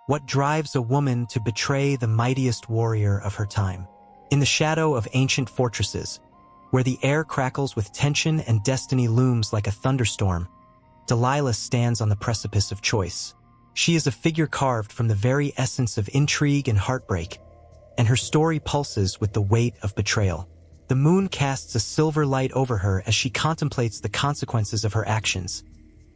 What drives a woman to betray the mightiest warrior of her time? In the shadow of ancient fortresses, where the air crackles with tension and destiny looms like a thunderstorm, Delilah stands on the precipice of choice. She is a figure carved from the very essence of intrigue and heartbreak, and her story pulses with the weight of betrayal. The moon casts a silver light over her as she contemplates the consequences of her actions,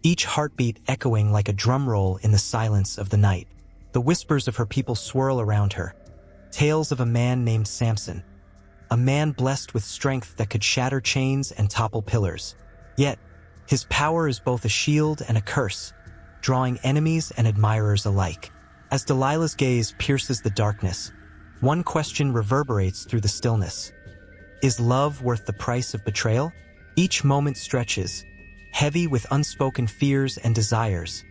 each heartbeat echoing like a drum roll in the silence of the night. The whispers of her people swirl around her. Tales of a man named Samson, a man blessed with strength that could shatter chains and topple pillars. Yet, his power is both a shield and a curse, drawing enemies and admirers alike. As Delilah's gaze pierces the darkness, one question reverberates through the stillness. Is love worth the price of betrayal? Each moment stretches, heavy with unspoken fears and desires,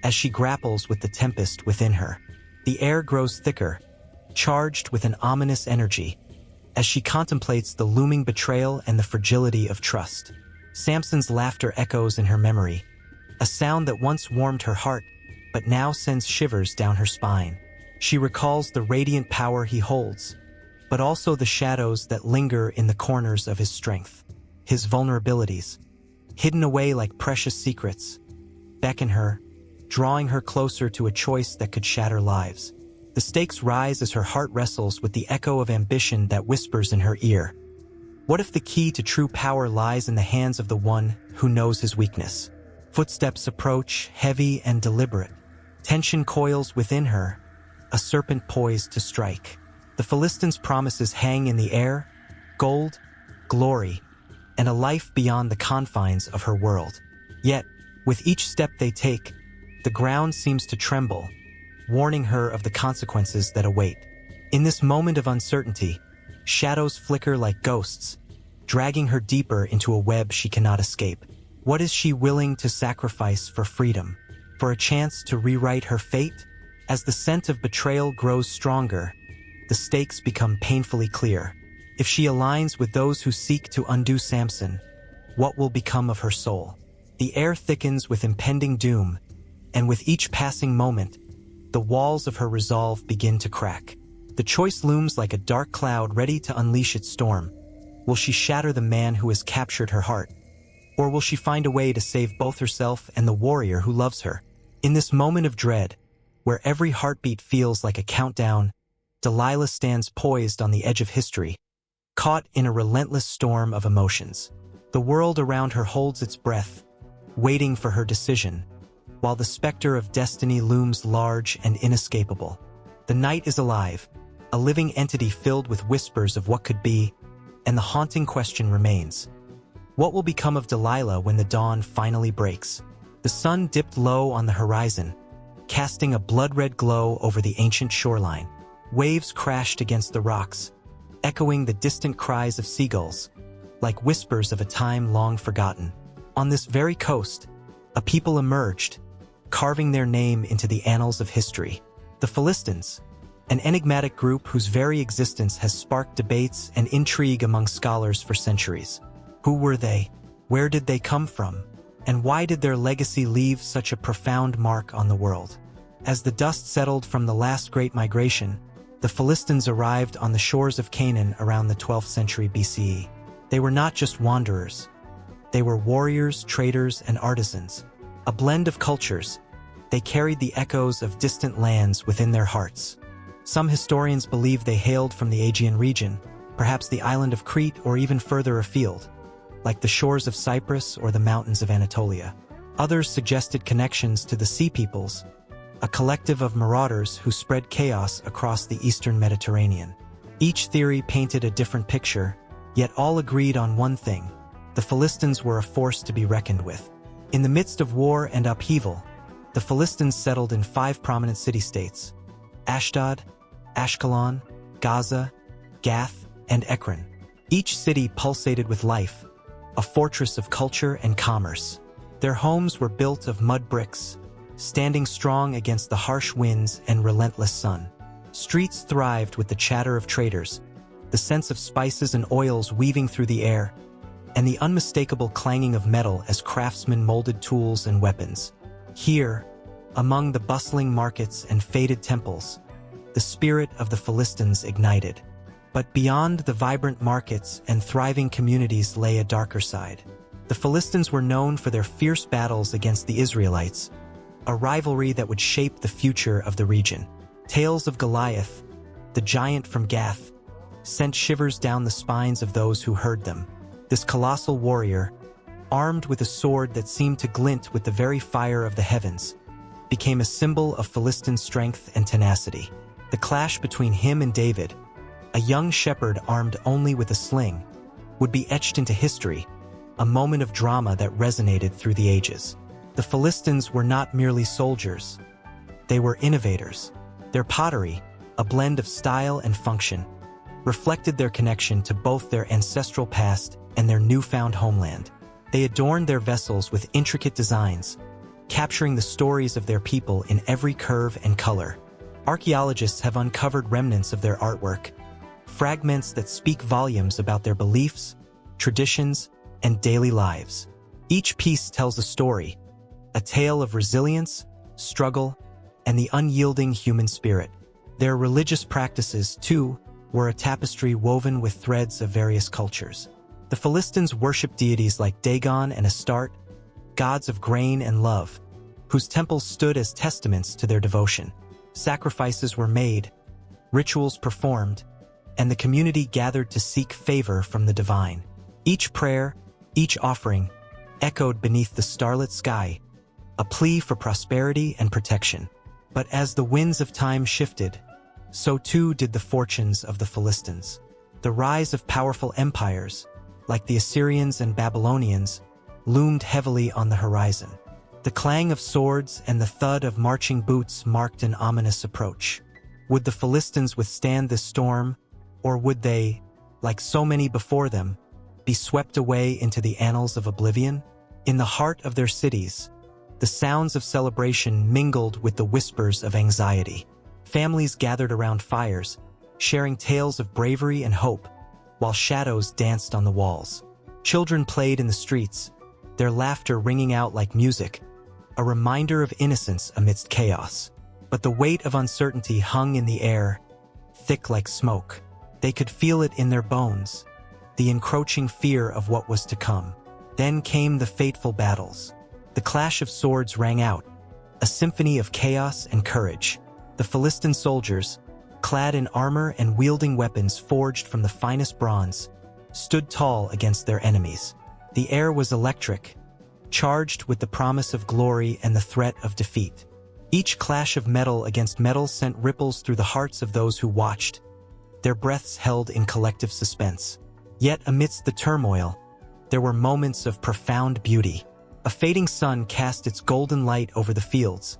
as she grapples with the tempest within her. The air grows thicker, charged with an ominous energy, as she contemplates the looming betrayal and the fragility of trust. Samson's laughter echoes in her memory, a sound that once warmed her heart, but now sends shivers down her spine. She recalls the radiant power he holds, but also the shadows that linger in the corners of his strength. His vulnerabilities, hidden away like precious secrets, beckon her, drawing her closer to a choice that could shatter lives. The stakes rise as her heart wrestles with the echo of ambition that whispers in her ear. What if the key to true power lies in the hands of the one who knows his weakness? Footsteps approach, heavy and deliberate. Tension coils within her, a serpent poised to strike. The Philistines' promises hang in the air: gold, glory, and a life beyond the confines of her world. Yet, with each step they take, the ground seems to tremble, warning her of the consequences that await. In this moment of uncertainty, shadows flicker like ghosts, dragging her deeper into a web she cannot escape. What is she willing to sacrifice for freedom? For a chance to rewrite her fate? As the scent of betrayal grows stronger, the stakes become painfully clear. If she aligns with those who seek to undo Samson, what will become of her soul? The air thickens with impending doom, and with each passing moment, the walls of her resolve begin to crack. The choice looms like a dark cloud ready to unleash its storm. Will she shatter the man who has captured her heart? Or will she find a way to save both herself and the warrior who loves her? In this moment of dread, where every heartbeat feels like a countdown, Delilah stands poised on the edge of history, caught in a relentless storm of emotions. The world around her holds its breath, waiting for her decision, while the specter of destiny looms large and inescapable. The night is alive, a living entity filled with whispers of what could be, and the haunting question remains. What will become of Delilah when the dawn finally breaks? The sun dipped low on the horizon, casting a blood-red glow over the ancient shoreline. Waves crashed against the rocks, echoing the distant cries of seagulls, like whispers of a time long forgotten. On this very coast, a people emerged, carving their name into the annals of history. The Philistines, an enigmatic group whose very existence has sparked debates and intrigue among scholars for centuries. Who were they? Where did they come from? And why did their legacy leave such a profound mark on the world? As the dust settled from the last great migration, the Philistines arrived on the shores of Canaan around the 12th century BCE. They were not just wanderers. They were warriors, traders, and artisans. A blend of cultures, they carried the echoes of distant lands within their hearts. Some historians believe they hailed from the Aegean region, perhaps the island of Crete or even further afield, like the shores of Cyprus or the mountains of Anatolia. Others suggested connections to the Sea Peoples, a collective of marauders who spread chaos across the eastern Mediterranean. Each theory painted a different picture, yet all agreed on one thing: the Philistines were a force to be reckoned with. In the midst of war and upheaval, the Philistines settled in 5 prominent city-states: Ashdod, Ashkelon, Gaza, Gath, and Ekron. Each city pulsated with life, a fortress of culture and commerce. Their homes were built of mud bricks, standing strong against the harsh winds and relentless sun. Streets thrived with the chatter of traders, the sense of spices and oils weaving through the air, and the unmistakable clanging of metal as craftsmen molded tools and weapons. Here, Among the bustling markets and faded temples, the spirit of the Philistines ignited. But beyond the vibrant markets and thriving communities lay a darker side. The Philistines were known for their fierce battles against the Israelites, a rivalry that would shape the future of the region. Tales of Goliath, the giant from Gath, sent shivers down the spines of those who heard them. This colossal warrior, armed with a sword that seemed to glint with the very fire of the heavens, became a symbol of Philistine strength and tenacity. The clash between him and David, a young shepherd armed only with a sling, would be etched into history, a moment of drama that resonated through the ages. The Philistines were not merely soldiers. They were innovators. Their pottery, a blend of style and function, reflected their connection to both their ancestral past and their newfound homeland. They adorned their vessels with intricate designs, capturing the stories of their people in every curve and color. Archaeologists have uncovered remnants of their artwork, fragments that speak volumes about their beliefs, traditions, and daily lives. Each piece tells a story, a tale of resilience, struggle, and the unyielding human spirit. Their religious practices, too, were a tapestry woven with threads of various cultures. The Philistines worshipped deities like Dagon and Astarte, gods of grain and love, whose temples stood as testaments to their devotion. Sacrifices were made, rituals performed, and the community gathered to seek favor from the divine. Each prayer, each offering, echoed beneath the starlit sky, a plea for prosperity and protection. But as the winds of time shifted, so too did the fortunes of the Philistines. The rise of powerful empires, like the Assyrians and Babylonians, loomed heavily on the horizon. The clang of swords and the thud of marching boots marked an ominous approach. Would the Philistines withstand this storm, or would they, like so many before them, be swept away into the annals of oblivion? In the heart of their cities, the sounds of celebration mingled with the whispers of anxiety. Families gathered around fires, sharing tales of bravery and hope, while shadows danced on the walls. Children played in the streets, their laughter ringing out like music, a reminder of innocence amidst chaos. But the weight of uncertainty hung in the air, thick like smoke. They could feel it in their bones, the encroaching fear of what was to come. Then came the fateful battles. The clash of swords rang out, a symphony of chaos and courage. The Philistine soldiers, clad in armor and wielding weapons forged from the finest bronze, stood tall against their enemies. The air was electric, charged with the promise of glory and the threat of defeat. Each clash of metal against metal sent ripples through the hearts of those who watched, their breaths held in collective suspense. Yet amidst the turmoil, there were moments of profound beauty. A fading sun cast its golden light over the fields,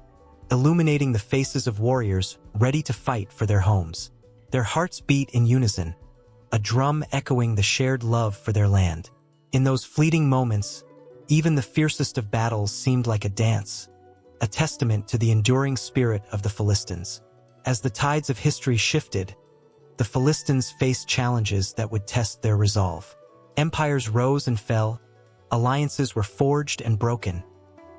illuminating the faces of warriors ready to fight for their homes. Their hearts beat in unison, a drum echoing the shared love for their land. In those fleeting moments, even the fiercest of battles seemed like a dance, a testament to the enduring spirit of the Philistines. As the tides of history shifted, the Philistines faced challenges that would test their resolve. Empires rose and fell, alliances were forged and broken.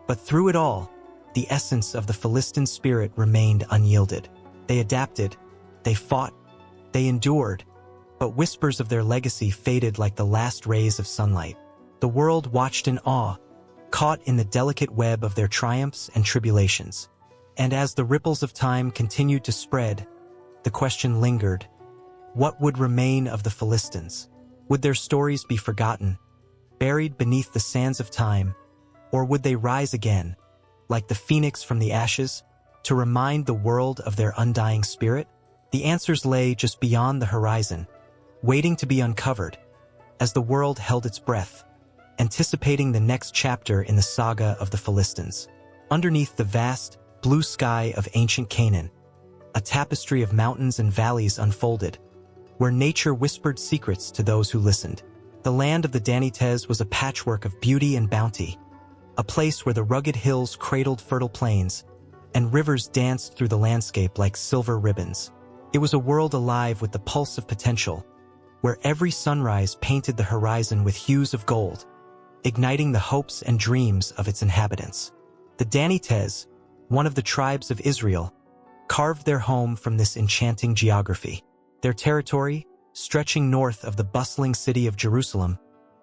But through it all, the essence of the Philistine spirit remained unyielded. They adapted, they fought, they endured, but whispers of their legacy faded like the last rays of sunlight. The world watched in awe, caught in the delicate web of their triumphs and tribulations. And as the ripples of time continued to spread, the question lingered: what would remain of the Philistines? Would their stories be forgotten, buried beneath the sands of time, or would they rise again, like the phoenix from the ashes, to remind the world of their undying spirit? The answers lay just beyond the horizon, waiting to be uncovered, as the world held its breath, anticipating the next chapter in the saga of the Philistines. Underneath the vast, blue sky of ancient Canaan, a tapestry of mountains and valleys unfolded, where nature whispered secrets to those who listened. The land of the Danites was a patchwork of beauty and bounty, a place where the rugged hills cradled fertile plains, and rivers danced through the landscape like silver ribbons. It was a world alive with the pulse of potential, where every sunrise painted the horizon with hues of gold, igniting the hopes and dreams of its inhabitants. The Danites, one of the tribes of Israel, carved their home from this enchanting geography. Their territory, stretching north of the bustling city of Jerusalem,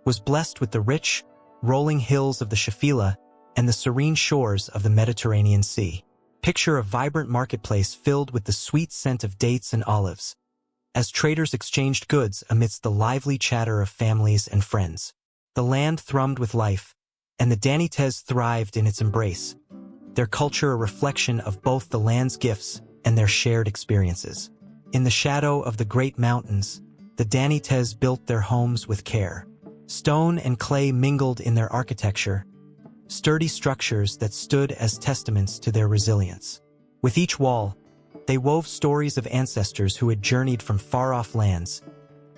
was blessed with the rich, rolling hills of the Shephelah and the serene shores of the Mediterranean Sea. Picture a vibrant marketplace filled with the sweet scent of dates and olives, as traders exchanged goods amidst the lively chatter of families and friends. The land thrummed with life, and the Danites thrived in its embrace, their culture a reflection of both the land's gifts and their shared experiences. In the shadow of the great mountains, the Danites built their homes with care. Stone and clay mingled in their architecture, sturdy structures that stood as testaments to their resilience. With each wall, they wove stories of ancestors who had journeyed from far-off lands,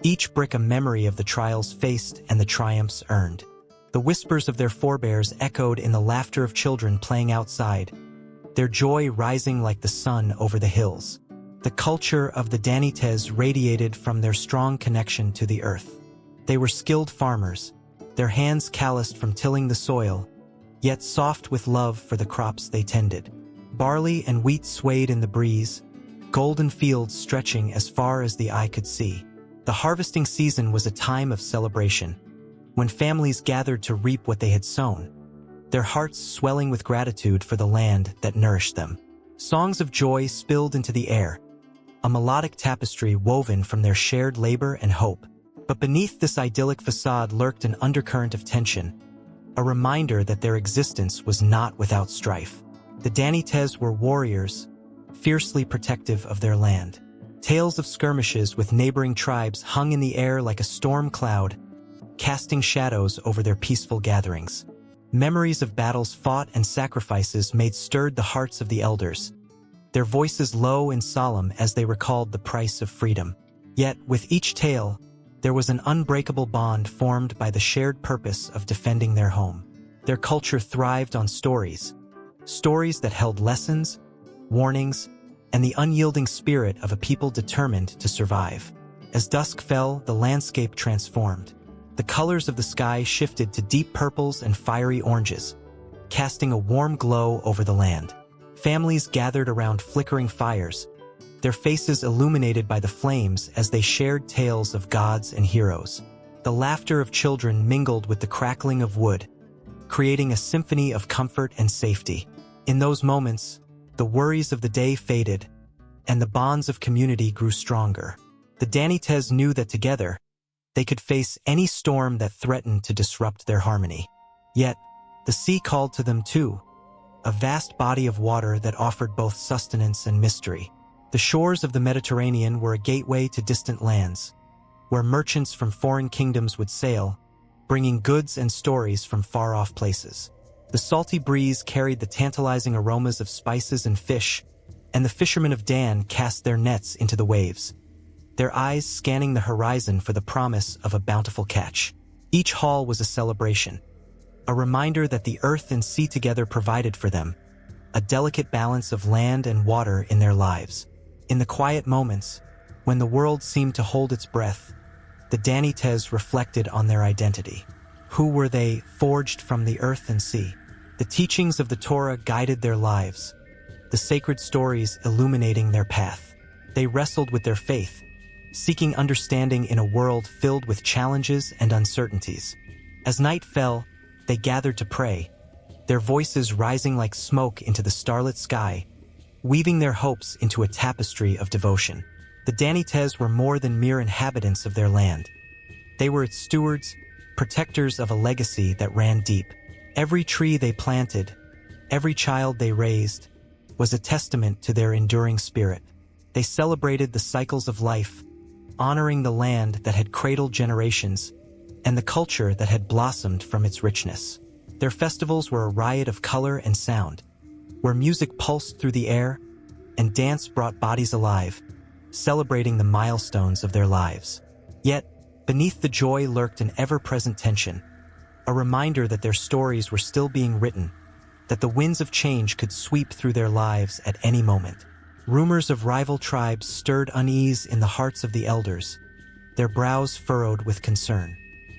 each brick a memory of the trials faced and the triumphs earned. The whispers of their forebears echoed in the laughter of children playing outside, their joy rising like the sun over the hills. The culture of the Danites radiated from their strong connection to the earth. They were skilled farmers, their hands calloused from tilling the soil, yet soft with love for the crops they tended. Barley and wheat swayed in the breeze, golden fields stretching as far as the eye could see. The harvesting season was a time of celebration, when families gathered to reap what they had sown, their hearts swelling with gratitude for the land that nourished them. Songs of joy spilled into the air, a melodic tapestry woven from their shared labor and hope. But beneath this idyllic facade lurked an undercurrent of tension, a reminder that their existence was not without strife. The Danites were warriors, fiercely protective of their land. Tales of skirmishes with neighboring tribes hung in the air like a storm cloud, casting shadows over their peaceful gatherings. Memories of battles fought and sacrifices stirred the hearts of the elders, their voices low and solemn as they recalled the price of freedom. Yet, with each tale, there was an unbreakable bond formed by the shared purpose of defending their home. Their culture thrived on stories that held lessons, warnings, and the unyielding spirit of a people determined to survive. As dusk fell, the landscape transformed. The colors of the sky shifted to deep purples and fiery oranges, casting a warm glow over the land. Families gathered around flickering fires, their faces illuminated by the flames as they shared tales of gods and heroes. The laughter of children mingled with the crackling of wood, creating a symphony of comfort and safety. In those moments, the worries of the day faded, and the bonds of community grew stronger. The Danites knew that together, they could face any storm that threatened to disrupt their harmony. Yet, the sea called to them too, a vast body of water that offered both sustenance and mystery. The shores of the Mediterranean were a gateway to distant lands, where merchants from foreign kingdoms would sail, bringing goods and stories from far-off places. The salty breeze carried the tantalizing aromas of spices and fish, and the fishermen of Dan cast their nets into the waves, their eyes scanning the horizon for the promise of a bountiful catch. Each haul was a celebration, a reminder that the earth and sea together provided for them, a delicate balance of land and water in their lives. In the quiet moments, when the world seemed to hold its breath, the Danites reflected on their identity. Who were they, forged from the earth and sea? The teachings of the Torah guided their lives, the sacred stories illuminating their path. They wrestled with their faith, seeking understanding in a world filled with challenges and uncertainties. As night fell, they gathered to pray, their voices rising like smoke into the starlit sky, weaving their hopes into a tapestry of devotion. The Danites were more than mere inhabitants of their land. They were its stewards, protectors of a legacy that ran deep. Every tree they planted, every child they raised, was a testament to their enduring spirit. They celebrated the cycles of life, honoring the land that had cradled generations, and the culture that had blossomed from its richness. Their festivals were a riot of color and sound, where music pulsed through the air, and dance brought bodies alive, celebrating the milestones of their lives. Yet, beneath the joy lurked an ever-present tension, a reminder that their stories were still being written, that the winds of change could sweep through their lives at any moment. Rumors of rival tribes stirred unease in the hearts of the elders, their brows furrowed with concern.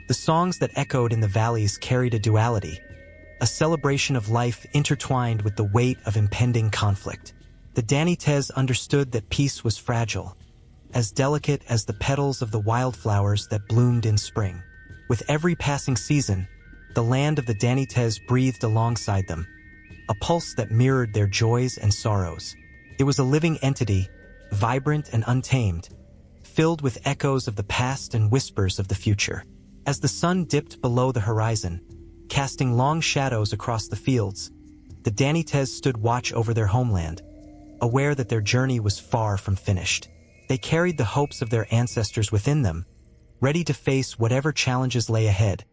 The songs that echoed in the valleys carried a duality, a celebration of life intertwined with the weight of impending conflict. The Danites understood that peace was fragile, as delicate as the petals of the wildflowers that bloomed in spring. With every passing season, the land of the Danites breathed alongside them, a pulse that mirrored their joys and sorrows. It was a living entity, vibrant and untamed, filled with echoes of the past and whispers of the future. As the sun dipped below the horizon, casting long shadows across the fields, the Danites stood watch over their homeland, aware that their journey was far from finished. They carried the hopes of their ancestors within them, ready to face whatever challenges lay ahead,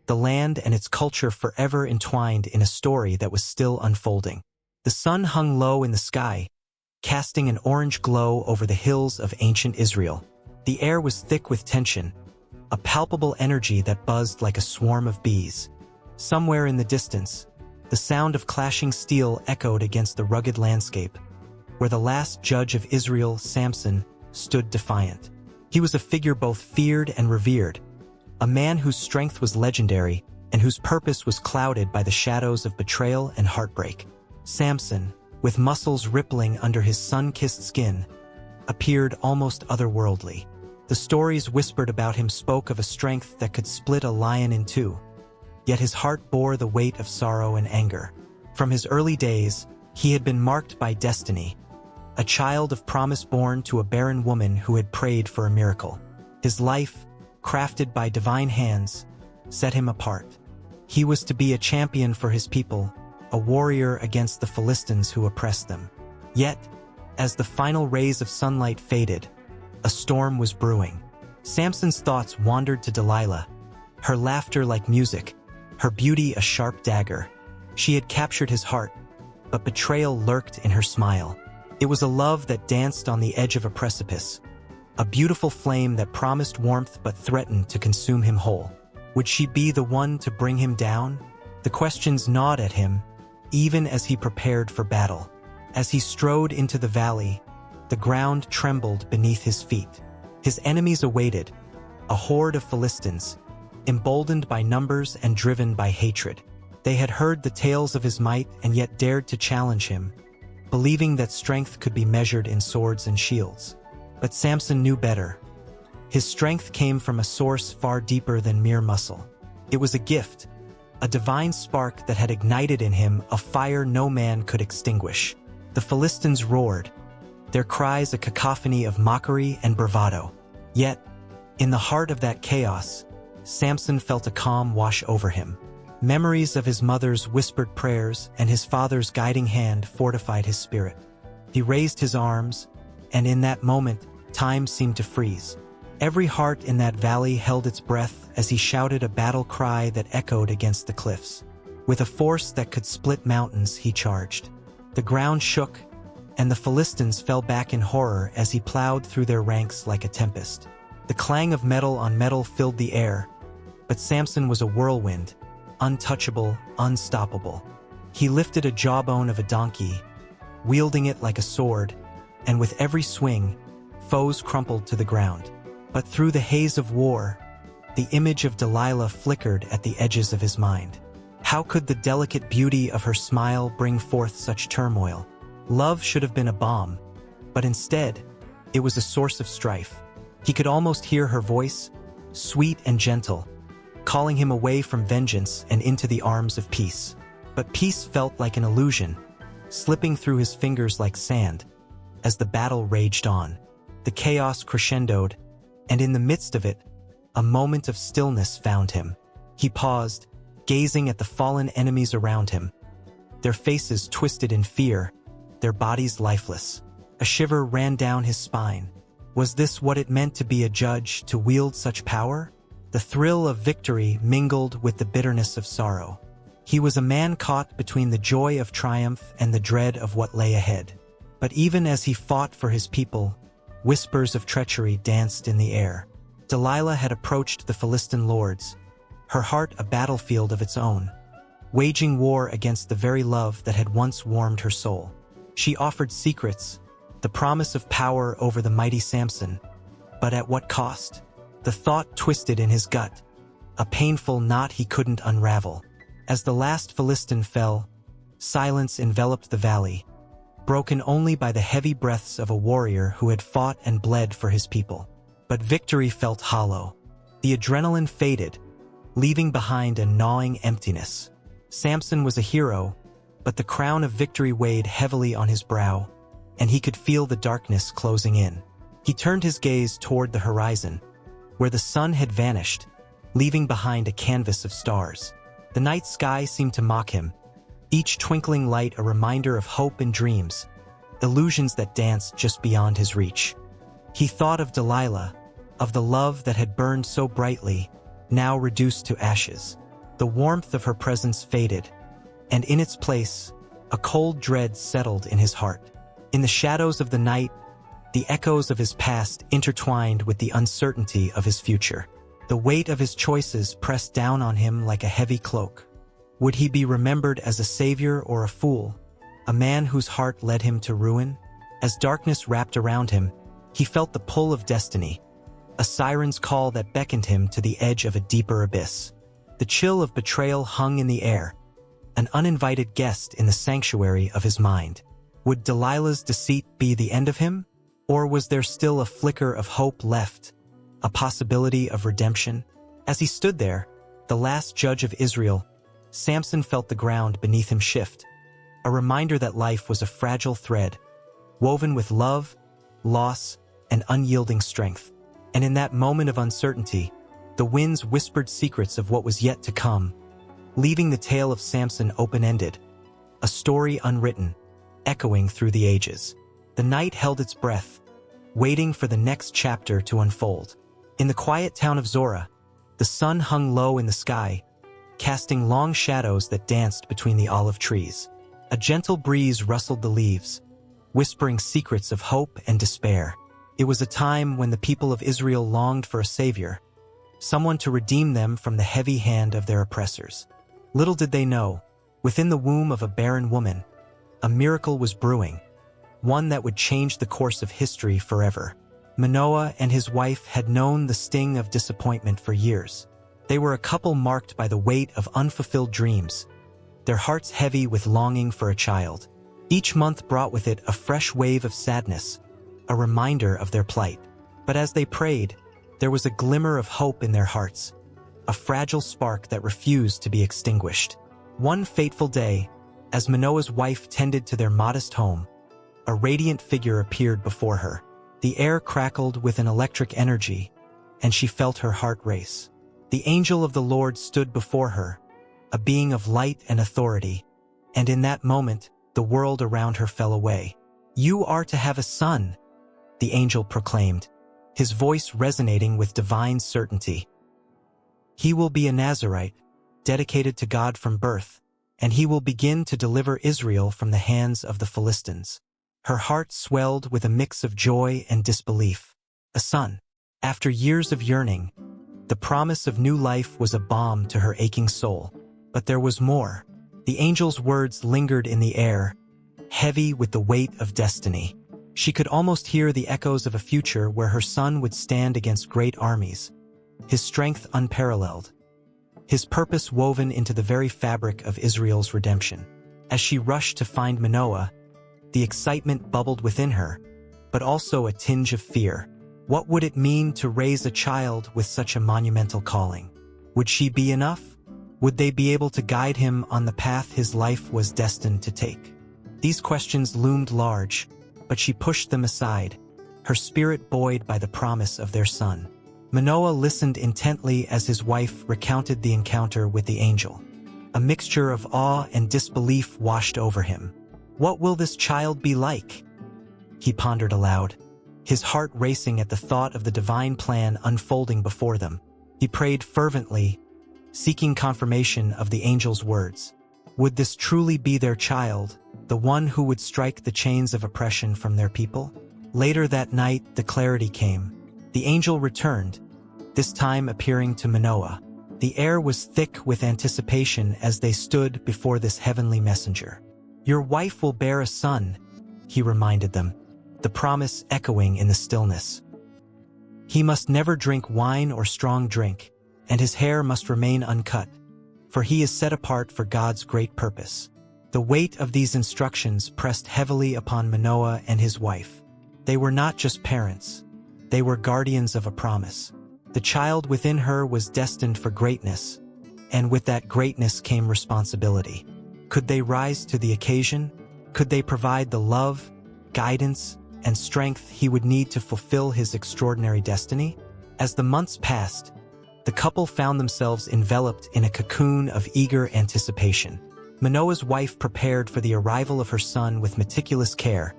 the land and its culture forever entwined in a story that was still unfolding. The sun hung low in the sky, casting an orange glow over the hills of ancient Israel. The air was thick with tension, a palpable energy that buzzed like a swarm of bees. Somewhere in the distance, the sound of clashing steel echoed against the rugged landscape, where the last judge of Israel, Samson, stood defiant. He was a figure both feared and revered, a man whose strength was legendary and whose purpose was clouded by the shadows of betrayal and heartbreak. Samson, with muscles rippling under his sun-kissed skin, appeared almost otherworldly. The stories whispered about him spoke of a strength that could split a lion in two, yet his heart bore the weight of sorrow and anger. From his early days, he had been marked by destiny, a child of promise born to a barren woman who had prayed for a miracle. His life, crafted by divine hands, set him apart. He was to be a champion for his people, a warrior against the Philistines who oppressed them. Yet, as the final rays of sunlight faded, a storm was brewing. Samson's thoughts wandered to Delilah, her laughter like music, her beauty a sharp dagger. She had captured his heart, but betrayal lurked in her smile. It was a love that danced on the edge of a precipice, a beautiful flame that promised warmth but threatened to consume him whole. Would she be the one to bring him down? The questions gnawed at him, even as he prepared for battle. As he strode into the valley, the ground trembled beneath his feet. His enemies awaited, a horde of Philistines, emboldened by numbers and driven by hatred. They had heard the tales of his might and yet dared to challenge him, believing that strength could be measured in swords and shields. But Samson knew better. His strength came from a source far deeper than mere muscle. It was a gift, a divine spark that had ignited in him a fire no man could extinguish. The Philistines roared, their cries a cacophony of mockery and bravado. Yet, in the heart of that chaos, Samson felt a calm wash over him. Memories of his mother's whispered prayers and his father's guiding hand fortified his spirit. He raised his arms, and in that moment, time seemed to freeze. Every heart in that valley held its breath as he shouted a battle cry that echoed against the cliffs. With a force that could split mountains, he charged. The ground shook, and the Philistines fell back in horror as he plowed through their ranks like a tempest. The clang of metal on metal filled the air, but Samson was a whirlwind, untouchable, unstoppable. He lifted a jawbone of a donkey, wielding it like a sword, and with every swing, foes crumpled to the ground. But through the haze of war, the image of Delilah flickered at the edges of his mind. How could the delicate beauty of her smile bring forth such turmoil? Love should have been a balm, but instead, it was a source of strife. He could almost hear her voice, sweet and gentle, calling him away from vengeance and into the arms of peace. But peace felt like an illusion, slipping through his fingers like sand. As the battle raged on, the chaos crescendoed, and in the midst of it, a moment of stillness found him. He paused, gazing at the fallen enemies around him, their faces twisted in fear, their bodies lifeless. A shiver ran down his spine. Was this what it meant to be a judge, to wield such power? The thrill of victory mingled with the bitterness of sorrow. He was a man caught between the joy of triumph and the dread of what lay ahead. But even as he fought for his people, whispers of treachery danced in the air. Delilah had approached the Philistine lords, her heart a battlefield of its own, waging war against the very love that had once warmed her soul. She offered secrets, the promise of power over the mighty Samson, but at what cost? The thought twisted in his gut, a painful knot he couldn't unravel. As the last Philistine fell, silence enveloped the valley, broken only by the heavy breaths of a warrior who had fought and bled for his people. But victory felt hollow. The adrenaline faded, leaving behind a gnawing emptiness. Samson was a hero, but the crown of victory weighed heavily on his brow, and he could feel the darkness closing in. He turned his gaze toward the horizon, where the sun had vanished, leaving behind a canvas of stars. The night sky seemed to mock him, each twinkling light a reminder of hope and dreams, illusions that danced just beyond his reach. He thought of Delilah, of the love that had burned so brightly, now reduced to ashes. The warmth of her presence faded, and in its place, a cold dread settled in his heart. In the shadows of the night, the echoes of his past intertwined with the uncertainty of his future. The weight of his choices pressed down on him like a heavy cloak. Would he be remembered as a savior or a fool, a man whose heart led him to ruin? As darkness wrapped around him, he felt the pull of destiny, a siren's call that beckoned him to the edge of a deeper abyss. The chill of betrayal hung in the air, an uninvited guest in the sanctuary of his mind. Would Delilah's deceit be the end of him? Or was there still a flicker of hope left, a possibility of redemption? As he stood there, the last judge of Israel, Samson felt the ground beneath him shift, a reminder that life was a fragile thread, woven with love, loss, and unyielding strength. And in that moment of uncertainty, the winds whispered secrets of what was yet to come, leaving the tale of Samson open-ended, a story unwritten, echoing through the ages. The night held its breath, waiting for the next chapter to unfold. In the quiet town of Zorah, the sun hung low in the sky, casting long shadows that danced between the olive trees. A gentle breeze rustled the leaves, whispering secrets of hope and despair. It was a time when the people of Israel longed for a savior, someone to redeem them from the heavy hand of their oppressors. Little did they know, within the womb of a barren woman, a miracle was brewing, one that would change the course of history forever. Manoah and his wife had known the sting of disappointment for years. They were a couple marked by the weight of unfulfilled dreams, their hearts heavy with longing for a child. Each month brought with it a fresh wave of sadness, a reminder of their plight. But as they prayed, there was a glimmer of hope in their hearts, a fragile spark that refused to be extinguished. One fateful day, as Manoah's wife tended to their modest home, a radiant figure appeared before her. The air crackled with an electric energy, and she felt her heart race. The angel of the Lord stood before her, a being of light and authority, and in that moment, the world around her fell away. "You are to have a son," the angel proclaimed, his voice resonating with divine certainty. "He will be a Nazarite, dedicated to God from birth, and he will begin to deliver Israel from the hands of the Philistines." Her heart swelled with a mix of joy and disbelief. A son. After years of yearning, the promise of new life was a balm to her aching soul. But there was more. The angel's words lingered in the air, heavy with the weight of destiny. She could almost hear the echoes of a future where her son would stand against great armies, his strength unparalleled, his purpose woven into the very fabric of Israel's redemption. As she rushed to find Manoah, the excitement bubbled within her, but also a tinge of fear. What would it mean to raise a child with such a monumental calling? Would she be enough? Would they be able to guide him on the path his life was destined to take? These questions loomed large, but she pushed them aside, her spirit buoyed by the promise of their son. Manoah listened intently as his wife recounted the encounter with the angel. A mixture of awe and disbelief washed over him. "What will this child be like?" he pondered aloud, his heart racing at the thought of the divine plan unfolding before them. He prayed fervently, seeking confirmation of the angel's words. Would this truly be their child, the one who would strike the chains of oppression from their people? Later that night, the clarity came. The angel returned, this time appearing to Manoah. The air was thick with anticipation as they stood before this heavenly messenger. "Your wife will bear a son," he reminded them, the promise echoing in the stillness. "He must never drink wine or strong drink, and his hair must remain uncut. for he is set apart for God's great purpose." The weight of these instructions pressed heavily upon Manoah and his wife. They were not just parents. They were guardians of a promise. The child within her was destined for greatness, and with that greatness came responsibility. Could they rise to the occasion? Could they provide the love, guidance, and strength he would need to fulfill his extraordinary destiny? As the months passed, the couple found themselves enveloped in a cocoon of eager anticipation. Manoah's wife prepared for the arrival of her son with meticulous care,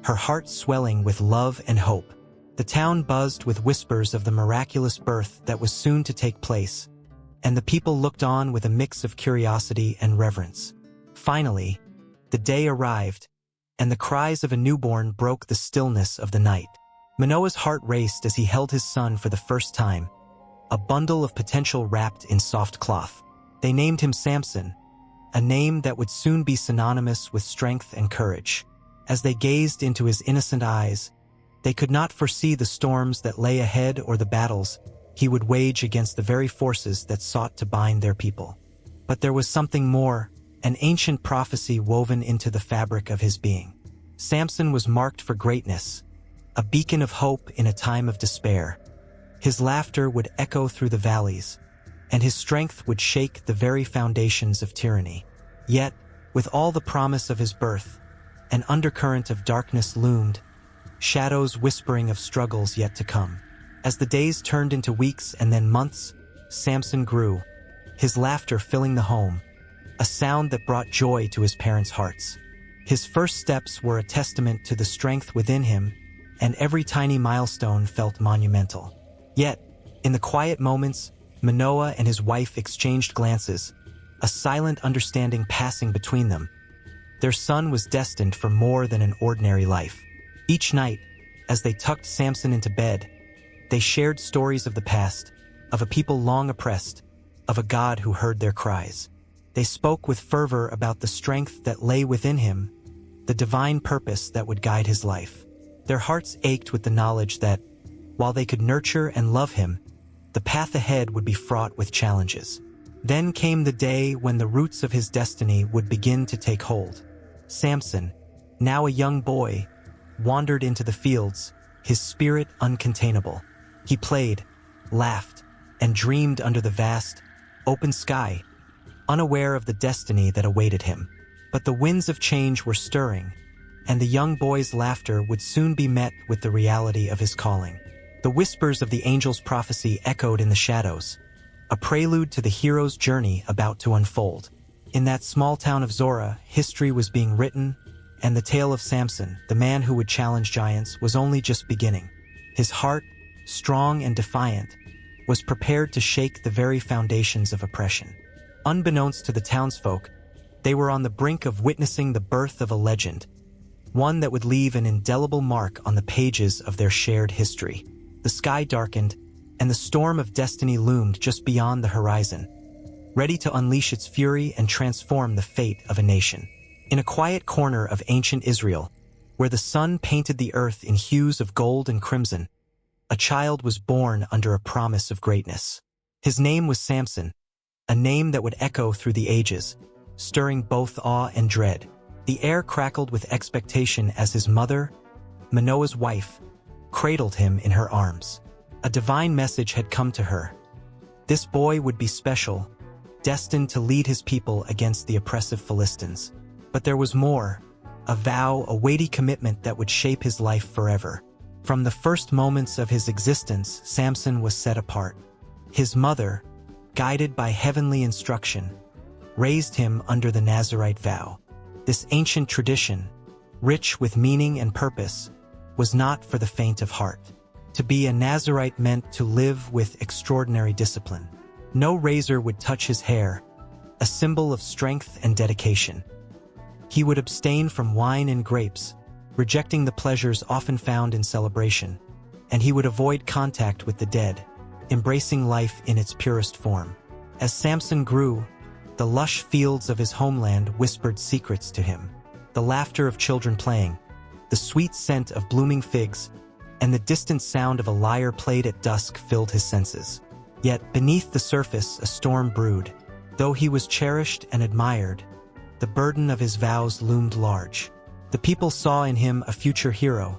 her heart swelling with love and hope. The town buzzed with whispers of the miraculous birth that was soon to take place, and the people looked on with a mix of curiosity and reverence. Finally, the day arrived, and the cries of a newborn broke the stillness of the night. Manoah's heart raced as he held his son for the first time, a bundle of potential wrapped in soft cloth. They named him Samson, a name that would soon be synonymous with strength and courage. As they gazed into his innocent eyes, they could not foresee the storms that lay ahead or the battles he would wage against the very forces that sought to bind their people. But there was something more, an ancient prophecy woven into the fabric of his being. Samson was marked for greatness, a beacon of hope in a time of despair. His laughter would echo through the valleys, and his strength would shake the very foundations of tyranny. Yet, with all the promise of his birth, an undercurrent of darkness loomed, shadows whispering of struggles yet to come. As the days turned into weeks and then months, Samson grew, his laughter filling the home, a sound that brought joy to his parents' hearts. His first steps were a testament to the strength within him, and every tiny milestone felt monumental. Yet, in the quiet moments, Manoah and his wife exchanged glances, a silent understanding passing between them. Their son was destined for more than an ordinary life. Each night, as they tucked Samson into bed, they shared stories of the past, of a people long oppressed, of a God who heard their cries. They spoke with fervor about the strength that lay within him, the divine purpose that would guide his life. Their hearts ached with the knowledge that, while they could nurture and love him, the path ahead would be fraught with challenges. Then came the day when the roots of his destiny would begin to take hold. Samson, now a young boy, wandered into the fields, his spirit uncontainable. He played, laughed, and dreamed under the vast, open sky, unaware of the destiny that awaited him. But the winds of change were stirring, and the young boy's laughter would soon be met with the reality of his calling. The whispers of the angel's prophecy echoed in the shadows, a prelude to the hero's journey about to unfold. In that small town of Zorah, history was being written, and the tale of Samson, the man who would challenge giants, was only just beginning. His heart, strong and defiant, was prepared to shake the very foundations of oppression. Unbeknownst to the townsfolk, they were on the brink of witnessing the birth of a legend, one that would leave an indelible mark on the pages of their shared history. The sky darkened, and the storm of destiny loomed just beyond the horizon, ready to unleash its fury and transform the fate of a nation. In a quiet corner of ancient Israel, where the sun painted the earth in hues of gold and crimson, a child was born under a promise of greatness. His name was Samson, a name that would echo through the ages, stirring both awe and dread. The air crackled with expectation as his mother, Manoah's wife, cradled him in her arms. A divine message had come to her. This boy would be special, destined to lead his people against the oppressive Philistines. But there was more, a vow, a weighty commitment that would shape his life forever. From the first moments of his existence, Samson was set apart. His mother, guided by heavenly instruction, raised him under the Nazirite vow. This ancient tradition, rich with meaning and purpose, was not for the faint of heart. To be a Nazirite meant to live with extraordinary discipline. No razor would touch his hair, a symbol of strength and dedication. He would abstain from wine and grapes, rejecting the pleasures often found in celebration, and he would avoid contact with the dead, embracing life in its purest form. As Samson grew, the lush fields of his homeland whispered secrets to him. The laughter of children playing, the sweet scent of blooming figs, and the distant sound of a lyre played at dusk filled his senses. Yet, beneath the surface, a storm brewed. Though he was cherished and admired, the burden of his vows loomed large. The people saw in him a future hero,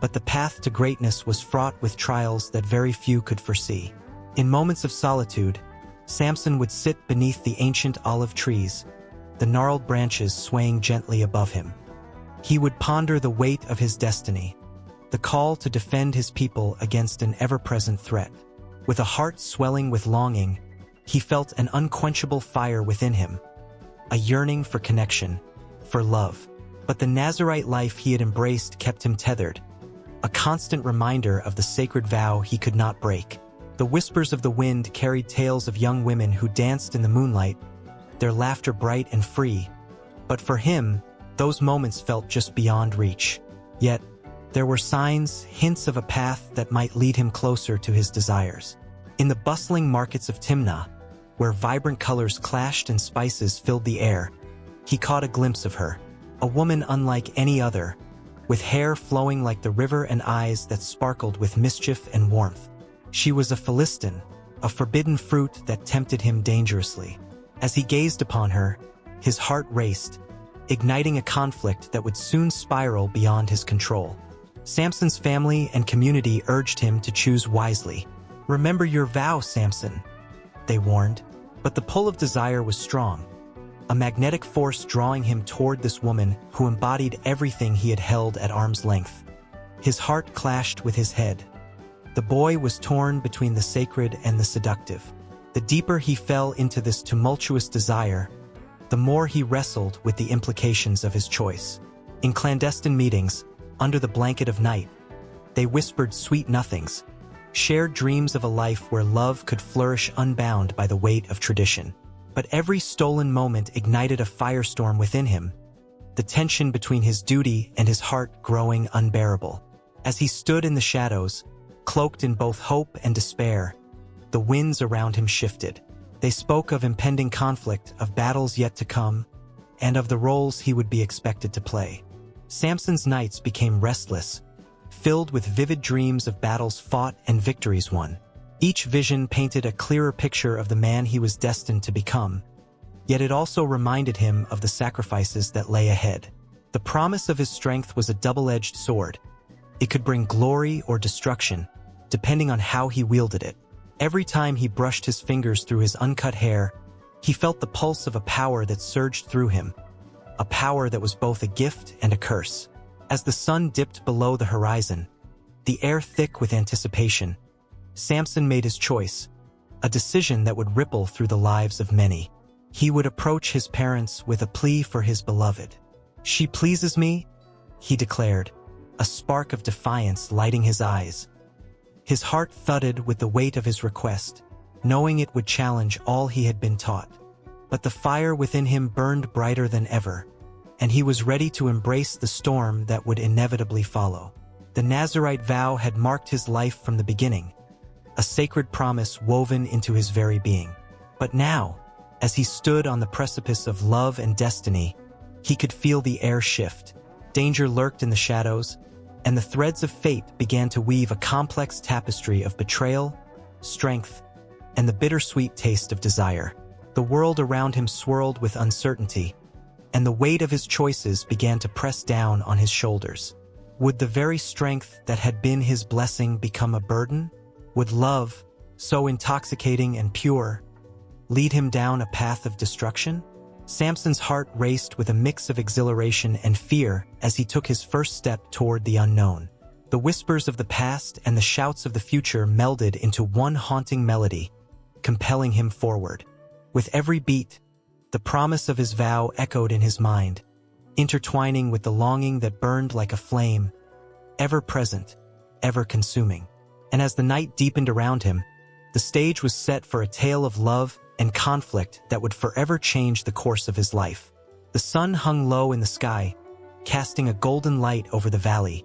but the path to greatness was fraught with trials that very few could foresee. In moments of solitude, Samson would sit beneath the ancient olive trees, the gnarled branches swaying gently above him. He would ponder the weight of his destiny, the call to defend his people against an ever-present threat. With a heart swelling with longing, he felt an unquenchable fire within him, a yearning for connection, for love. But the Nazirite life he had embraced kept him tethered, a constant reminder of the sacred vow he could not break. The whispers of the wind carried tales of young women who danced in the moonlight, their laughter bright and free. But for him, those moments felt just beyond reach. Yet, there were signs, hints of a path that might lead him closer to his desires. In the bustling markets of Timnah, where vibrant colors clashed and spices filled the air, he caught a glimpse of her, a woman unlike any other, with hair flowing like the river and eyes that sparkled with mischief and warmth. She was a Philistine, a forbidden fruit that tempted him dangerously. As he gazed upon her, his heart raced, igniting a conflict that would soon spiral beyond his control. Samson's family and community urged him to choose wisely. "Remember your vow, Samson," they warned. But the pull of desire was strong, a magnetic force drawing him toward this woman who embodied everything he had held at arm's length. His heart clashed with his head. The boy was torn between the sacred and the seductive. The deeper he fell into this tumultuous desire, the more he wrestled with the implications of his choice. In clandestine meetings, under the blanket of night, they whispered sweet nothings, shared dreams of a life where love could flourish unbound by the weight of tradition. But every stolen moment ignited a firestorm within him, the tension between his duty and his heart growing unbearable. As he stood in the shadows, cloaked in both hope and despair, the winds around him shifted. They spoke of impending conflict, of battles yet to come, and of the roles he would be expected to play. Samson's nights became restless, filled with vivid dreams of battles fought and victories won. Each vision painted a clearer picture of the man he was destined to become, yet it also reminded him of the sacrifices that lay ahead. The promise of his strength was a double-edged sword. It could bring glory or destruction, depending on how he wielded it. Every time he brushed his fingers through his uncut hair, he felt the pulse of a power that surged through him, a power that was both a gift and a curse. As the sun dipped below the horizon, the air thick with anticipation, Samson made his choice, a decision that would ripple through the lives of many. He would approach his parents with a plea for his beloved. "She pleases me," he declared, a spark of defiance lighting his eyes. His heart thudded with the weight of his request, knowing it would challenge all he had been taught. But the fire within him burned brighter than ever, and he was ready to embrace the storm that would inevitably follow. The Nazirite vow had marked his life from the beginning, a sacred promise woven into his very being. But now, as he stood on the precipice of love and destiny, he could feel the air shift. Danger lurked in the shadows, and the threads of fate began to weave a complex tapestry of betrayal, strength, and the bittersweet taste of desire. The world around him swirled with uncertainty, and the weight of his choices began to press down on his shoulders. Would the very strength that had been his blessing become a burden? Would love, so intoxicating and pure, lead him down a path of destruction? Samson's heart raced with a mix of exhilaration and fear as he took his first step toward the unknown. The whispers of the past and the shouts of the future melded into one haunting melody, compelling him forward. With every beat, the promise of his vow echoed in his mind, intertwining with the longing that burned like a flame, ever present, ever consuming. And as the night deepened around him, the stage was set for a tale of love and conflict that would forever change the course of his life. The sun hung low in the sky, casting a golden light over the valley,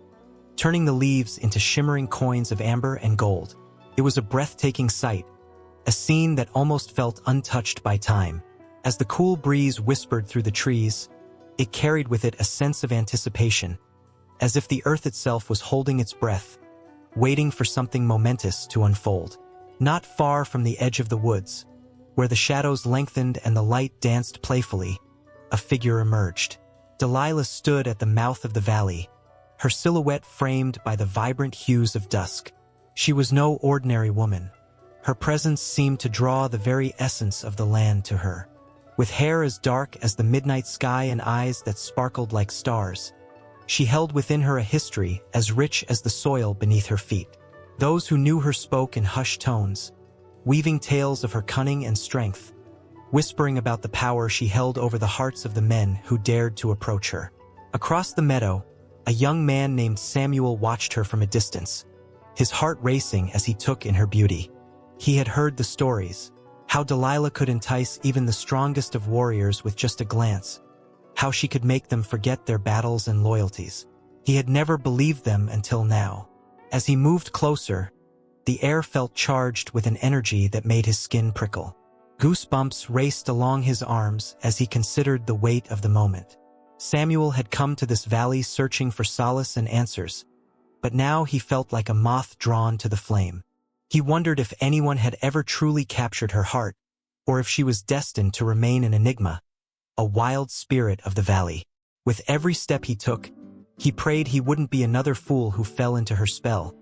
turning the leaves into shimmering coins of amber and gold. It was a breathtaking sight, a scene that almost felt untouched by time. As the cool breeze whispered through the trees, it carried with it a sense of anticipation, as if the earth itself was holding its breath, waiting for something momentous to unfold. Not far from the edge of the woods, Where the shadows lengthened and the light danced playfully, a figure emerged. Delilah stood at the mouth of the valley, her silhouette framed by the vibrant hues of dusk. She was no ordinary woman. Her presence seemed to draw the very essence of the land to her. With hair as dark as the midnight sky and eyes that sparkled like stars, she held within her a history as rich as the soil beneath her feet. Those who knew her spoke in hushed tones, weaving tales of her cunning and strength, whispering about the power she held over the hearts of the men who dared to approach her. Across the meadow, a young man named Samuel watched her from a distance, his heart racing as he took in her beauty. He had heard the stories, how Delilah could entice even the strongest of warriors with just a glance, how she could make them forget their battles and loyalties. He had never believed them until now. As he moved closer, the air felt charged with an energy that made his skin prickle. Goosebumps raced along his arms as he considered the weight of the moment. Samuel had come to this valley searching for solace and answers, but now he felt like a moth drawn to the flame. He wondered if anyone had ever truly captured her heart, or if she was destined to remain an enigma, a wild spirit of the valley. With every step he took, he prayed he wouldn't be another fool who fell into her spell.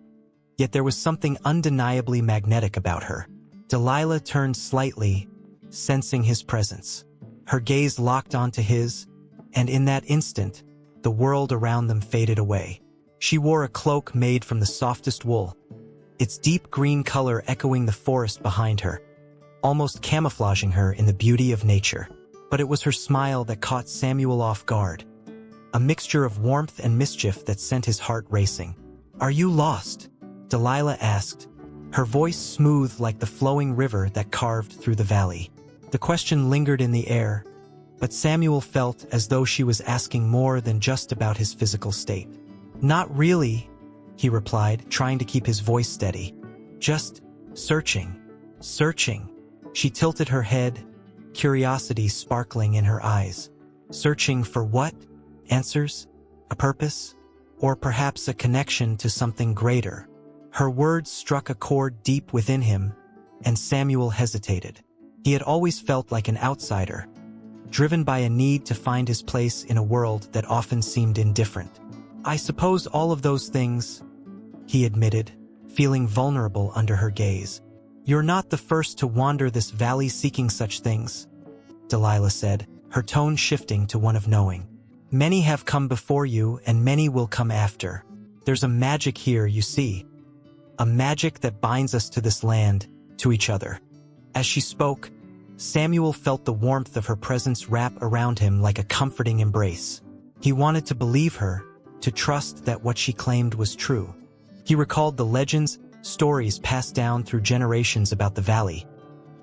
Yet there was something undeniably magnetic about her. Delilah turned slightly, sensing his presence. Her gaze locked onto his, and in that instant, the world around them faded away. She wore a cloak made from the softest wool, its deep green color echoing the forest behind her, almost camouflaging her in the beauty of nature. But it was her smile that caught Samuel off guard, a mixture of warmth and mischief that sent his heart racing. "Are you lost?" Delilah asked, her voice smooth like the flowing river that carved through the valley. The question lingered in the air, but Samuel felt as though she was asking more than just about his physical state. "Not really," he replied, trying to keep his voice steady. "Just searching." She tilted her head, curiosity sparkling in her eyes. Searching for what? Answers? A purpose? Or perhaps a connection to something greater? Her words struck a chord deep within him, and Samuel hesitated. He had always felt like an outsider, driven by a need to find his place in a world that often seemed indifferent. "I suppose all of those things," he admitted, feeling vulnerable under her gaze. "You're not the first to wander this valley seeking such things," Delilah said, her tone shifting to one of knowing. "Many have come before you, and many will come after. There's a magic here, you see. A magic that binds us to this land, to each other." As she spoke, Samuel felt the warmth of her presence wrap around him like a comforting embrace. He wanted to believe her, to trust that what she claimed was true. He recalled the legends, stories passed down through generations about the valley,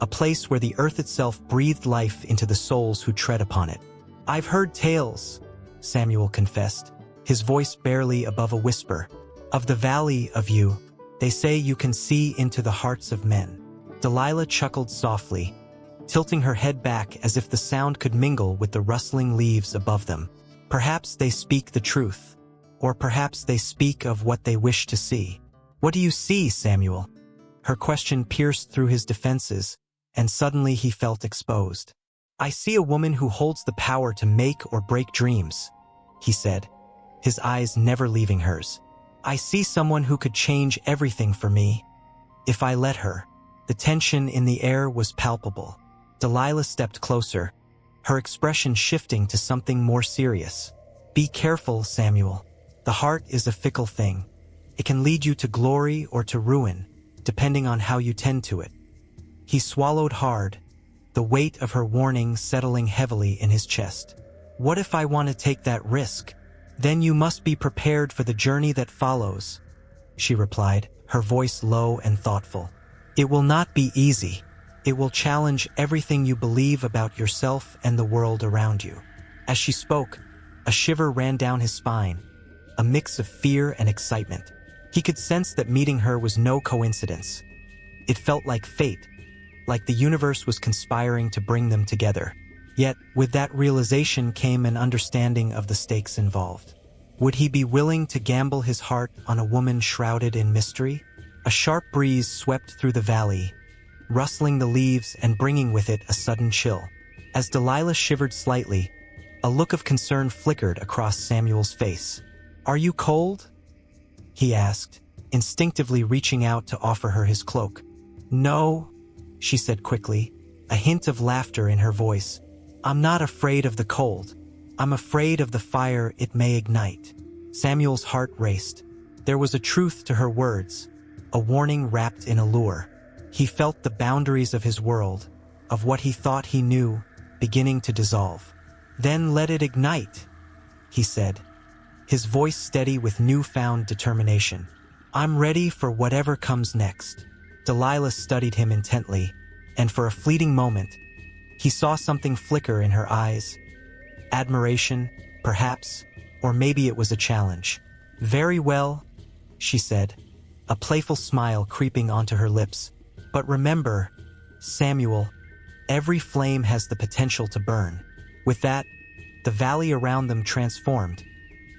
a place where the earth itself breathed life into the souls who tread upon it. "I've heard tales," Samuel confessed, his voice barely above a whisper, "of the valley of you. They say you can see into the hearts of men." Delilah chuckled softly, tilting her head back as if the sound could mingle with the rustling leaves above them. "Perhaps they speak the truth, or perhaps they speak of what they wish to see." "What do you see, Samuel?" Her question pierced through his defenses, and suddenly he felt exposed. "I see a woman who holds the power to make or break dreams," he said, his eyes never leaving hers. "I see someone who could change everything for me, if I let her." The tension in the air was palpable. Delilah stepped closer, her expression shifting to something more serious. "Be careful, Samuel. The heart is a fickle thing. It can lead you to glory or to ruin, depending on how you tend to it." He swallowed hard, the weight of her warning settling heavily in his chest. "What if I want to take that risk? Then you must be prepared for the journey that follows," she replied, her voice low and thoughtful. "It will not be easy. It will challenge everything you believe about yourself and the world around you." As she spoke, a shiver ran down his spine, a mix of fear and excitement. He could sense that meeting her was no coincidence. It felt like fate, like the universe was conspiring to bring them together. Yet, with that realization came an understanding of the stakes involved. Would he be willing to gamble his heart on a woman shrouded in mystery? A sharp breeze swept through the valley, rustling the leaves and bringing with it a sudden chill. As Delilah shivered slightly, a look of concern flickered across Samuel's face. "Are you cold?" he asked, instinctively reaching out to offer her his cloak. "No," she said quickly, a hint of laughter in her voice. "I'm not afraid of the cold. I'm afraid of the fire it may ignite." Samuel's heart raced. There was a truth to her words, a warning wrapped in a lure. He felt the boundaries of his world, of what he thought he knew, beginning to dissolve. "Then let it ignite," he said, his voice steady with newfound determination. "I'm ready for whatever comes next." Delilah studied him intently, and for a fleeting moment, he saw something flicker in her eyes. Admiration, perhaps, or maybe it was a challenge. "Very well," she said, a playful smile creeping onto her lips. "But remember, Samuel, every flame has the potential to burn." With that, the valley around them transformed,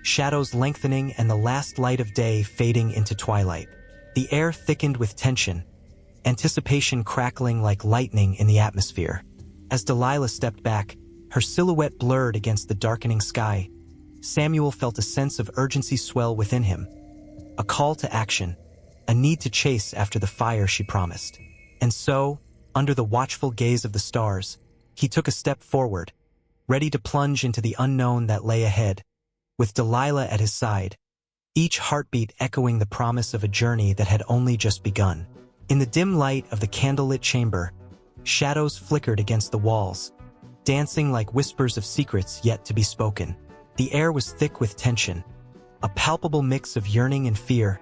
shadows lengthening and the last light of day fading into twilight. The air thickened with tension, anticipation crackling like lightning in the atmosphere. As Delilah stepped back, her silhouette blurred against the darkening sky, Samuel felt a sense of urgency swell within him. A call to action, a need to chase after the fire she promised. And so, under the watchful gaze of the stars, he took a step forward, ready to plunge into the unknown that lay ahead, with Delilah at his side, each heartbeat echoing the promise of a journey that had only just begun. In the dim light of the candlelit chamber, shadows flickered against the walls, dancing like whispers of secrets yet to be spoken. The air was thick with tension, a palpable mix of yearning and fear,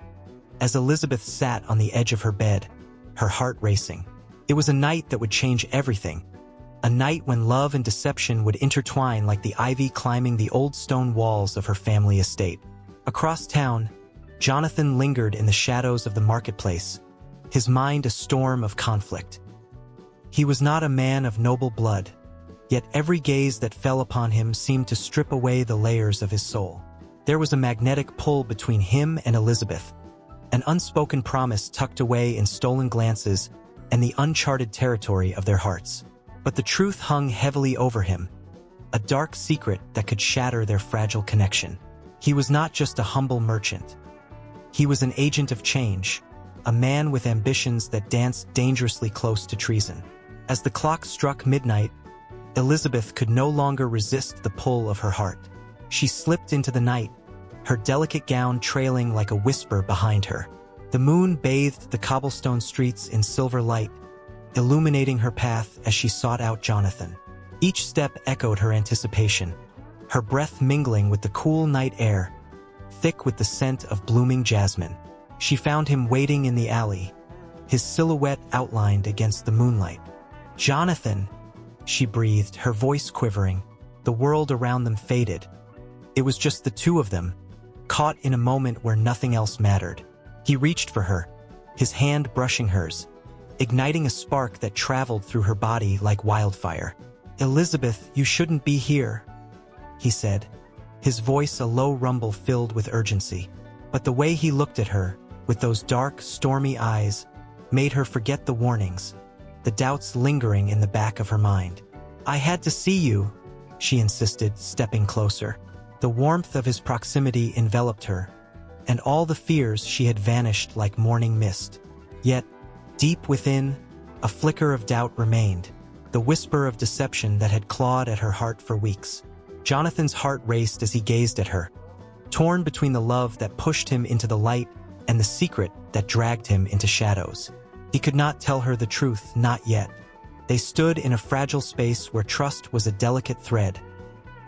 as Elizabeth sat on the edge of her bed, her heart racing. It was a night that would change everything, a night when love and deception would intertwine like the ivy climbing the old stone walls of her family estate. Across town, Jonathan lingered in the shadows of the marketplace, his mind a storm of conflict. He was not a man of noble blood, yet every gaze that fell upon him seemed to strip away the layers of his soul. There was a magnetic pull between him and Elizabeth, an unspoken promise tucked away in stolen glances and the uncharted territory of their hearts. But the truth hung heavily over him, a dark secret that could shatter their fragile connection. He was not just a humble merchant. He was an agent of change, a man with ambitions that danced dangerously close to treason. As the clock struck midnight, Elizabeth could no longer resist the pull of her heart. She slipped into the night, her delicate gown trailing like a whisper behind her. The moon bathed the cobblestone streets in silver light, illuminating her path as she sought out Jonathan. Each step echoed her anticipation, her breath mingling with the cool night air, thick with the scent of blooming jasmine. She found him waiting in the alley, his silhouette outlined against the moonlight. "Jonathan," she breathed, her voice quivering. The world around them faded. It was just the two of them, caught in a moment where nothing else mattered. He reached for her, his hand brushing hers, igniting a spark that traveled through her body like wildfire. "Elizabeth, you shouldn't be here," he said, his voice a low rumble filled with urgency. But the way he looked at her, with those dark, stormy eyes, made her forget the warnings, the doubts lingering in the back of her mind. "I had to see you," she insisted, stepping closer. The warmth of his proximity enveloped her, and all the fears she had vanished like morning mist. Yet, deep within, a flicker of doubt remained, the whisper of deception that had clawed at her heart for weeks. Jonathan's heart raced as he gazed at her, torn between the love that pushed him into the light and the secret that dragged him into shadows. He could not tell her the truth, not yet. They stood in a fragile space where trust was a delicate thread,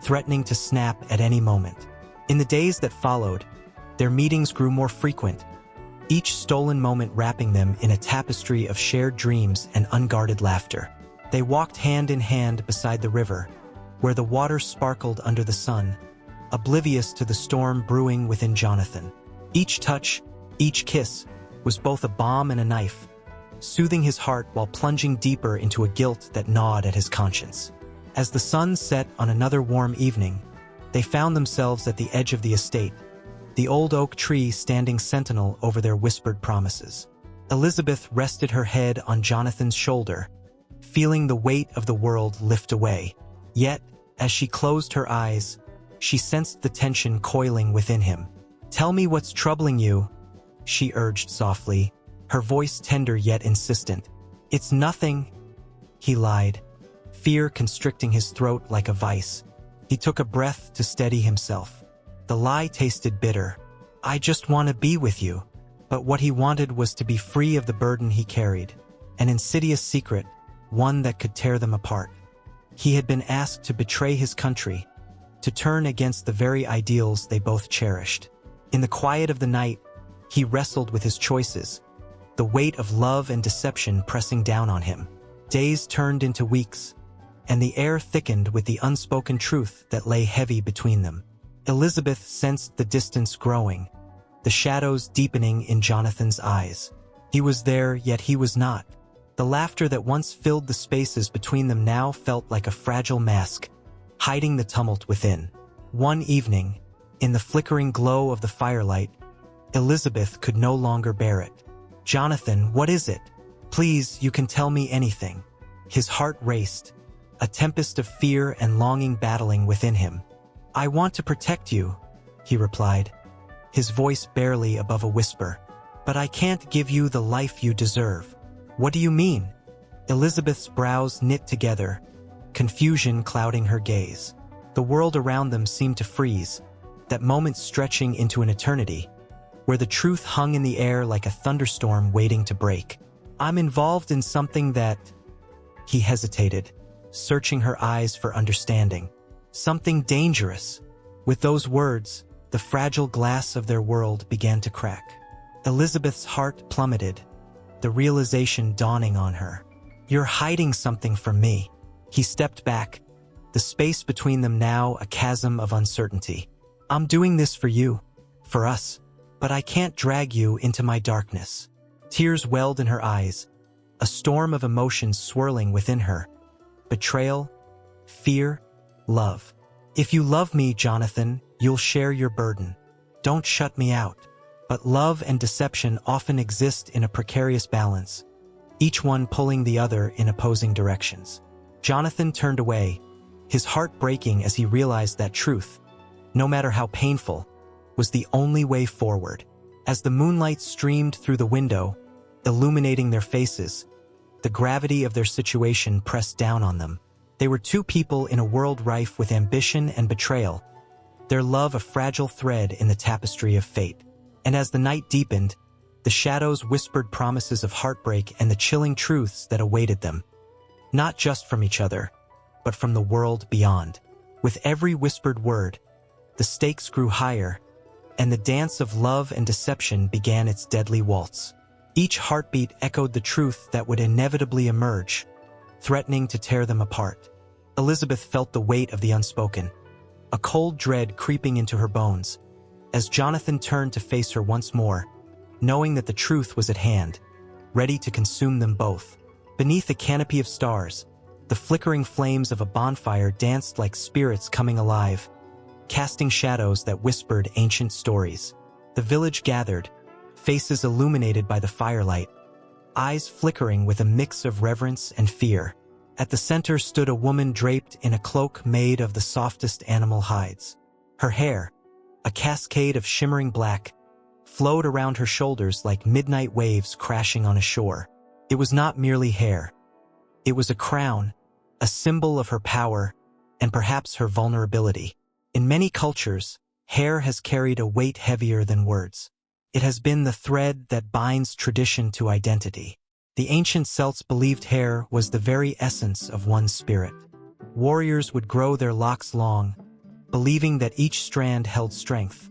threatening to snap at any moment. In the days that followed, their meetings grew more frequent, each stolen moment wrapping them in a tapestry of shared dreams and unguarded laughter. They walked hand in hand beside the river, where the water sparkled under the sun, oblivious to the storm brewing within Jonathan. Each touch, each kiss, was both a balm and a knife, soothing his heart while plunging deeper into a guilt that gnawed at his conscience. As the sun set on another warm evening, they found themselves at the edge of the estate, the old oak tree standing sentinel over their whispered promises. Elizabeth rested her head on Jonathan's shoulder, feeling the weight of the world lift away. Yet, as she closed her eyes, she sensed the tension coiling within him. "Tell me what's troubling you," she urged softly, her voice tender yet insistent. "It's nothing," he lied, fear constricting his throat like a vice. He took a breath to steady himself. The lie tasted bitter. "I just want to be with you." But what he wanted was to be free of the burden he carried, an insidious secret, one that could tear them apart. He had been asked to betray his country, to turn against the very ideals they both cherished. In the quiet of the night, he wrestled with his choices, the weight of love and deception pressing down on him. Days turned into weeks, and the air thickened with the unspoken truth that lay heavy between them. Elizabeth sensed the distance growing, the shadows deepening in Jonathan's eyes. He was there, yet he was not. The laughter that once filled the spaces between them now felt like a fragile mask, hiding the tumult within. One evening, in the flickering glow of the firelight, Elizabeth could no longer bear it. "Jonathan, what is it? Please, you can tell me anything." His heart raced, a tempest of fear and longing battling within him. "I want to protect you," he replied, his voice barely above a whisper. "But I can't give you the life you deserve." "What do you mean?" Elizabeth's brows knit together, confusion clouding her gaze. The world around them seemed to freeze, that moment stretching into an eternity, where the truth hung in the air like a thunderstorm waiting to break. "I'm involved in something that—" He hesitated, searching her eyes for understanding. "Something dangerous." With those words, the fragile glass of their world began to crack. Elizabeth's heart plummeted, the realization dawning on her. "You're hiding something from me." He stepped back, the space between them now a chasm of uncertainty. "I'm doing this for you, for us, but I can't drag you into my darkness." Tears welled in her eyes, a storm of emotions swirling within her. Betrayal, fear, love. "If you love me, Jonathan, you'll share your burden. Don't shut me out." But love and deception often exist in a precarious balance, each one pulling the other in opposing directions. Jonathan turned away, his heart breaking as he realized that truth, no matter how painful, was the only way forward. As the moonlight streamed through the window, illuminating their faces, the gravity of their situation pressed down on them. They were two people in a world rife with ambition and betrayal, their love a fragile thread in the tapestry of fate. And as the night deepened, the shadows whispered promises of heartbreak and the chilling truths that awaited them, not just from each other, but from the world beyond. With every whispered word, the stakes grew higher, and the dance of love and deception began its deadly waltz. Each heartbeat echoed the truth that would inevitably emerge, threatening to tear them apart. Elizabeth felt the weight of the unspoken, a cold dread creeping into her bones, as Jonathan turned to face her once more, knowing that the truth was at hand, ready to consume them both. Beneath a canopy of stars, the flickering flames of a bonfire danced like spirits coming alive, casting shadows that whispered ancient stories. The village gathered, faces illuminated by the firelight, eyes flickering with a mix of reverence and fear. At the center stood a woman draped in a cloak made of the softest animal hides. Her hair, a cascade of shimmering black, flowed around her shoulders like midnight waves crashing on a shore. It was not merely hair. It was a crown, a symbol of her power, and perhaps her vulnerability. In many cultures, hair has carried a weight heavier than words. It has been the thread that binds tradition to identity. The ancient Celts believed hair was the very essence of one's spirit. Warriors would grow their locks long, believing that each strand held strength,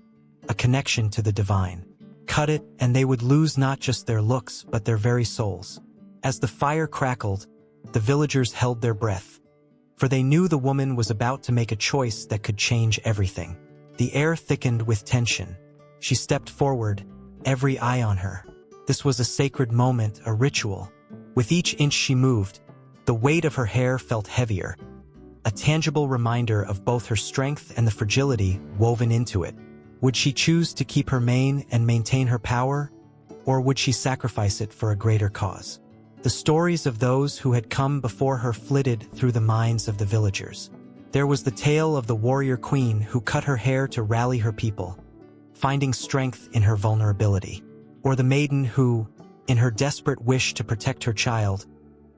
a connection to the divine. Cut it, and they would lose not just their looks, but their very souls. As the fire crackled, the villagers held their breath, for they knew the woman was about to make a choice that could change everything. The air thickened with tension. She stepped forward, every eye on her. This was a sacred moment, a ritual. With each inch she moved, the weight of her hair felt heavier, a tangible reminder of both her strength and the fragility woven into it. Would she choose to keep her mane and maintain her power, or would she sacrifice it for a greater cause? The stories of those who had come before her flitted through the minds of the villagers. There was the tale of the warrior queen who cut her hair to rally her people, finding strength in her vulnerability. Or the maiden who, in her desperate wish to protect her child,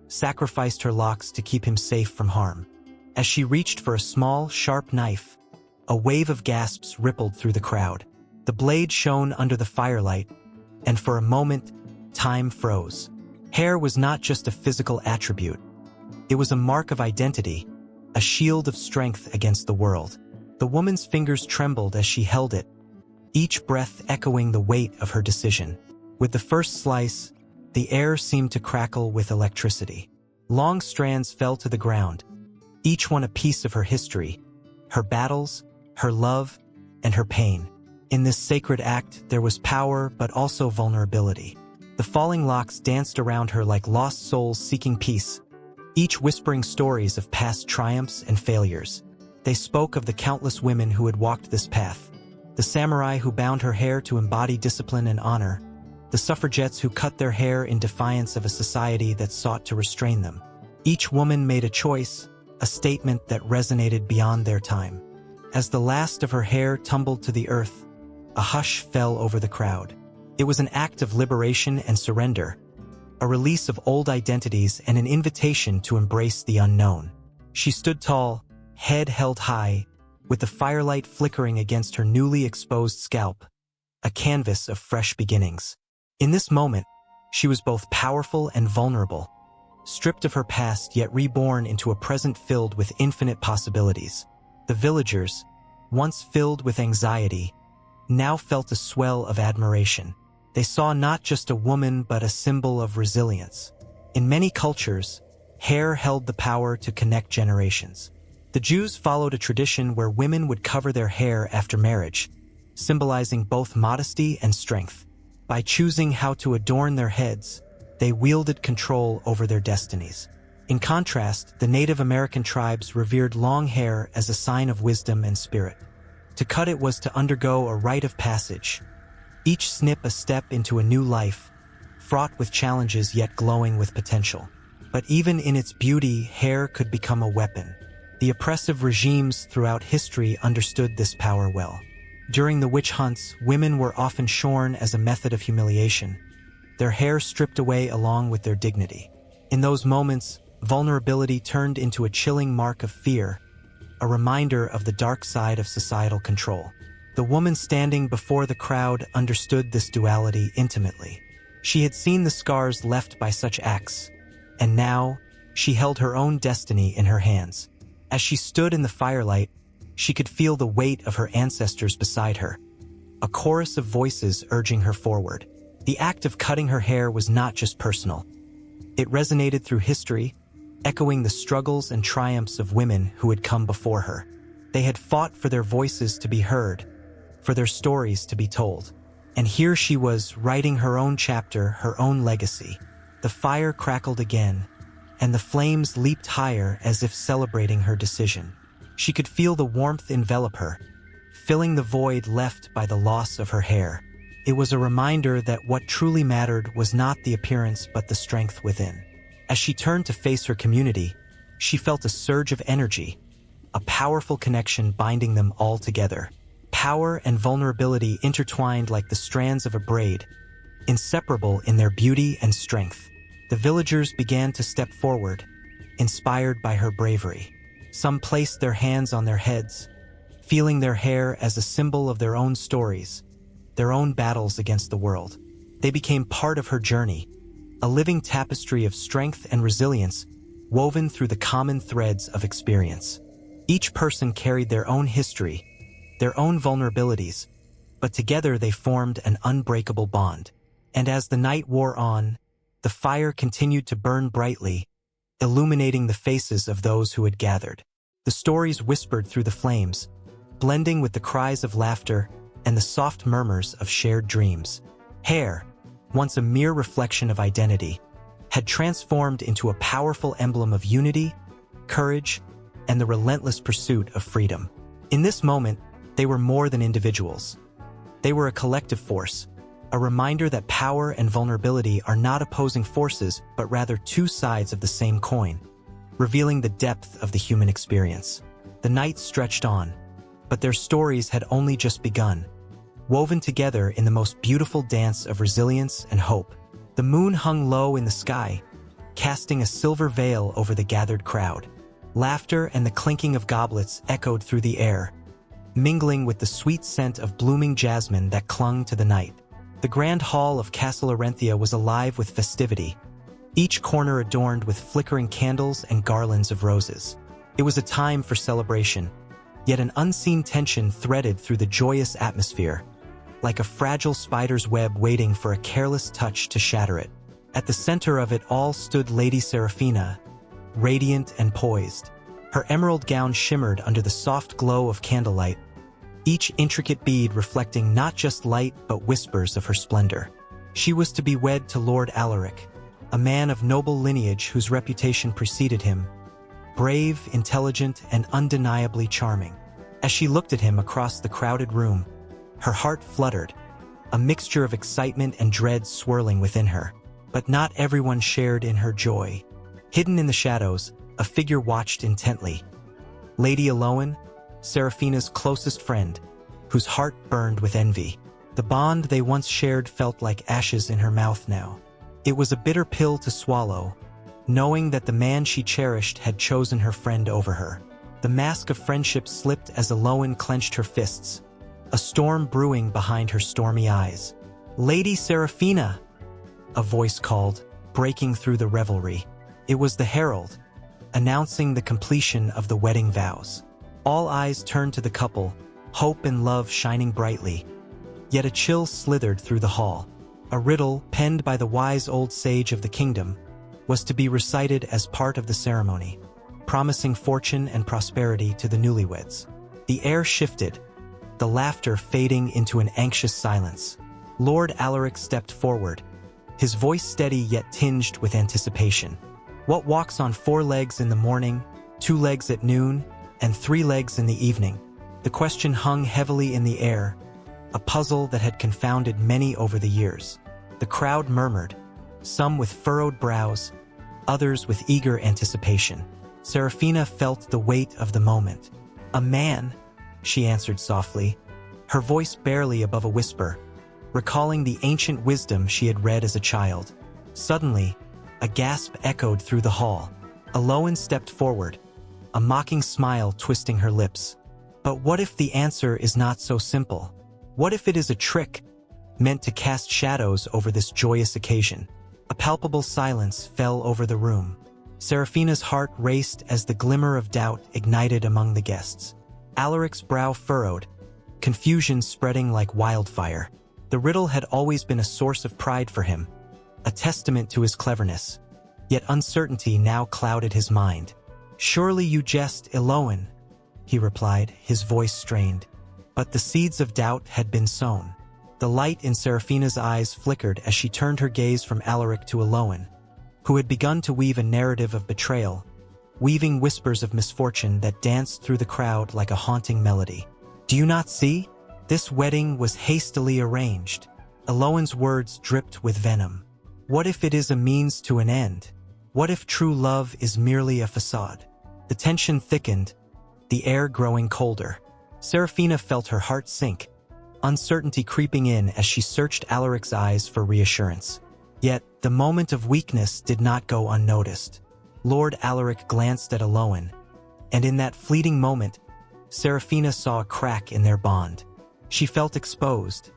sacrificed her locks to keep him safe from harm. As she reached for a small, sharp knife, a wave of gasps rippled through the crowd. The blade shone under the firelight, and for a moment, time froze. Hair was not just a physical attribute. It was a mark of identity, a shield of strength against the world. The woman's fingers trembled as she held it, each breath echoing the weight of her decision. With the first slice, the air seemed to crackle with electricity. Long strands fell to the ground, each one a piece of her history, her battles, her love, and her pain. In this sacred act, there was power but also vulnerability. The falling locks danced around her like lost souls seeking peace, each whispering stories of past triumphs and failures. They spoke of the countless women who had walked this path, the samurai who bound her hair to embody discipline and honor, the suffragettes who cut their hair in defiance of a society that sought to restrain them. Each woman made a choice, a statement that resonated beyond their time. As the last of her hair tumbled to the earth, a hush fell over the crowd. It was an act of liberation and surrender, a release of old identities and an invitation to embrace the unknown. She stood tall, head held high, with the firelight flickering against her newly exposed scalp, a canvas of fresh beginnings. In this moment, she was both powerful and vulnerable, stripped of her past yet reborn into a present filled with infinite possibilities. The villagers, once filled with anxiety, now felt a swell of admiration. They saw not just a woman but a symbol of resilience. In many cultures, hair held the power to connect generations. The Jews followed a tradition where women would cover their hair after marriage, symbolizing both modesty and strength. By choosing how to adorn their heads, they wielded control over their destinies. In contrast, the Native American tribes revered long hair as a sign of wisdom and spirit. To cut it was to undergo a rite of passage, each snip a step into a new life, fraught with challenges yet glowing with potential. But even in its beauty, hair could become a weapon. The oppressive regimes throughout history understood this power well. During the witch hunts, women were often shorn as a method of humiliation, their hair stripped away along with their dignity. In those moments, vulnerability turned into a chilling mark of fear, a reminder of the dark side of societal control. The woman standing before the crowd understood this duality intimately. She had seen the scars left by such acts, and now she held her own destiny in her hands. As she stood in the firelight, she could feel the weight of her ancestors beside her, a chorus of voices urging her forward. The act of cutting her hair was not just personal. It resonated through history, echoing the struggles and triumphs of women who had come before her. They had fought for their voices to be heard, for their stories to be told. And here she was, writing her own chapter, her own legacy. The fire crackled again, and the flames leaped higher as if celebrating her decision. She could feel the warmth envelop her, filling the void left by the loss of her hair. It was a reminder that what truly mattered was not the appearance but the strength within. As she turned to face her community, she felt a surge of energy, a powerful connection binding them all together. Power and vulnerability intertwined like the strands of a braid, inseparable in their beauty and strength. The villagers began to step forward, inspired by her bravery. Some placed their hands on their heads, feeling their hair as a symbol of their own stories, their own battles against the world. They became part of her journey, a living tapestry of strength and resilience woven through the common threads of experience. Each person carried their own history, their own vulnerabilities, but together they formed an unbreakable bond. And as the night wore on, the fire continued to burn brightly, illuminating the faces of those who had gathered. The stories whispered through the flames, blending with the cries of laughter and the soft murmurs of shared dreams. Hair, once a mere reflection of identity, had transformed into a powerful emblem of unity, courage, and the relentless pursuit of freedom. In this moment, they were more than individuals. They were a collective force, a reminder that power and vulnerability are not opposing forces but rather two sides of the same coin, revealing the depth of the human experience. The night stretched on, but their stories had only just begun, woven together in the most beautiful dance of resilience and hope. The moon hung low in the sky, casting a silver veil over the gathered crowd. Laughter and the clinking of goblets echoed through the air, mingling with the sweet scent of blooming jasmine that clung to the night. The grand hall of Castle Arenthia was alive with festivity, each corner adorned with flickering candles and garlands of roses. It was a time for celebration, yet an unseen tension threaded through the joyous atmosphere, like a fragile spider's web waiting for a careless touch to shatter it. At the center of it all stood Lady Seraphina, radiant and poised. Her emerald gown shimmered under the soft glow of candlelight, each intricate bead reflecting not just light but whispers of her splendor. She was to be wed to Lord Alaric, a man of noble lineage whose reputation preceded him, brave, intelligent, and undeniably charming. As she looked at him across the crowded room, her heart fluttered, a mixture of excitement and dread swirling within her. But not everyone shared in her joy. Hidden in the shadows, a figure watched intently. Lady Eloan, Seraphina's closest friend, whose heart burned with envy. The bond they once shared felt like ashes in her mouth now. It was a bitter pill to swallow, knowing that the man she cherished had chosen her friend over her. The mask of friendship slipped as Eloan clenched her fists, a storm brewing behind her stormy eyes. "Lady Seraphina!" a voice called, breaking through the revelry. It was the herald, announcing the completion of the wedding vows. All eyes turned to the couple, hope and love shining brightly. Yet a chill slithered through the hall. A riddle, penned by the wise old sage of the kingdom, was to be recited as part of the ceremony, promising fortune and prosperity to the newlyweds. The air shifted, the laughter fading into an anxious silence. Lord Alaric stepped forward, his voice steady yet tinged with anticipation. "What walks on 4 legs in the morning, 2 legs at noon, and 3 legs in the evening?" The question hung heavily in the air, a puzzle that had confounded many over the years. The crowd murmured, some with furrowed brows, others with eager anticipation. Seraphina felt the weight of the moment. "A man," she answered softly, her voice barely above a whisper, recalling the ancient wisdom she had read as a child. Suddenly, a gasp echoed through the hall. Eloan stepped forward, a mocking smile twisting her lips. But what if the answer is not so simple? What if it is a trick, meant to cast shadows over this joyous occasion? A palpable silence fell over the room. Seraphina's heart raced as the glimmer of doubt ignited among the guests. Alaric's brow furrowed, confusion spreading like wildfire. The riddle had always been a source of pride for him, a testament to his cleverness. Yet uncertainty now clouded his mind. "Surely you jest, Eloan," he replied, his voice strained. But the seeds of doubt had been sown. The light in Seraphina's eyes flickered as she turned her gaze from Alaric to Eloan, who had begun to weave a narrative of betrayal, weaving whispers of misfortune that danced through the crowd like a haunting melody. "Do you not see? This wedding was hastily arranged." Eloan's words dripped with venom. "What if it is a means to an end? What if true love is merely a facade?" The tension thickened, the air growing colder. Seraphina felt her heart sink, uncertainty creeping in as she searched Alaric's eyes for reassurance. Yet, the moment of weakness did not go unnoticed. Lord Alaric glanced at Eloan, and in that fleeting moment, Seraphina saw a crack in their bond. She felt exposed,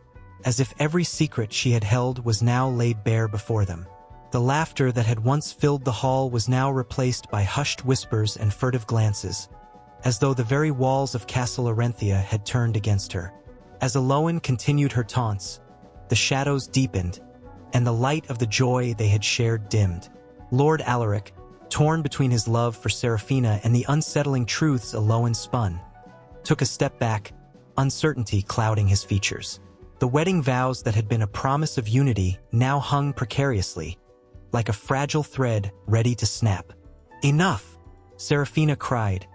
as if every secret she had held was now laid bare before them. The laughter that had once filled the hall was now replaced by hushed whispers and furtive glances, as though the very walls of Castle Arenthia had turned against her. As Eloan continued her taunts, the shadows deepened, and the light of the joy they had shared dimmed. Lord Alaric, torn between his love for Seraphina and the unsettling truths Eloan spun, took a step back, uncertainty clouding his features. The wedding vows that had been a promise of unity now hung precariously, like a fragile thread ready to snap. "Enough!" Seraphina cried,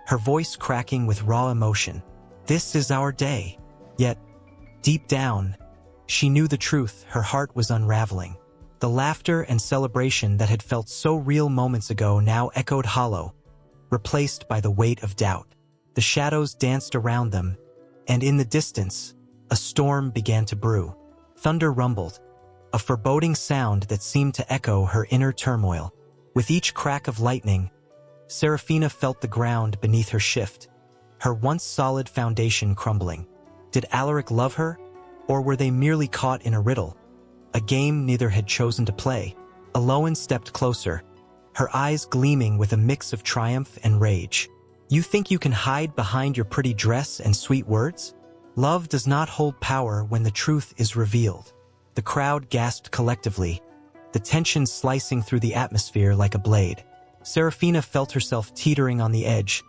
her voice cracking with raw emotion. "This is our day." Yet, deep down, She knew the truth, her heart was unraveling. The laughter and celebration that had felt so real moments ago now echoed hollow, replaced by the weight of doubt. The shadows danced around them, and in the distance, a storm began to brew. Thunder rumbled, a foreboding sound that seemed to echo her inner turmoil. With each crack of lightning, Serafina felt the ground beneath her shift, her once solid foundation crumbling. Did Alaric love her, or were they merely caught in a riddle? A game neither had chosen to play. Aloan stepped closer, her eyes gleaming with a mix of triumph and rage. You think you can hide behind your pretty dress and sweet words? Love does not hold power when the truth is revealed. The crowd gasped collectively, the tension slicing through the atmosphere like a blade. Serafina felt herself teetering on the edge,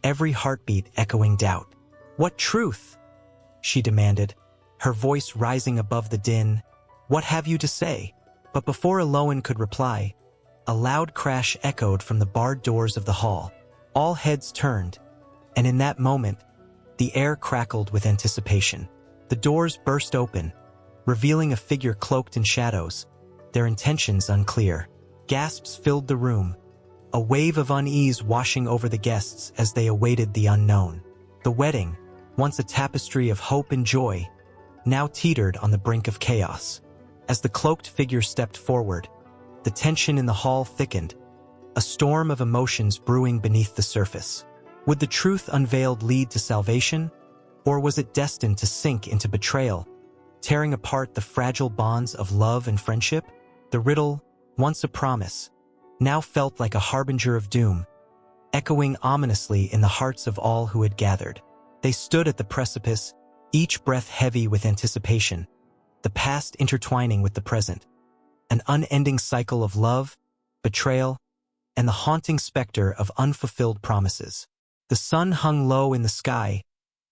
every heartbeat echoing doubt. What truth? She demanded, her voice rising above the din. What have you to say? But before Aloan could reply, a loud crash echoed from the barred doors of the hall. All heads turned, and in that moment, the air crackled with anticipation. The doors burst open, revealing a figure cloaked in shadows, their intentions unclear. Gasps filled the room, a wave of unease washing over the guests as they awaited the unknown. The wedding, once a tapestry of hope and joy, now teetered on the brink of chaos. As the cloaked figure stepped forward, the tension in the hall thickened, a storm of emotions brewing beneath the surface. Would the truth unveiled lead to salvation, or was it destined to sink into betrayal, tearing apart the fragile bonds of love and friendship? The riddle, once a promise, now felt like a harbinger of doom, echoing ominously in the hearts of all who had gathered. They stood at the precipice, each breath heavy with anticipation, the past intertwining with the present, an unending cycle of love, betrayal, and the haunting specter of unfulfilled promises. The sun hung low in the sky,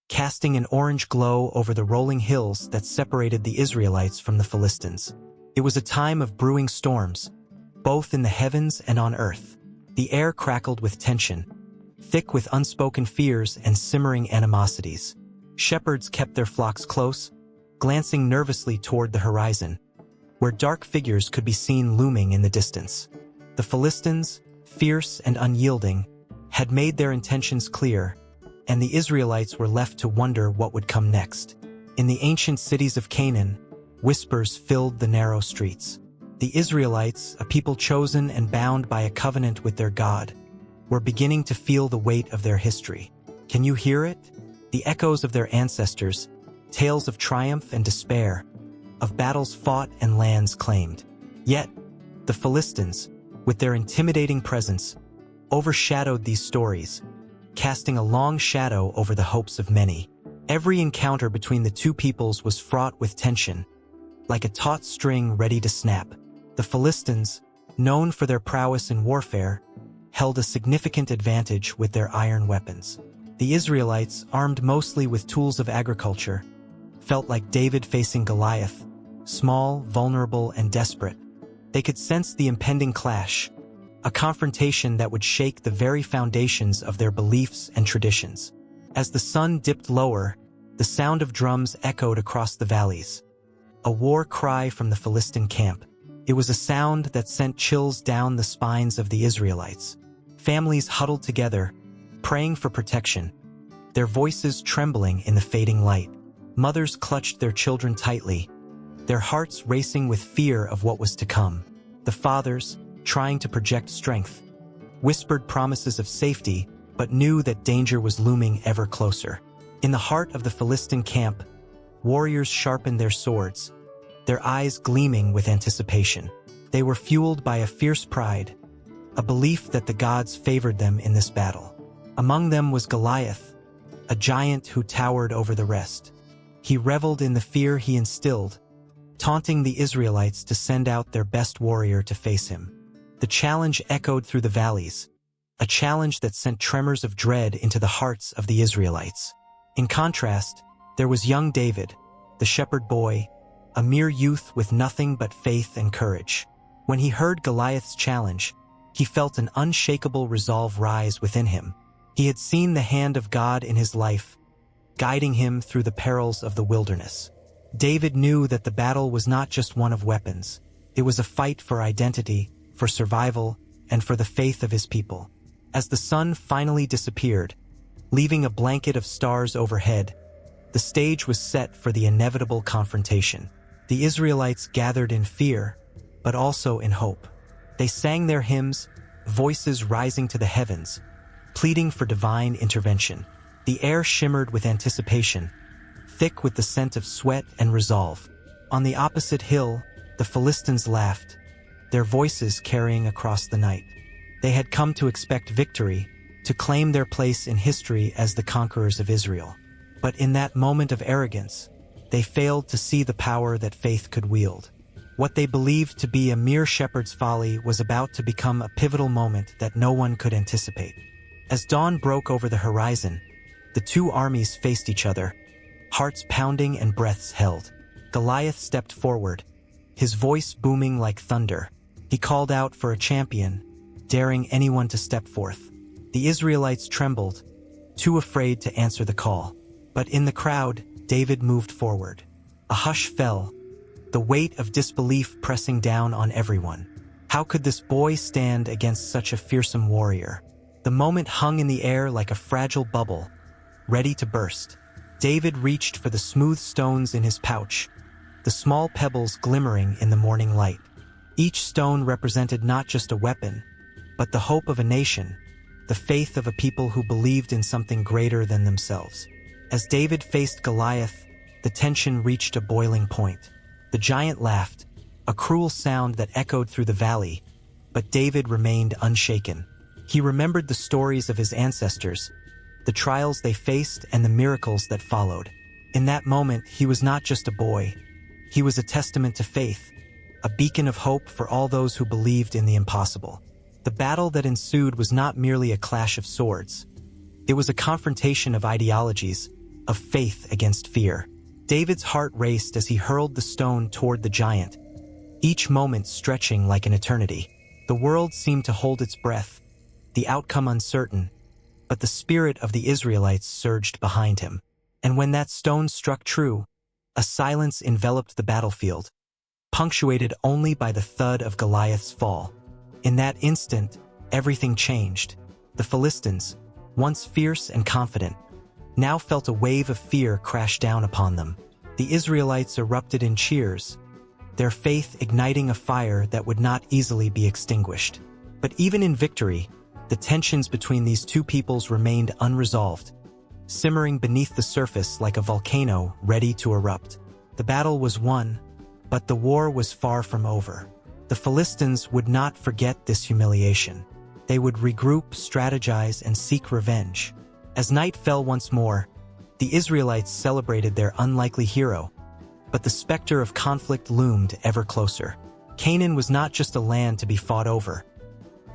casting an orange glow over the rolling hills that separated the Israelites from the Philistines. It was a time of brewing storms, both in the heavens and on earth. The air crackled with tension, thick with unspoken fears and simmering animosities. Shepherds kept their flocks close, glancing nervously toward the horizon, where dark figures could be seen looming in the distance. The Philistines, fierce and unyielding, had made their intentions clear, and the Israelites were left to wonder what would come next. In the ancient cities of Canaan, whispers filled the narrow streets. The Israelites, a people chosen and bound by a covenant with their God, were beginning to feel the weight of their history. Can you hear it? The echoes of their ancestors, tales of triumph and despair, of battles fought and lands claimed. Yet, the Philistines, with their intimidating presence, overshadowed these stories, casting a long shadow over the hopes of many. Every encounter between the two peoples was fraught with tension, like a taut string ready to snap. The Philistines, known for their prowess in warfare, held a significant advantage with their iron weapons. The Israelites, armed mostly with tools of agriculture, felt like David facing Goliath, small, vulnerable, and desperate. They could sense the impending clash, a confrontation that would shake the very foundations of their beliefs and traditions. As the sun dipped lower, the sound of drums echoed across the valleys, a war cry from the Philistine camp. It was a sound that sent chills down the spines of the Israelites. Families huddled together, praying for protection, their voices trembling in the fading light. Mothers clutched their children tightly, their hearts racing with fear of what was to come. The fathers, trying to project strength, whispered promises of safety, but knew that danger was looming ever closer. In the heart of the Philistine camp, warriors sharpened their swords, their eyes gleaming with anticipation. They were fueled by a fierce pride, a belief that the gods favored them in this battle. Among them was Goliath, a giant who towered over the rest. He reveled in the fear he instilled, taunting the Israelites to send out their best warrior to face him. The challenge echoed through the valleys, a challenge that sent tremors of dread into the hearts of the Israelites. In contrast, there was young David, the shepherd boy, a mere youth with nothing but faith and courage. When he heard Goliath's challenge, he felt an unshakable resolve rise within him. He had seen the hand of God in his life, guiding him through the perils of the wilderness. David knew that the battle was not just one of weapons. It was a fight for identity, for survival, and for the faith of his people. As the sun finally disappeared, leaving a blanket of stars overhead, the stage was set for the inevitable confrontation. The Israelites gathered in fear, but also in hope. They sang their hymns, voices rising to the heavens, pleading for divine intervention. The air shimmered with anticipation, thick with the scent of sweat and resolve. On the opposite hill, the Philistines laughed, their voices carrying across the night. They had come to expect victory, to claim their place in history as the conquerors of Israel. But in that moment of arrogance, they failed to see the power that faith could wield. What they believed to be a mere shepherd's folly was about to become a pivotal moment that no one could anticipate. As dawn broke over the horizon, the two armies faced each other, hearts pounding and breaths held. Goliath stepped forward, his voice booming like thunder. He called out for a champion, daring anyone to step forth. The Israelites trembled, too afraid to answer the call. But in the crowd, David moved forward. A hush fell, the weight of disbelief pressing down on everyone. How could this boy stand against such a fearsome warrior? The moment hung in the air like a fragile bubble, ready to burst. David reached for the smooth stones in his pouch, the small pebbles glimmering in the morning light. Each stone represented not just a weapon, but the hope of a nation, the faith of a people who believed in something greater than themselves. As David faced Goliath, the tension reached a boiling point. The giant laughed, a cruel sound that echoed through the valley, but David remained unshaken. He remembered the stories of his ancestors, the trials they faced and the miracles that followed. In that moment, he was not just a boy. He was a testament to faith, a beacon of hope for all those who believed in the impossible. The battle that ensued was not merely a clash of swords. It was a confrontation of ideologies, of faith against fear. David's heart raced as he hurled the stone toward the giant, each moment stretching like an eternity. The world seemed to hold its breath, the outcome uncertain, but the spirit of the Israelites surged behind him. And when that stone struck true, a silence enveloped the battlefield, punctuated only by the thud of Goliath's fall. In that instant, everything changed. The Philistines, once fierce and confident, now felt a wave of fear crash down upon them. The Israelites erupted in cheers, their faith igniting a fire that would not easily be extinguished. But even in victory, the tensions between these two peoples remained unresolved, simmering beneath the surface like a volcano ready to erupt. The battle was won, but the war was far from over. The Philistines would not forget this humiliation. They would regroup, strategize, and seek revenge. As night fell once more, the Israelites celebrated their unlikely hero, but the specter of conflict loomed ever closer. Canaan was not just a land to be fought over.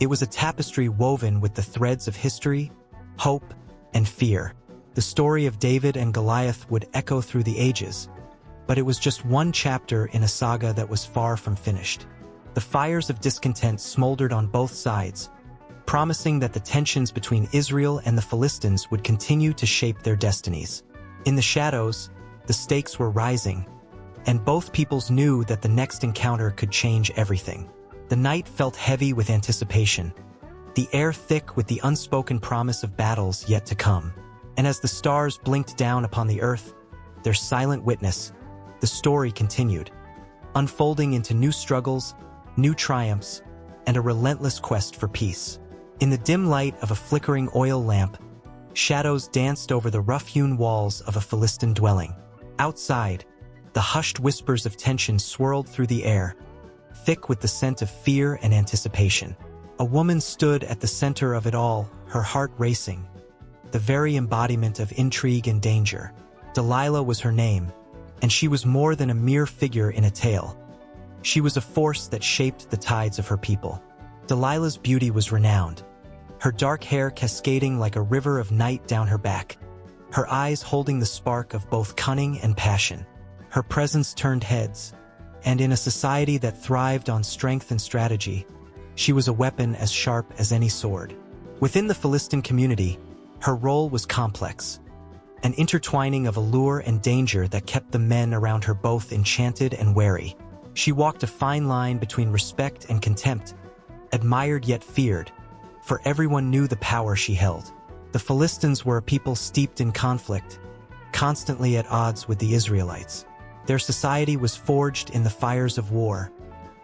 It was a tapestry woven with the threads of history, hope, and fear. The story of David and Goliath would echo through the ages, but it was just one chapter in a saga that was far from finished. The fires of discontent smoldered on both sides, promising that the tensions between Israel and the Philistines would continue to shape their destinies. In the shadows, the stakes were rising, and both peoples knew that the next encounter could change everything. The night felt heavy with anticipation, the air thick with the unspoken promise of battles yet to come. And as the stars blinked down upon the earth, their silent witness, the story continued, unfolding into new struggles, new triumphs, and a relentless quest for peace. In the dim light of a flickering oil lamp, shadows danced over the rough-hewn walls of a Philistine dwelling. Outside, the hushed whispers of tension swirled through the air, thick with the scent of fear and anticipation. A woman stood at the center of it all, her heart racing, the very embodiment of intrigue and danger. Delilah was her name, and she was more than a mere figure in a tale. She was a force that shaped the tides of her people. Delilah's beauty was renowned, her dark hair cascading like a river of night down her back, her eyes holding the spark of both cunning and passion. Her presence turned heads, and in a society that thrived on strength and strategy, she was a weapon as sharp as any sword. Within the Philistine community, her role was complex. an intertwining of allure and danger that kept the men around her both enchanted and wary. She walked a fine line between respect and contempt, admired yet feared, for everyone knew the power she held. The Philistines were a people steeped in conflict, constantly at odds with the Israelites. Their society was forged in the fires of war,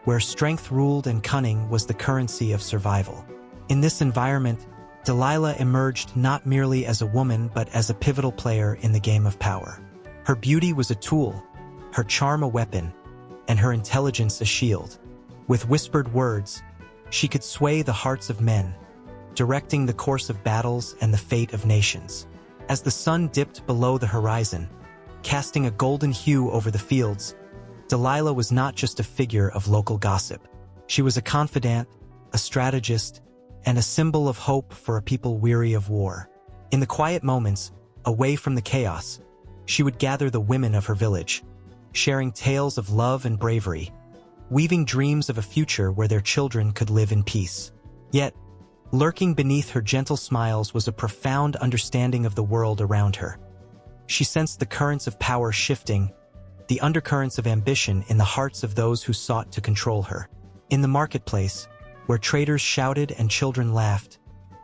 where strength ruled and cunning was the currency of survival. In this environment, Delilah emerged not merely as a woman but as a pivotal player in the game of power. Her beauty was a tool, her charm a weapon, and her intelligence a shield. With whispered words, she could sway the hearts of men, directing the course of battles and the fate of nations. As the sun dipped below the horizon, casting a golden hue over the fields, Delilah was not just a figure of local gossip. She was a confidant, a strategist, and a symbol of hope for a people weary of war. In the quiet moments, away from the chaos, she would gather the women of her village, sharing tales of love and bravery, weaving dreams of a future where their children could live in peace. Yet, lurking beneath her gentle smiles was a profound understanding of the world around her. She sensed the currents of power shifting, the undercurrents of ambition in the hearts of those who sought to control her. In the marketplace, where traders shouted and children laughed,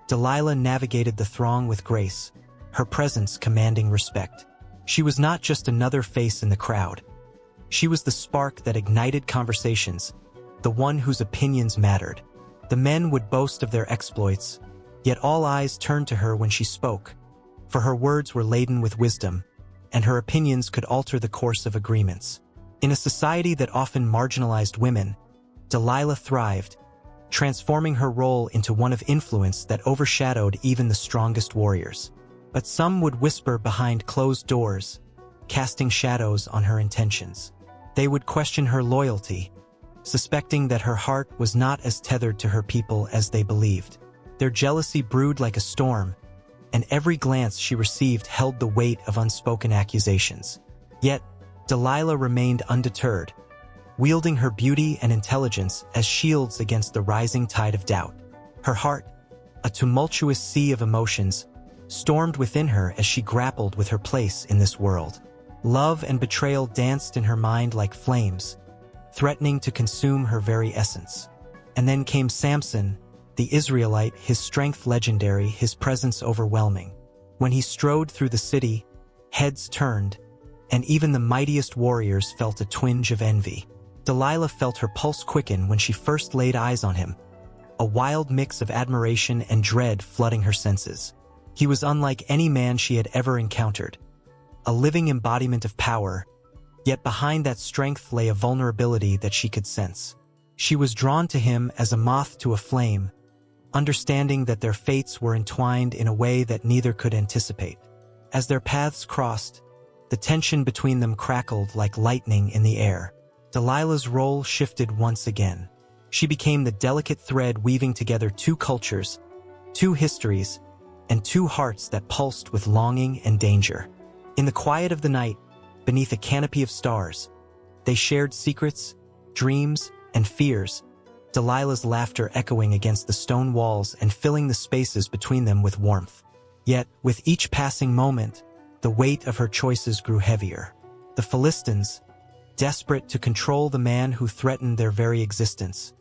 Delilah navigated the throng with grace, her presence commanding respect. She was not just another face in the crowd. She was the spark that ignited conversations, the one whose opinions mattered. The men would boast of their exploits, yet all eyes turned to her when she spoke, for her words were laden with wisdom, and her opinions could alter the course of agreements. In a society that often marginalized women, Delilah thrived, transforming her role into one of influence that overshadowed even the strongest warriors. But some would whisper behind closed doors, casting shadows on her intentions. They would question her loyalty, suspecting that her heart was not as tethered to her people as they believed. Their jealousy brewed like a storm, and every glance she received held the weight of unspoken accusations. Yet, Delilah remained undeterred, wielding her beauty and intelligence as shields against the rising tide of doubt. Her heart, a tumultuous sea of emotions, stormed within her as she grappled with her place in this world. Love and betrayal danced in her mind like flames, threatening to consume her very essence. And then came Samson, the Israelite, his strength legendary, his presence overwhelming. When he strode through the city, heads turned, and even the mightiest warriors felt a twinge of envy. Delilah felt her pulse quicken when she first laid eyes on him, a wild mix of admiration and dread flooding her senses. He was unlike any man she had ever encountered, a living embodiment of power, yet behind that strength lay a vulnerability that she could sense. She was drawn to him as a moth to a flame, understanding that their fates were entwined in a way that neither could anticipate. As their paths crossed, the tension between them crackled like lightning in the air. Delilah's role shifted once again. She became the delicate thread weaving together two cultures, two histories, and two hearts that pulsed with longing and danger. In the quiet of the night, beneath a canopy of stars, they shared secrets, dreams, and fears, Delilah's laughter echoing against the stone walls and filling the spaces between them with warmth. Yet, with each passing moment, the weight of her choices grew heavier. The Philistines, desperate to control the man who threatened their very existence,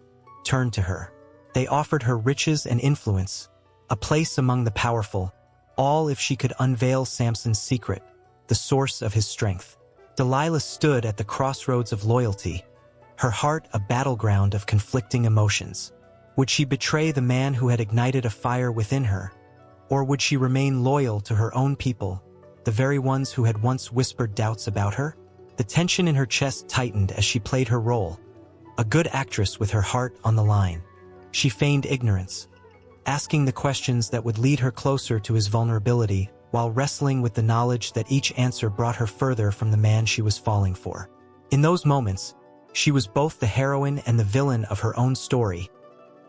turned to her. They offered her riches and influence, a place among the powerful, all if she could unveil Samson's secret, the source of his strength. Delilah stood at the crossroads of loyalty, her heart a battleground of conflicting emotions. Would she betray the man who had ignited a fire within her, or would she remain loyal to her own people, the very ones who had once whispered doubts about her? The tension in her chest tightened as she played her role, a good actress with her heart on the line. She feigned ignorance, asking the questions that would lead her closer to his vulnerability, while wrestling with the knowledge that each answer brought her further from the man she was falling for. In those moments, she was both the heroine and the villain of her own story,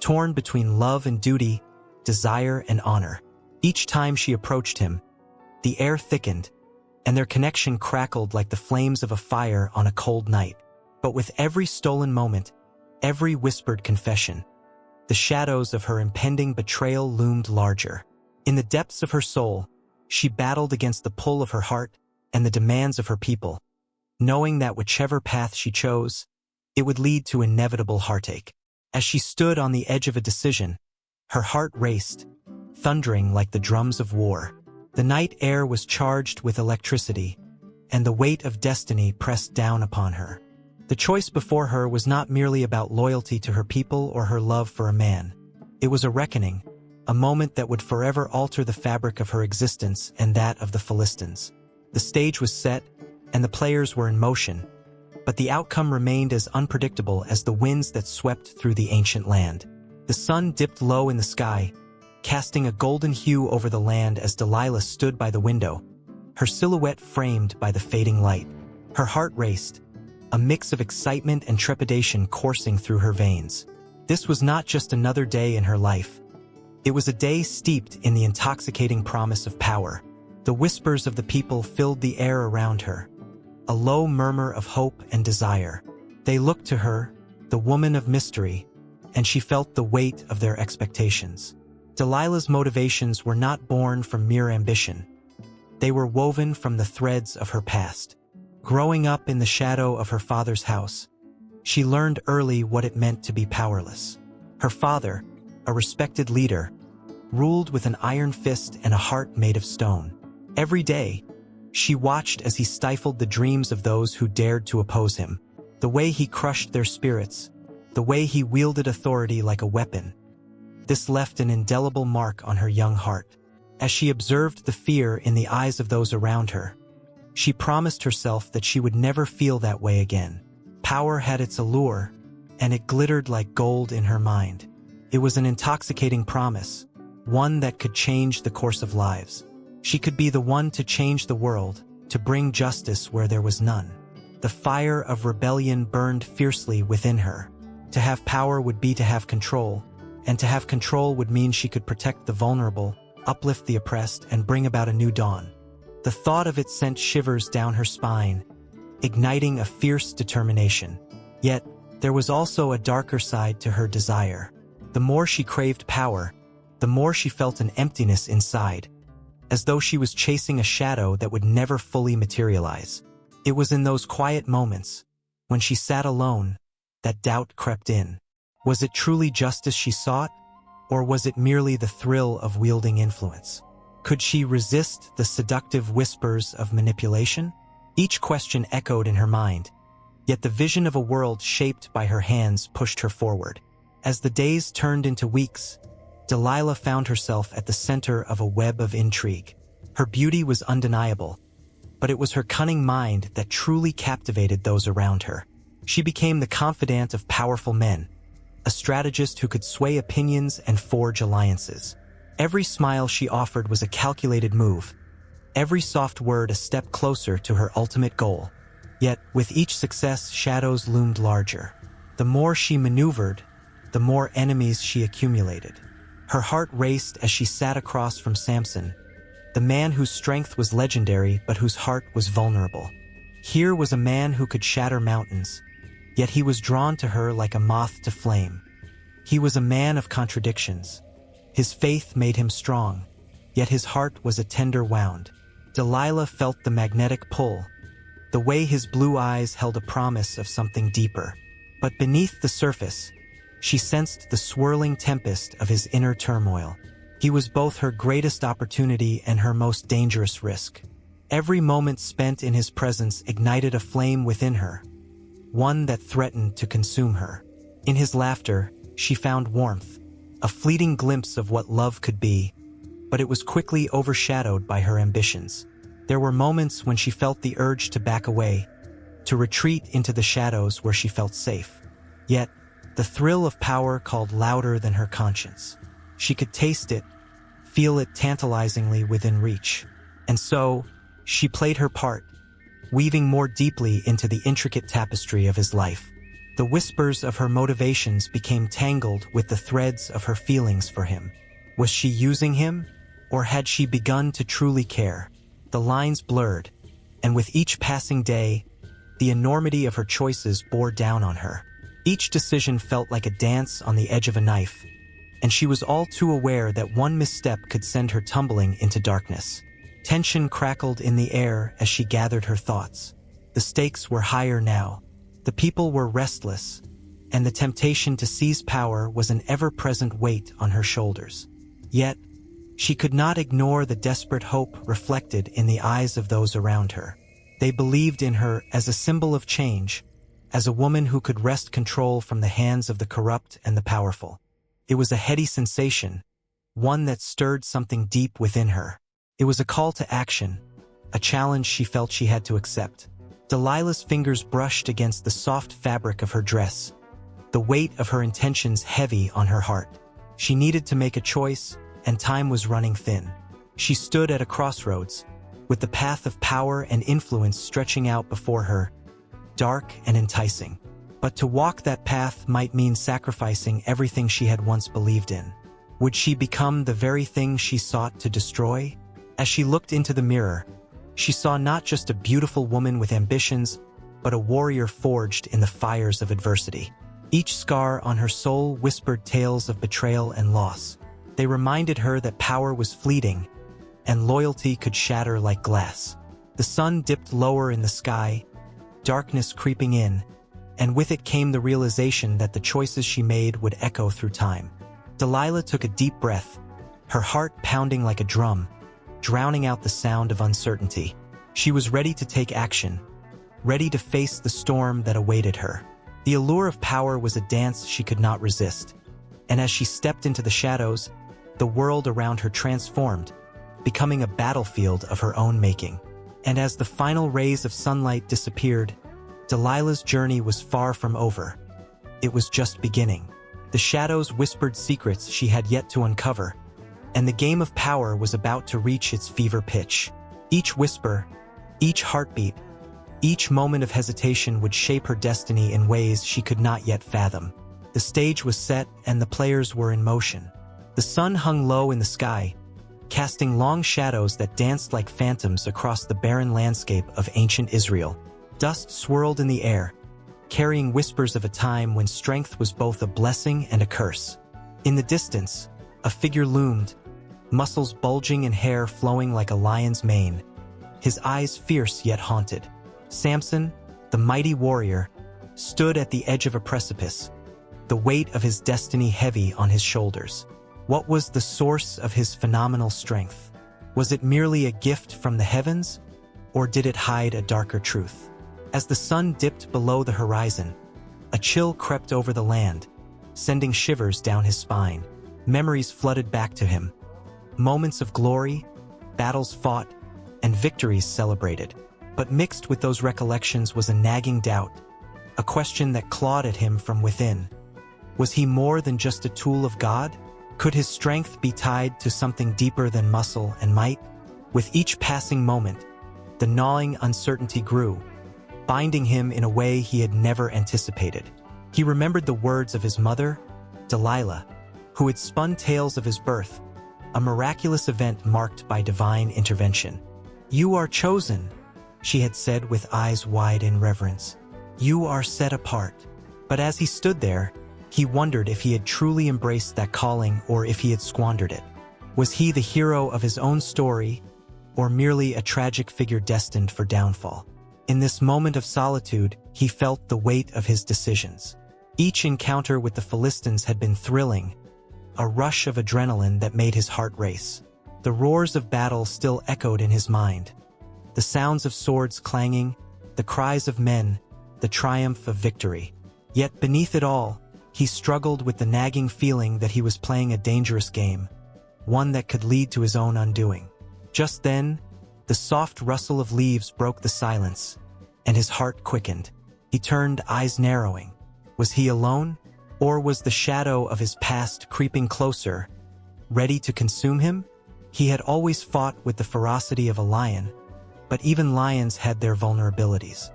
torn between love and duty, desire and honor. Each time she approached him, the air thickened, and their connection crackled like the flames of a fire on a cold night. But with every stolen moment, every whispered confession, the shadows of her impending betrayal loomed larger. In the depths of her soul, She battled against the pull of her heart and the demands of her people, knowing that whichever path she chose, it would lead to inevitable heartache. As she stood on the edge of a decision, her heart raced, thundering like the drums of war. The night air was charged with electricity, and the weight of destiny pressed down upon her. The choice before her was not merely about loyalty to her people or her love for a man. It was a reckoning, a moment that would forever alter the fabric of her existence and that of the Philistines. The stage was set, and the players were in motion, but the outcome remained as unpredictable as the winds that swept through the ancient land. The sun dipped low in the sky, casting a golden hue over the land as Delilah stood by the window, her silhouette framed by the fading light. Her heart raced, a mix of excitement and trepidation coursing through her veins. This was not just another day in her life. It was a day steeped in the intoxicating promise of power. The whispers of the people filled the air around her, a low murmur of hope and desire. They looked to her, the woman of mystery, and she felt the weight of their expectations. Delilah's motivations were not born from mere ambition. They were woven from the threads of her past. Growing up in the shadow of her father's house, she learned early what it meant to be powerless. Her father, a respected leader, ruled with an iron fist and a heart made of stone. Every day, she watched as he stifled the dreams of those who dared to oppose him. The way he crushed their spirits, the way he wielded authority like a weapon. This left an indelible mark on her young heart. As she observed the fear in the eyes of those around her, she promised herself that she would never feel that way again. Power had its allure, and it glittered like gold in her mind. It was an intoxicating promise, one that could change the course of lives. She could be the one to change the world, to bring justice where there was none. The fire of rebellion burned fiercely within her. To have power would be to have control, and to have control would mean she could protect the vulnerable, uplift the oppressed, and bring about a new dawn. The thought of it sent shivers down her spine, igniting a fierce determination. Yet, there was also a darker side to her desire. The more she craved power, the more she felt an emptiness inside, as though she was chasing a shadow that would never fully materialize. It was in those quiet moments, when she sat alone, that doubt crept in. Was it truly justice she sought, or was it merely the thrill of wielding influence? Could she resist the seductive whispers of manipulation? Each question echoed in her mind, yet the vision of a world shaped by her hands pushed her forward. As the days turned into weeks, Delilah found herself at the center of a web of intrigue. Her beauty was undeniable, but it was her cunning mind that truly captivated those around her. She became the confidant of powerful men, a strategist who could sway opinions and forge alliances. Every smile she offered was a calculated move, every soft word a step closer to her ultimate goal. Yet, with each success, shadows loomed larger. The more she maneuvered, the more enemies she accumulated. Her heart raced as she sat across from Samson, the man whose strength was legendary but whose heart was vulnerable. Here was a man who could shatter mountains, yet he was drawn to her like a moth to flame. He was a man of contradictions. His faith made him strong, yet his heart was a tender wound. Delilah felt the magnetic pull, the way his blue eyes held a promise of something deeper. But beneath the surface, she sensed the swirling tempest of his inner turmoil. He was both her greatest opportunity and her most dangerous risk. Every moment spent in his presence ignited a flame within her, one that threatened to consume her. In his laughter, she found warmth, a fleeting glimpse of what love could be, but it was quickly overshadowed by her ambitions. There were moments when she felt the urge to back away, to retreat into the shadows where she felt safe. Yet, the thrill of power called louder than her conscience. She could taste it, feel it tantalizingly within reach. And so, she played her part, weaving more deeply into the intricate tapestry of his life. The whispers of her motivations became tangled with the threads of her feelings for him. Was she using him, or had she begun to truly care? The lines blurred, and with each passing day, the enormity of her choices bore down on her. Each decision felt like a dance on the edge of a knife, and she was all too aware that one misstep could send her tumbling into darkness. Tension crackled in the air as she gathered her thoughts. The stakes were higher now. The people were restless, and the temptation to seize power was an ever-present weight on her shoulders. Yet, she could not ignore the desperate hope reflected in the eyes of those around her. They believed in her as a symbol of change, as a woman who could wrest control from the hands of the corrupt and the powerful. It was a heady sensation, one that stirred something deep within her. It was a call to action, a challenge she felt she had to accept. Delilah's fingers brushed against the soft fabric of her dress, the weight of her intentions heavy on her heart. She needed to make a choice, and time was running thin. She stood at a crossroads, with the path of power and influence stretching out before her, dark and enticing. But to walk that path might mean sacrificing everything she had once believed in. Would she become the very thing she sought to destroy? As she looked into the mirror, she saw not just a beautiful woman with ambitions, but a warrior forged in the fires of adversity. Each scar on her soul whispered tales of betrayal and loss. They reminded her that power was fleeting, and loyalty could shatter like glass. The sun dipped lower in the sky, darkness creeping in, and with it came the realization that the choices she made would echo through time. Delilah took a deep breath, her heart pounding like a drum, drowning out the sound of uncertainty. She was ready to take action, ready to face the storm that awaited her. The allure of power was a dance she could not resist, and as she stepped into the shadows, the world around her transformed, becoming a battlefield of her own making. And as the final rays of sunlight disappeared, Delilah's journey was far from over. It was just beginning. The shadows whispered secrets she had yet to uncover, and the game of power was about to reach its fever pitch. Each whisper, each heartbeat, each moment of hesitation would shape her destiny in ways she could not yet fathom. The stage was set and the players were in motion. The sun hung low in the sky, casting long shadows that danced like phantoms across the barren landscape of ancient Israel. Dust swirled in the air, carrying whispers of a time when strength was both a blessing and a curse. In the distance, a figure loomed, muscles bulging and hair flowing like a lion's mane, his eyes fierce yet haunted. Samson, the mighty warrior, stood at the edge of a precipice, the weight of his destiny heavy on his shoulders. What was the source of his phenomenal strength? Was it merely a gift from the heavens, or did it hide a darker truth? As the sun dipped below the horizon, a chill crept over the land, sending shivers down his spine. Memories flooded back to him. Moments of glory, battles fought, and victories celebrated. But mixed with those recollections was a nagging doubt, a question that clawed at him from within. Was he more than just a tool of God? Could his strength be tied to something deeper than muscle and might? With each passing moment, the gnawing uncertainty grew, binding him in a way he had never anticipated. He remembered the words of his mother, Delilah, who had spun tales of his birth, a miraculous event marked by divine intervention. "You are chosen," she had said with eyes wide in reverence. "You are set apart." But as he stood there, he wondered if he had truly embraced that calling or if he had squandered it. Was he the hero of his own story, or merely a tragic figure destined for downfall? In this moment of solitude, he felt the weight of his decisions. Each encounter with the Philistines had been thrilling, a rush of adrenaline that made his heart race. The roars of battle still echoed in his mind, the sounds of swords clanging, the cries of men, the triumph of victory. Yet beneath it all, he struggled with the nagging feeling that he was playing a dangerous game, one that could lead to his own undoing. Just then, the soft rustle of leaves broke the silence, and his heart quickened. He turned, eyes narrowing. Was he alone? Or was the shadow of his past creeping closer, ready to consume him? He had always fought with the ferocity of a lion, but even lions had their vulnerabilities.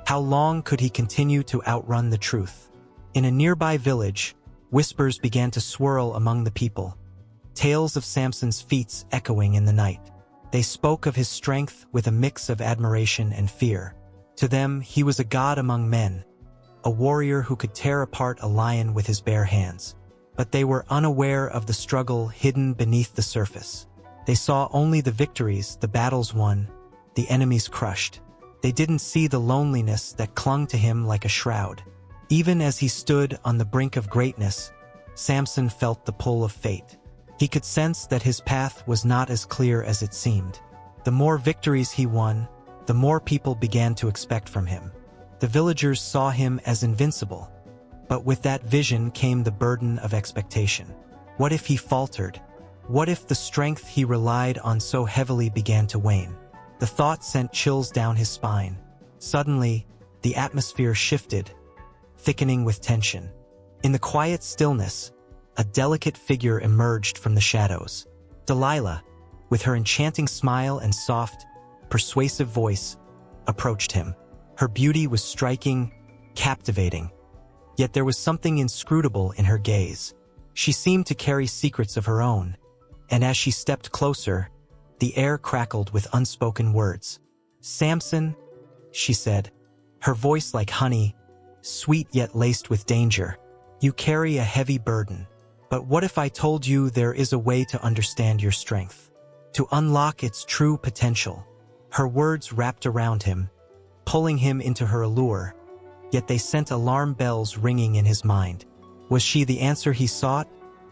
How long could he continue to outrun the truth? In a nearby village, whispers began to swirl among the people, tales of Samson's feats echoing in the night. They spoke of his strength with a mix of admiration and fear. To them, he was a god among men, a warrior who could tear apart a lion with his bare hands. But they were unaware of the struggle hidden beneath the surface. They saw only the victories, the battles won, the enemies crushed. They didn't see the loneliness that clung to him like a shroud. Even as he stood on the brink of greatness, Samson felt the pull of fate. He could sense that his path was not as clear as it seemed. The more victories he won, the more people began to expect from him. The villagers saw him as invincible. But with that vision came the burden of expectation. What if he faltered? What if the strength he relied on so heavily began to wane? The thought sent chills down his spine. Suddenly, the atmosphere shifted, thickening with tension. In the quiet stillness, a delicate figure emerged from the shadows. Delilah, with her enchanting smile and soft, persuasive voice, approached him. Her beauty was striking, captivating. Yet there was something inscrutable in her gaze. She seemed to carry secrets of her own, and as she stepped closer, the air crackled with unspoken words. "Samson," she said, her voice like honey, sweet yet laced with danger. "You carry a heavy burden. But what if I told you there is a way to understand your strength? To unlock its true potential?" Her words wrapped around him, pulling him into her allure, yet they sent alarm bells ringing in his mind. Was she the answer he sought,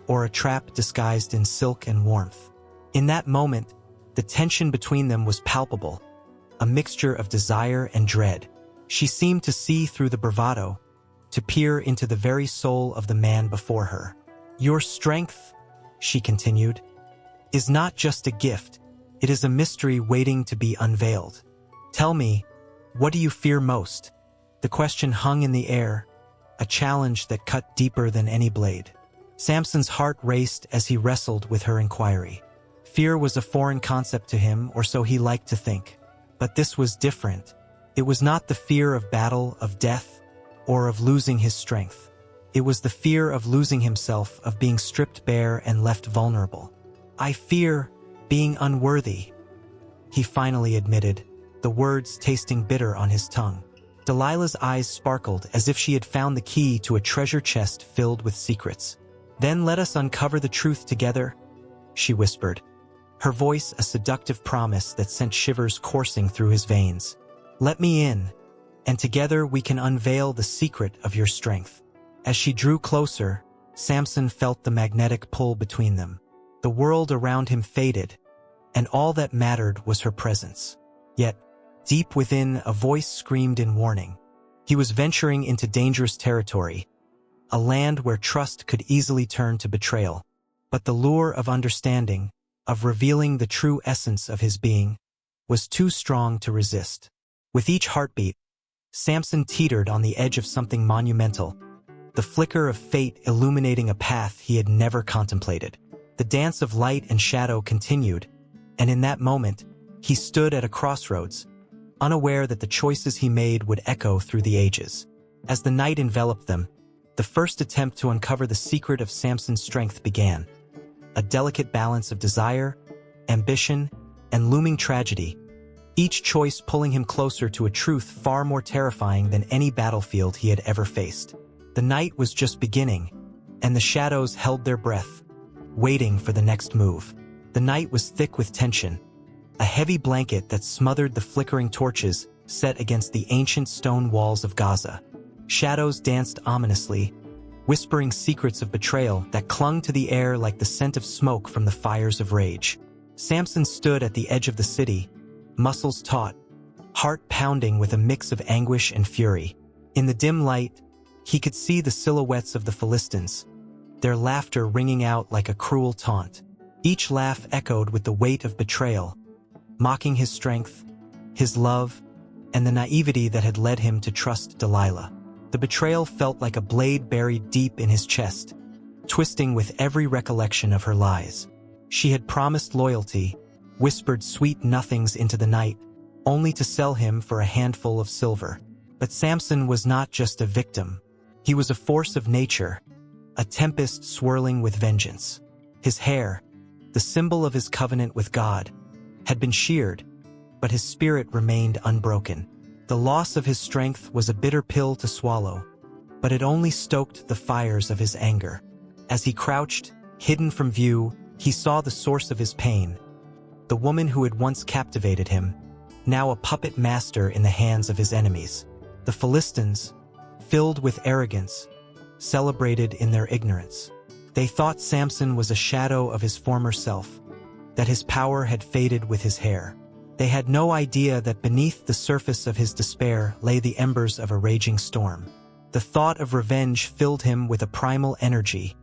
or a trap disguised in silk and warmth? In that moment, the tension between them was palpable, a mixture of desire and dread. She seemed to see through the bravado, to peer into the very soul of the man before her. "Your strength," she continued, "is not just a gift, it is a mystery waiting to be unveiled. Tell me, what do you fear most?" The question hung in the air, a challenge that cut deeper than any blade. Samson's heart raced as he wrestled with her inquiry. Fear was a foreign concept to him, or so he liked to think. But this was different. It was not the fear of battle, of death, or of losing his strength. It was the fear of losing himself, of being stripped bare and left vulnerable. "I fear being unworthy," he finally admitted, the words tasting bitter on his tongue. Delilah's eyes sparkled as if she had found the key to a treasure chest filled with secrets. "Then let us uncover the truth together," she whispered, her voice a seductive promise that sent shivers coursing through his veins. "Let me in, and together we can unveil the secret of your strength." As she drew closer, Samson felt the magnetic pull between them. The world around him faded, and all that mattered was her presence. Yet, deep within, a voice screamed in warning. He was venturing into dangerous territory, a land where trust could easily turn to betrayal. But the lure of understanding, of revealing the true essence of his being, was too strong to resist. With each heartbeat, Samson teetered on the edge of something monumental, the flicker of fate illuminating a path he had never contemplated. The dance of light and shadow continued, and in that moment, he stood at a crossroads, unaware that the choices he made would echo through the ages. As the night enveloped them, the first attempt to uncover the secret of Samson's strength began. A delicate balance of desire, ambition, and looming tragedy, each choice pulling him closer to a truth far more terrifying than any battlefield he had ever faced. The night was just beginning, and the shadows held their breath, waiting for the next move. The night was thick with tension, a heavy blanket that smothered the flickering torches set against the ancient stone walls of Gaza. Shadows danced ominously, whispering secrets of betrayal that clung to the air like the scent of smoke from the fires of rage. Samson stood at the edge of the city, muscles taut, heart pounding with a mix of anguish and fury. In the dim light, he could see the silhouettes of the Philistines, their laughter ringing out like a cruel taunt. Each laugh echoed with the weight of betrayal, mocking his strength, his love, and the naivety that had led him to trust Delilah. The betrayal felt like a blade buried deep in his chest, twisting with every recollection of her lies. She had promised loyalty, whispered sweet nothings into the night, only to sell him for a handful of silver. But Samson was not just a victim. He was a force of nature, a tempest swirling with vengeance. His hair, the symbol of his covenant with God, had been sheared, but his spirit remained unbroken. The loss of his strength was a bitter pill to swallow, but it only stoked the fires of his anger. As he crouched, hidden from view, he saw the source of his pain, the woman who had once captivated him, now a puppet master in the hands of his enemies. The Philistines, filled with arrogance, celebrated in their ignorance. They thought Samson was a shadow of his former self, that his power had faded with his hair. They had no idea that beneath the surface of his despair lay the embers of a raging storm. The thought of revenge filled him with a primal energy,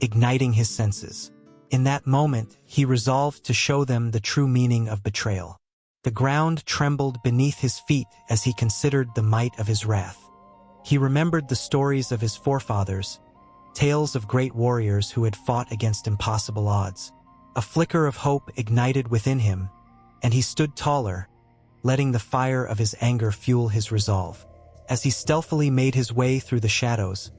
igniting his senses. In that moment, he resolved to show them the true meaning of betrayal. The ground trembled beneath his feet as he considered the might of his wrath. He remembered the stories of his forefathers, tales of great warriors who had fought against impossible odds. A flicker of hope ignited within him, and he stood taller, letting the fire of his anger fuel his resolve. As he stealthily made his way through the shadows,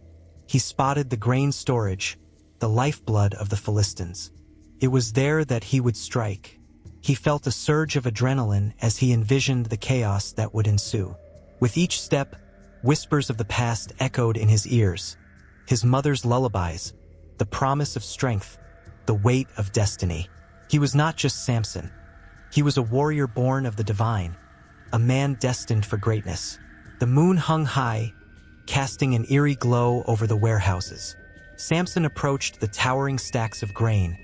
he spotted the grain storage, the lifeblood of the Philistines. It was there that he would strike. He felt a surge of adrenaline as he envisioned the chaos that would ensue. With each step, whispers of the past echoed in his ears, his mother's lullabies, the promise of strength, the weight of destiny. He was not just Samson. He was a warrior born of the divine, a man destined for greatness. The moon hung high, casting an eerie glow over the warehouses. Samson approached the towering stacks of grain,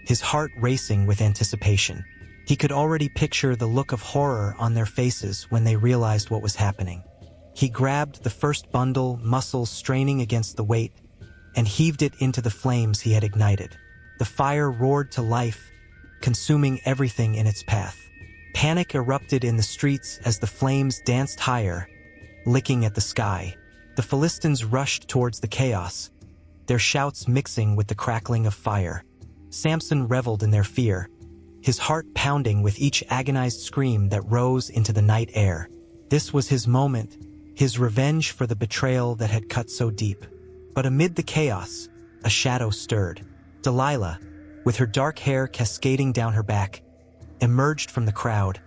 his heart racing with anticipation. He could already picture the look of horror on their faces when they realized what was happening. He grabbed the first bundle, muscles straining against the weight, and heaved it into the flames he had ignited. The fire roared to life, consuming everything in its path. Panic erupted in the streets as the flames danced higher, licking at the sky. The Philistines rushed towards the chaos, their shouts mixing with the crackling of fire. Samson reveled in their fear, his heart pounding with each agonized scream that rose into the night air. This was his moment, his revenge for the betrayal that had cut so deep. But amid the chaos, a shadow stirred. Delilah, with her dark hair cascading down her back, emerged from the crowd,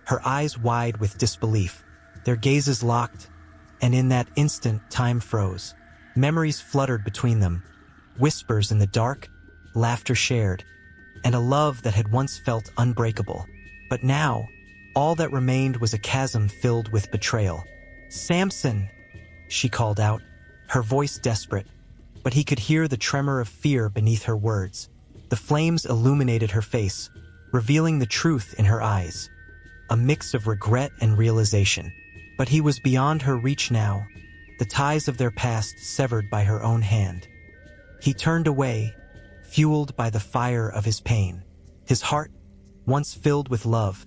her eyes wide with disbelief. Their gazes locked, and in that instant time froze. Memories fluttered between them, whispers in the dark, laughter shared, and a love that had once felt unbreakable. But now, all that remained was a chasm filled with betrayal. "Samson!" she called out, her voice desperate, but he could hear the tremor of fear beneath her words. The flames illuminated her face, revealing the truth in her eyes, a mix of regret and realization. But he was beyond her reach now, the ties of their past severed by her own hand. He turned away, fueled by the fire of his pain. His heart, once filled with love,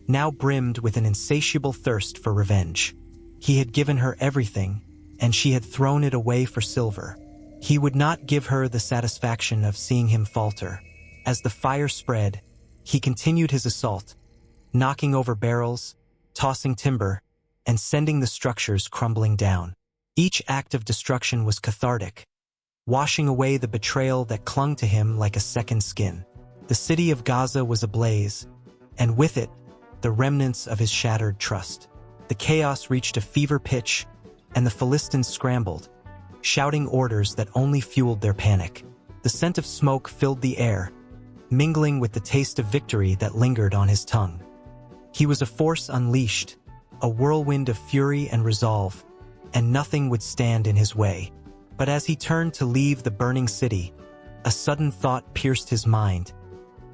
now brimmed with an insatiable thirst for revenge. He had given her everything, and she had thrown it away for silver. He would not give her the satisfaction of seeing him falter. As the fire spread, he continued his assault, knocking over barrels, tossing timber, and sending the structures crumbling down. Each act of destruction was cathartic, washing away the betrayal that clung to him like a second skin. The city of Gaza was ablaze, and with it, the remnants of his shattered trust. The chaos reached a fever pitch, and the Philistines scrambled, shouting orders that only fueled their panic. The scent of smoke filled the air, mingling with the taste of victory that lingered on his tongue. He was a force unleashed, a whirlwind of fury and resolve, and nothing would stand in his way. But as he turned to leave the burning city, a sudden thought pierced his mind.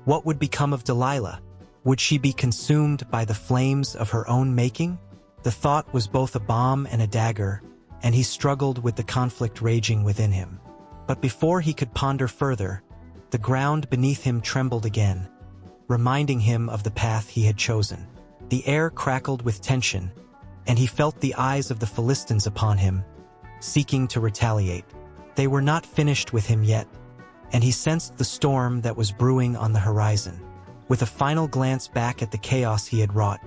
What would become of Delilah? Would she be consumed by the flames of her own making? The thought was both a bomb and a dagger, and he struggled with the conflict raging within him. But before he could ponder further, the ground beneath him trembled again, reminding him of the path he had chosen. The air crackled with tension, and he felt the eyes of the Philistines upon him, seeking to retaliate. They were not finished with him yet, and he sensed the storm that was brewing on the horizon. With a final glance back at the chaos he had wrought,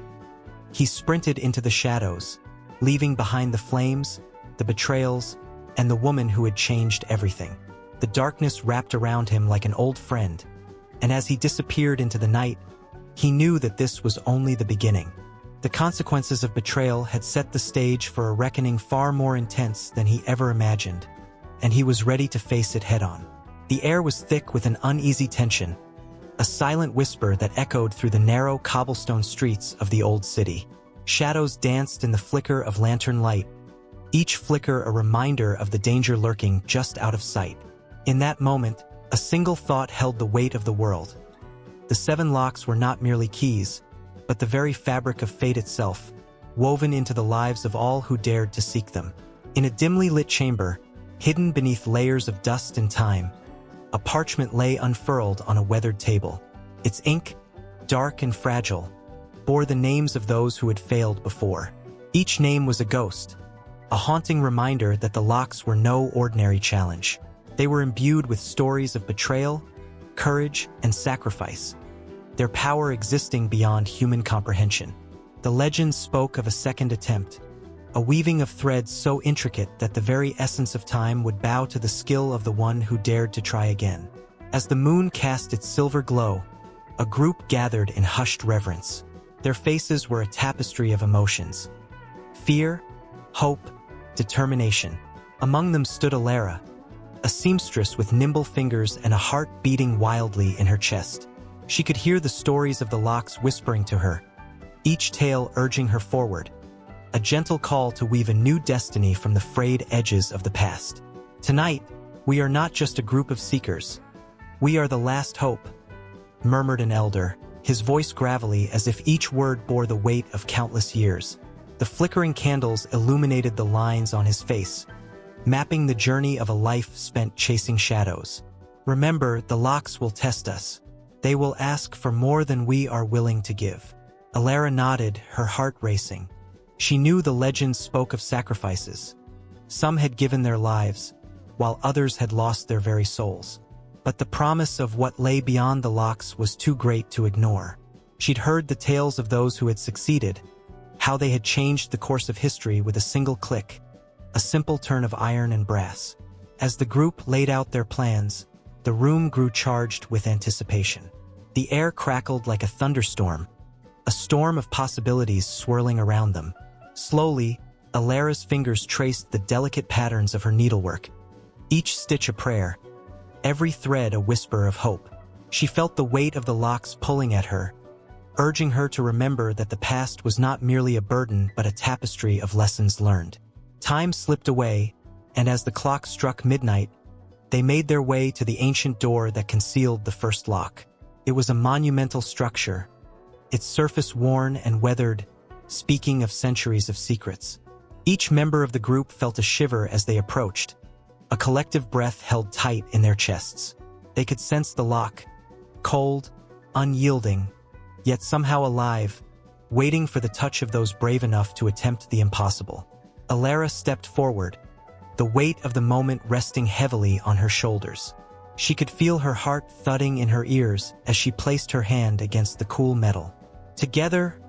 he sprinted into the shadows, leaving behind the flames, the betrayals, and the woman who had changed everything. The darkness wrapped around him like an old friend, and as he disappeared into the night, he knew that this was only the beginning. The consequences of betrayal had set the stage for a reckoning far more intense than he ever imagined, and he was ready to face it head-on. The air was thick with an uneasy tension, a silent whisper that echoed through the narrow cobblestone streets of the old city. Shadows danced in the flicker of lantern light, each flicker a reminder of the danger lurking just out of sight. In that moment, a single thought held the weight of the world. The 7 locks were not merely keys, but the very fabric of fate itself, woven into the lives of all who dared to seek them. In a dimly lit chamber, hidden beneath layers of dust and time, a parchment lay unfurled on a weathered table. Its ink, dark and fragile, bore the names of those who had failed before. Each name was a ghost, a haunting reminder that the locks were no ordinary challenge. They were imbued with stories of betrayal, courage, and sacrifice, their power existing beyond human comprehension. The legend spoke of a second attempt, a weaving of threads so intricate that the very essence of time would bow to the skill of the one who dared to try again. As the moon cast its silver glow, a group gathered in hushed reverence. Their faces were a tapestry of emotions: fear, hope, determination. Among them stood Delilah, a seamstress with nimble fingers and a heart beating wildly in her chest. She could hear the stories of the locks whispering to her, each tale urging her forward, a gentle call to weave a new destiny from the frayed edges of the past. Tonight, we are not just a group of seekers. We are the last hope, murmured an elder, his voice gravelly as if each word bore the weight of countless years. The flickering candles illuminated the lines on his face, mapping the journey of a life spent chasing shadows. Remember, the locks will test us. They will ask for more than we are willing to give. Delilah nodded, her heart racing. She knew the legends spoke of sacrifices. Some had given their lives, while others had lost their very souls. But the promise of what lay beyond the locks was too great to ignore. She'd heard the tales of those who had succeeded, how they had changed the course of history with a single click, a simple turn of iron and brass. As the group laid out their plans, the room grew charged with anticipation. The air crackled like a thunderstorm, a storm of possibilities swirling around them. Slowly, Delilah's fingers traced the delicate patterns of her needlework, each stitch a prayer, every thread a whisper of hope. She felt the weight of the locks pulling at her, urging her to remember that the past was not merely a burden but a tapestry of lessons learned. Time slipped away, and as the clock struck midnight, they made their way to the ancient door that concealed the first lock. It was a monumental structure, its surface worn and weathered, speaking of centuries of secrets. Each member of the group felt a shiver as they approached, a collective breath held tight in their chests. They could sense the lock, cold, unyielding, yet somehow alive, waiting for the touch of those brave enough to attempt the impossible. Delilah stepped forward, the weight of the moment resting heavily on her shoulders. She could feel her heart thudding in her ears as she placed her hand against the cool metal. Together,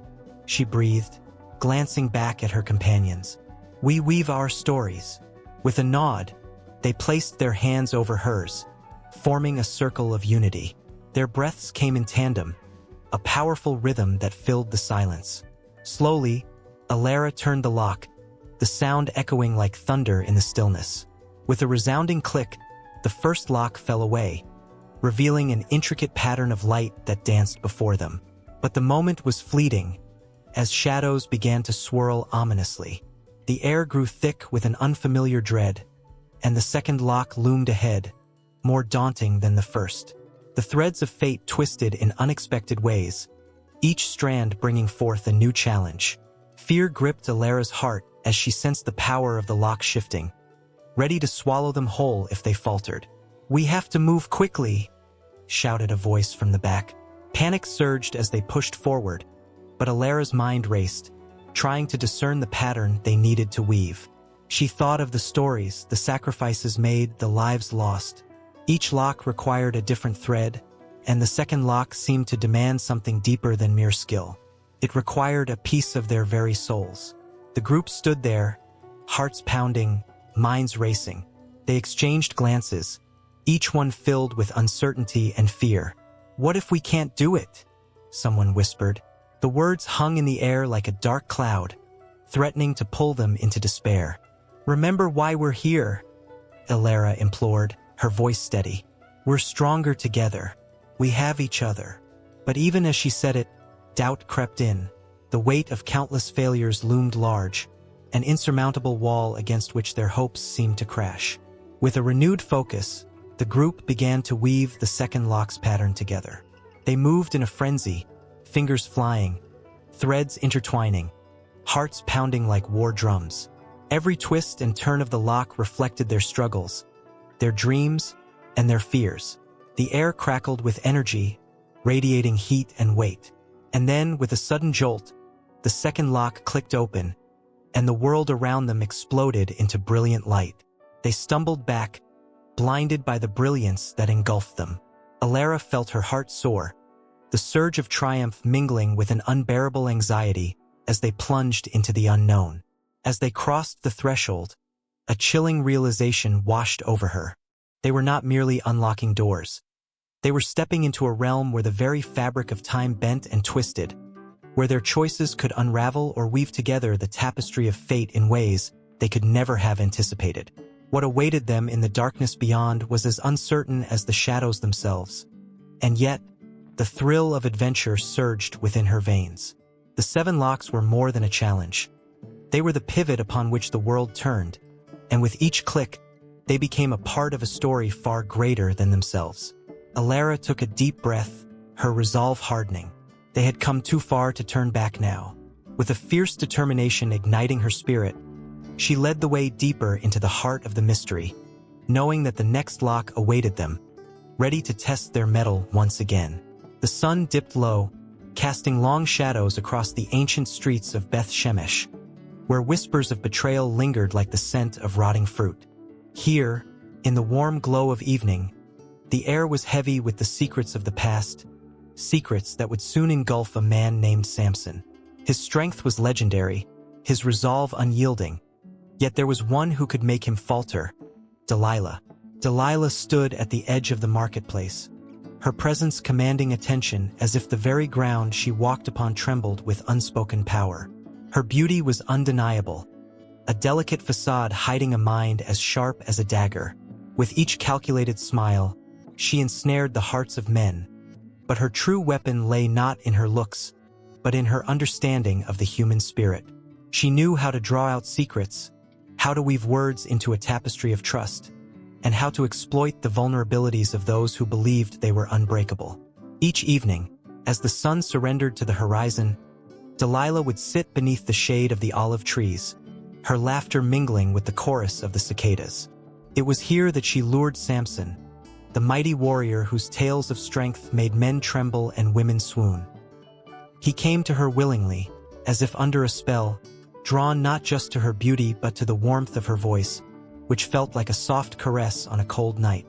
she breathed, glancing back at her companions. We weave our stories. With a nod, they placed their hands over hers, forming a circle of unity. Their breaths came in tandem, a powerful rhythm that filled the silence. Slowly, Delilah turned the lock, the sound echoing like thunder in the stillness. With a resounding click, the first lock fell away, revealing an intricate pattern of light that danced before them. But the moment was fleeting, as shadows began to swirl ominously. The air grew thick with an unfamiliar dread, and the second lock loomed ahead, more daunting than the first. The threads of fate twisted in unexpected ways, each strand bringing forth a new challenge. Fear gripped Delilah's heart as she sensed the power of the lock shifting, ready to swallow them whole if they faltered. "We have to move quickly," shouted a voice from the back. Panic surged as they pushed forward, but Delilah's mind raced, trying to discern the pattern they needed to weave. She thought of the stories, the sacrifices made, the lives lost. Each lock required a different thread, and the second lock seemed to demand something deeper than mere skill. It required a piece of their very souls. The group stood there, hearts pounding, minds racing. They exchanged glances, each one filled with uncertainty and fear. "What if we can't do it?" someone whispered. The words hung in the air like a dark cloud, threatening to pull them into despair. "Remember why we're here," Delilah implored, her voice steady. "We're stronger together." We have each other. But even as she said it, doubt crept in. The weight of countless failures loomed large, an insurmountable wall against which their hopes seemed to crash. With a renewed focus, the group began to weave the second lock's pattern together. They moved in a frenzy, fingers flying, threads intertwining, hearts pounding like war drums. Every twist and turn of the lock reflected their struggles, their dreams, and their fears. The air crackled with energy, radiating heat and weight. And then, with a sudden jolt, the second lock clicked open, and the world around them exploded into brilliant light. They stumbled back, blinded by the brilliance that engulfed them. Alara felt her heart soar, the surge of triumph mingling with an unbearable anxiety as they plunged into the unknown. As they crossed the threshold, a chilling realization washed over her. They were not merely unlocking doors. They were stepping into a realm where the very fabric of time bent and twisted, where their choices could unravel or weave together the tapestry of fate in ways they could never have anticipated. What awaited them in the darkness beyond was as uncertain as the shadows themselves. And yet, the thrill of adventure surged within her veins. The seven locks were more than a challenge. They were the pivot upon which the world turned, and with each click, they became a part of a story far greater than themselves. Alara took a deep breath, her resolve hardening. They had come too far to turn back now. With a fierce determination igniting her spirit, she led the way deeper into the heart of the mystery, knowing that the next lock awaited them, ready to test their mettle once again. The sun dipped low, casting long shadows across the ancient streets of Beth Shemesh, where whispers of betrayal lingered like the scent of rotting fruit. Here, in the warm glow of evening, the air was heavy with the secrets of the past, secrets that would soon engulf a man named Samson. His strength was legendary, his resolve unyielding, yet there was one who could make him falter: Delilah. Delilah stood at the edge of the marketplace, her presence commanding attention as if the very ground she walked upon trembled with unspoken power. Her beauty was undeniable, a delicate facade hiding a mind as sharp as a dagger. With each calculated smile, she ensnared the hearts of men, but her true weapon lay not in her looks, but in her understanding of the human spirit. She knew how to draw out secrets, how to weave words into a tapestry of trust, and how to exploit the vulnerabilities of those who believed they were unbreakable. Each evening, as the sun surrendered to the horizon, Delilah would sit beneath the shade of the olive trees, her laughter mingling with the chorus of the cicadas. It was here that she lured Samson, the mighty warrior whose tales of strength made men tremble and women swoon. He came to her willingly, as if under a spell, drawn not just to her beauty but to the warmth of her voice, which felt like a soft caress on a cold night.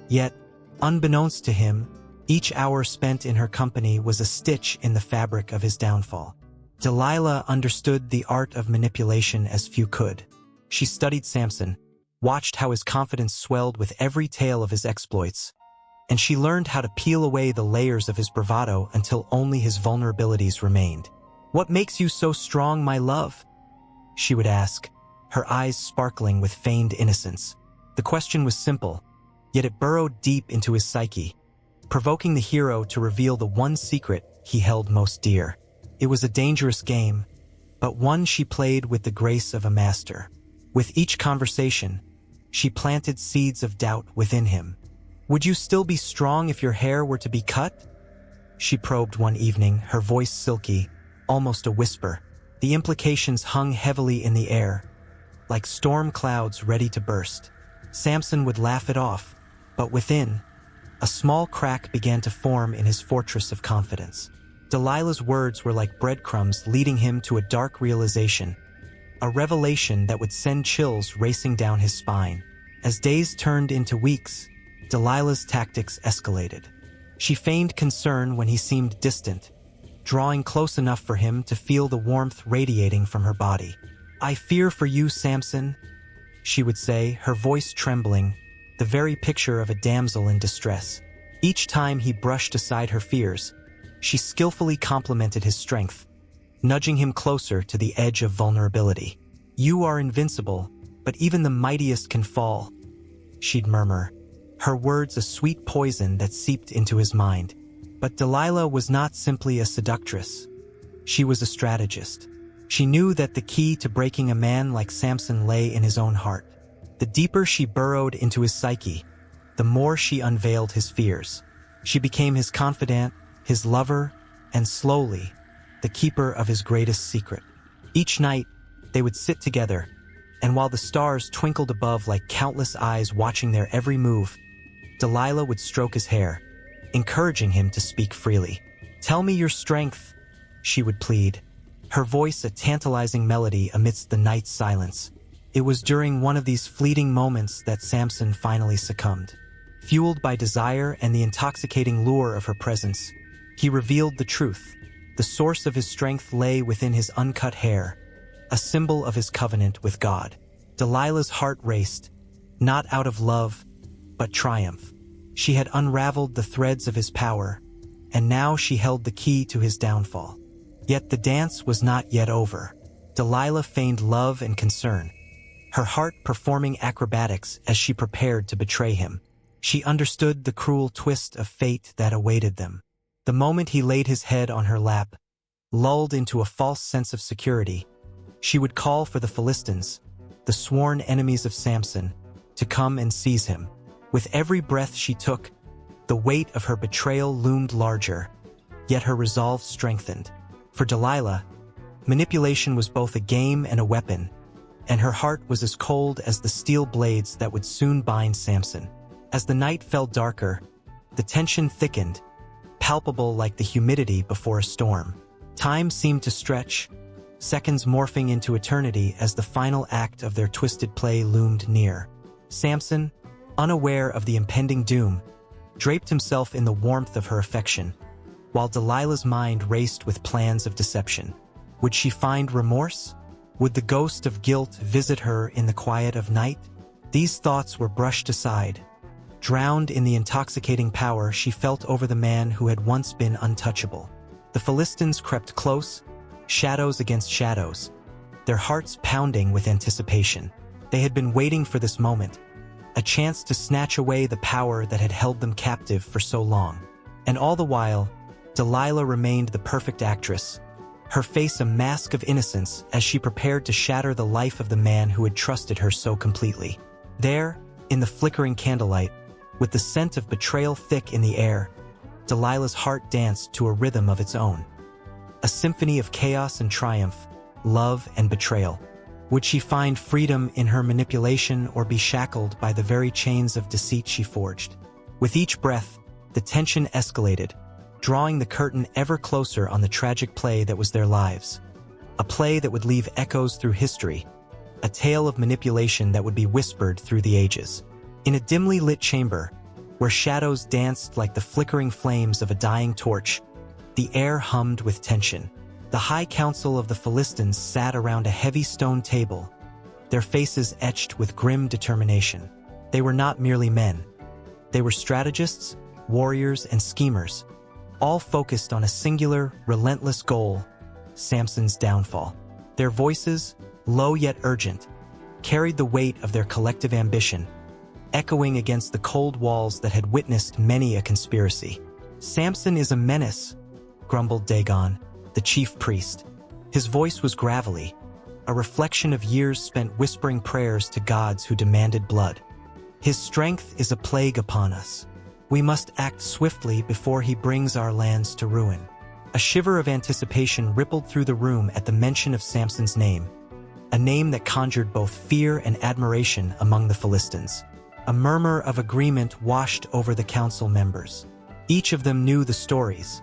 Yet, unbeknownst to him, each hour spent in her company was a stitch in the fabric of his downfall. Delilah understood the art of manipulation as few could. She studied Samson, watched how his confidence swelled with every tale of his exploits, and she learned how to peel away the layers of his bravado until only his vulnerabilities remained. "What makes you so strong, my love?" she would ask, her eyes sparkling with feigned innocence. The question was simple, yet it burrowed deep into his psyche, provoking the hero to reveal the one secret he held most dear. It was a dangerous game, but one she played with the grace of a master. With each conversation, she planted seeds of doubt within him. "Would you still be strong if your hair were to be cut?" she probed one evening, her voice silky, almost a whisper. The implications hung heavily in the air, like storm clouds ready to burst. Samson would laugh it off, but within, a small crack began to form in his fortress of confidence. Delilah's words were like breadcrumbs leading him to a dark realization, a revelation that would send chills racing down his spine. As days turned into weeks, Delilah's tactics escalated. She feigned concern when he seemed distant, drawing close enough for him to feel the warmth radiating from her body. "I fear for you, Samson," she would say, her voice trembling, the very picture of a damsel in distress. Each time he brushed aside her fears, she skillfully complemented his strength, nudging him closer to the edge of vulnerability. "You are invincible, but even the mightiest can fall," she'd murmur, her words a sweet poison that seeped into his mind. But Delilah was not simply a seductress. She was a strategist. She knew that the key to breaking a man like Samson lay in his own heart. The deeper she burrowed into his psyche, the more she unveiled his fears. She became his confidant, his lover, and slowly, the keeper of his greatest secret. Each night, they would sit together, and while the stars twinkled above like countless eyes watching their every move, Delilah would stroke his hair, encouraging him to speak freely. "Tell me your strength," she would plead, her voice a tantalizing melody amidst the night's silence. It was during one of these fleeting moments that Samson finally succumbed. Fueled by desire and the intoxicating lure of her presence, he revealed the truth. The source of his strength lay within his uncut hair, a symbol of his covenant with God. Delilah's heart raced, not out of love, but triumph. She had unraveled the threads of his power, and now she held the key to his downfall. Yet the dance was not yet over. Delilah feigned love and concern, her heart performing acrobatics as she prepared to betray him. She understood the cruel twist of fate that awaited them. The moment he laid his head on her lap, lulled into a false sense of security, she would call for the Philistines, the sworn enemies of Samson, to come and seize him. With every breath she took, the weight of her betrayal loomed larger, yet her resolve strengthened. For Delilah, manipulation was both a game and a weapon, and her heart was as cold as the steel blades that would soon bind Samson. As the night fell darker, the tension thickened, palpable like the humidity before a storm. Time seemed to stretch, seconds morphing into eternity as the final act of their twisted play loomed near. Samson, unaware of the impending doom, draped himself in the warmth of her affection, while Delilah's mind raced with plans of deception. Would she find remorse? Would the ghost of guilt visit her in the quiet of night? These thoughts were brushed aside, drowned in the intoxicating power she felt over the man who had once been untouchable. The Philistines crept close, shadows against shadows, their hearts pounding with anticipation. They had been waiting for this moment, a chance to snatch away the power that had held them captive for so long. And all the while, Delilah remained the perfect actress, her face a mask of innocence as she prepared to shatter the life of the man who had trusted her so completely. There, in the flickering candlelight, with the scent of betrayal thick in the air, Delilah's heart danced to a rhythm of its own. A symphony of chaos and triumph, love and betrayal. Would she find freedom in her manipulation or be shackled by the very chains of deceit she forged? With each breath, the tension escalated, drawing the curtain ever closer on the tragic play that was their lives. A play that would leave echoes through history, a tale of manipulation that would be whispered through the ages. In a dimly lit chamber, where shadows danced like the flickering flames of a dying torch, the air hummed with tension. The high council of the Philistines sat around a heavy stone table, their faces etched with grim determination. They were not merely men. They were strategists, warriors, and schemers, all focused on a singular, relentless goal: Samson's downfall. Their voices, low yet urgent, carried the weight of their collective ambition, echoing against the cold walls that had witnessed many a conspiracy. "Samson is a menace," grumbled Dagon, the chief priest. His voice was gravelly, a reflection of years spent whispering prayers to gods who demanded blood. "His strength is a plague upon us. We must act swiftly before he brings our lands to ruin." A shiver of anticipation rippled through the room at the mention of Samson's name, a name that conjured both fear and admiration among the Philistines. A murmur of agreement washed over the council members. Each of them knew the stories,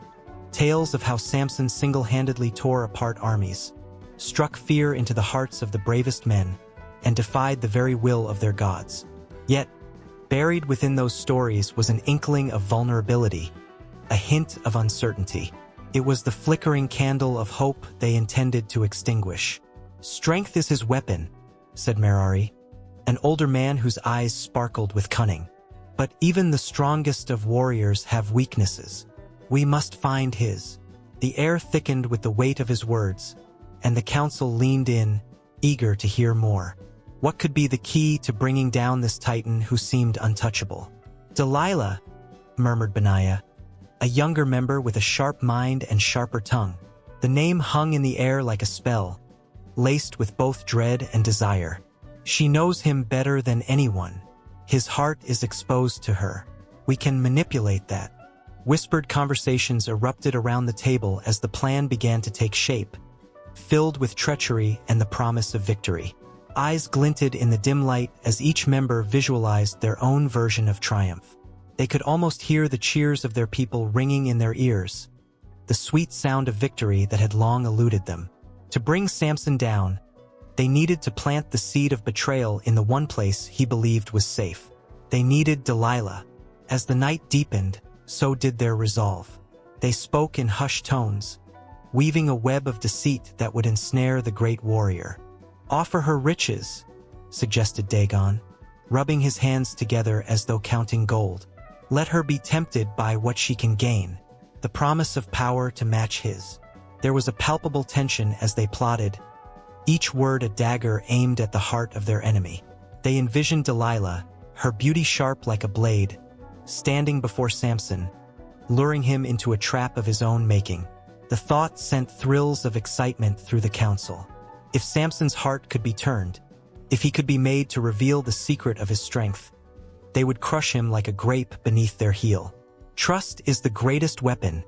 tales of how Samson single-handedly tore apart armies, struck fear into the hearts of the bravest men, and defied the very will of their gods. Yet, buried within those stories was an inkling of vulnerability, a hint of uncertainty. It was the flickering candle of hope they intended to extinguish. "Strength is his weapon," said Merari, an older man whose eyes sparkled with cunning. "But even the strongest of warriors have weaknesses. We must find his." The air thickened with the weight of his words, and the council leaned in, eager to hear more. What could be the key to bringing down this titan who seemed untouchable? "Delilah," murmured Benaiah, a younger member with a sharp mind and sharper tongue. The name hung in the air like a spell, laced with both dread and desire. "She knows him better than anyone. His heart is exposed to her. We can manipulate that." Whispered conversations erupted around the table as the plan began to take shape, filled with treachery and the promise of victory. Eyes glinted in the dim light as each member visualized their own version of triumph. They could almost hear the cheers of their people ringing in their ears, the sweet sound of victory that had long eluded them. To bring Samson down, they needed to plant the seed of betrayal in the one place he believed was safe. They needed Delilah. As the night deepened, so did their resolve. They spoke in hushed tones, weaving a web of deceit that would ensnare the great warrior. "Offer her riches," suggested Dagon, rubbing his hands together as though counting gold. "Let her be tempted by what she can gain, the promise of power to match his." There was a palpable tension as they plotted, each word a dagger aimed at the heart of their enemy. They envisioned Delilah, her beauty sharp like a blade, standing before Samson, luring him into a trap of his own making. The thought sent thrills of excitement through the council. If Samson's heart could be turned, if he could be made to reveal the secret of his strength, they would crush him like a grape beneath their heel. "Trust is the greatest weapon,"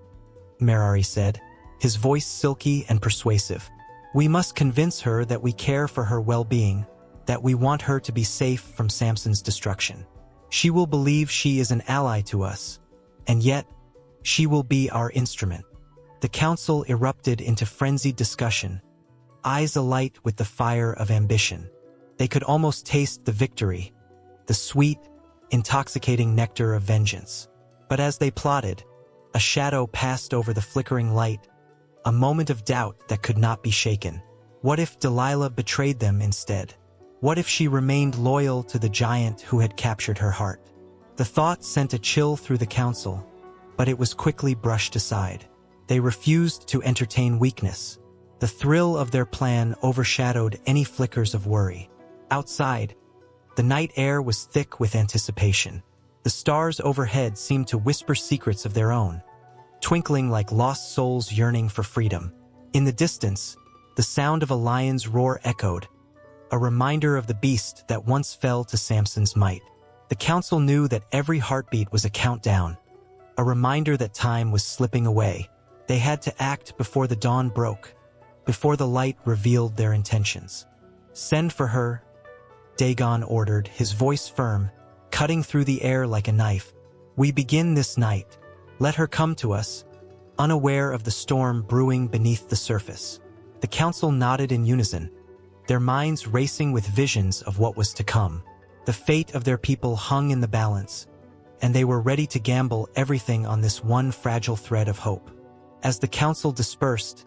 Merari said, his voice silky and persuasive. "We must convince her that we care for her well-being, that we want her to be safe from Samson's destruction. She will believe she is an ally to us, and yet, she will be our instrument." The council erupted into frenzied discussion, eyes alight with the fire of ambition. They could almost taste the victory, the sweet, intoxicating nectar of vengeance. But as they plotted, a shadow passed over the flickering light, a moment of doubt that could not be shaken. What if Delilah betrayed them instead? What if she remained loyal to the giant who had captured her heart? The thought sent a chill through the council, but it was quickly brushed aside. They refused to entertain weakness. The thrill of their plan overshadowed any flickers of worry. Outside, the night air was thick with anticipation. The stars overhead seemed to whisper secrets of their own, twinkling like lost souls yearning for freedom. In the distance, the sound of a lion's roar echoed, a reminder of the beast that once fell to Samson's might. The council knew that every heartbeat was a countdown, a reminder that time was slipping away. They had to act before the dawn broke, before the light revealed their intentions. "Send for her," Dagon ordered, his voice firm, cutting through the air like a knife. "We begin this night. Let her come to us, unaware of the storm brewing beneath the surface." The council nodded in unison, their minds racing with visions of what was to come. The fate of their people hung in the balance, and they were ready to gamble everything on this one fragile thread of hope. As the council dispersed,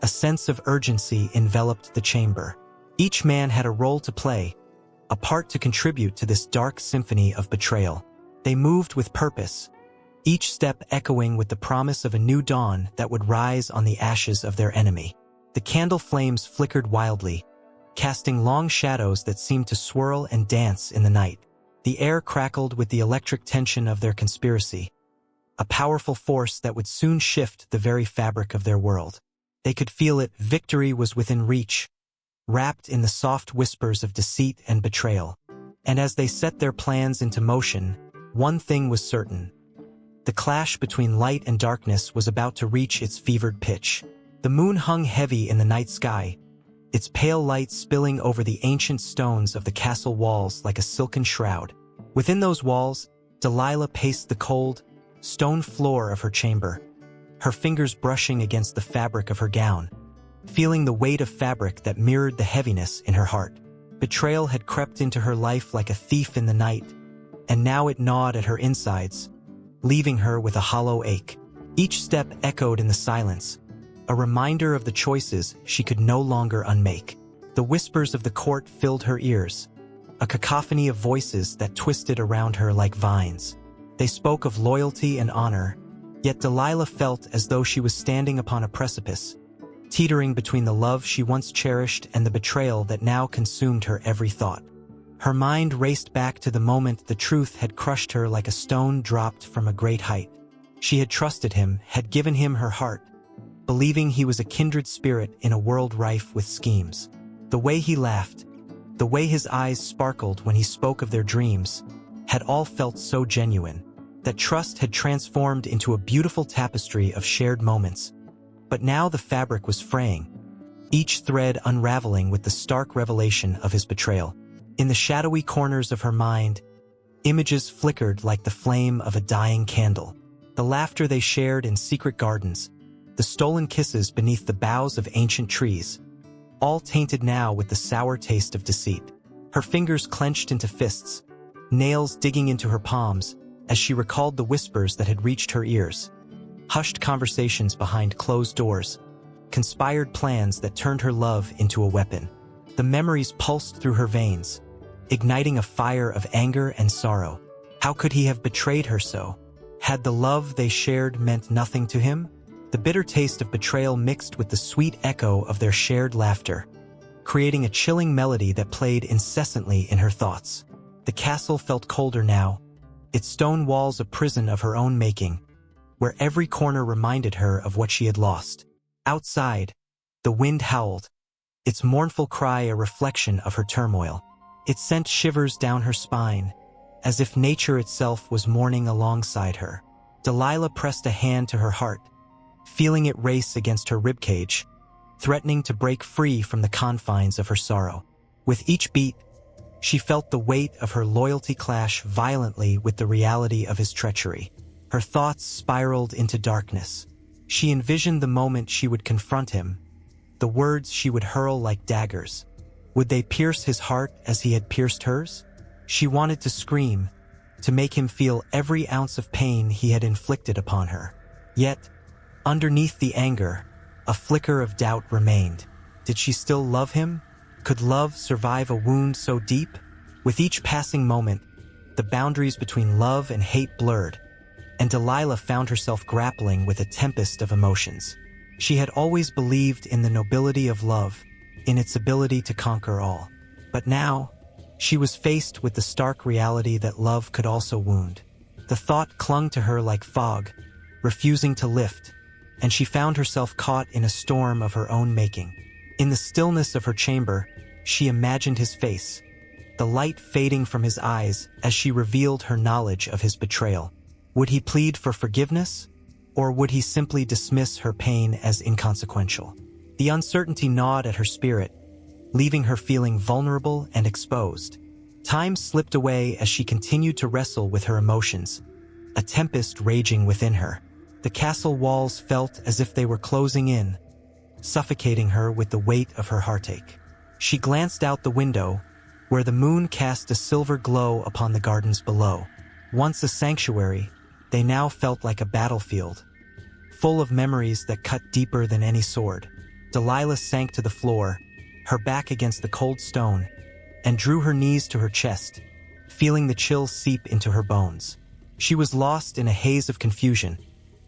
a sense of urgency enveloped the chamber. Each man had a role to play, a part to contribute to this dark symphony of betrayal. They moved with purpose, each step echoing with the promise of a new dawn that would rise on the ashes of their enemy. The candle flames flickered wildly, casting long shadows that seemed to swirl and dance in the night. The air crackled with the electric tension of their conspiracy, a powerful force that would soon shift the very fabric of their world. They could feel it. Victory was within reach, wrapped in the soft whispers of deceit and betrayal. And as they set their plans into motion, one thing was certain. The clash between light and darkness was about to reach its fevered pitch. The moon hung heavy in the night sky, its pale light spilling over the ancient stones of the castle walls like a silken shroud. Within those walls, Delilah paced the cold, stone floor of her chamber, her fingers brushing against the fabric of her gown, feeling the weight of fabric that mirrored the heaviness in her heart. Betrayal had crept into her life like a thief in the night, and now it gnawed at her insides, leaving her with a hollow ache. Each step echoed in the silence, a reminder of the choices she could no longer unmake. The whispers of the court filled her ears, a cacophony of voices that twisted around her like vines. They spoke of loyalty and honor, yet Delilah felt as though she was standing upon a precipice, teetering between the love she once cherished and the betrayal that now consumed her every thought. Her mind raced back to the moment the truth had crushed her like a stone dropped from a great height. She had trusted him, had given him her heart, believing he was a kindred spirit in a world rife with schemes. The way he laughed, the way his eyes sparkled when he spoke of their dreams, had all felt so genuine. That trust had transformed into a beautiful tapestry of shared moments. But now the fabric was fraying, each thread unraveling with the stark revelation of his betrayal. In the shadowy corners of her mind, images flickered like the flame of a dying candle. The laughter they shared in secret gardens, the stolen kisses beneath the boughs of ancient trees, all tainted now with the sour taste of deceit. Her fingers clenched into fists, nails digging into her palms, as she recalled the whispers that had reached her ears. Hushed conversations behind closed doors, conspired plans that turned her love into a weapon. The memories pulsed through her veins, igniting a fire of anger and sorrow. How could he have betrayed her so? Had the love they shared meant nothing to him? The bitter taste of betrayal mixed with the sweet echo of their shared laughter, creating a chilling melody that played incessantly in her thoughts. The castle felt colder now, its stone walls a prison of her own making, where every corner reminded her of what she had lost. Outside, the wind howled, its mournful cry a reflection of her turmoil. It sent shivers down her spine, as if nature itself was mourning alongside her. Delilah pressed a hand to her heart, feeling it race against her ribcage, threatening to break free from the confines of her sorrow. With each beat, she felt the weight of her loyalty clash violently with the reality of his treachery. Her thoughts spiraled into darkness. She envisioned the moment she would confront him, the words she would hurl like daggers. Would they pierce his heart as he had pierced hers? She wanted to scream, to make him feel every ounce of pain he had inflicted upon her. Yet, underneath the anger, a flicker of doubt remained. Did she still love him? Could love survive a wound so deep? With each passing moment, the boundaries between love and hate blurred, and Delilah found herself grappling with a tempest of emotions. She had always believed in the nobility of love, in its ability to conquer all. But now, she was faced with the stark reality that love could also wound. The thought clung to her like fog, refusing to lift, and she found herself caught in a storm of her own making. In the stillness of her chamber, she imagined his face, the light fading from his eyes as she revealed her knowledge of his betrayal. Would he plead for forgiveness, or would he simply dismiss her pain as inconsequential? The uncertainty gnawed at her spirit, leaving her feeling vulnerable and exposed. Time slipped away as she continued to wrestle with her emotions, a tempest raging within her. The castle walls felt as if they were closing in, suffocating her with the weight of her heartache. She glanced out the window, where the moon cast a silver glow upon the gardens below. Once a sanctuary, they now felt like a battlefield, full of memories that cut deeper than any sword. Delilah sank to the floor, her back against the cold stone, and drew her knees to her chest, feeling the chill seep into her bones. She was lost in a haze of confusion,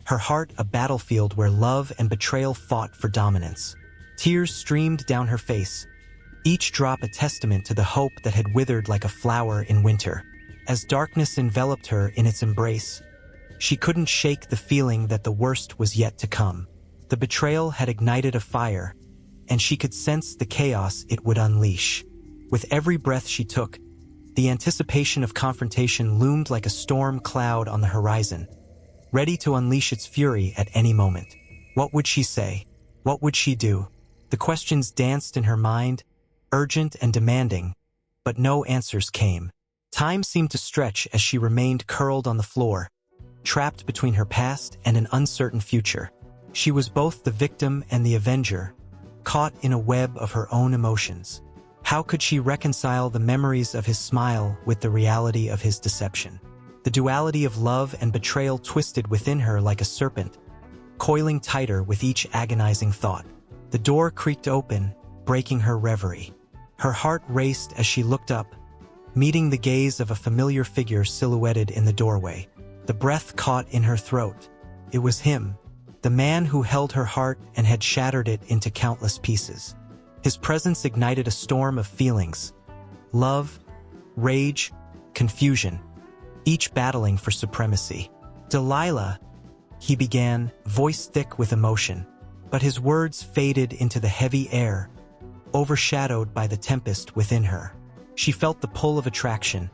her heart a battlefield where love and betrayal fought for dominance. Tears streamed down her face, each drop a testament to the hope that had withered like a flower in winter. As darkness enveloped her in its embrace, she couldn't shake the feeling that the worst was yet to come. The betrayal had ignited a fire, and she could sense the chaos it would unleash. With every breath she took, the anticipation of confrontation loomed like a storm cloud on the horizon, ready to unleash its fury at any moment. What would she say? What would she do? The questions danced in her mind, urgent and demanding, but no answers came. Time seemed to stretch as she remained curled on the floor, trapped between her past and an uncertain future. She was both the victim and the avenger, caught in a web of her own emotions. How could she reconcile the memories of his smile with the reality of his deception? The duality of love and betrayal twisted within her like a serpent, coiling tighter with each agonizing thought. The door creaked open, breaking her reverie. Her heart raced as she looked up, meeting the gaze of a familiar figure silhouetted in the doorway. The breath caught in her throat. It was him, the man who held her heart and had shattered it into countless pieces. His presence ignited a storm of feelings: love, rage, confusion, each battling for supremacy. Delilah, he began, voice thick with emotion, but his words faded into the heavy air, overshadowed by the tempest within her. She felt the pull of attraction,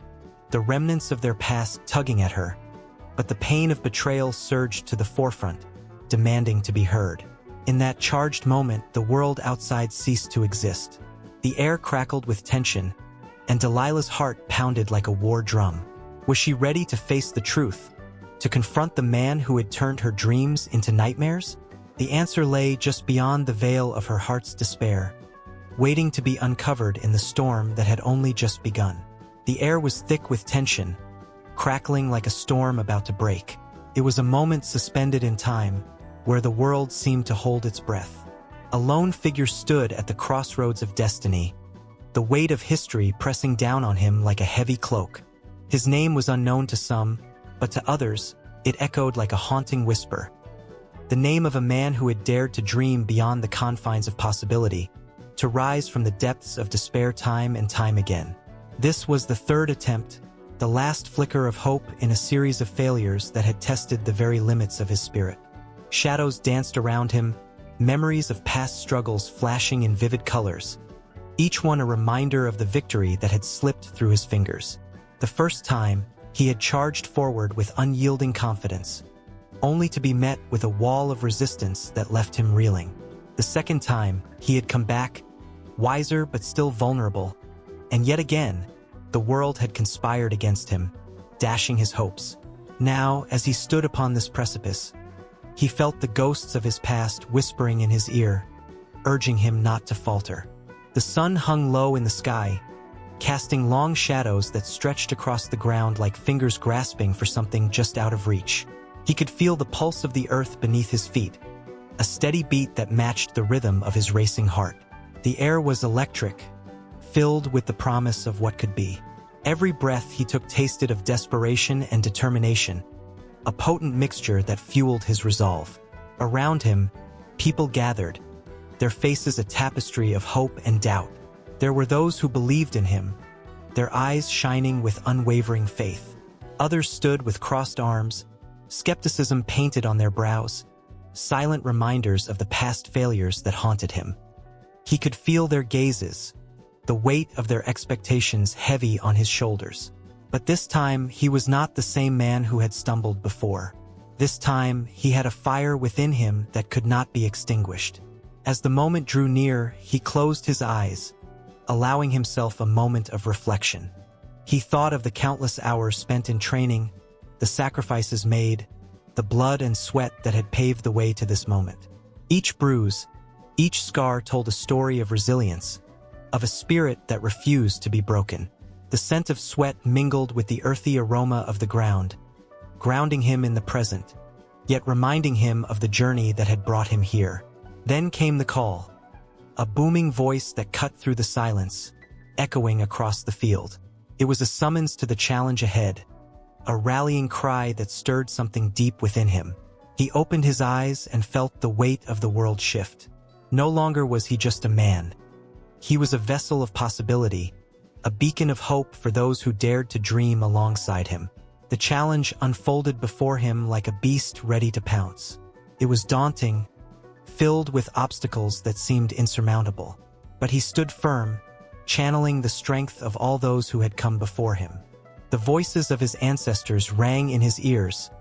the remnants of their past tugging at her, but the pain of betrayal surged to the forefront, demanding to be heard. In that charged moment, the world outside ceased to exist. The air crackled with tension, and Delilah's heart pounded like a war drum. Was she ready to face the truth, to confront the man who had turned her dreams into nightmares? The answer lay just beyond the veil of her heart's despair, waiting to be uncovered in the storm that had only just begun. The air was thick with tension, crackling like a storm about to break. It was a moment suspended in time, where the world seemed to hold its breath. A lone figure stood at the crossroads of destiny, the weight of history pressing down on him like a heavy cloak. His name was unknown to some, but to others, it echoed like a haunting whisper. The name of a man who had dared to dream beyond the confines of possibility, to rise from the depths of despair time and time again. This was the third attempt, the last flicker of hope in a series of failures that had tested the very limits of his spirit. Shadows danced around him, memories of past struggles flashing in vivid colors, each one a reminder of the victory that had slipped through his fingers. The first time, he had charged forward with unyielding confidence, only to be met with a wall of resistance that left him reeling. The second time, he had come back, wiser but still vulnerable, and yet again, the world had conspired against him, dashing his hopes. Now, as he stood upon this precipice, he felt the ghosts of his past whispering in his ear, urging him not to falter. The sun hung low in the sky, casting long shadows that stretched across the ground like fingers grasping for something just out of reach. He could feel the pulse of the earth beneath his feet, a steady beat that matched the rhythm of his racing heart. The air was electric, filled with the promise of what could be. Every breath he took tasted of desperation and determination, a potent mixture that fueled his resolve. Around him, people gathered, their faces a tapestry of hope and doubt. There were those who believed in him, their eyes shining with unwavering faith. Others stood with crossed arms, skepticism painted on their brows, silent reminders of the past failures that haunted him. He could feel their gazes, the weight of their expectations heavy on his shoulders. But this time, he was not the same man who had stumbled before. This time, he had a fire within him that could not be extinguished. As the moment drew near, he closed his eyes, allowing himself a moment of reflection. He thought of the countless hours spent in training, the sacrifices made, the blood and sweat that had paved the way to this moment. Each bruise, each scar told a story of resilience, of a spirit that refused to be broken. The scent of sweat mingled with the earthy aroma of the ground, grounding him in the present, yet reminding him of the journey that had brought him here. Then came the call, a booming voice that cut through the silence, echoing across the field. It was a summons to the challenge ahead, a rallying cry that stirred something deep within him. He opened his eyes and felt the weight of the world shift. No longer was he just a man. He was a vessel of possibility, a beacon of hope for those who dared to dream alongside him. The challenge unfolded before him like a beast ready to pounce. It was daunting, filled with obstacles that seemed insurmountable. But he stood firm, channeling the strength of all those who had come before him. The voices of his ancestors rang in his ears,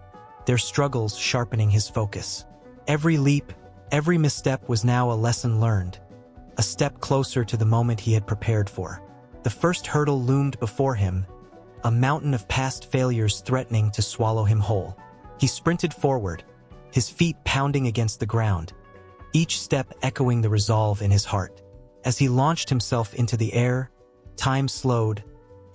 their struggles sharpening his focus. Every leap, every misstep was now a lesson learned, a step closer to the moment he had prepared for. The first hurdle loomed before him, a mountain of past failures threatening to swallow him whole. He sprinted forward, his feet pounding against the ground, each step echoing the resolve in his heart. As he launched himself into the air, time slowed,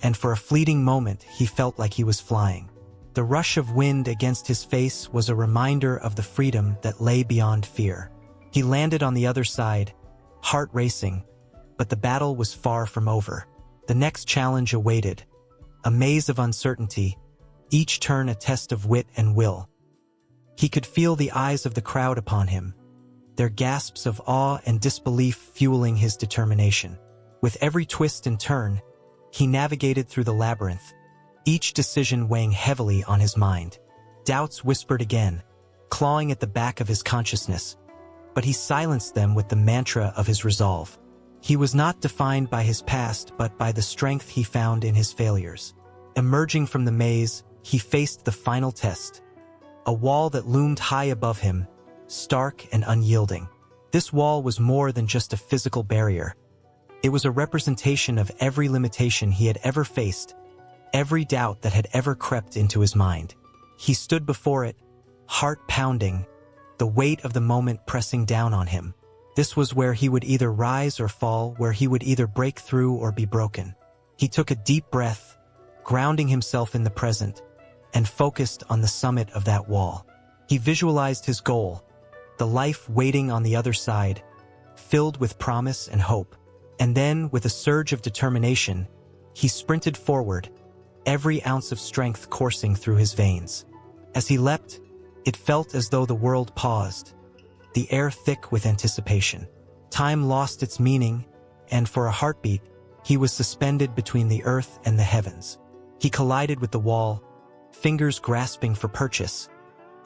and for a fleeting moment he felt like he was flying. The rush of wind against his face was a reminder of the freedom that lay beyond fear. He landed on the other side, heart racing, but the battle was far from over. The next challenge awaited, a maze of uncertainty, each turn a test of wit and will. He could feel the eyes of the crowd upon him, their gasps of awe and disbelief fueling his determination. With every twist and turn, He navigated through the labyrinth, each decision weighing heavily on his mind. Doubts whispered again, clawing at the back of his consciousness, but he silenced them with the mantra of his resolve. He was not defined by his past but by the strength he found in his failures. Emerging from the maze, he faced the final test, a wall that loomed high above him, stark and unyielding. This wall was more than just a physical barrier. It was a representation of every limitation he had ever faced, every doubt that had ever crept into his mind. He stood before it, heart pounding, the weight of the moment pressing down on him. This was where he would either rise or fall, where he would either break through or be broken. He took a deep breath, grounding himself in the present, and focused on the summit of that wall. He visualized his goal, the life waiting on the other side, filled with promise and hope. And then, with a surge of determination, he sprinted forward, every ounce of strength coursing through his veins. As he leapt, it felt as though the world paused, the air thick with anticipation. Time lost its meaning, and for a heartbeat, he was suspended between the earth and the heavens. He collided with the wall, fingers grasping for purchase,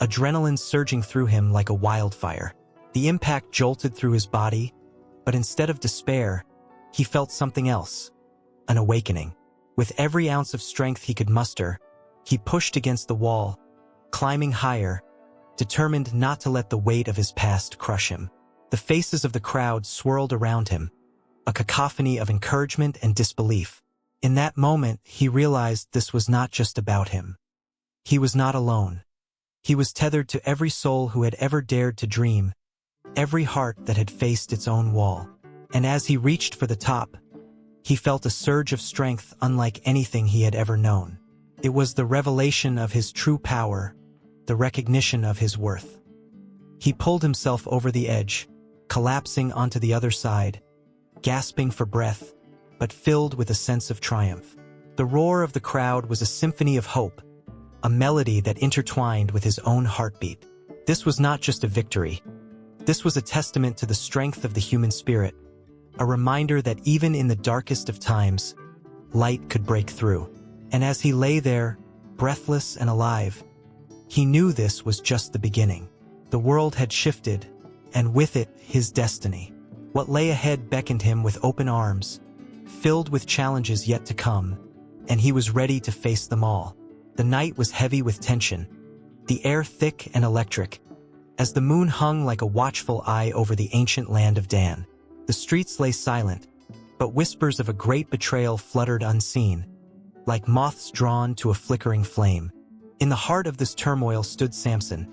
adrenaline surging through him like a wildfire. The impact jolted through his body, but instead of despair, he felt something else, an awakening. With every ounce of strength he could muster, he pushed against the wall, climbing higher, determined not to let the weight of his past crush him. The faces of the crowd swirled around him, a cacophony of encouragement and disbelief. In that moment, he realized this was not just about him. He was not alone. He was tethered to every soul who had ever dared to dream, every heart that had faced its own wall. And as he reached for the top, he felt a surge of strength unlike anything he had ever known. It was the revelation of his true power, the recognition of his worth. He pulled himself over the edge, collapsing onto the other side, gasping for breath, but filled with a sense of triumph. The roar of the crowd was a symphony of hope, a melody that intertwined with his own heartbeat. This was not just a victory. This was a testament to the strength of the human spirit, a reminder that even in the darkest of times, light could break through. And as he lay there, breathless and alive, he knew this was just the beginning. The world had shifted, and with it, his destiny. What lay ahead beckoned him with open arms, filled with challenges yet to come, and he was ready to face them all. The night was heavy with tension, the air thick and electric, as the moon hung like a watchful eye over the ancient land of Dan. The streets lay silent, but whispers of a great betrayal fluttered unseen, like moths drawn to a flickering flame. In the heart of this turmoil stood Samson,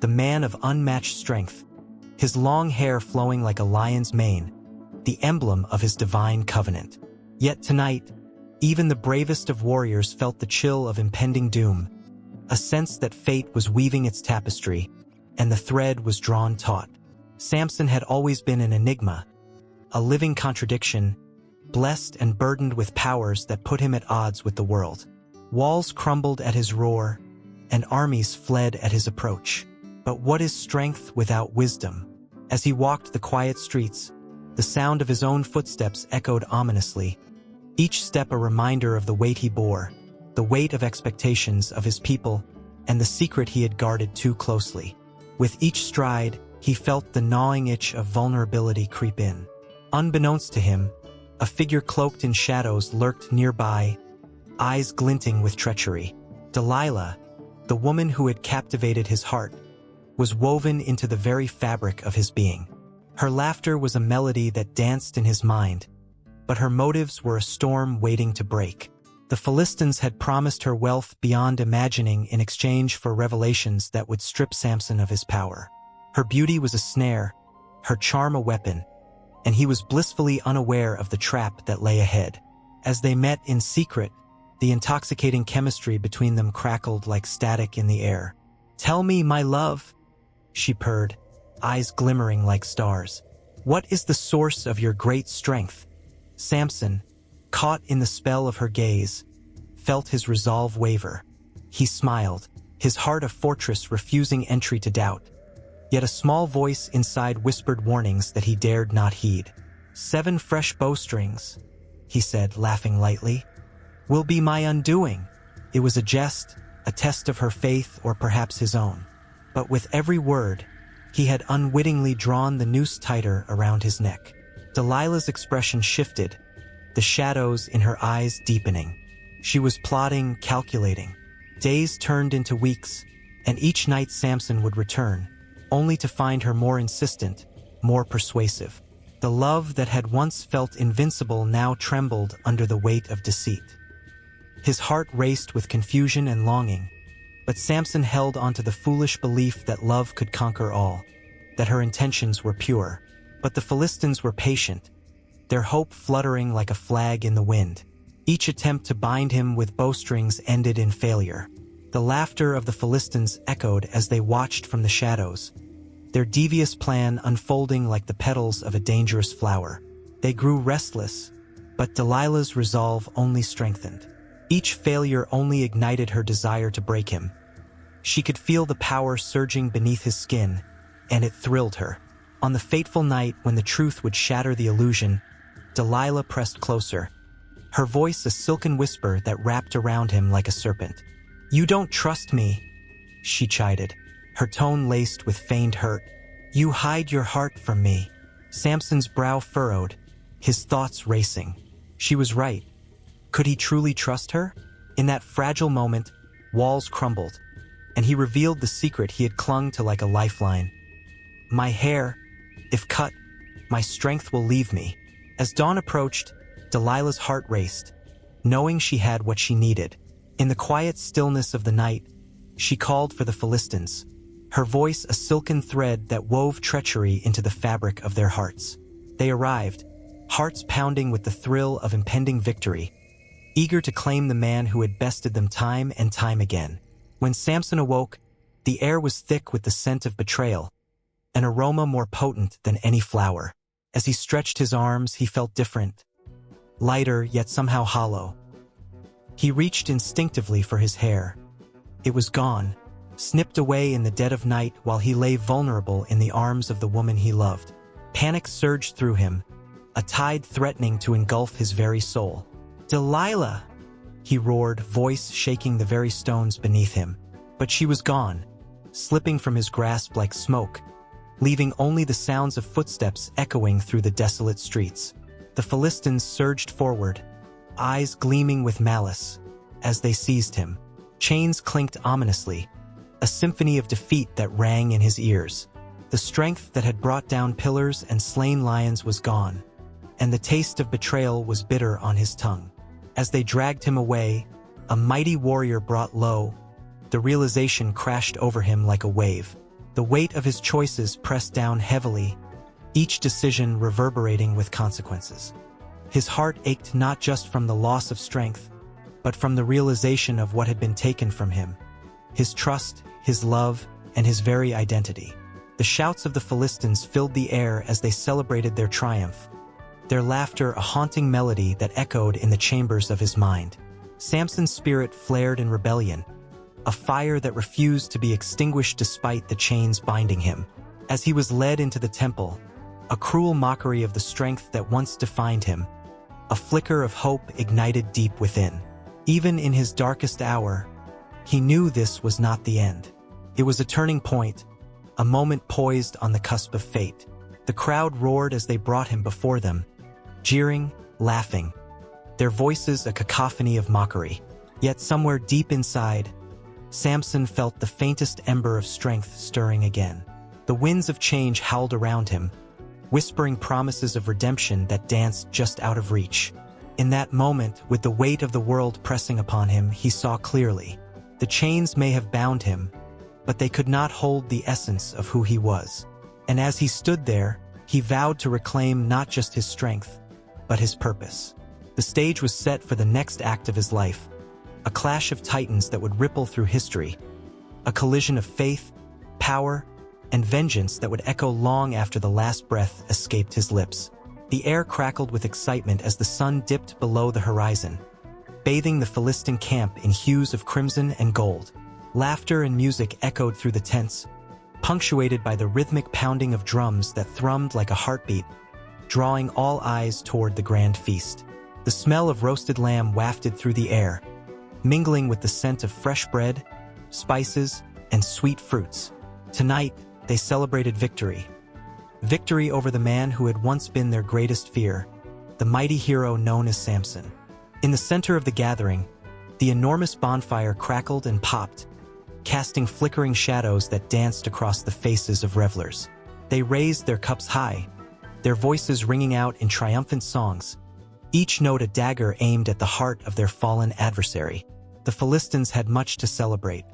the man of unmatched strength, his long hair flowing like a lion's mane, the emblem of his divine covenant. Yet tonight, even the bravest of warriors felt the chill of impending doom, a sense that fate was weaving its tapestry, and the thread was drawn taut. Samson had always been an enigma, a living contradiction, blessed and burdened with powers that put him at odds with the world. Walls crumbled at his roar, and armies fled at his approach. But what is strength without wisdom? As he walked the quiet streets, the sound of his own footsteps echoed ominously, each step a reminder of the weight he bore, the weight of expectations of his people, and the secret he had guarded too closely. With each stride, he felt the gnawing itch of vulnerability creep in. Unbeknownst to him, a figure cloaked in shadows lurked nearby, eyes glinting with treachery. Delilah, the woman who had captivated his heart, was woven into the very fabric of his being. Her laughter was a melody that danced in his mind, but her motives were a storm waiting to break. The Philistines had promised her wealth beyond imagining in exchange for revelations that would strip Samson of his power. Her beauty was a snare, her charm a weapon, and he was blissfully unaware of the trap that lay ahead. As they met in secret, the intoxicating chemistry between them crackled like static in the air. "Tell me, my love," she purred, eyes glimmering like stars. "What is the source of your great strength?" Samson, caught in the spell of her gaze, felt his resolve waver. He smiled, his heart a fortress refusing entry to doubt. Yet a small voice inside whispered warnings that he dared not heed. "7 fresh bowstrings," he said, laughing lightly. will be my undoing. It was a jest, a test of her faith or perhaps his own. But with every word, he had unwittingly drawn the noose tighter around his neck. Delilah's expression shifted, the shadows in her eyes deepening. She was plotting, calculating. Days turned into weeks, and each night Samson would return, only to find her more insistent, more persuasive. The love that had once felt invincible now trembled under the weight of deceit. His heart raced with confusion and longing, but Samson held onto the foolish belief that love could conquer all, that her intentions were pure. But the Philistines were patient, their hope fluttering like a flag in the wind. Each attempt to bind him with bowstrings ended in failure. The laughter of the Philistines echoed as they watched from the shadows, their devious plan unfolding like the petals of a dangerous flower. They grew restless, but Delilah's resolve only strengthened. Each failure only ignited her desire to break him. She could feel the power surging beneath his skin, and it thrilled her. On the fateful night when the truth would shatter the illusion, Delilah pressed closer, her voice a silken whisper that wrapped around him like a serpent. "You don't trust me," she chided, her tone laced with feigned hurt. "You hide your heart from me." Samson's brow furrowed, his thoughts racing. She was right. Could he truly trust her? In that fragile moment, walls crumbled, and he revealed the secret he had clung to like a lifeline. "My hair, if cut, my strength will leave me." As dawn approached, Delilah's heart raced, knowing she had what she needed. In the quiet stillness of the night, she called for the Philistines, her voice a silken thread that wove treachery into the fabric of their hearts. They arrived, hearts pounding with the thrill of impending victory, eager to claim the man who had bested them time and time again. When Samson awoke, the air was thick with the scent of betrayal, an aroma more potent than any flower. As he stretched his arms, he felt different, lighter yet somehow hollow. He reached instinctively for his hair. It was gone, snipped away in the dead of night while he lay vulnerable in the arms of the woman he loved. Panic surged through him, a tide threatening to engulf his very soul. "Delilah!" he roared, voice shaking the very stones beneath him. But she was gone, slipping from his grasp like smoke, leaving only the sounds of footsteps echoing through the desolate streets. The Philistines surged forward, eyes gleaming with malice, as they seized him. Chains clinked ominously, a symphony of defeat that rang in his ears. The strength that had brought down pillars and slain lions was gone, and the taste of betrayal was bitter on his tongue. As they dragged him away, a mighty warrior brought low. The realization crashed over him like a wave. The weight of his choices pressed down heavily, each decision reverberating with consequences. His heart ached not just from the loss of strength, but from the realization of what had been taken from him: his trust, his love, and his very identity. The shouts of the Philistines filled the air as they celebrated their triumph, their laughter a haunting melody that echoed in the chambers of his mind. Samson's spirit flared in rebellion, a fire that refused to be extinguished despite the chains binding him. As he was led into the temple, a cruel mockery of the strength that once defined him, a flicker of hope ignited deep within. Even in his darkest hour, he knew this was not the end. It was a turning point, a moment poised on the cusp of fate. The crowd roared as they brought him before them, jeering, laughing, their voices a cacophony of mockery. Yet somewhere deep inside, Samson felt the faintest ember of strength stirring again. The winds of change howled around him, whispering promises of redemption that danced just out of reach. In that moment, with the weight of the world pressing upon him, he saw clearly. The chains may have bound him, but they could not hold the essence of who he was. And as he stood there, he vowed to reclaim not just his strength, but his purpose. The stage was set for the next act of his life, a clash of titans that would ripple through history, a collision of faith, power, and vengeance that would echo long after the last breath escaped his lips. The air crackled with excitement as the sun dipped below the horizon, bathing the Philistine camp in hues of crimson and gold. Laughter and music echoed through the tents, punctuated by the rhythmic pounding of drums that thrummed like a heartbeat, drawing all eyes toward the grand feast. The smell of roasted lamb wafted through the air, mingling with the scent of fresh bread, spices, and sweet fruits. Tonight, they celebrated victory. Victory over the man who had once been their greatest fear, the mighty hero known as Samson. In the center of the gathering, the enormous bonfire crackled and popped, casting flickering shadows that danced across the faces of revelers. They raised their cups high, their voices ringing out in triumphant songs, each note a dagger aimed at the heart of their fallen adversary. The Philistines had much to celebrate.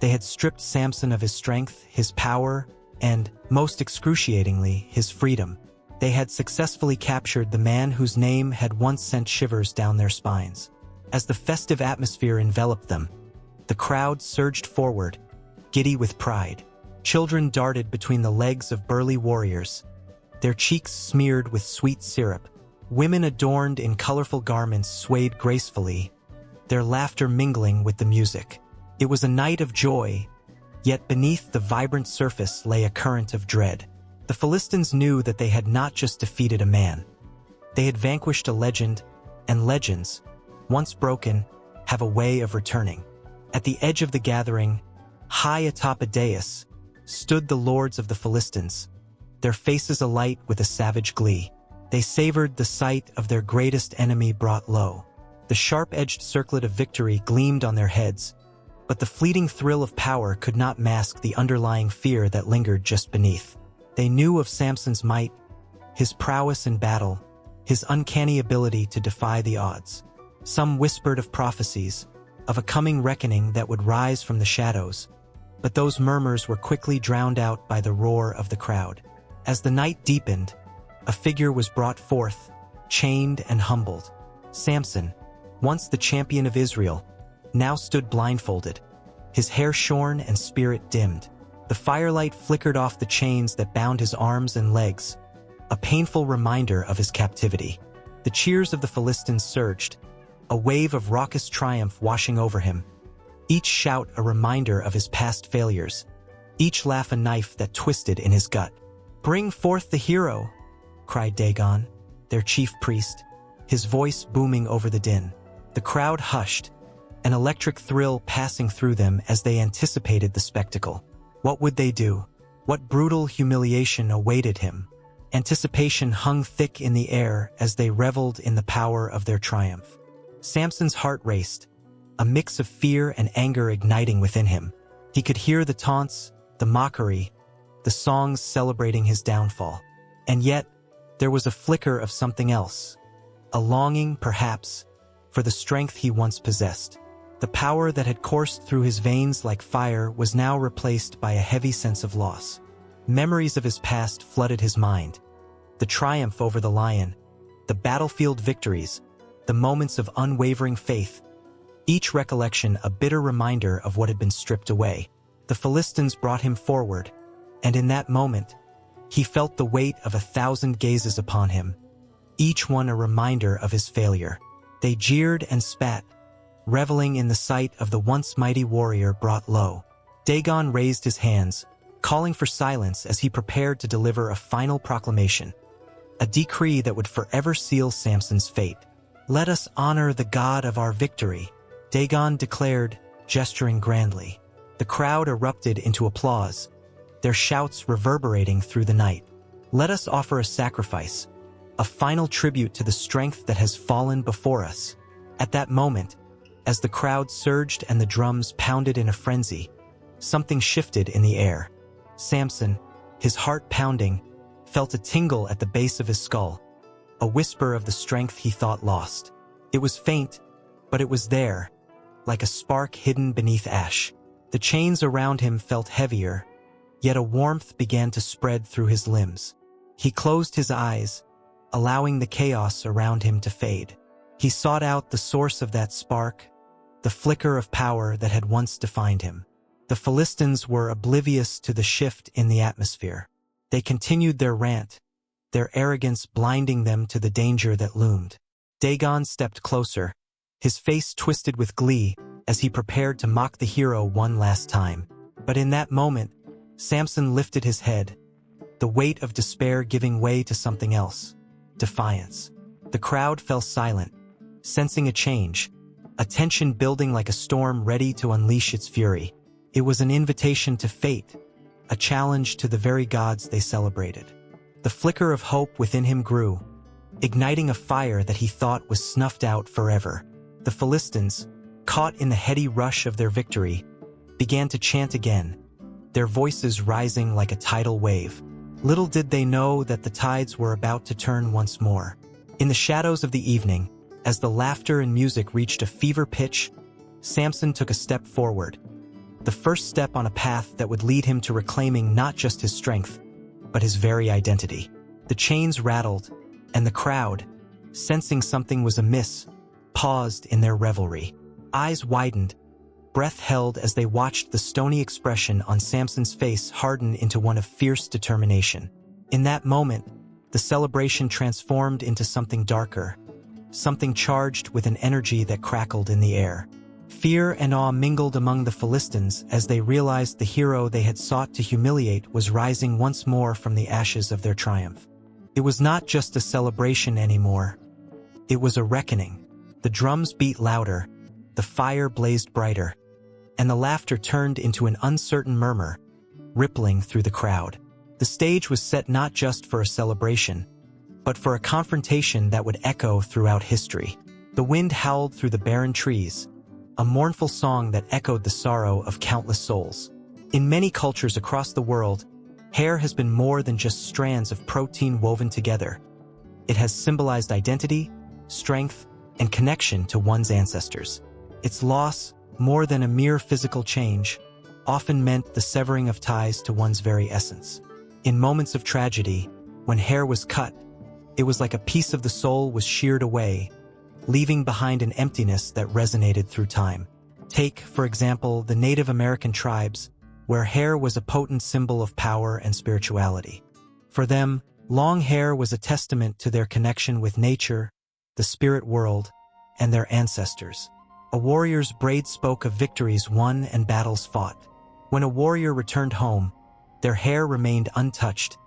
They had stripped Samson of his strength, his power, and, most excruciatingly, his freedom. They had successfully captured the man whose name had once sent shivers down their spines. As the festive atmosphere enveloped them, the crowd surged forward, giddy with pride. Children darted between the legs of burly warriors, their cheeks smeared with sweet syrup. Women adorned in colorful garments swayed gracefully, their laughter mingling with the music. It was a night of joy, yet beneath the vibrant surface lay a current of dread. The Philistines knew that they had not just defeated a man. They had vanquished a legend, and legends, once broken, have a way of returning. At the edge of the gathering, high atop a dais, stood the lords of the Philistines, their faces alight with a savage glee. They savored the sight of their greatest enemy brought low. The sharp-edged circlet of victory gleamed on their heads, but the fleeting thrill of power could not mask the underlying fear that lingered just beneath. They knew of Samson's might, his prowess in battle, his uncanny ability to defy the odds. Some whispered of prophecies, of a coming reckoning that would rise from the shadows, but those murmurs were quickly drowned out by the roar of the crowd. As the night deepened, a figure was brought forth, chained and humbled. Samson, once the champion of Israel, now stood blindfolded, his hair shorn and spirit dimmed. The firelight flickered off the chains that bound his arms and legs, a painful reminder of his captivity. The cheers of the Philistines surged, a wave of raucous triumph washing over him, each shout a reminder of his past failures, each laugh a knife that twisted in his gut. "Bring forth the hero!" cried Dagon, their chief priest, his voice booming over the din. The crowd hushed, an electric thrill passing through them as they anticipated the spectacle. What would they do? What brutal humiliation awaited him? Anticipation hung thick in the air as they reveled in the power of their triumph. Samson's heart raced, a mix of fear and anger igniting within him. He could hear the taunts, the mockery, the songs celebrating his downfall. And yet, there was a flicker of something else, a longing, perhaps, for the strength he once possessed. The power that had coursed through his veins like fire was now replaced by a heavy sense of loss. Memories of his past flooded his mind. The triumph over the lion, the battlefield victories, the moments of unwavering faith, each recollection a bitter reminder of what had been stripped away. The Philistines brought him forward, and in that moment, he felt the weight of 1,000 gazes upon him, each one a reminder of his failure. They jeered and spat, reveling in the sight of the once mighty warrior brought low. Dagon raised his hands, calling for silence as he prepared to deliver a final proclamation, a decree that would forever seal Samson's fate. "Let us honor the God of our victory," Dagon declared, gesturing grandly. The crowd erupted into applause, their shouts reverberating through the night. "Let us offer a sacrifice, a final tribute to the strength that has fallen before us." At that moment, as the crowd surged and the drums pounded in a frenzy, something shifted in the air. Samson, his heart pounding, felt a tingle at the base of his skull, a whisper of the strength he thought lost. It was faint, but it was there, like a spark hidden beneath ash. The chains around him felt heavier, yet a warmth began to spread through his limbs. He closed his eyes, allowing the chaos around him to fade. He sought out the source of that spark, the flicker of power that had once defined him. The Philistines were oblivious to the shift in the atmosphere. They continued their rant, their arrogance blinding them to the danger that loomed. Dagon stepped closer, his face twisted with glee as he prepared to mock the hero one last time. But in that moment, Samson lifted his head, the weight of despair giving way to something else, defiance. The crowd fell silent, sensing a change, a tension building like a storm ready to unleash its fury. It was an invitation to fate, a challenge to the very gods they celebrated. The flicker of hope within him grew, igniting a fire that he thought was snuffed out forever. The Philistines, caught in the heady rush of their victory, began to chant again, their voices rising like a tidal wave. Little did they know that the tides were about to turn once more. In the shadows of the evening, as the laughter and music reached a fever pitch, Samson took a step forward, the first step on a path that would lead him to reclaiming not just his strength, but his very identity. The chains rattled, and the crowd, sensing something was amiss, paused in their revelry. Eyes widened, breath held as they watched the stony expression on Samson's face harden into one of fierce determination. In that moment, the celebration transformed into something darker, something charged with an energy that crackled in the air. Fear and awe mingled among the Philistines as they realized the hero they had sought to humiliate was rising once more from the ashes of their triumph. It was not just a celebration anymore. It was a reckoning. The drums beat louder, the fire blazed brighter, and the laughter turned into an uncertain murmur, rippling through the crowd. The stage was set not just for a celebration, but for a confrontation that would echo throughout history. The wind howled through the barren trees, a mournful song that echoed the sorrow of countless souls. In many cultures across the world, hair has been more than just strands of protein woven together. It has symbolized identity, strength, and connection to one's ancestors. Its loss, more than a mere physical change, often meant the severing of ties to one's very essence. In moments of tragedy, when hair was cut, it was like a piece of the soul was sheared away, leaving behind an emptiness that resonated through time. Take, for example, the Native American tribes, where hair was a potent symbol of power and spirituality. For them, long hair was a testament to their connection with nature, the spirit world, and their ancestors. A warrior's braid spoke of victories won and battles fought. When a warrior returned home, their hair remained untouched,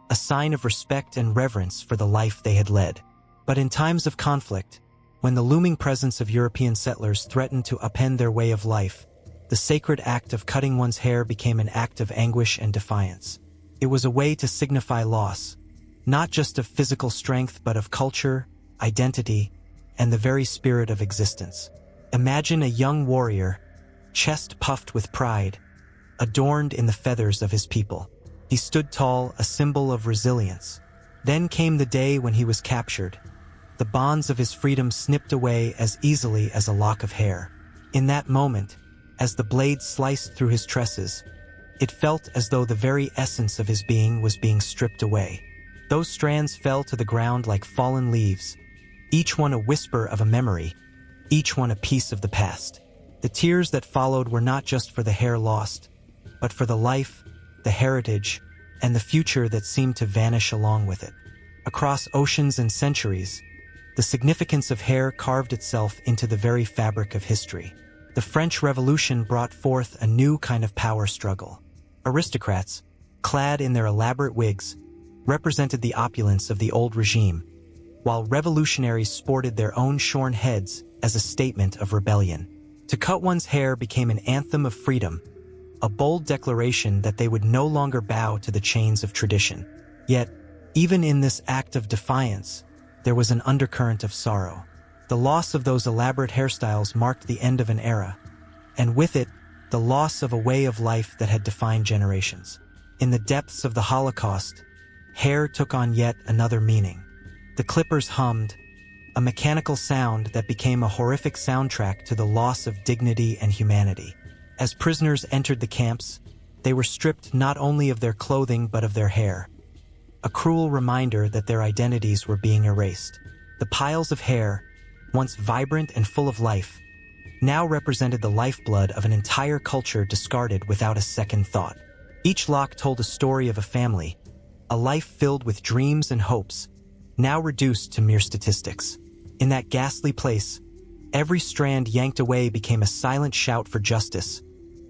a sign of respect and reverence for the life they had led. But in times of conflict, when the looming presence of European settlers threatened to upend their way of life, the sacred act of cutting one's hair became an act of anguish and defiance. It was a way to signify loss, not just of physical strength but of culture, identity, and the very spirit of existence. Imagine a young warrior, chest puffed with pride, adorned in the feathers of his people. He stood tall, a symbol of resilience. Then came the day when he was captured, the bonds of his freedom snipped away as easily as a lock of hair. In that moment, as the blade sliced through his tresses, it felt as though the very essence of his being was being stripped away. Those strands fell to the ground like fallen leaves, each one a whisper of a memory, each one a piece of the past. The tears that followed were not just for the hair lost, but for the life, the heritage, and the future that seemed to vanish along with it. Across oceans and centuries, the significance of hair carved itself into the very fabric of history. The French Revolution brought forth a new kind of power struggle. Aristocrats, clad in their elaborate wigs, represented the opulence of the old regime, while revolutionaries sported their own shorn heads as a statement of rebellion. To cut one's hair became an anthem of freedom, a bold declaration that they would no longer bow to the chains of tradition. Yet, even in this act of defiance, there was an undercurrent of sorrow. The loss of those elaborate hairstyles marked the end of an era, and with it, the loss of a way of life that had defined generations. In the depths of the Holocaust, hair took on yet another meaning. The clippers hummed, a mechanical sound that became a horrific soundtrack to the loss of dignity and humanity. As prisoners entered the camps, they were stripped not only of their clothing but of their hair, a cruel reminder that their identities were being erased. The piles of hair, once vibrant and full of life, now represented the lifeblood of an entire culture discarded without a second thought. Each lock told a story of a family, a life filled with dreams and hopes, now reduced to mere statistics. In that ghastly place, every strand yanked away became a silent shout for justice,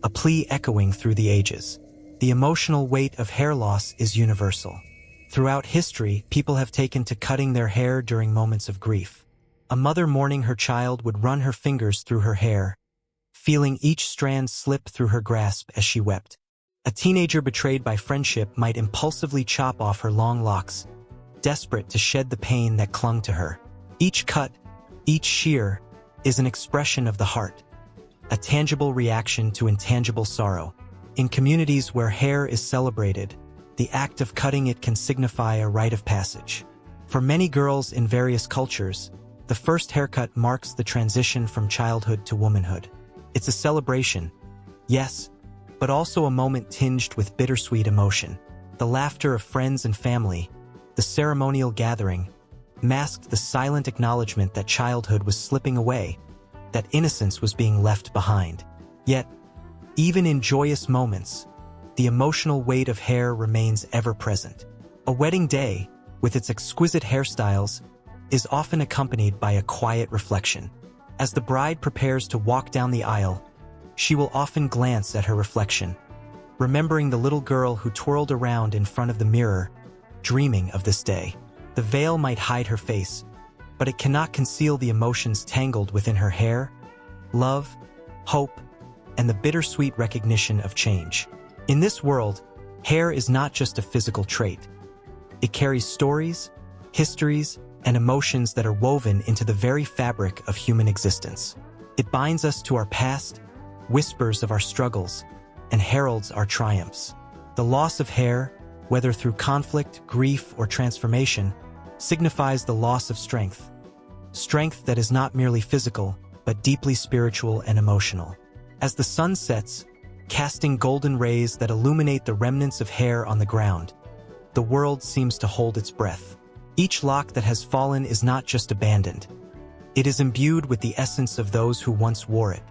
a plea echoing through the ages. The emotional weight of hair loss is universal. Throughout history, people have taken to cutting their hair during moments of grief. A mother mourning her child would run her fingers through her hair, feeling each strand slip through her grasp as she wept. A teenager betrayed by friendship might impulsively chop off her long locks, desperate to shed the pain that clung to her. Each cut, each shear, is an expression of the heart, a tangible reaction to intangible sorrow. In communities where hair is celebrated, the act of cutting it can signify a rite of passage. For many girls in various cultures, the first haircut marks the transition from childhood to womanhood. It's a celebration, yes, but also a moment tinged with bittersweet emotion. The laughter of friends and family, the ceremonial gathering, masked the silent acknowledgement that childhood was slipping away, that innocence was being left behind. Yet, even in joyous moments, the emotional weight of hair remains ever present. A wedding day, with its exquisite hairstyles, is often accompanied by a quiet reflection. As the bride prepares to walk down the aisle, she will often glance at her reflection, remembering the little girl who twirled around in front of the mirror, dreaming of this day. The veil might hide her face, but it cannot conceal the emotions tangled within her hair, love, hope, and the bittersweet recognition of change. In this world, hair is not just a physical trait. It carries stories, histories, and emotions that are woven into the very fabric of human existence. It binds us to our past, whispers of our struggles, and heralds our triumphs. The loss of hair, whether through conflict, grief, or transformation, signifies the loss of strength. Strength that is not merely physical, but deeply spiritual and emotional. As the sun sets, casting golden rays that illuminate the remnants of hair on the ground, the world seems to hold its breath. Each lock that has fallen is not just abandoned. It is imbued with the essence of those who once wore it.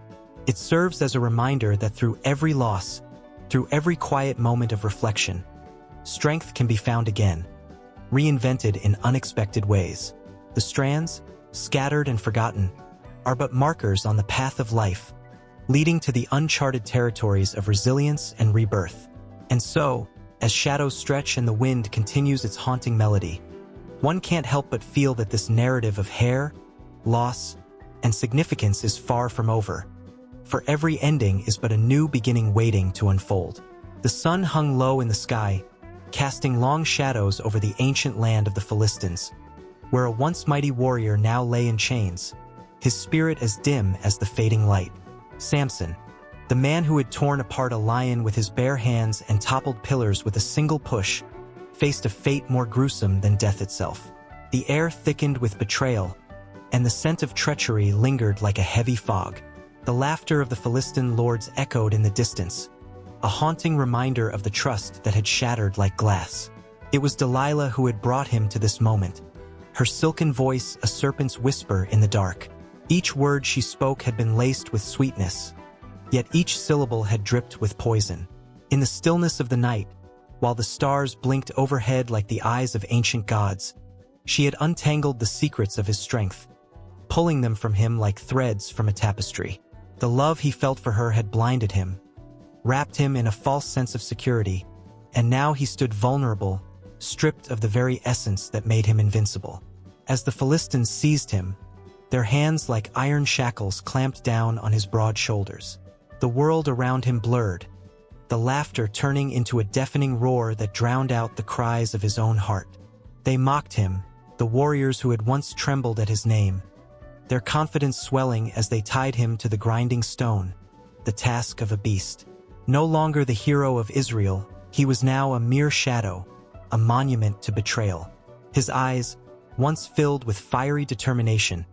It serves as a reminder that through every loss, through every quiet moment of reflection, strength can be found again, reinvented in unexpected ways. The strands, scattered and forgotten, are but markers on the path of life, leading to the uncharted territories of resilience and rebirth. And so, as shadows stretch and the wind continues its haunting melody, one can't help but feel that this narrative of hair, loss, and significance is far from over. For every ending is but a new beginning waiting to unfold. The sun hung low in the sky, casting long shadows over the ancient land of the Philistines, where a once mighty warrior now lay in chains, his spirit as dim as the fading light. Samson, the man who had torn apart a lion with his bare hands and toppled pillars with a single push, faced a fate more gruesome than death itself. The air thickened with betrayal, and the scent of treachery lingered like a heavy fog. The laughter of the Philistine lords echoed in the distance, a haunting reminder of the trust that had shattered like glass. It was Delilah who had brought him to this moment, her silken voice a serpent's whisper in the dark. Each word she spoke had been laced with sweetness, yet each syllable had dripped with poison. In the stillness of the night, while the stars blinked overhead like the eyes of ancient gods, she had untangled the secrets of his strength, pulling them from him like threads from a tapestry. The love he felt for her had blinded him, wrapped him in a false sense of security, and now he stood vulnerable, stripped of the very essence that made him invincible. As the Philistines seized him, their hands like iron shackles clamped down on his broad shoulders. The world around him blurred, the laughter turning into a deafening roar that drowned out the cries of his own heart. They mocked him, the warriors who had once trembled at his name, their confidence swelling as they tied him to the grinding stone, the task of a beast. No longer the hero of Israel, he was now a mere shadow, a monument to betrayal. His eyes, once filled with fiery determination,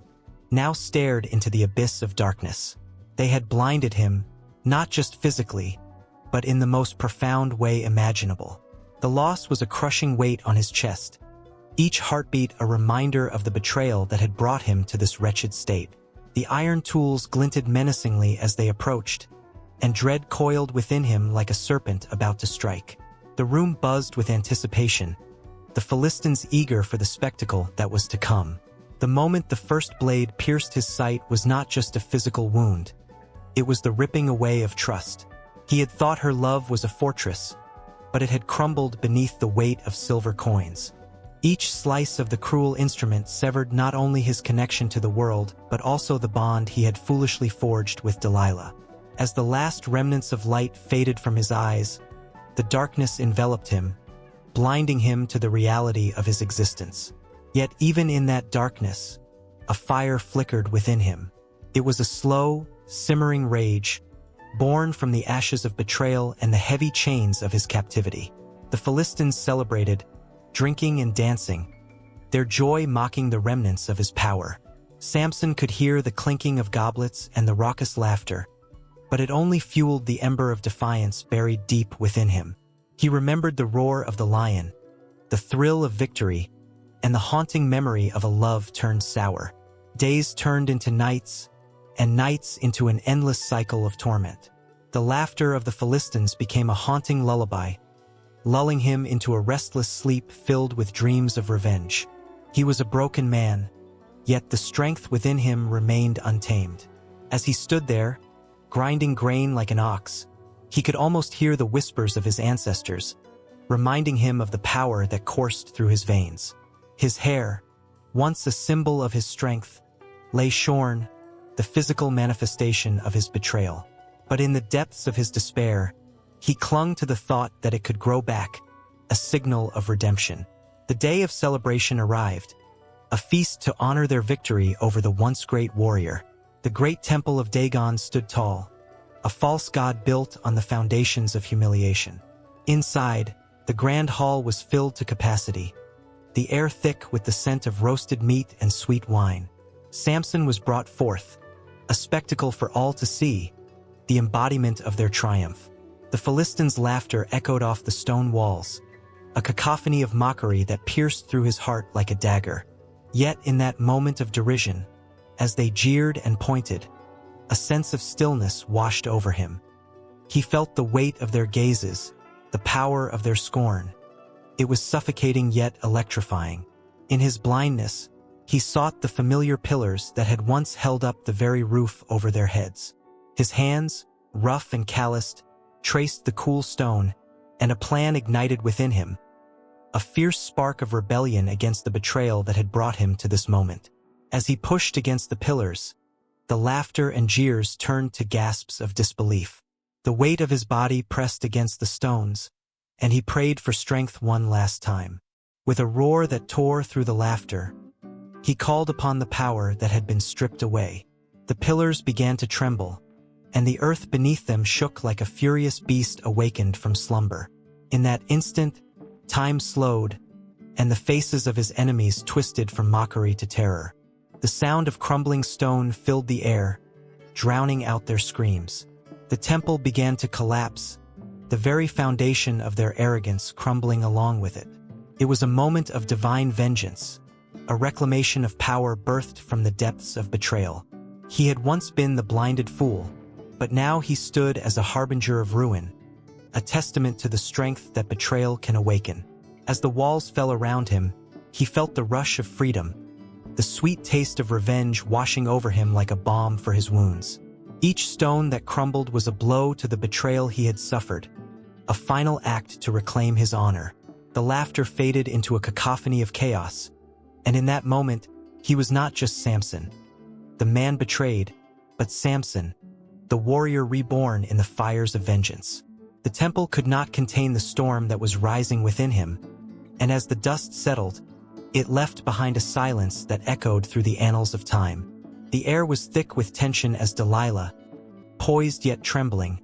now stared into the abyss of darkness. They had blinded him, not just physically, but in the most profound way imaginable. The loss was a crushing weight on his chest, each heartbeat a reminder of the betrayal that had brought him to this wretched state. The iron tools glinted menacingly as they approached, and dread coiled within him like a serpent about to strike. The room buzzed with anticipation, the Philistines eager for the spectacle that was to come. The moment the first blade pierced his sight was not just a physical wound. It was the ripping away of trust. He had thought her love was a fortress, but it had crumbled beneath the weight of silver coins. Each slice of the cruel instrument severed not only his connection to the world, but also the bond he had foolishly forged with Delilah. As the last remnants of light faded from his eyes, the darkness enveloped him, blinding him to the reality of his existence. Yet even in that darkness, a fire flickered within him. It was a slow, simmering rage, born from the ashes of betrayal and the heavy chains of his captivity. The Philistines celebrated, drinking and dancing, their joy mocking the remnants of his power. Samson could hear the clinking of goblets and the raucous laughter, but it only fueled the ember of defiance buried deep within him. He remembered the roar of the lion, the thrill of victory, and the haunting memory of a love turned sour. Days turned into nights, and nights into an endless cycle of torment. The laughter of the Philistines became a haunting lullaby, lulling him into a restless sleep filled with dreams of revenge. He was a broken man, yet the strength within him remained untamed. As he stood there, grinding grain like an ox, he could almost hear the whispers of his ancestors, reminding him of the power that coursed through his veins. His hair, once a symbol of his strength, lay shorn, the physical manifestation of his betrayal. But in the depths of his despair, he clung to the thought that it could grow back, a signal of redemption. The day of celebration arrived, a feast to honor their victory over the once great warrior. The great temple of Dagon stood tall, a false god built on the foundations of humiliation. Inside, the grand hall was filled to capacity, the air thick with the scent of roasted meat and sweet wine. Samson was brought forth, a spectacle for all to see, the embodiment of their triumph. The Philistines' laughter echoed off the stone walls, a cacophony of mockery that pierced through his heart like a dagger. Yet in that moment of derision, as they jeered and pointed, a sense of stillness washed over him. He felt the weight of their gazes, the power of their scorn. It was suffocating yet electrifying. In his blindness, he sought the familiar pillars that had once held up the very roof over their heads. His hands, rough and calloused, traced the cool stone, and a plan ignited within him, a fierce spark of rebellion against the betrayal that had brought him to this moment. As he pushed against the pillars, the laughter and jeers turned to gasps of disbelief. The weight of his body pressed against the stones, and he prayed for strength one last time. With a roar that tore through the laughter, he called upon the power that had been stripped away. The pillars began to tremble, and the earth beneath them shook like a furious beast awakened from slumber. In that instant, time slowed, and the faces of his enemies twisted from mockery to terror. The sound of crumbling stone filled the air, drowning out their screams. The temple began to collapse, the very foundation of their arrogance crumbling along with it. It was a moment of divine vengeance, a reclamation of power birthed from the depths of betrayal. He had once been the blinded fool, but now he stood as a harbinger of ruin, a testament to the strength that betrayal can awaken. As the walls fell around him, he felt the rush of freedom, the sweet taste of revenge washing over him like a balm for his wounds. Each stone that crumbled was a blow to the betrayal he had suffered, a final act to reclaim his honor. The laughter faded into a cacophony of chaos, and in that moment, he was not just Samson, the man betrayed, but Samson, the warrior reborn in the fires of vengeance. The temple could not contain the storm that was rising within him, and as the dust settled, it left behind a silence that echoed through the annals of time. The air was thick with tension as Delilah, poised yet trembling,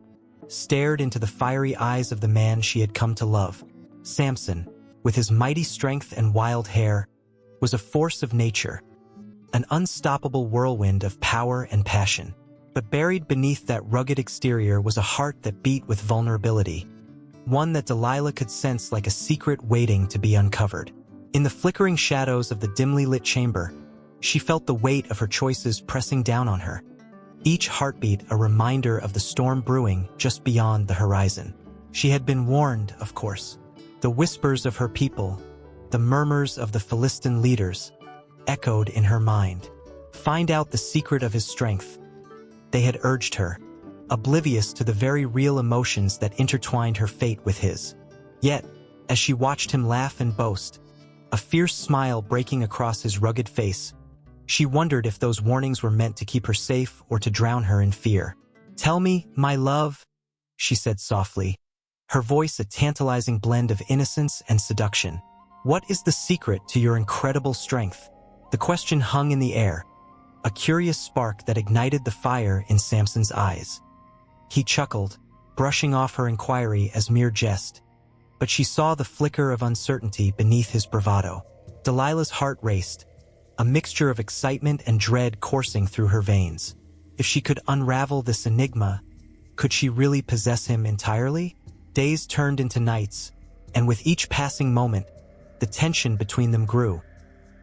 stared into the fiery eyes of the man she had come to love. Samson, with his mighty strength and wild hair, was a force of nature, an unstoppable whirlwind of power and passion. But buried beneath that rugged exterior was a heart that beat with vulnerability, one that Delilah could sense like a secret waiting to be uncovered. In the flickering shadows of the dimly lit chamber, she felt the weight of her choices pressing down on her, each heartbeat a reminder of the storm brewing just beyond the horizon. She had been warned, of course. The whispers of her people, the murmurs of the Philistine leaders, echoed in her mind. Find out the secret of his strength, they had urged her, oblivious to the very real emotions that intertwined her fate with his. Yet, as she watched him laugh and boast, a fierce smile breaking across his rugged face, she wondered if those warnings were meant to keep her safe or to drown her in fear. "Tell me, my love," she said softly, her voice a tantalizing blend of innocence and seduction. "What is the secret to your incredible strength?" The question hung in the air, a curious spark that ignited the fire in Samson's eyes. He chuckled, brushing off her inquiry as mere jest, but she saw the flicker of uncertainty beneath his bravado. Delilah's heart raced, a mixture of excitement and dread coursing through her veins. If she could unravel this enigma, could she really possess him entirely? Days turned into nights, and with each passing moment, the tension between them grew,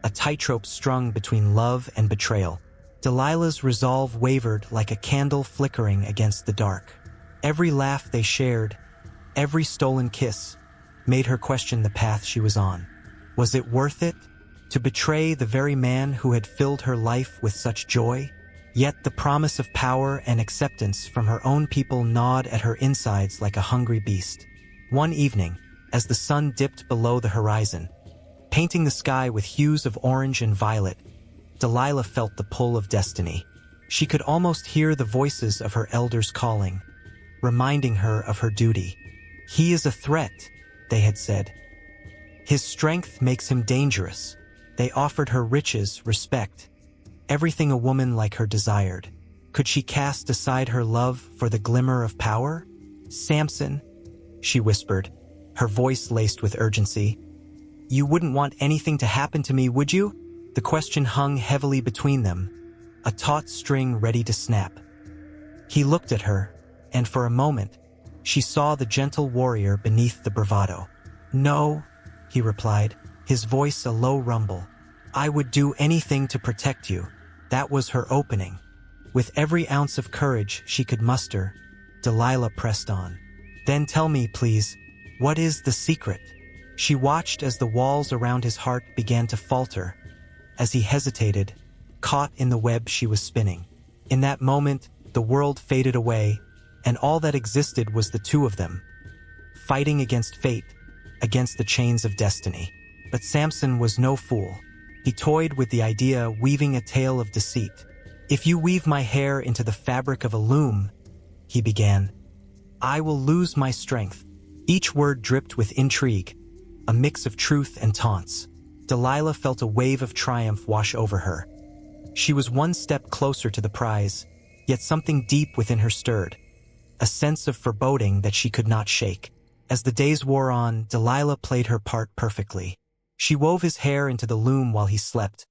a tightrope strung between love and betrayal. Delilah's resolve wavered like a candle flickering against the dark. Every laugh they shared, every stolen kiss, made her question the path she was on. Was it worth it, to betray the very man who had filled her life with such joy? Yet the promise of power and acceptance from her own people gnawed at her insides like a hungry beast. One evening, as the sun dipped below the horizon, painting the sky with hues of orange and violet, Delilah felt the pull of destiny. She could almost hear the voices of her elders calling, reminding her of her duty. "He is a threat," they had said. "His strength makes him dangerous." They offered her riches, respect, everything a woman like her desired. Could she cast aside her love for the glimmer of power? "Samson," she whispered, her voice laced with urgency, "you wouldn't want anything to happen to me, would you?" The question hung heavily between them, a taut string ready to snap. He looked at her, and for a moment, she saw the gentle warrior beneath the bravado. "No," he replied, his voice a low rumble. "I would do anything to protect you." That was her opening. With every ounce of courage she could muster, Delilah pressed on. "Then tell me, please, what is the secret?" She watched as the walls around his heart began to falter, as he hesitated, caught in the web she was spinning. In that moment, the world faded away, and all that existed was the two of them, fighting against fate, against the chains of destiny. But Samson was no fool. He toyed with the idea, weaving a tale of deceit. "If you weave my hair into the fabric of a loom," he began, "I will lose my strength." Each word dripped with intrigue, a mix of truth and taunts. Delilah felt a wave of triumph wash over her. She was one step closer to the prize, yet something deep within her stirred, a sense of foreboding that she could not shake. As the days wore on, Delilah played her part perfectly. She wove his hair into the loom while he slept,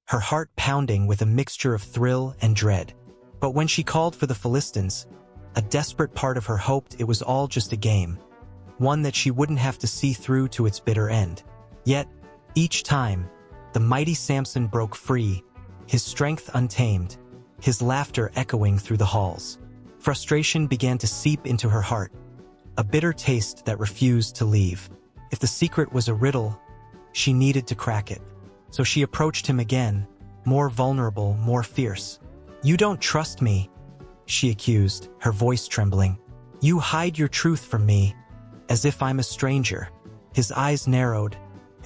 her heart pounding with a mixture of thrill and dread. But when she called for the Philistines, a desperate part of her hoped it was all just a game, one that she wouldn't have to see through to its bitter end. Yet, each time, the mighty Samson broke free, his strength untamed, his laughter echoing through the halls. Frustration began to seep into her heart, a bitter taste that refused to leave. If the secret was a riddle, she needed to crack it. So she approached him again, more vulnerable, more fierce. "You don't trust me," she accused, her voice trembling. "You hide your truth from me, as if I'm a stranger." His eyes narrowed,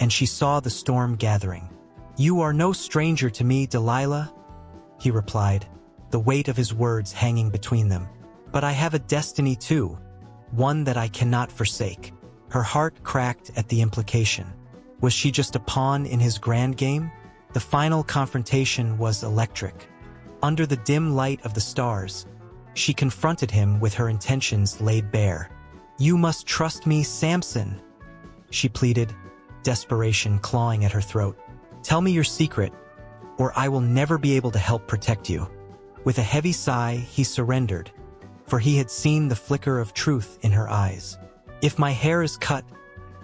and she saw the storm gathering. "You are no stranger to me, Delilah," he replied, the weight of his words hanging between them. "But I have a destiny too, one that I cannot forsake." Her heart cracked at the implication. Was she just a pawn in his grand game? The final confrontation was electric. Under the dim light of the stars, she confronted him with her intentions laid bare. "You must trust me, Samson," she pleaded, desperation clawing at her throat. "Tell me your secret, or I will never be able to help protect you." With a heavy sigh, he surrendered, for he had seen the flicker of truth in her eyes. "If my hair is cut,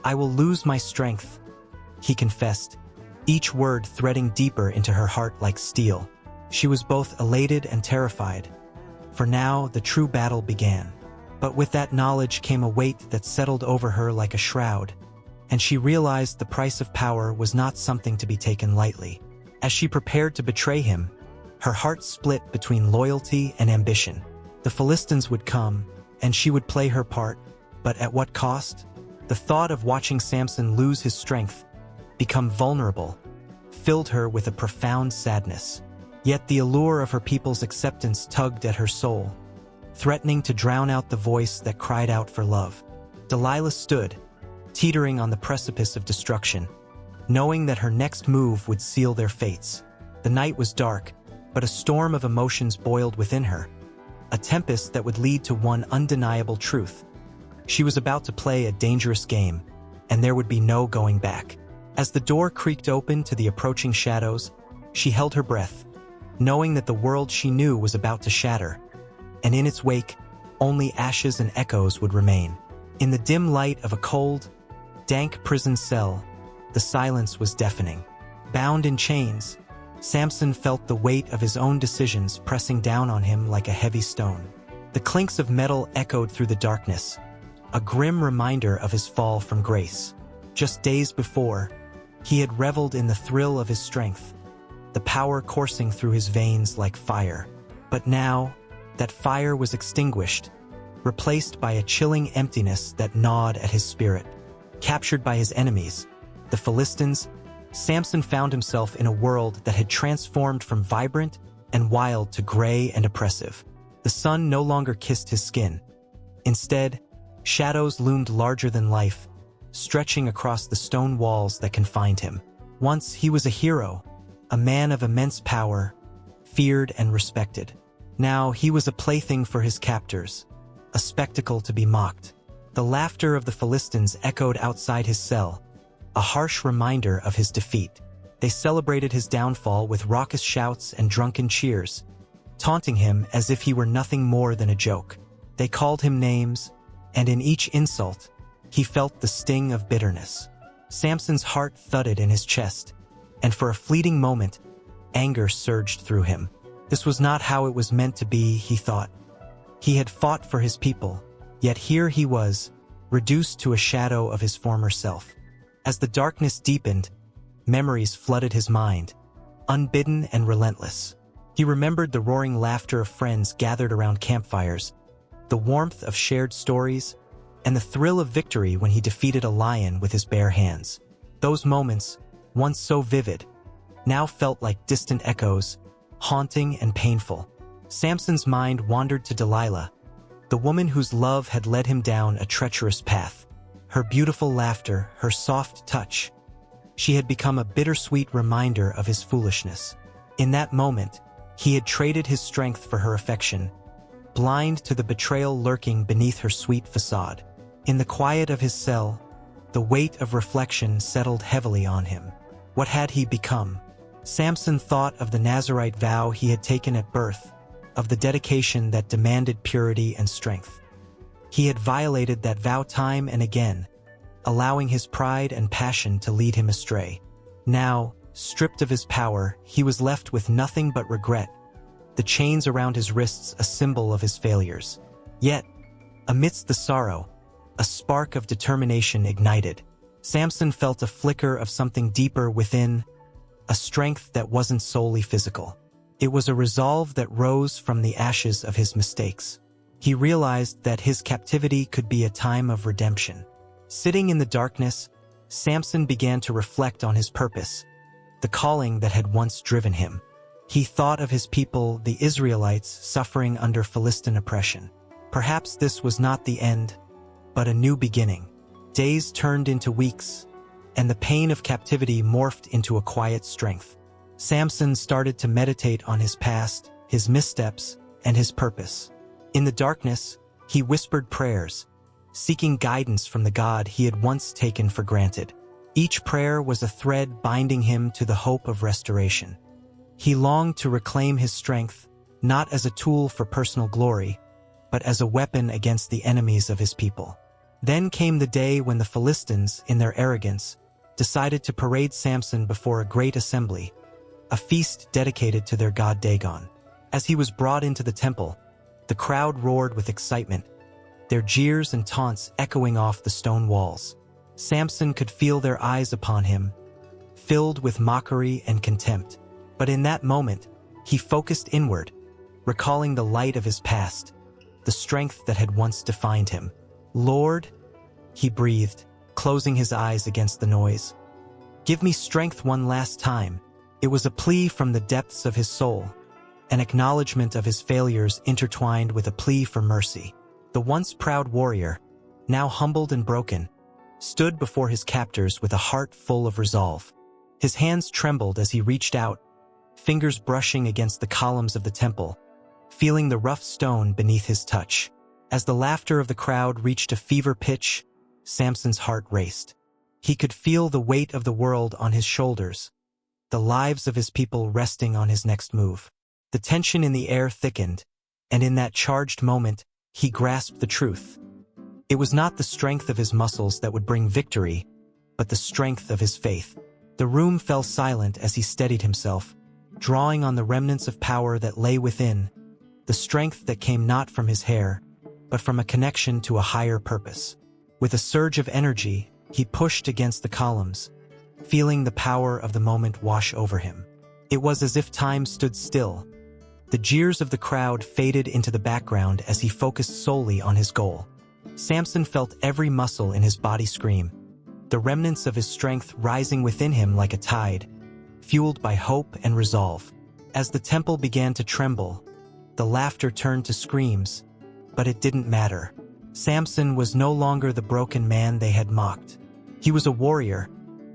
I will lose my strength," he confessed, each word threading deeper into her heart like steel. She was both elated and terrified, for now the true battle began. But with that knowledge came a weight that settled over her like a shroud, and she realized the price of power was not something to be taken lightly. As she prepared to betray him, her heart split between loyalty and ambition. The Philistines would come, and she would play her part, but at what cost? The thought of watching Samson lose his strength, become vulnerable, filled her with a profound sadness. Yet the allure of her people's acceptance tugged at her soul, threatening to drown out the voice that cried out for love. Delilah stood, teetering on the precipice of destruction, knowing that her next move would seal their fates. The night was dark, but a storm of emotions boiled within her, a tempest that would lead to one undeniable truth. She was about to play a dangerous game, and there would be no going back. As the door creaked open to the approaching shadows, she held her breath, knowing that the world she knew was about to shatter, and in its wake, only ashes and echoes would remain. In the dim light of a cold, dank prison cell, the silence was deafening. Bound in chains, Samson felt the weight of his own decisions pressing down on him like a heavy stone. The clinks of metal echoed through the darkness, a grim reminder of his fall from grace. Just days before, he had reveled in the thrill of his strength, the power coursing through his veins like fire. But now, that fire was extinguished, replaced by a chilling emptiness that gnawed at his spirit. Captured by his enemies, the Philistines, Samson found himself in a world that had transformed from vibrant and wild to gray and oppressive. The sun no longer kissed his skin. Instead, shadows loomed larger than life, stretching across the stone walls that confined him. Once he was a hero, a man of immense power, feared and respected. Now he was a plaything for his captors, a spectacle to be mocked. The laughter of the Philistines echoed outside his cell, a harsh reminder of his defeat. They celebrated his downfall with raucous shouts and drunken cheers, taunting him as if he were nothing more than a joke. They called him names, and in each insult, he felt the sting of bitterness. Samson's heart thudded in his chest, and for a fleeting moment, anger surged through him. This was not how it was meant to be, he thought. He had fought for his people, yet here he was, reduced to a shadow of his former self. As the darkness deepened, memories flooded his mind, unbidden and relentless. He remembered the roaring laughter of friends gathered around campfires, the warmth of shared stories, and the thrill of victory when he defeated a lion with his bare hands. Those moments, once so vivid, now felt like distant echoes, haunting and painful. Samson's mind wandered to Delilah, the woman whose love had led him down a treacherous path. Her beautiful laughter, her soft touch. She had become a bittersweet reminder of his foolishness. In that moment, he had traded his strength for her affection, blind to the betrayal lurking beneath her sweet facade. In the quiet of his cell, the weight of reflection settled heavily on him. What had he become? Samson thought of the Nazirite vow he had taken at birth, of the dedication that demanded purity and strength. He had violated that vow time and again, allowing his pride and passion to lead him astray. Now, stripped of his power, he was left with nothing but regret, the chains around his wrists a symbol of his failures. Yet, amidst the sorrow, a spark of determination ignited. Samson felt a flicker of something deeper within, a strength that wasn't solely physical. It was a resolve that rose from the ashes of his mistakes. He realized that his captivity could be a time of redemption. Sitting in the darkness, Samson began to reflect on his purpose, the calling that had once driven him. He thought of his people, the Israelites, suffering under Philistine oppression. Perhaps this was not the end, but a new beginning. Days turned into weeks, and the pain of captivity morphed into a quiet strength. Samson started to meditate on his past, his missteps, and his purpose. In the darkness, he whispered prayers, seeking guidance from the God he had once taken for granted. Each prayer was a thread binding him to the hope of restoration. He longed to reclaim his strength, not as a tool for personal glory, but as a weapon against the enemies of his people. Then came the day when the Philistines, in their arrogance, decided to parade Samson before a great assembly, a feast dedicated to their god Dagon. As he was brought into the temple, the crowd roared with excitement, their jeers and taunts echoing off the stone walls. Samson could feel their eyes upon him, filled with mockery and contempt. But in that moment, he focused inward, recalling the light of his past, the strength that had once defined him. "Lord," he breathed, closing his eyes against the noise. "Give me strength one last time." It was a plea from the depths of his soul, an acknowledgement of his failures intertwined with a plea for mercy. The once proud warrior, now humbled and broken, stood before his captors with a heart full of resolve. His hands trembled as he reached out, fingers brushing against the columns of the temple, feeling the rough stone beneath his touch. As the laughter of the crowd reached a fever pitch, Samson's heart raced. He could feel the weight of the world on his shoulders, the lives of his people resting on his next move. The tension in the air thickened, and in that charged moment, he grasped the truth. It was not the strength of his muscles that would bring victory, but the strength of his faith. The room fell silent as he steadied himself, drawing on the remnants of power that lay within, the strength that came not from his hair, but from a connection to a higher purpose. With a surge of energy, he pushed against the columns, feeling the power of the moment wash over him. It was as if time stood still. The jeers of the crowd faded into the background as he focused solely on his goal. Samson felt every muscle in his body scream, the remnants of his strength rising within him like a tide, fueled by hope and resolve. As the temple began to tremble, the laughter turned to screams, but it didn't matter. Samson was no longer the broken man they had mocked. He was a warrior,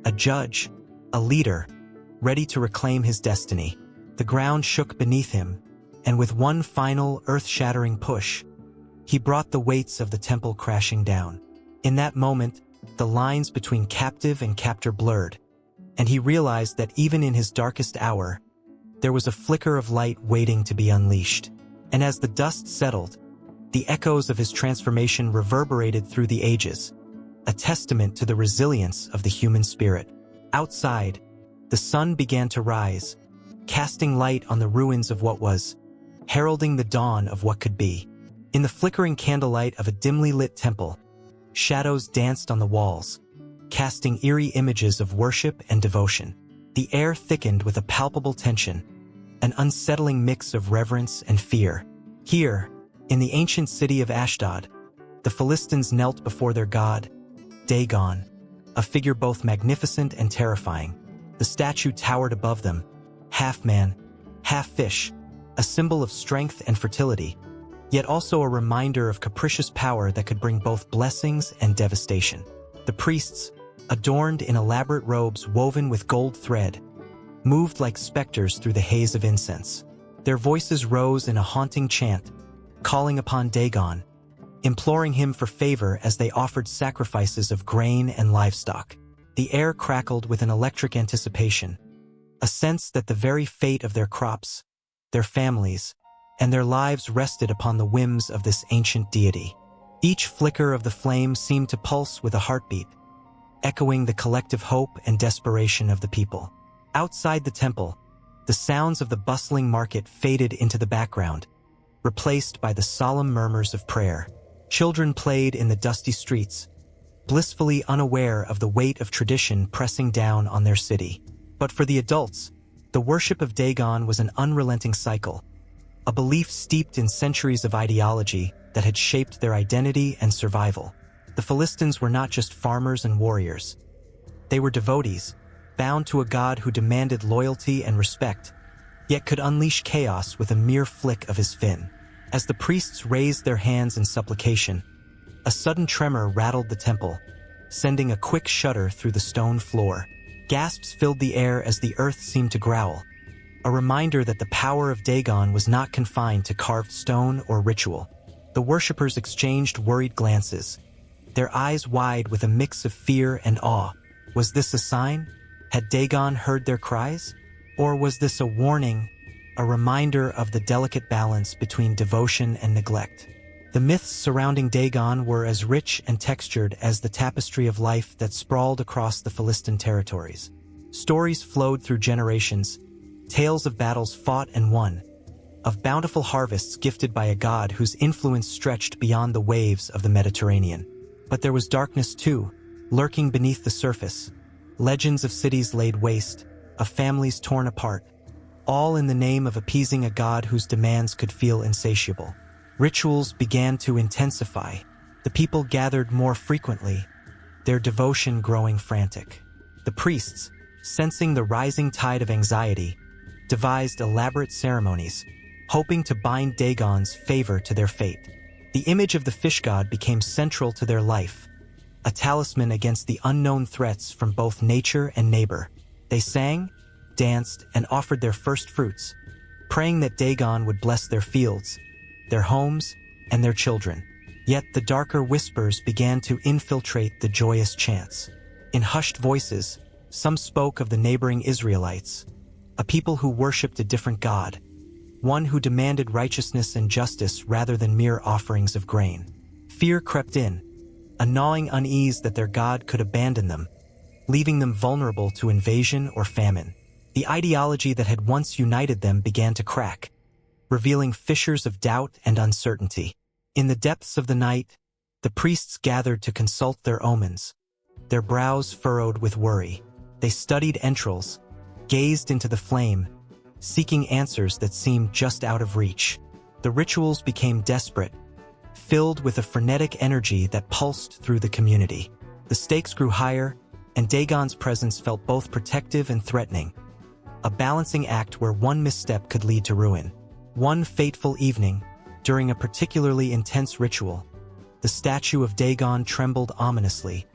a judge, a leader, ready to reclaim his destiny. The ground shook beneath him, and with one final earth-shattering push, he brought the weights of the temple crashing down. In that moment, the lines between captive and captor blurred, and he realized that even in his darkest hour, there was a flicker of light waiting to be unleashed. And as the dust settled, the echoes of his transformation reverberated through the ages, a testament to the resilience of the human spirit. Outside, the sun began to rise, casting light on the ruins of what was, heralding the dawn of what could be. In the flickering candlelight of a dimly lit temple, shadows danced on the walls, casting eerie images of worship and devotion. The air thickened with a palpable tension, an unsettling mix of reverence and fear. Here, in the ancient city of Ashdod, the Philistines knelt before their god, Dagon, a figure both magnificent and terrifying. The statue towered above them, half man, half fish, a symbol of strength and fertility, yet also a reminder of capricious power that could bring both blessings and devastation. The priests, adorned in elaborate robes woven with gold thread, moved like specters through the haze of incense. Their voices rose in a haunting chant, calling upon Dagon, imploring him for favor as they offered sacrifices of grain and livestock. The air crackled with an electric anticipation, a sense that the very fate of their crops, their families, and their lives rested upon the whims of this ancient deity. Each flicker of the flame seemed to pulse with a heartbeat, echoing the collective hope and desperation of the people. Outside the temple, the sounds of the bustling market faded into the background, replaced by the solemn murmurs of prayer. Children played in the dusty streets, blissfully unaware of the weight of tradition pressing down on their city. But for the adults, the worship of Dagon was an unrelenting cycle, a belief steeped in centuries of ideology that had shaped their identity and survival. The Philistines were not just farmers and warriors. They were devotees, bound to a god who demanded loyalty and respect, yet could unleash chaos with a mere flick of his fin. As the priests raised their hands in supplication, a sudden tremor rattled the temple, sending a quick shudder through the stone floor. Gasps filled the air as the earth seemed to growl, a reminder that the power of Dagon was not confined to carved stone or ritual. The worshippers exchanged worried glances, their eyes wide with a mix of fear and awe. Was this a sign? Had Dagon heard their cries? Or was this a warning, a reminder of the delicate balance between devotion and neglect? The myths surrounding Dagon were as rich and textured as the tapestry of life that sprawled across the Philistine territories. Stories flowed through generations, tales of battles fought and won, of bountiful harvests gifted by a god whose influence stretched beyond the waves of the Mediterranean. But there was darkness too, lurking beneath the surface. Legends of cities laid waste, of families torn apart, all in the name of appeasing a god whose demands could feel insatiable. Rituals began to intensify. The people gathered more frequently, their devotion growing frantic. The priests, sensing the rising tide of anxiety, devised elaborate ceremonies, hoping to bind Dagon's favor to their fate. The image of the fish god became central to their life, a talisman against the unknown threats from both nature and neighbor. They sang, danced, and offered their first fruits, praying that Dagon would bless their fields, their homes, and their children. Yet the darker whispers began to infiltrate the joyous chants. In hushed voices, some spoke of the neighboring Israelites, a people who worshipped a different god, one who demanded righteousness and justice rather than mere offerings of grain. Fear crept in, a gnawing unease that their god could abandon them, leaving them vulnerable to invasion or famine. The ideology that had once united them began to crack, revealing fissures of doubt and uncertainty. In the depths of the night, the priests gathered to consult their omens, their brows furrowed with worry. They studied entrails, gazed into the flame, seeking answers that seemed just out of reach. The rituals became desperate, filled with a frenetic energy that pulsed through the community. The stakes grew higher, and Dagon's presence felt both protective and threatening, a balancing act where one misstep could lead to ruin. One fateful evening, during a particularly intense ritual, the statue of Dagon trembled ominously,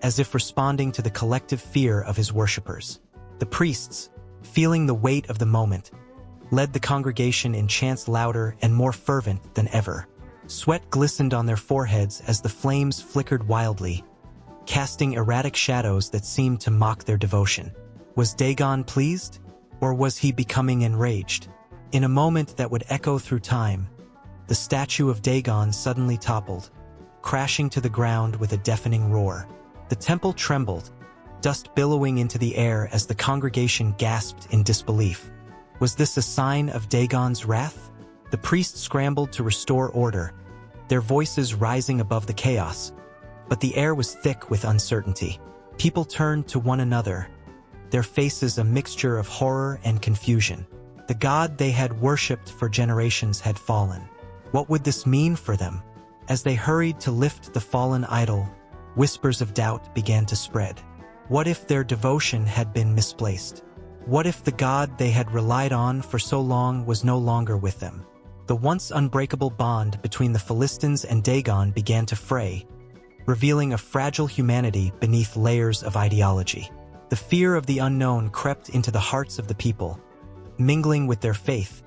as if responding to the collective fear of his worshippers. The priests, feeling the weight of the moment, led the congregation in chants louder and more fervent than ever. Sweat glistened on their foreheads as the flames flickered wildly, casting erratic shadows that seemed to mock their devotion. Was Dagon pleased, or was he becoming enraged? In a moment that would echo through time, the statue of Dagon suddenly toppled, crashing to the ground with a deafening roar. The temple trembled, dust billowing into the air as the congregation gasped in disbelief. Was this a sign of Dagon's wrath? The priests scrambled to restore order, their voices rising above the chaos, but the air was thick with uncertainty. People turned to one another, their faces a mixture of horror and confusion. The god they had worshipped for generations had fallen. What would this mean for them? As they hurried to lift the fallen idol, whispers of doubt began to spread. What if their devotion had been misplaced? What if the god they had relied on for so long was no longer with them? The once unbreakable bond between the Philistines and Dagon began to fray, revealing a fragile humanity beneath layers of ideology. The fear of the unknown crept into the hearts of the people, mingling with their faith,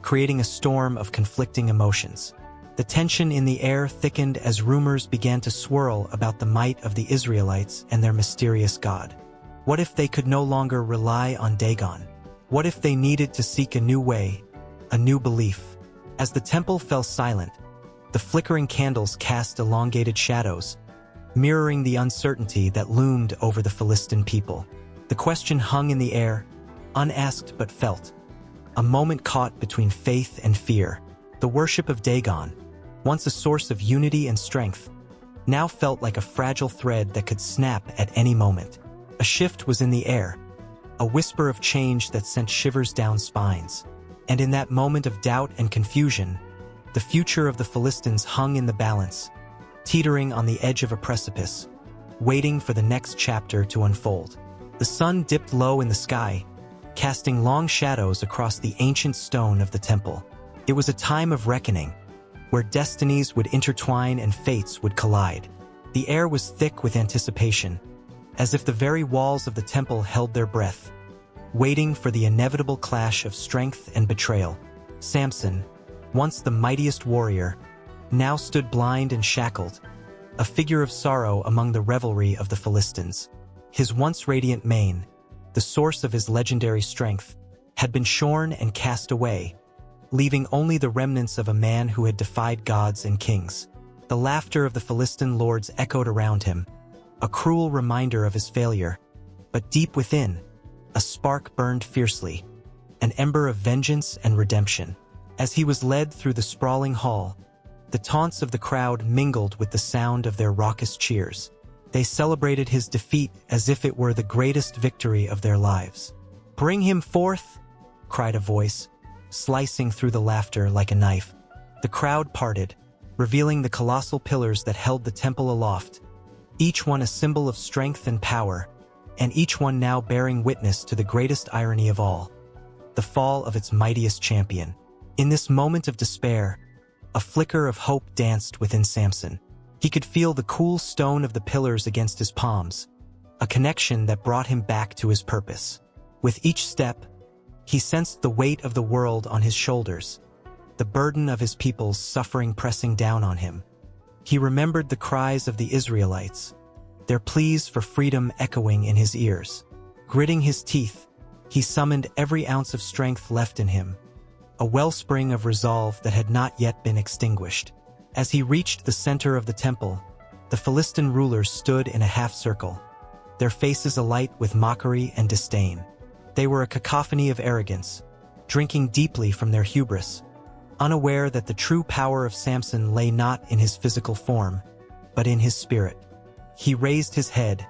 creating a storm of conflicting emotions. The tension in the air thickened as rumors began to swirl about the might of the Israelites and their mysterious god. What if they could no longer rely on Dagon? What if they needed to seek a new way, a new belief? As the temple fell silent, the flickering candles cast elongated shadows, mirroring the uncertainty that loomed over the Philistine people. The question hung in the air, unasked but felt, a moment caught between faith and fear. The worship of Dagon, once a source of unity and strength, now felt like a fragile thread that could snap at any moment. A shift was in the air, a whisper of change that sent shivers down spines. And in that moment of doubt and confusion, the future of the Philistines hung in the balance, teetering on the edge of a precipice, waiting for the next chapter to unfold. The sun dipped low in the sky, casting long shadows across the ancient stone of the temple. It was a time of reckoning, where destinies would intertwine and fates would collide. The air was thick with anticipation, as if the very walls of the temple held their breath, waiting for the inevitable clash of strength and betrayal. Samson, once the mightiest warrior, now stood blind and shackled, a figure of sorrow among the revelry of the Philistines. His once radiant mane, the source of his legendary strength, had been shorn and cast away, leaving only the remnants of a man who had defied gods and kings. The laughter of the Philistine lords echoed around him, a cruel reminder of his failure. But deep within, a spark burned fiercely, an ember of vengeance and redemption. As he was led through the sprawling hall, the taunts of the crowd mingled with the sound of their raucous cheers. They celebrated his defeat as if it were the greatest victory of their lives. "Bring him forth!" cried a voice, slicing through the laughter like a knife. The crowd parted, revealing the colossal pillars that held the temple aloft, each one a symbol of strength and power, and each one now bearing witness to the greatest irony of all, the fall of its mightiest champion. In this moment of despair, a flicker of hope danced within Samson. He could feel the cool stone of the pillars against his palms, a connection that brought him back to his purpose. With each step, he sensed the weight of the world on his shoulders, the burden of his people's suffering pressing down on him. He remembered the cries of the Israelites, their pleas for freedom echoing in his ears. Gritting his teeth, he summoned every ounce of strength left in him, a wellspring of resolve that had not yet been extinguished. As he reached the center of the temple, the Philistine rulers stood in a half-circle, their faces alight with mockery and disdain. They were a cacophony of arrogance, drinking deeply from their hubris, unaware that the true power of Samson lay not in his physical form, but in his spirit. He raised his head,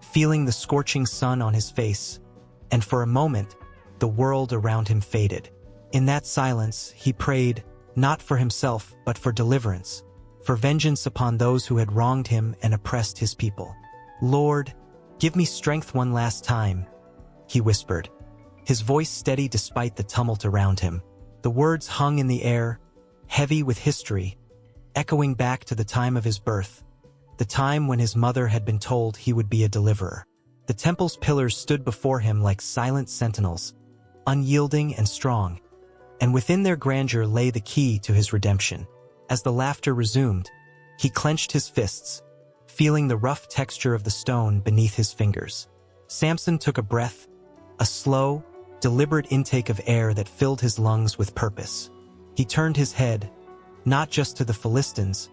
feeling the scorching sun on his face, and for a moment, the world around him faded. In that silence, he prayed, not for himself, but for deliverance, for vengeance upon those who had wronged him and oppressed his people. "Lord, give me strength one last time," he whispered, his voice steady despite the tumult around him. The words hung in the air, heavy with history, echoing back to the time of his birth, the time when his mother had been told he would be a deliverer. The temple's pillars stood before him like silent sentinels, unyielding and strong, and within their grandeur lay the key to his redemption. As the laughter resumed, he clenched his fists, feeling the rough texture of the stone beneath his fingers. Samson took a breath, a slow, deliberate intake of air that filled his lungs with purpose. He turned his head, not just to the Philistines,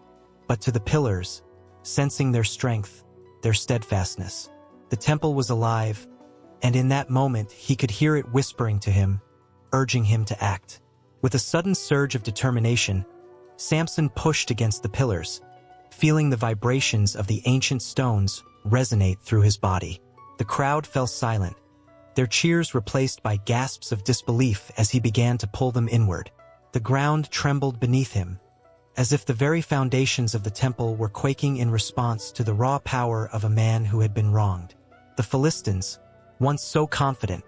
but to the pillars, sensing their strength, their steadfastness. The temple was alive, and in that moment he could hear it whispering to him, urging him to act. With a sudden surge of determination, Samson pushed against the pillars, feeling the vibrations of the ancient stones resonate through his body. The crowd fell silent, their cheers replaced by gasps of disbelief as he began to pull them inward. The ground trembled beneath him, as if the very foundations of the temple were quaking in response to the raw power of a man who had been wronged. The Philistines, once so confident,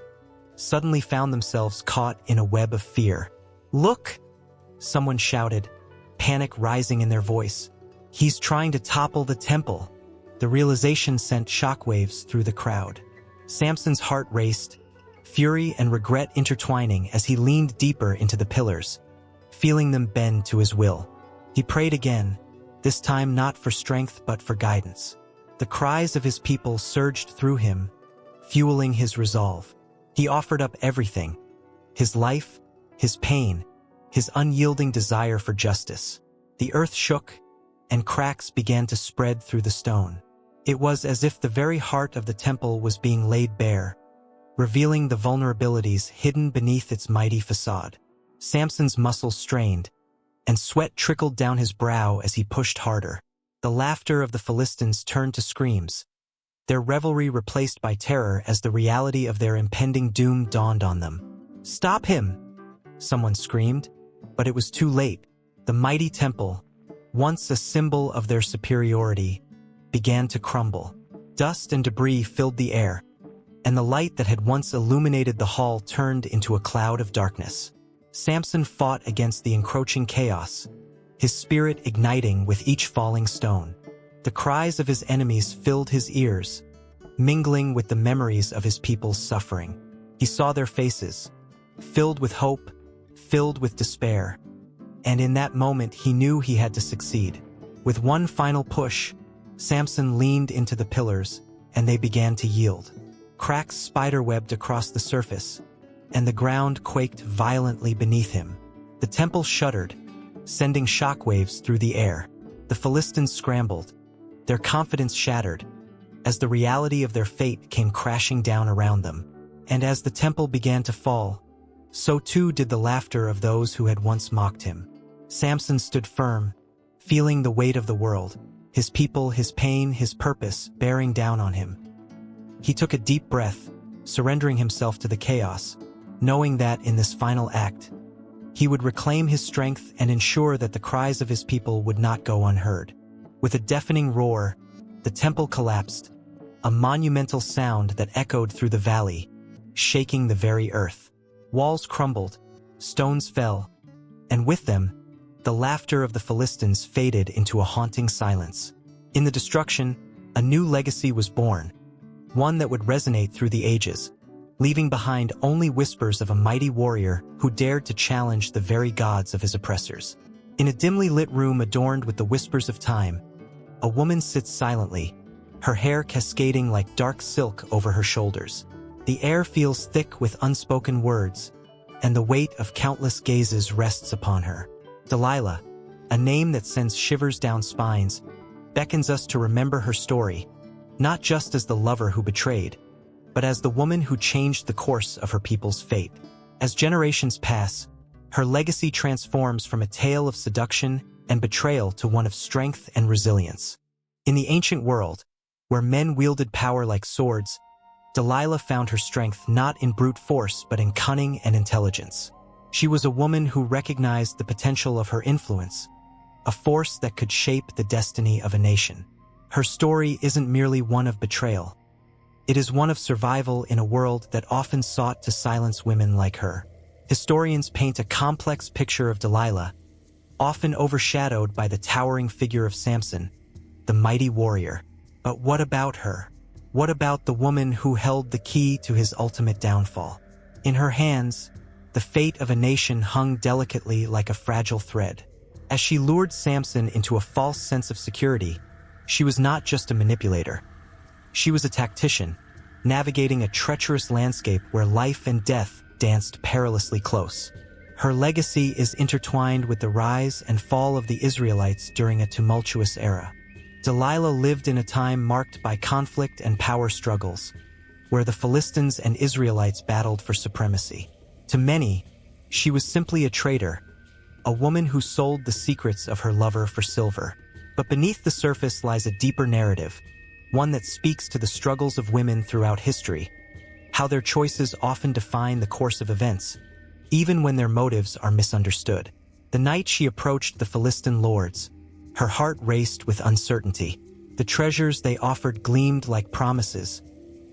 suddenly found themselves caught in a web of fear. "Look!" someone shouted, panic rising in their voice. "He's trying to topple the temple." The realization sent shockwaves through the crowd. Samson's heart raced, fury and regret intertwining as he leaned deeper into the pillars, feeling them bend to his will. He prayed again, this time not for strength but for guidance. The cries of his people surged through him, fueling his resolve. He offered up everything, his life, his pain, his unyielding desire for justice. The earth shook, and cracks began to spread through the stone. It was as if the very heart of the temple was being laid bare, revealing the vulnerabilities hidden beneath its mighty facade. Samson's muscles strained, and sweat trickled down his brow as he pushed harder. The laughter of the Philistines turned to screams, their revelry replaced by terror as the reality of their impending doom dawned on them. "Stop him!" someone screamed, but it was too late. The mighty temple, once a symbol of their superiority, began to crumble. Dust and debris filled the air, and the light that had once illuminated the hall turned into a cloud of darkness. Samson fought against the encroaching chaos, his spirit igniting with each falling stone. The cries of his enemies filled his ears, mingling with the memories of his people's suffering. He saw their faces, filled with hope, filled with despair, and in that moment he knew he had to succeed. With one final push, Samson leaned into the pillars, and they began to yield. Cracks spiderwebbed across the surface, and the ground quaked violently beneath him. The temple shuddered, sending shockwaves through the air. The Philistines scrambled, their confidence shattered, as the reality of their fate came crashing down around them. And as the temple began to fall, so too did the laughter of those who had once mocked him. Samson stood firm, feeling the weight of the world, his people, his pain, his purpose bearing down on him. He took a deep breath, surrendering himself to the chaos, knowing that in this final act, he would reclaim his strength and ensure that the cries of his people would not go unheard. With a deafening roar, the temple collapsed, a monumental sound that echoed through the valley, shaking the very earth. Walls crumbled, stones fell, and with them, the laughter of the Philistines faded into a haunting silence. In the destruction, a new legacy was born, one that would resonate through the ages, leaving behind only whispers of a mighty warrior who dared to challenge the very gods of his oppressors. In a dimly lit room adorned with the whispers of time, a woman sits silently, her hair cascading like dark silk over her shoulders. The air feels thick with unspoken words, and the weight of countless gazes rests upon her. Delilah, a name that sends shivers down spines, beckons us to remember her story, not just as the lover who betrayed, but as the woman who changed the course of her people's fate. As generations pass, her legacy transforms from a tale of seduction and betrayal to one of strength and resilience. In the ancient world, where men wielded power like swords, Delilah found her strength not in brute force but in cunning and intelligence. She was a woman who recognized the potential of her influence, a force that could shape the destiny of a nation. Her story isn't merely one of betrayal. It is one of survival in a world that often sought to silence women like her. Historians paint a complex picture of Delilah, often overshadowed by the towering figure of Samson, the mighty warrior. But what about her? What about the woman who held the key to his ultimate downfall? In her hands, the fate of a nation hung delicately like a fragile thread. As she lured Samson into a false sense of security, she was not just a manipulator. She was a tactician, navigating a treacherous landscape where life and death danced perilously close. Her legacy is intertwined with the rise and fall of the Israelites during a tumultuous era. Delilah lived in a time marked by conflict and power struggles, where the Philistines and Israelites battled for supremacy. To many, she was simply a traitor, a woman who sold the secrets of her lover for silver. But beneath the surface lies a deeper narrative, one that speaks to the struggles of women throughout history, how their choices often define the course of events, even when their motives are misunderstood. The night she approached the Philistine lords, her heart raced with uncertainty. The treasures they offered gleamed like promises,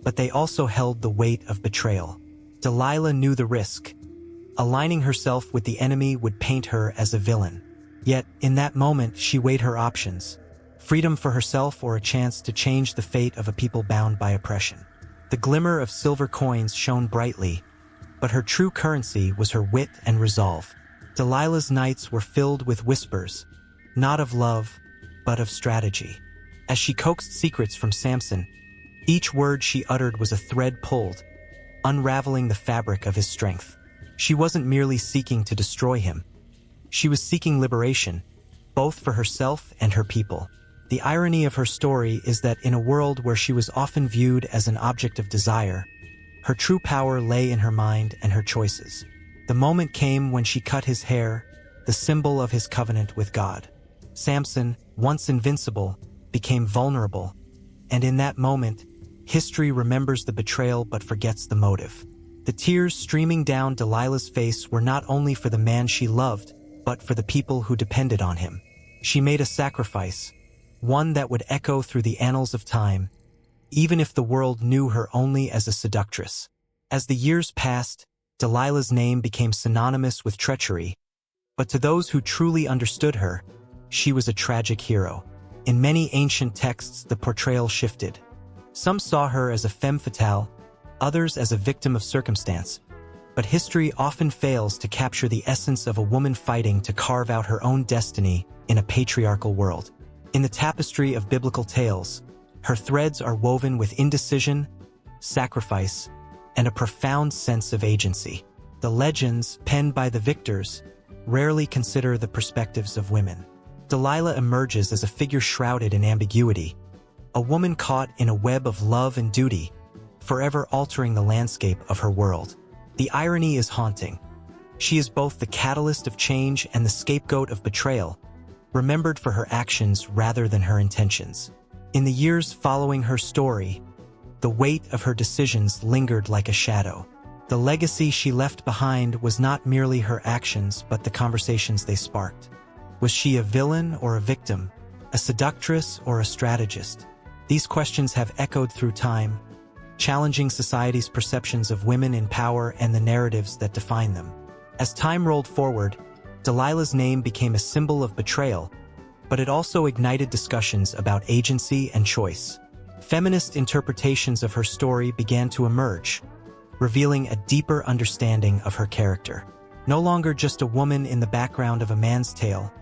but they also held the weight of betrayal. Delilah knew the risk. Aligning herself with the enemy would paint her as a villain. Yet, in that moment, she weighed her options: freedom for herself or a chance to change the fate of a people bound by oppression. The glimmer of silver coins shone brightly, but her true currency was her wit and resolve. Delilah's nights were filled with whispers, not of love, but of strategy. As she coaxed secrets from Samson, each word she uttered was a thread pulled, unraveling the fabric of his strength. She wasn't merely seeking to destroy him. She was seeking liberation, both for herself and her people. The irony of her story is that in a world where she was often viewed as an object of desire, her true power lay in her mind and her choices. The moment came when she cut his hair, the symbol of his covenant with God. Samson, once invincible, became vulnerable, and in that moment, history remembers the betrayal but forgets the motive. The tears streaming down Delilah's face were not only for the man she loved, but for the people who depended on him. She made a sacrifice, one that would echo through the annals of time, even if the world knew her only as a seductress. As the years passed, Delilah's name became synonymous with treachery, but to those who truly understood her, she was a tragic hero. In many ancient texts, the portrayal shifted. Some saw her as a femme fatale, others as a victim of circumstance, but history often fails to capture the essence of a woman fighting to carve out her own destiny in a patriarchal world. In the tapestry of biblical tales, her threads are woven with indecision, sacrifice, and a profound sense of agency. The legends, penned by the victors, rarely consider the perspectives of women. Delilah emerges as a figure shrouded in ambiguity, a woman caught in a web of love and duty, forever altering the landscape of her world. The irony is haunting. She is both the catalyst of change and the scapegoat of betrayal, remembered for her actions rather than her intentions. In the years following her story, the weight of her decisions lingered like a shadow. The legacy she left behind was not merely her actions but the conversations they sparked. Was she a villain or a victim, a seductress or a strategist? These questions have echoed through time, challenging society's perceptions of women in power and the narratives that define them. As time rolled forward, Delilah's name became a symbol of betrayal, but it also ignited discussions about agency and choice. Feminist interpretations of her story began to emerge, revealing a deeper understanding of her character. No longer just a woman in the background of a man's tale,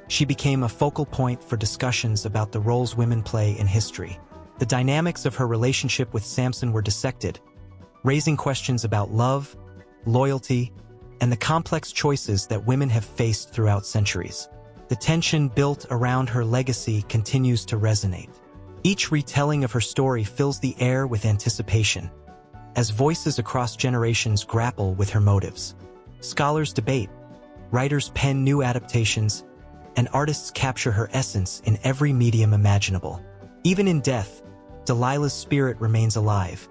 she became a focal point for discussions about the roles women play in history. The dynamics of her relationship with Samson were dissected, raising questions about love, loyalty, and the complex choices that women have faced throughout centuries. The tension built around her legacy continues to resonate. Each retelling of her story fills the air with anticipation, as voices across generations grapple with her motives. Scholars debate, writers pen new adaptations, and artists capture her essence in every medium imaginable. Even in death, Delilah's spirit remains alive,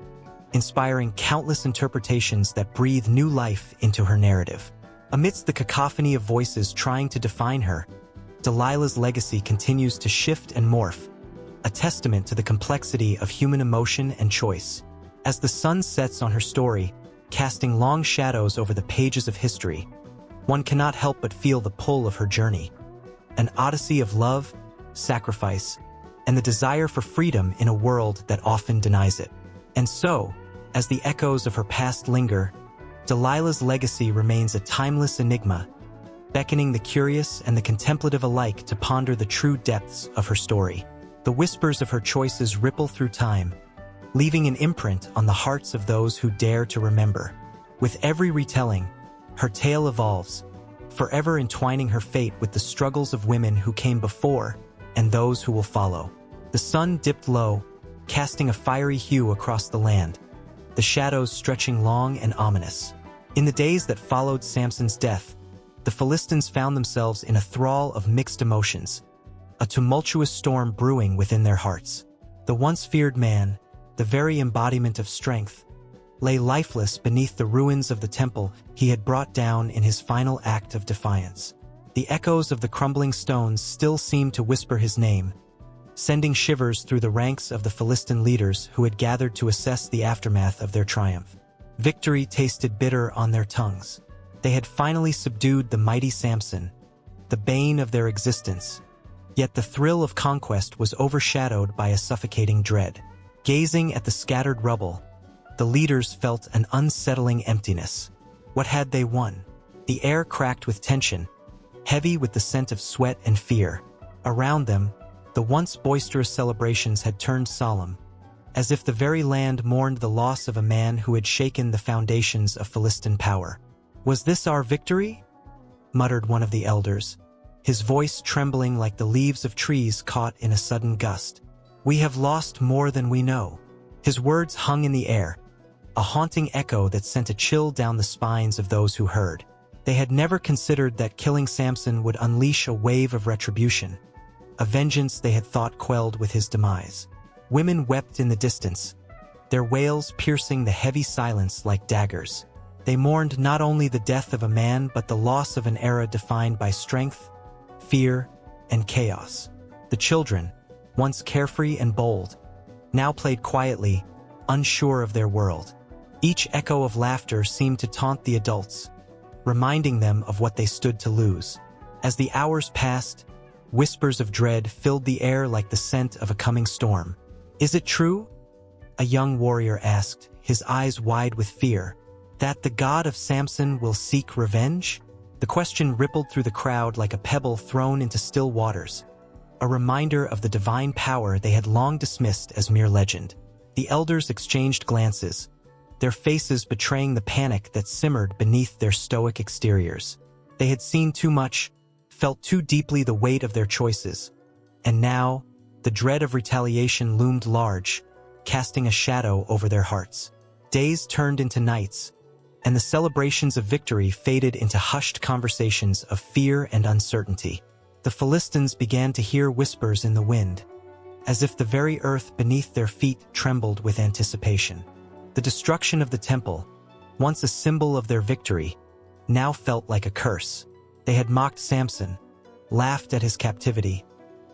inspiring countless interpretations that breathe new life into her narrative. Amidst the cacophony of voices trying to define her, Delilah's legacy continues to shift and morph, a testament to the complexity of human emotion and choice. As the sun sets on her story, casting long shadows over the pages of history, one cannot help but feel the pull of her journey. An odyssey of love, sacrifice, and the desire for freedom in a world that often denies it. And so, as the echoes of her past linger, Delilah's legacy remains a timeless enigma, beckoning the curious and the contemplative alike to ponder the true depths of her story. The whispers of her choices ripple through time, leaving an imprint on the hearts of those who dare to remember. With every retelling, her tale evolves, forever entwining her fate with the struggles of women who came before and those who will follow. The sun dipped low, casting a fiery hue across the land, the shadows stretching long and ominous. In the days that followed Samson's death, the Philistines found themselves in a thrall of mixed emotions, a tumultuous storm brewing within their hearts. The once feared man, the very embodiment of strength, lay lifeless beneath the ruins of the temple he had brought down in his final act of defiance. The echoes of the crumbling stones still seemed to whisper his name, sending shivers through the ranks of the Philistine leaders who had gathered to assess the aftermath of their triumph. Victory tasted bitter on their tongues. They had finally subdued the mighty Samson, the bane of their existence. Yet the thrill of conquest was overshadowed by a suffocating dread. Gazing at the scattered rubble, the leaders felt an unsettling emptiness. What had they won? The air cracked with tension, heavy with the scent of sweat and fear. Around them, the once boisterous celebrations had turned solemn, as if the very land mourned the loss of a man who had shaken the foundations of Philistine power. "Was this our victory?" muttered one of the elders, his voice trembling like the leaves of trees caught in a sudden gust. "We have lost more than we know." His words hung in the air, a haunting echo that sent a chill down the spines of those who heard. They had never considered that killing Samson would unleash a wave of retribution, a vengeance they had thought quelled with his demise. Women wept in the distance, their wails piercing the heavy silence like daggers. They mourned not only the death of a man but the loss of an era defined by strength, fear, and chaos. The children, once carefree and bold, now played quietly, unsure of their world. Each echo of laughter seemed to taunt the adults, reminding them of what they stood to lose. As the hours passed, whispers of dread filled the air like the scent of a coming storm. "Is it true?" a young warrior asked, his eyes wide with fear, "that the god of Samson will seek revenge?" The question rippled through the crowd like a pebble thrown into still waters, a reminder of the divine power they had long dismissed as mere legend. The elders exchanged glances, their faces betraying the panic that simmered beneath their stoic exteriors. They had seen too much, felt too deeply the weight of their choices, and now, the dread of retaliation loomed large, casting a shadow over their hearts. Days turned into nights, and the celebrations of victory faded into hushed conversations of fear and uncertainty. The Philistines began to hear whispers in the wind, as if the very earth beneath their feet trembled with anticipation. The destruction of the temple, once a symbol of their victory, now felt like a curse. They had mocked Samson, laughed at his captivity,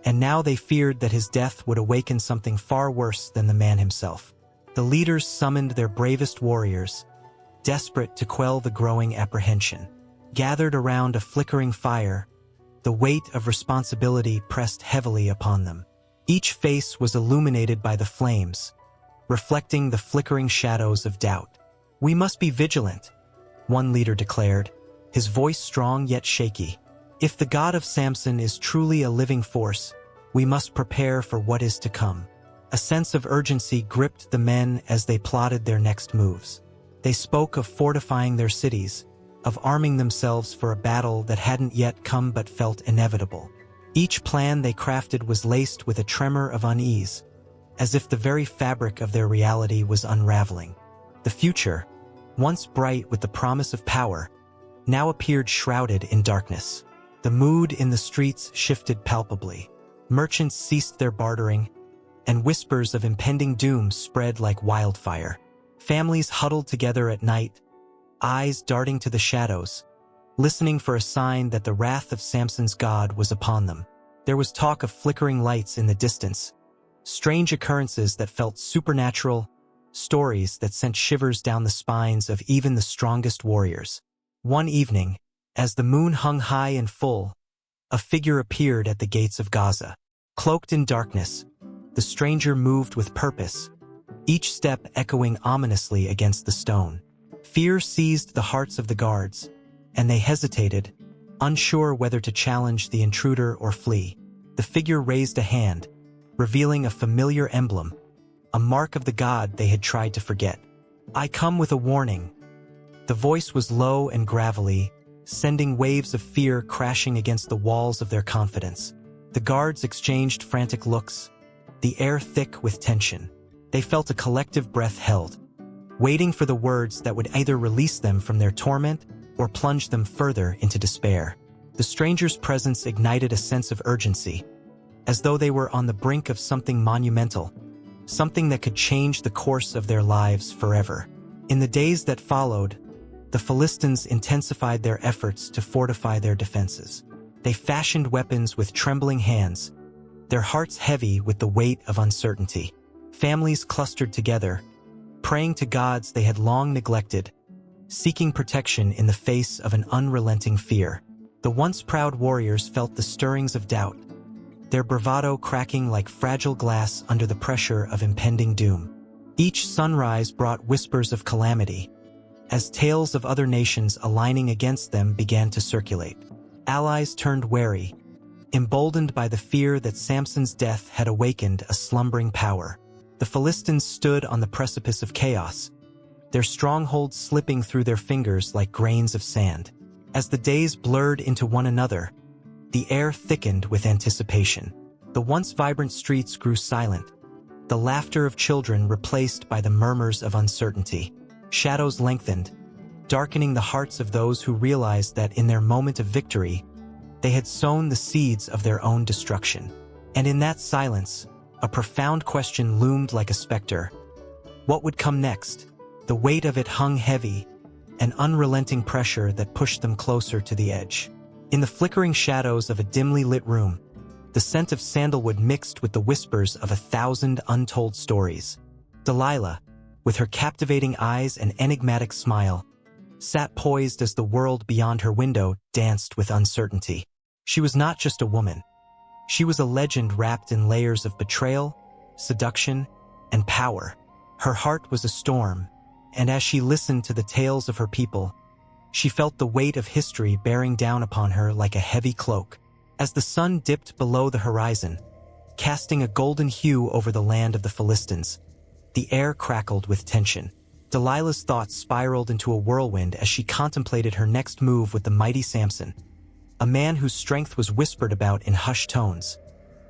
and now they feared that his death would awaken something far worse than the man himself. The leaders summoned their bravest warriors, desperate to quell the growing apprehension. Gathered around a flickering fire, the weight of responsibility pressed heavily upon them. Each face was illuminated by the flames, reflecting the flickering shadows of doubt. "We must be vigilant," one leader declared, his voice strong yet shaky. "If the God of Samson is truly a living force, we must prepare for what is to come." A sense of urgency gripped the men as they plotted their next moves. They spoke of fortifying their cities, of arming themselves for a battle that hadn't yet come but felt inevitable. Each plan they crafted was laced with a tremor of unease, as if the very fabric of their reality was unraveling. The future, once bright with the promise of power, now appeared shrouded in darkness. The mood in the streets shifted palpably. Merchants ceased their bartering, and whispers of impending doom spread like wildfire. Families huddled together at night, eyes darting to the shadows, listening for a sign that the wrath of Samson's God was upon them. There was talk of flickering lights in the distance, strange occurrences that felt supernatural, stories that sent shivers down the spines of even the strongest warriors. One evening, as the moon hung high and full, a figure appeared at the gates of Gaza. Cloaked in darkness, the stranger moved with purpose, each step echoing ominously against the stone. Fear seized the hearts of the guards, and they hesitated, unsure whether to challenge the intruder or flee. The figure raised a hand, revealing a familiar emblem, a mark of the god they had tried to forget. "I come with a warning." The voice was low and gravelly, sending waves of fear crashing against the walls of their confidence. The guards exchanged frantic looks, the air thick with tension. They felt a collective breath held, waiting for the words that would either release them from their torment or plunge them further into despair. The stranger's presence ignited a sense of urgency, as though they were on the brink of something monumental, something that could change the course of their lives forever. In the days that followed, the Philistines intensified their efforts to fortify their defenses. They fashioned weapons with trembling hands, their hearts heavy with the weight of uncertainty. Families clustered together, praying to gods they had long neglected, seeking protection in the face of an unrelenting fear. The once proud warriors felt the stirrings of doubt, their bravado cracking like fragile glass under the pressure of impending doom. Each sunrise brought whispers of calamity, as tales of other nations aligning against them began to circulate. Allies turned wary, emboldened by the fear that Samson's death had awakened a slumbering power. The Philistines stood on the precipice of chaos, their strongholds slipping through their fingers like grains of sand. As the days blurred into one another, the air thickened with anticipation. The once vibrant streets grew silent, the laughter of children replaced by the murmurs of uncertainty. Shadows lengthened, darkening the hearts of those who realized that in their moment of victory, they had sown the seeds of their own destruction. And in that silence, a profound question loomed like a specter. What would come next? The weight of it hung heavy, an unrelenting pressure that pushed them closer to the edge. In the flickering shadows of a dimly lit room, the scent of sandalwood mixed with the whispers of 1,000 untold stories. Delilah, with her captivating eyes and enigmatic smile, sat poised as the world beyond her window danced with uncertainty. She was not just a woman. She was a legend wrapped in layers of betrayal, seduction, and power. Her heart was a storm, and as she listened to the tales of her people, she felt the weight of history bearing down upon her like a heavy cloak. As the sun dipped below the horizon, casting a golden hue over the land of the Philistines, the air crackled with tension. Delilah's thoughts spiraled into a whirlwind as she contemplated her next move with the mighty Samson, a man whose strength was whispered about in hushed tones,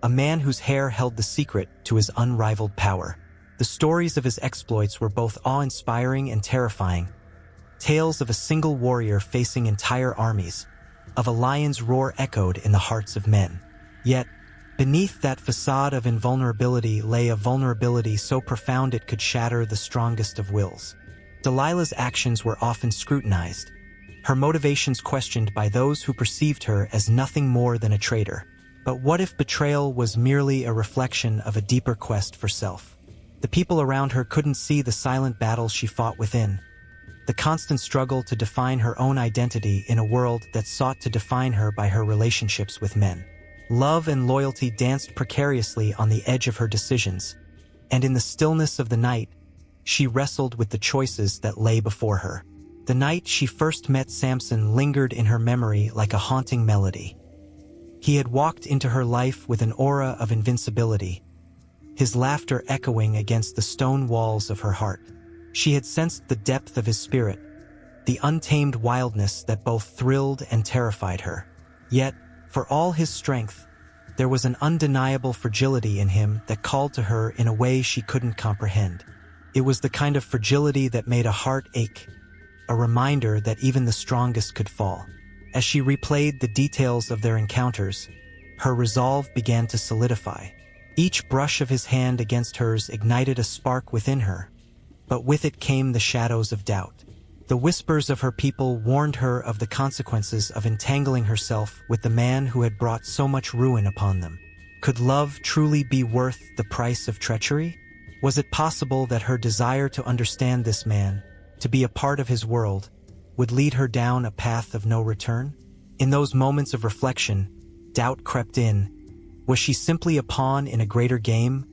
a man whose hair held the secret to his unrivaled power. The stories of his exploits were both awe-inspiring and terrifying, tales of a single warrior facing entire armies, of a lion's roar echoed in the hearts of men. Yet, beneath that facade of invulnerability lay a vulnerability so profound it could shatter the strongest of wills. Delilah's actions were often scrutinized, her motivations questioned by those who perceived her as nothing more than a traitor. But what if betrayal was merely a reflection of a deeper quest for self? The people around her couldn't see the silent battles she fought within, the constant struggle to define her own identity in a world that sought to define her by her relationships with men. Love and loyalty danced precariously on the edge of her decisions, and in the stillness of the night, she wrestled with the choices that lay before her. The night she first met Samson lingered in her memory like a haunting melody. He had walked into her life with an aura of invincibility, his laughter echoing against the stone walls of her heart. She had sensed the depth of his spirit, the untamed wildness that both thrilled and terrified her. Yet, for all his strength, there was an undeniable fragility in him that called to her in a way she couldn't comprehend. It was the kind of fragility that made a heart ache, a reminder that even the strongest could fall. As she replayed the details of their encounters, her resolve began to solidify. Each brush of his hand against hers ignited a spark within her, but with it came the shadows of doubt. The whispers of her people warned her of the consequences of entangling herself with the man who had brought so much ruin upon them. Could love truly be worth the price of treachery? Was it possible that her desire to understand this man, to be a part of his world, would lead her down a path of no return? In those moments of reflection, doubt crept in. Was she simply a pawn in a greater game,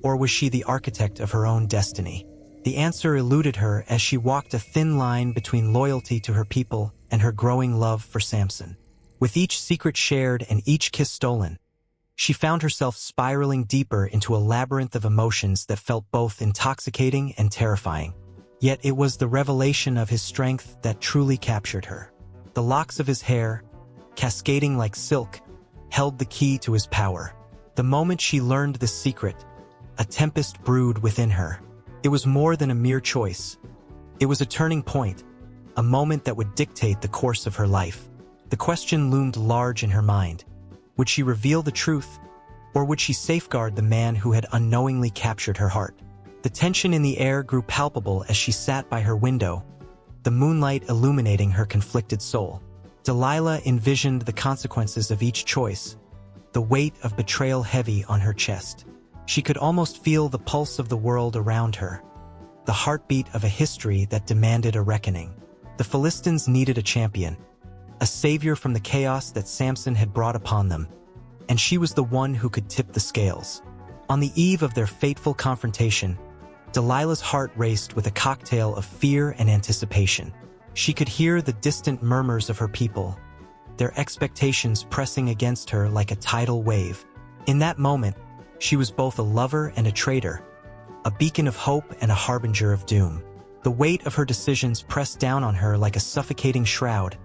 or was she the architect of her own destiny? The answer eluded her as she walked a thin line between loyalty to her people and her growing love for Samson. With each secret shared and each kiss stolen, she found herself spiraling deeper into a labyrinth of emotions that felt both intoxicating and terrifying. Yet it was the revelation of his strength that truly captured her. The locks of his hair, cascading like silk, held the key to his power. The moment she learned this secret, a tempest brewed within her. It was more than a mere choice. It was a turning point, a moment that would dictate the course of her life. The question loomed large in her mind. Would she reveal the truth, or would she safeguard the man who had unknowingly captured her heart? The tension in the air grew palpable as she sat by her window, the moonlight illuminating her conflicted soul. Delilah envisioned the consequences of each choice, the weight of betrayal heavy on her chest. She could almost feel the pulse of the world around her, the heartbeat of a history that demanded a reckoning. The Philistines needed a champion, a savior from the chaos that Samson had brought upon them, and she was the one who could tip the scales. On the eve of their fateful confrontation, Delilah's heart raced with a cocktail of fear and anticipation. She could hear the distant murmurs of her people, their expectations pressing against her like a tidal wave. In that moment, she was both a lover and a traitor, a beacon of hope and a harbinger of doom. The weight of her decisions pressed down on her like a suffocating shroud,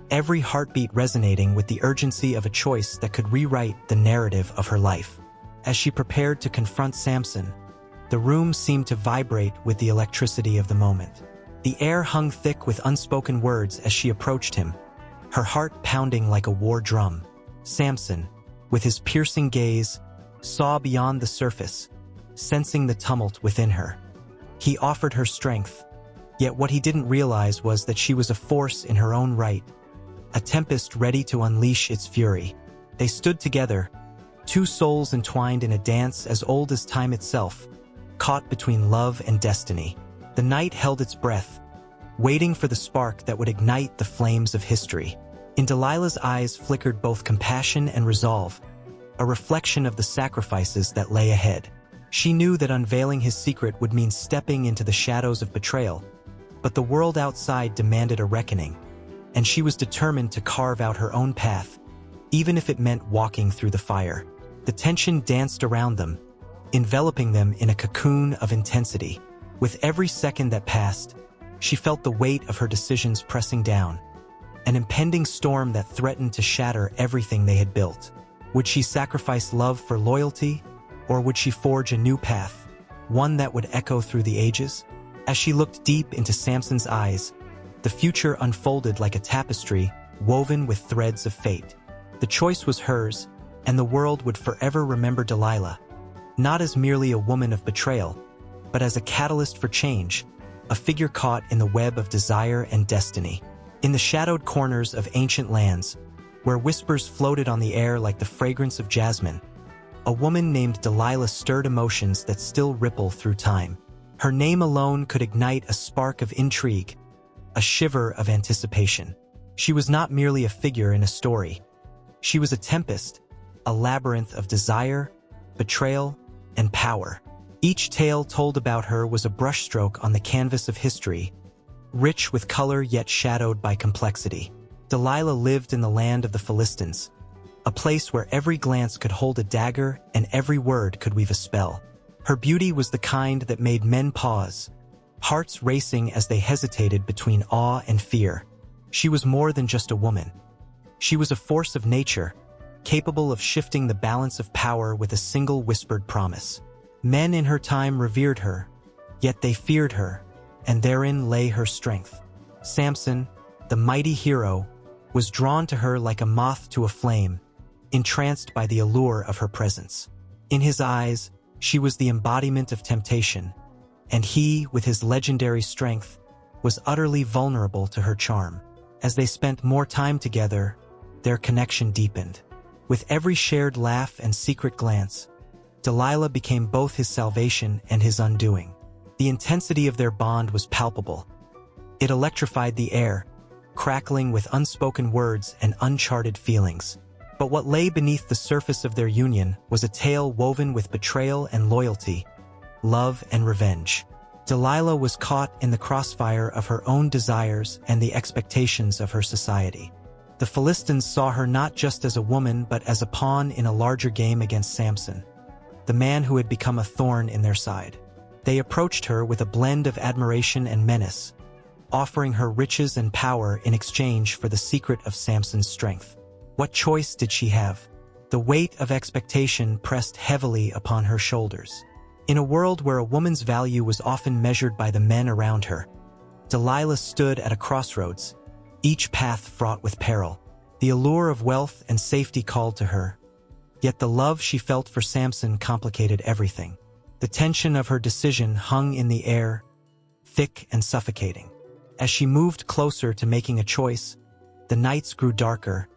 every heartbeat resonating with the urgency of a choice that could rewrite the narrative of her life. As she prepared to confront Samson, the room seemed to vibrate with the electricity of the moment. The air hung thick with unspoken words as she approached him, her heart pounding like a war drum. Samson, with his piercing gaze, saw beyond the surface, sensing the tumult within her. He offered her strength, yet what he didn't realize was that she was a force in her own right, a tempest ready to unleash its fury. They stood together, two souls entwined in a dance as old as time itself, caught between love and destiny. The night held its breath, waiting for the spark that would ignite the flames of history. In Delilah's eyes flickered both compassion and resolve, a reflection of the sacrifices that lay ahead. She knew that unveiling his secret would mean stepping into the shadows of betrayal, but the world outside demanded a reckoning, and she was determined to carve out her own path, even if it meant walking through the fire. The tension danced around them, enveloping them in a cocoon of intensity. With every second that passed, she felt the weight of her decisions pressing down, an impending storm that threatened to shatter everything they had built. Would she sacrifice love for loyalty, or would she forge a new path, one that would echo through the ages? As she looked deep into Samson's eyes, the future unfolded like a tapestry woven with threads of fate. The choice was hers, and the world would forever remember Delilah, not as merely a woman of betrayal, but as a catalyst for change, a figure caught in the web of desire and destiny. In the shadowed corners of ancient lands, where whispers floated on the air like the fragrance of jasmine, a woman named Delilah stirred emotions that still ripple through time. Her name alone could ignite a spark of intrigue, a shiver of anticipation. She was not merely a figure in a story. She was a tempest, a labyrinth of desire, betrayal, and power. Each tale told about her was a brushstroke on the canvas of history, rich with color yet shadowed by complexity. Delilah lived in the land of the Philistines, a place where every glance could hold a dagger and every word could weave a spell. Her beauty was the kind that made men pause, hearts racing as they hesitated between awe and fear. She was more than just a woman. She was a force of nature, capable of shifting the balance of power with a single whispered promise. Men in her time revered her, yet they feared her, and therein lay her strength. Samson, the mighty hero, was drawn to her like a moth to a flame, entranced by the allure of her presence. In his eyes, she was the embodiment of temptation, and he, with his legendary strength, was utterly vulnerable to her charm. As they spent more time together, their connection deepened. With every shared laugh and secret glance, Delilah became both his salvation and his undoing. The intensity of their bond was palpable. It electrified the air, crackling with unspoken words and uncharted feelings. But what lay beneath the surface of their union was a tale woven with betrayal and loyalty, love and revenge. Delilah was caught in the crossfire of her own desires and the expectations of her society. The Philistines saw her not just as a woman but as a pawn in a larger game against Samson, the man who had become a thorn in their side. They approached her with a blend of admiration and menace, offering her riches and power in exchange for the secret of Samson's strength. What choice did she have? The weight of expectation pressed heavily upon her shoulders. In a world where a woman's value was often measured by the men around her, Delilah stood at a crossroads, each path fraught with peril. The allure of wealth and safety called to her, yet the love she felt for Samson complicated everything. The tension of her decision hung in the air, thick and suffocating. As she moved closer to making a choice, the nights grew darker,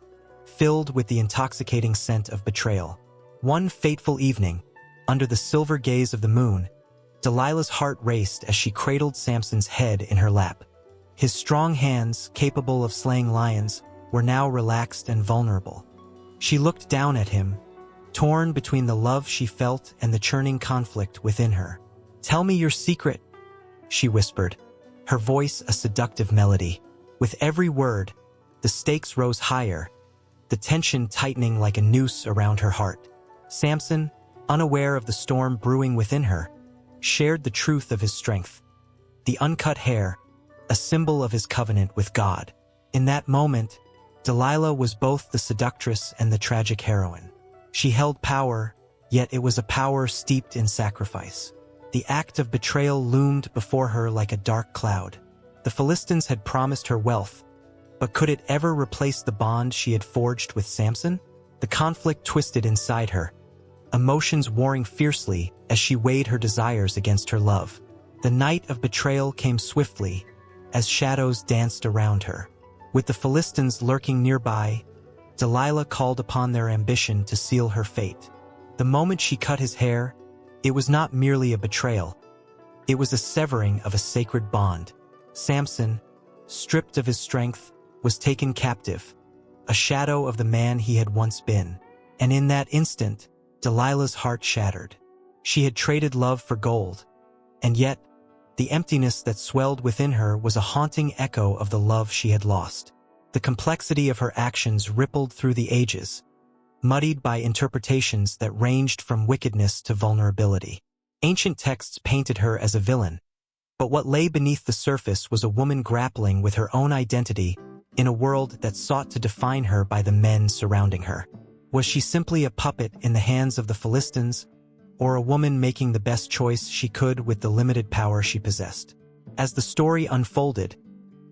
filled with the intoxicating scent of betrayal. One fateful evening, under the silver gaze of the moon, Delilah's heart raced as she cradled Samson's head in her lap. His strong hands, capable of slaying lions, were now relaxed and vulnerable. She looked down at him, torn between the love she felt and the churning conflict within her. "Tell me your secret," she whispered, her voice a seductive melody. With every word, the stakes rose higher, the tension tightening like a noose around her heart. Samson, unaware of the storm brewing within her, shared the truth of his strength. The uncut hair, a symbol of his covenant with God. In that moment, Delilah was both the seductress and the tragic heroine. She held power, yet it was a power steeped in sacrifice. The act of betrayal loomed before her like a dark cloud. The Philistines had promised her wealth, but could it ever replace the bond she had forged with Samson? The conflict twisted inside her, emotions warring fiercely as she weighed her desires against her love. The night of betrayal came swiftly, as shadows danced around her. With the Philistines lurking nearby, Delilah called upon their ambition to seal her fate. The moment she cut his hair, it was not merely a betrayal. It was a severing of a sacred bond. Samson, stripped of his strength, was taken captive, a shadow of the man he had once been. And in that instant, Delilah's heart shattered. She had traded love for gold, and yet, the emptiness that swelled within her was a haunting echo of the love she had lost. The complexity of her actions rippled through the ages, muddied by interpretations that ranged from wickedness to vulnerability. Ancient texts painted her as a villain, but what lay beneath the surface was a woman grappling with her own identity in a world that sought to define her by the men surrounding her. Was she simply a puppet in the hands of the Philistines, or a woman making the best choice she could with the limited power she possessed? As the story unfolded,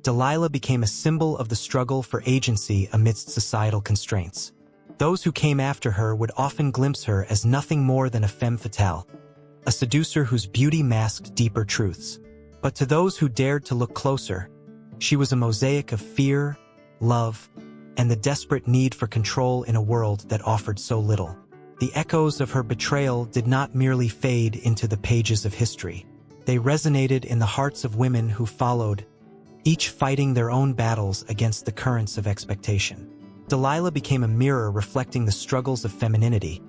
Delilah became a symbol of the struggle for agency amidst societal constraints. Those who came after her would often glimpse her as nothing more than a femme fatale, a seducer whose beauty masked deeper truths. But to those who dared to look closer, she was a mosaic of fear, love, and the desperate need for control in a world that offered so little. The echoes of her betrayal did not merely fade into the pages of history. They resonated in the hearts of women who followed, each fighting their own battles against the currents of expectation. Delilah became a mirror reflecting the struggles of femininity,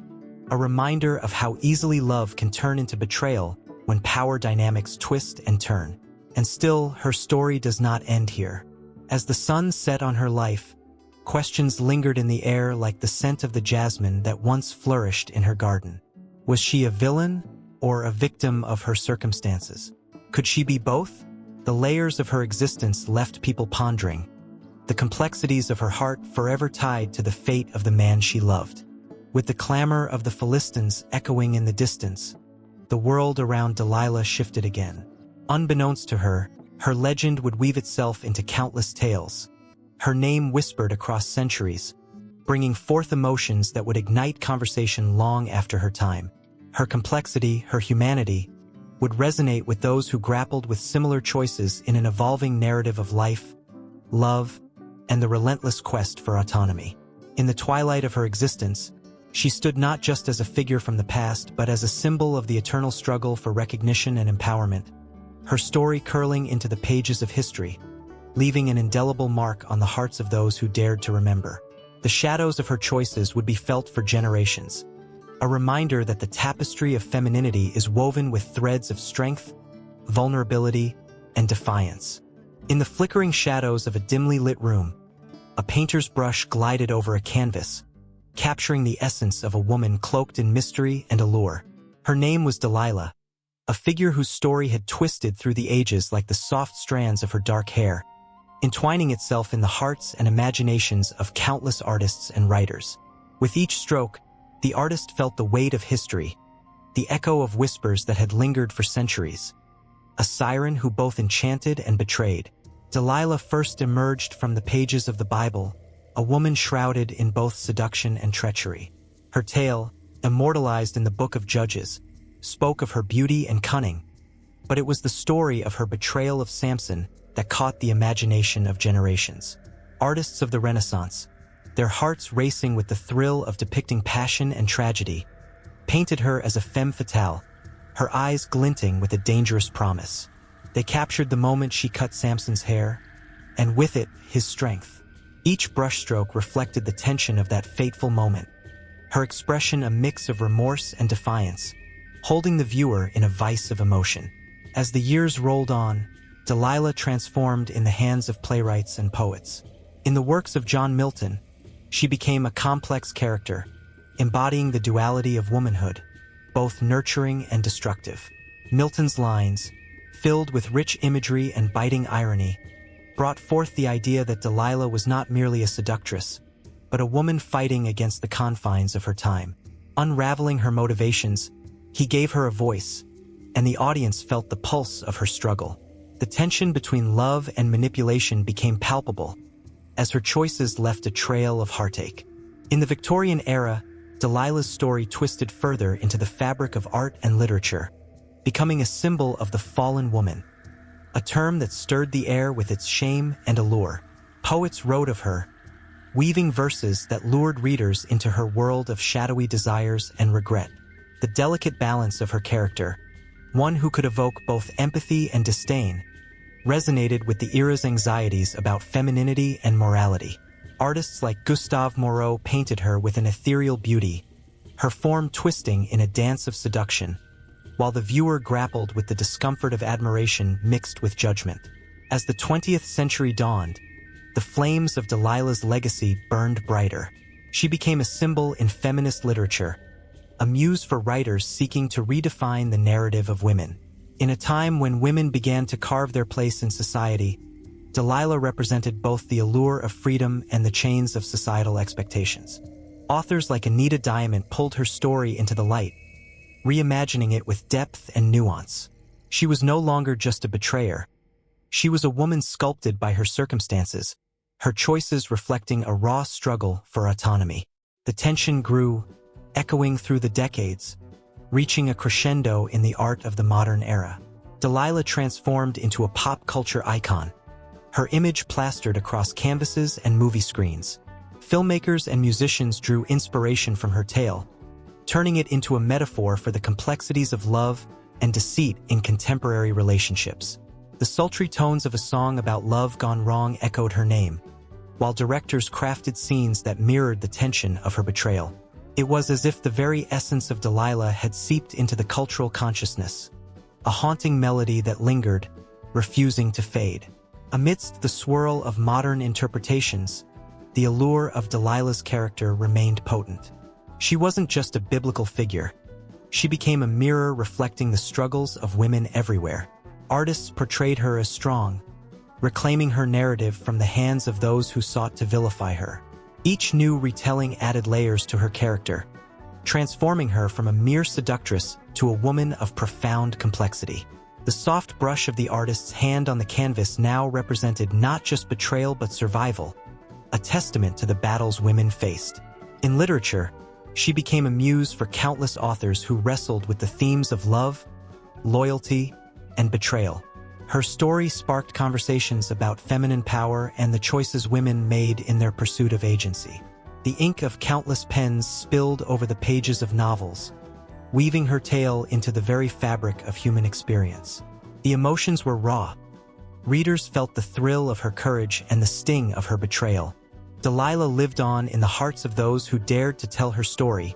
a reminder of how easily love can turn into betrayal when power dynamics twist and turn. And still, her story does not end here. As the sun set on her life, questions lingered in the air like the scent of the jasmine that once flourished in her garden. Was she a villain or a victim of her circumstances? Could she be both? The layers of her existence left people pondering, the complexities of her heart forever tied to the fate of the man she loved. With the clamor of the Philistines echoing in the distance, the world around Delilah shifted again. Unbeknownst to her, her legend would weave itself into countless tales. Her name whispered across centuries, bringing forth emotions that would ignite conversation long after her time. Her complexity, her humanity, would resonate with those who grappled with similar choices in an evolving narrative of life, love, and the relentless quest for autonomy. In the twilight of her existence, she stood not just as a figure from the past, but as a symbol of the eternal struggle for recognition and empowerment, her story curling into the pages of history, leaving an indelible mark on the hearts of those who dared to remember. The shadows of her choices would be felt for generations, a reminder that the tapestry of femininity is woven with threads of strength, vulnerability, and defiance. In the flickering shadows of a dimly lit room, a painter's brush glided over a canvas, capturing the essence of a woman cloaked in mystery and allure. Her name was Delilah, a figure whose story had twisted through the ages like the soft strands of her dark hair, entwining itself in the hearts and imaginations of countless artists and writers. With each stroke, the artist felt the weight of history, the echo of whispers that had lingered for centuries. A siren who both enchanted and betrayed. Delilah first emerged from the pages of the Bible, a woman shrouded in both seduction and treachery. Her tale, immortalized in the Book of Judges, spoke of her beauty and cunning, but it was the story of her betrayal of Samson that caught the imagination of generations. Artists of the Renaissance, their hearts racing with the thrill of depicting passion and tragedy, painted her as a femme fatale, her eyes glinting with a dangerous promise. They captured the moment she cut Samson's hair, and with it, his strength. Each brushstroke reflected the tension of that fateful moment, her expression a mix of remorse and defiance, holding the viewer in a vice of emotion. As the years rolled on, Delilah transformed in the hands of playwrights and poets. In the works of John Milton, she became a complex character, embodying the duality of womanhood, both nurturing and destructive. Milton's lines, filled with rich imagery and biting irony, brought forth the idea that Delilah was not merely a seductress, but a woman fighting against the confines of her time. Unraveling her motivations, he gave her a voice, and the audience felt the pulse of her struggle. The tension between love and manipulation became palpable, as her choices left a trail of heartache. In the Victorian era, Delilah's story twisted further into the fabric of art and literature, becoming a symbol of the fallen woman, a term that stirred the air with its shame and allure. Poets wrote of her, weaving verses that lured readers into her world of shadowy desires and regret. The delicate balance of her character, one who could evoke both empathy and disdain, resonated with the era's anxieties about femininity and morality. Artists like Gustave Moreau painted her with an ethereal beauty, her form twisting in a dance of seduction, while the viewer grappled with the discomfort of admiration mixed with judgment. As the 20th century dawned, the flames of Delilah's legacy burned brighter. She became a symbol in feminist literature, a muse for writers seeking to redefine the narrative of women. In a time when women began to carve their place in society, Delilah represented both the allure of freedom and the chains of societal expectations. Authors like Anita Diamant pulled her story into the light, reimagining it with depth and nuance. She was no longer just a betrayer. She was a woman sculpted by her circumstances, her choices reflecting a raw struggle for autonomy. The tension grew, echoing through the decades, reaching a crescendo in the art of the modern era. Delilah transformed into a pop culture icon, her image plastered across canvases and movie screens. Filmmakers and musicians drew inspiration from her tale, turning it into a metaphor for the complexities of love and deceit in contemporary relationships. The sultry tones of a song about love gone wrong echoed her name, while directors crafted scenes that mirrored the tension of her betrayal. It was as if the very essence of Delilah had seeped into the cultural consciousness, a haunting melody that lingered, refusing to fade. Amidst the swirl of modern interpretations, the allure of Delilah's character remained potent. She wasn't just a biblical figure. She became a mirror reflecting the struggles of women everywhere. Artists portrayed her as strong, reclaiming her narrative from the hands of those who sought to vilify her. Each new retelling added layers to her character, transforming her from a mere seductress to a woman of profound complexity. The soft brush of the artist's hand on the canvas now represented not just betrayal but survival, a testament to the battles women faced. In literature, she became a muse for countless authors who wrestled with the themes of love, loyalty, and betrayal. Her story sparked conversations about feminine power and the choices women made in their pursuit of agency. The ink of countless pens spilled over the pages of novels, weaving her tale into the very fabric of human experience. The emotions were raw. Readers felt the thrill of her courage and the sting of her betrayal. Delilah lived on in the hearts of those who dared to tell her story,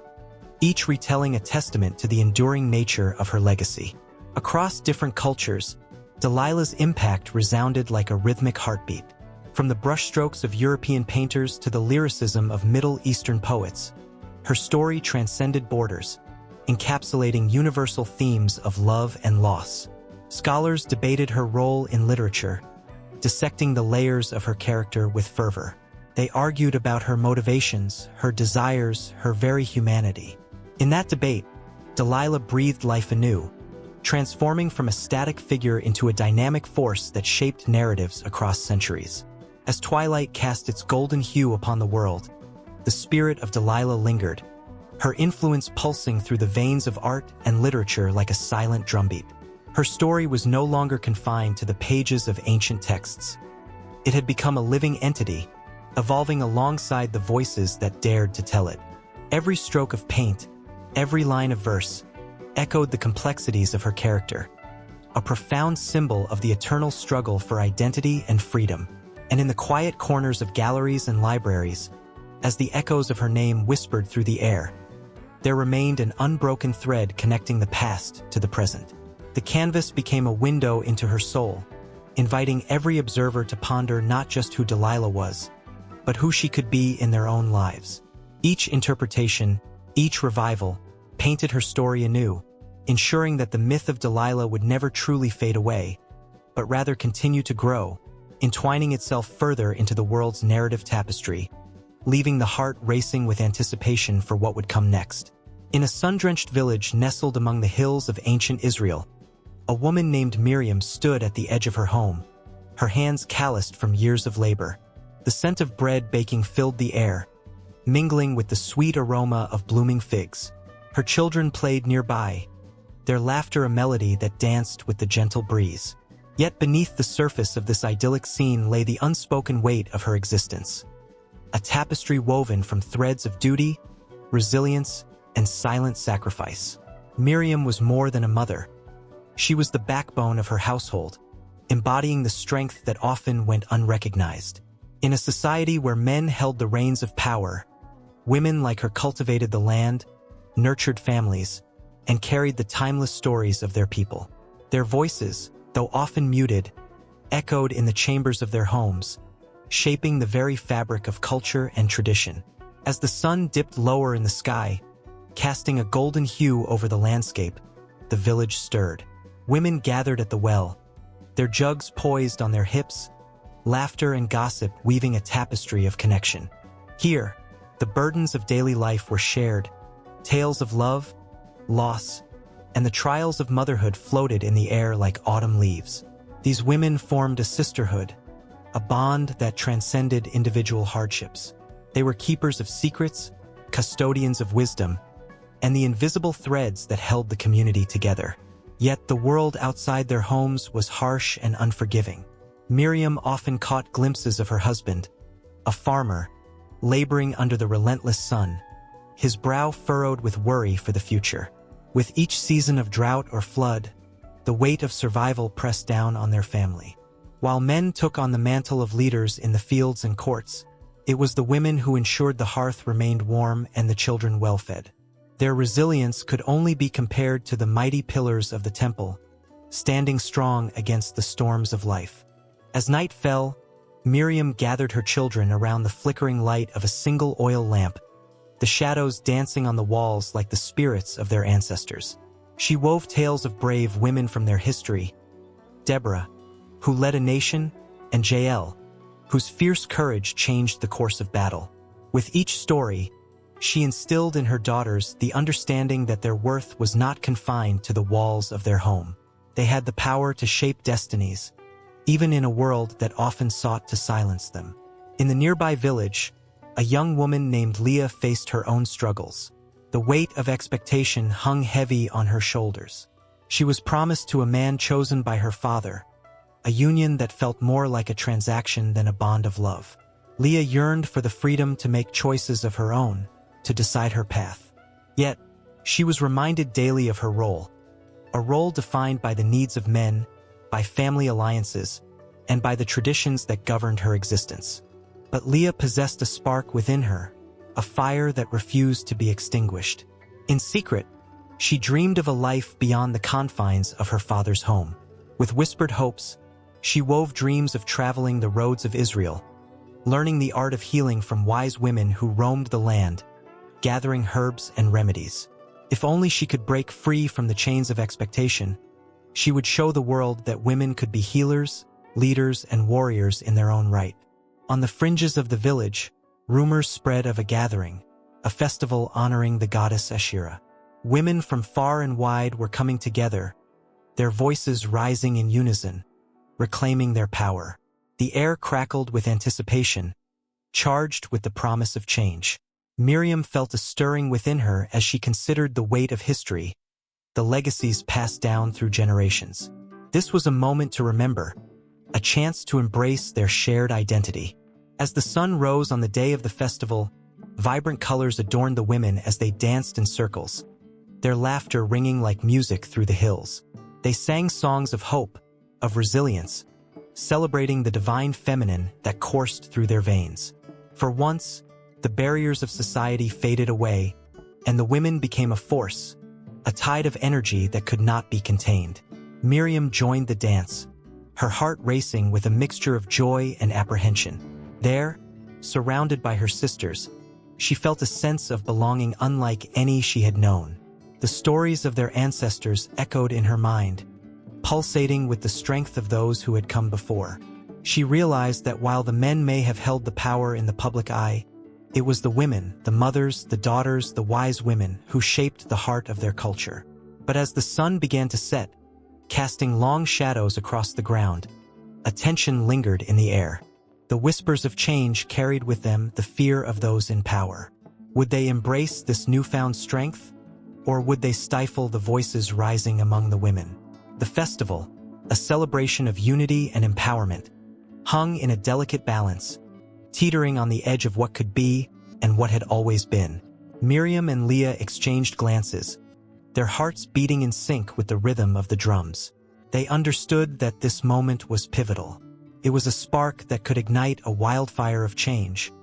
each retelling a testament to the enduring nature of her legacy. Across different cultures, Delilah's impact resounded like a rhythmic heartbeat. From the brushstrokes of European painters to the lyricism of Middle Eastern poets, her story transcended borders, encapsulating universal themes of love and loss. Scholars debated her role in literature, dissecting the layers of her character with fervor. They argued about her motivations, her desires, her very humanity. In that debate, Delilah breathed life anew, transforming from a static figure into a dynamic force that shaped narratives across centuries. As twilight cast its golden hue upon the world, the spirit of Delilah lingered, her influence pulsing through the veins of art and literature like a silent drumbeat. Her story was no longer confined to the pages of ancient texts. It had become a living entity, evolving alongside the voices that dared to tell it. Every stroke of paint, every line of verse, echoed the complexities of her character, a profound symbol of the eternal struggle for identity and freedom. And in the quiet corners of galleries and libraries, as the echoes of her name whispered through the air, there remained an unbroken thread connecting the past to the present. The canvas became a window into her soul, inviting every observer to ponder not just who Delilah was, but who she could be in their own lives. Each interpretation, each revival, painted her story anew, ensuring that the myth of Delilah would never truly fade away, but rather continue to grow, entwining itself further into the world's narrative tapestry, leaving the heart racing with anticipation for what would come next. In a sun-drenched village nestled among the hills of ancient Israel, a woman named Miriam stood at the edge of her home, her hands calloused from years of labor. The scent of bread baking filled the air, mingling with the sweet aroma of blooming figs. Her children played nearby, their laughter a melody that danced with the gentle breeze. Yet beneath the surface of this idyllic scene lay the unspoken weight of her existence, a tapestry woven from threads of duty, resilience, and silent sacrifice. Miriam was more than a mother. She was the backbone of her household, embodying the strength that often went unrecognized. In a society where men held the reins of power, women like her cultivated the land, nurtured families, and carried the timeless stories of their people. Their voices, though often muted, echoed in the chambers of their homes, shaping the very fabric of culture and tradition. As the sun dipped lower in the sky, casting a golden hue over the landscape, the village stirred. Women gathered at the well, their jugs poised on their hips, laughter and gossip weaving a tapestry of connection. Here, the burdens of daily life were shared, tales of love, loss, and the trials of motherhood floated in the air like autumn leaves. These women formed a sisterhood, a bond that transcended individual hardships. They were keepers of secrets, custodians of wisdom, and the invisible threads that held the community together. Yet the world outside their homes was harsh and unforgiving. Miriam often caught glimpses of her husband, a farmer, laboring under the relentless sun, his brow furrowed with worry for the future. With each season of drought or flood, the weight of survival pressed down on their family. While men took on the mantle of leaders in the fields and courts, it was the women who ensured the hearth remained warm and the children well-fed. Their resilience could only be compared to the mighty pillars of the temple, standing strong against the storms of life. As night fell, Miriam gathered her children around the flickering light of a single oil lamp, the shadows dancing on the walls like the spirits of their ancestors. She wove tales of brave women from their history: Deborah, who led a nation, and Jael, whose fierce courage changed the course of battle. With each story, she instilled in her daughters the understanding that their worth was not confined to the walls of their home. They had the power to shape destinies, even in a world that often sought to silence them. In the nearby village, a young woman named Leah faced her own struggles. The weight of expectation hung heavy on her shoulders. She was promised to a man chosen by her father, a union that felt more like a transaction than a bond of love. Leah yearned for the freedom to make choices of her own, to decide her path. Yet, she was reminded daily of her role, a role defined by the needs of men, by family alliances, and by the traditions that governed her existence. But Leah possessed a spark within her, a fire that refused to be extinguished. In secret, she dreamed of a life beyond the confines of her father's home. With whispered hopes, she wove dreams of traveling the roads of Israel, learning the art of healing from wise women who roamed the land, gathering herbs and remedies. If only she could break free from the chains of expectation, she would show the world that women could be healers, leaders, and warriors in their own right. On the fringes of the village, rumors spread of a gathering, a festival honoring the goddess Asherah. Women from far and wide were coming together, their voices rising in unison, reclaiming their power. The air crackled with anticipation, charged with the promise of change. Miriam felt a stirring within her as she considered the weight of history, the legacies passed down through generations. This was a moment to remember, a chance to embrace their shared identity. As the sun rose on the day of the festival, vibrant colors adorned the women as they danced in circles, their laughter ringing like music through the hills. They sang songs of hope, of resilience, celebrating the divine feminine that coursed through their veins. For once, the barriers of society faded away, and the women became a force, a tide of energy that could not be contained. Miriam joined the dance, her heart racing with a mixture of joy and apprehension. There, surrounded by her sisters, she felt a sense of belonging unlike any she had known. The stories of their ancestors echoed in her mind, pulsating with the strength of those who had come before. She realized that while the men may have held the power in the public eye, it was the women, the mothers, the daughters, the wise women, who shaped the heart of their culture. But as the sun began to set, casting long shadows across the ground, a tension lingered in the air. The whispers of change carried with them the fear of those in power. Would they embrace this newfound strength, or would they stifle the voices rising among the women? The festival, a celebration of unity and empowerment, hung in a delicate balance, teetering on the edge of what could be and what had always been. Miriam and Leah exchanged glances, their hearts beating in sync with the rhythm of the drums. They understood that this moment was pivotal. It was a spark that could ignite a wildfire of change,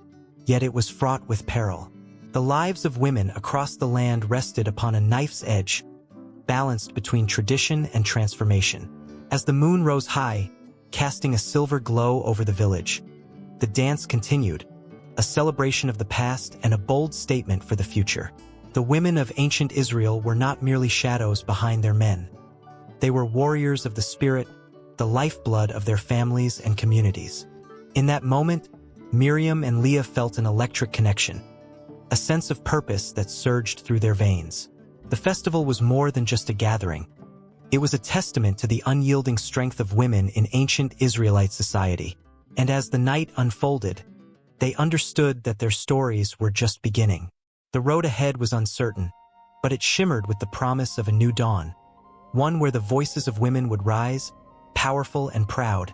yet it was fraught with peril. The lives of women across the land rested upon a knife's edge, balanced between tradition and transformation. As the moon rose high, casting a silver glow over the village, the dance continued, a celebration of the past and a bold statement for the future. The women of ancient Israel were not merely shadows behind their men. They were warriors of the spirit, the lifeblood of their families and communities. In that moment, Miriam and Leah felt an electric connection, a sense of purpose that surged through their veins. The festival was more than just a gathering. It was a testament to the unyielding strength of women in ancient Israelite society. And as the night unfolded, they understood that their stories were just beginning. The road ahead was uncertain, but it shimmered with the promise of a new dawn, one where the voices of women would rise, powerful and proud,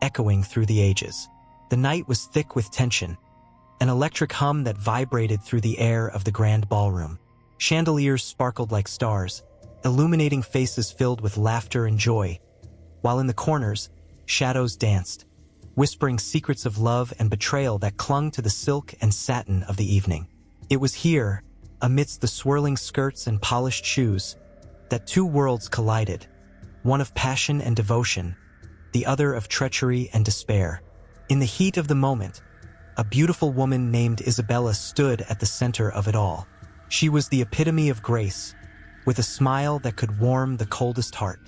echoing through the ages. The night was thick with tension, an electric hum that vibrated through the air of the grand ballroom. Chandeliers sparkled like stars, illuminating faces filled with laughter and joy, while in the corners, shadows danced, whispering secrets of love and betrayal that clung to the silk and satin of the evening. It was here, amidst the swirling skirts and polished shoes, that two worlds collided, one of passion and devotion, the other of treachery and despair. In the heat of the moment, a beautiful woman named Isabella stood at the center of it all. She was the epitome of grace, with a smile that could warm the coldest heart.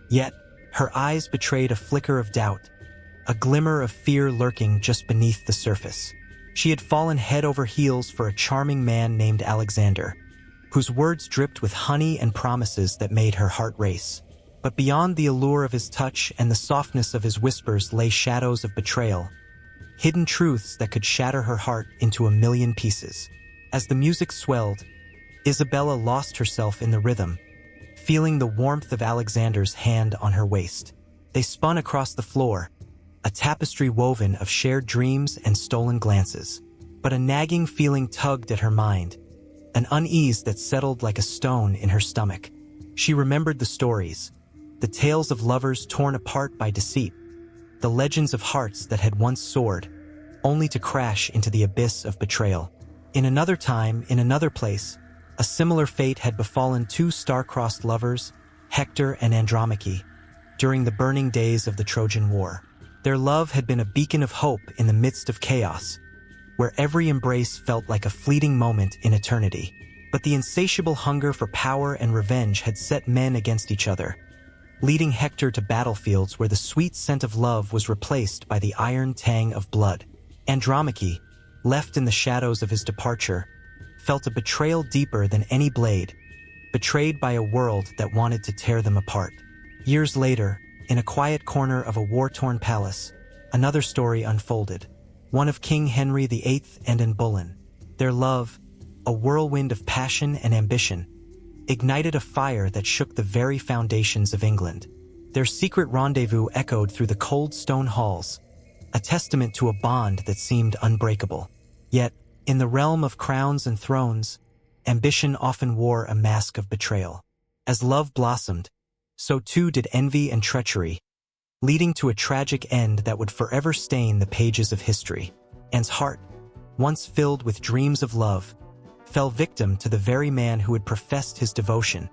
Yet, her eyes betrayed a flicker of doubt, a glimmer of fear lurking just beneath the surface. She had fallen head over heels for a charming man named Alexander, whose words dripped with honey and promises that made her heart race. But beyond the allure of his touch and the softness of his whispers lay shadows of betrayal, hidden truths that could shatter her heart into a million pieces. As the music swelled, Isabella lost herself in the rhythm, feeling the warmth of Alexander's hand on her waist. They spun across the floor, a tapestry woven of shared dreams and stolen glances. But a nagging feeling tugged at her mind, an unease that settled like a stone in her stomach. She remembered the stories, the tales of lovers torn apart by deceit, the legends of hearts that had once soared, only to crash into the abyss of betrayal. In another time, in another place, a similar fate had befallen two star-crossed lovers, Hector and Andromache, during the burning days of the Trojan War. Their love had been a beacon of hope in the midst of chaos, where every embrace felt like a fleeting moment in eternity. But the insatiable hunger for power and revenge had set men against each other, leading Hector to battlefields where the sweet scent of love was replaced by the iron tang of blood. Andromache, left in the shadows of his departure, felt a betrayal deeper than any blade, betrayed by a world that wanted to tear them apart. Years later, in a quiet corner of a war-torn palace, another story unfolded, one of King Henry VIII and Anne Boleyn. Their love, a whirlwind of passion and ambition, ignited a fire that shook the very foundations of England. Their secret rendezvous echoed through the cold stone halls, a testament to a bond that seemed unbreakable. Yet, in the realm of crowns and thrones, ambition often wore a mask of betrayal. As love blossomed, so too did envy and treachery, leading to a tragic end that would forever stain the pages of history. Anne's heart, once filled with dreams of love, fell victim to the very man who had professed his devotion,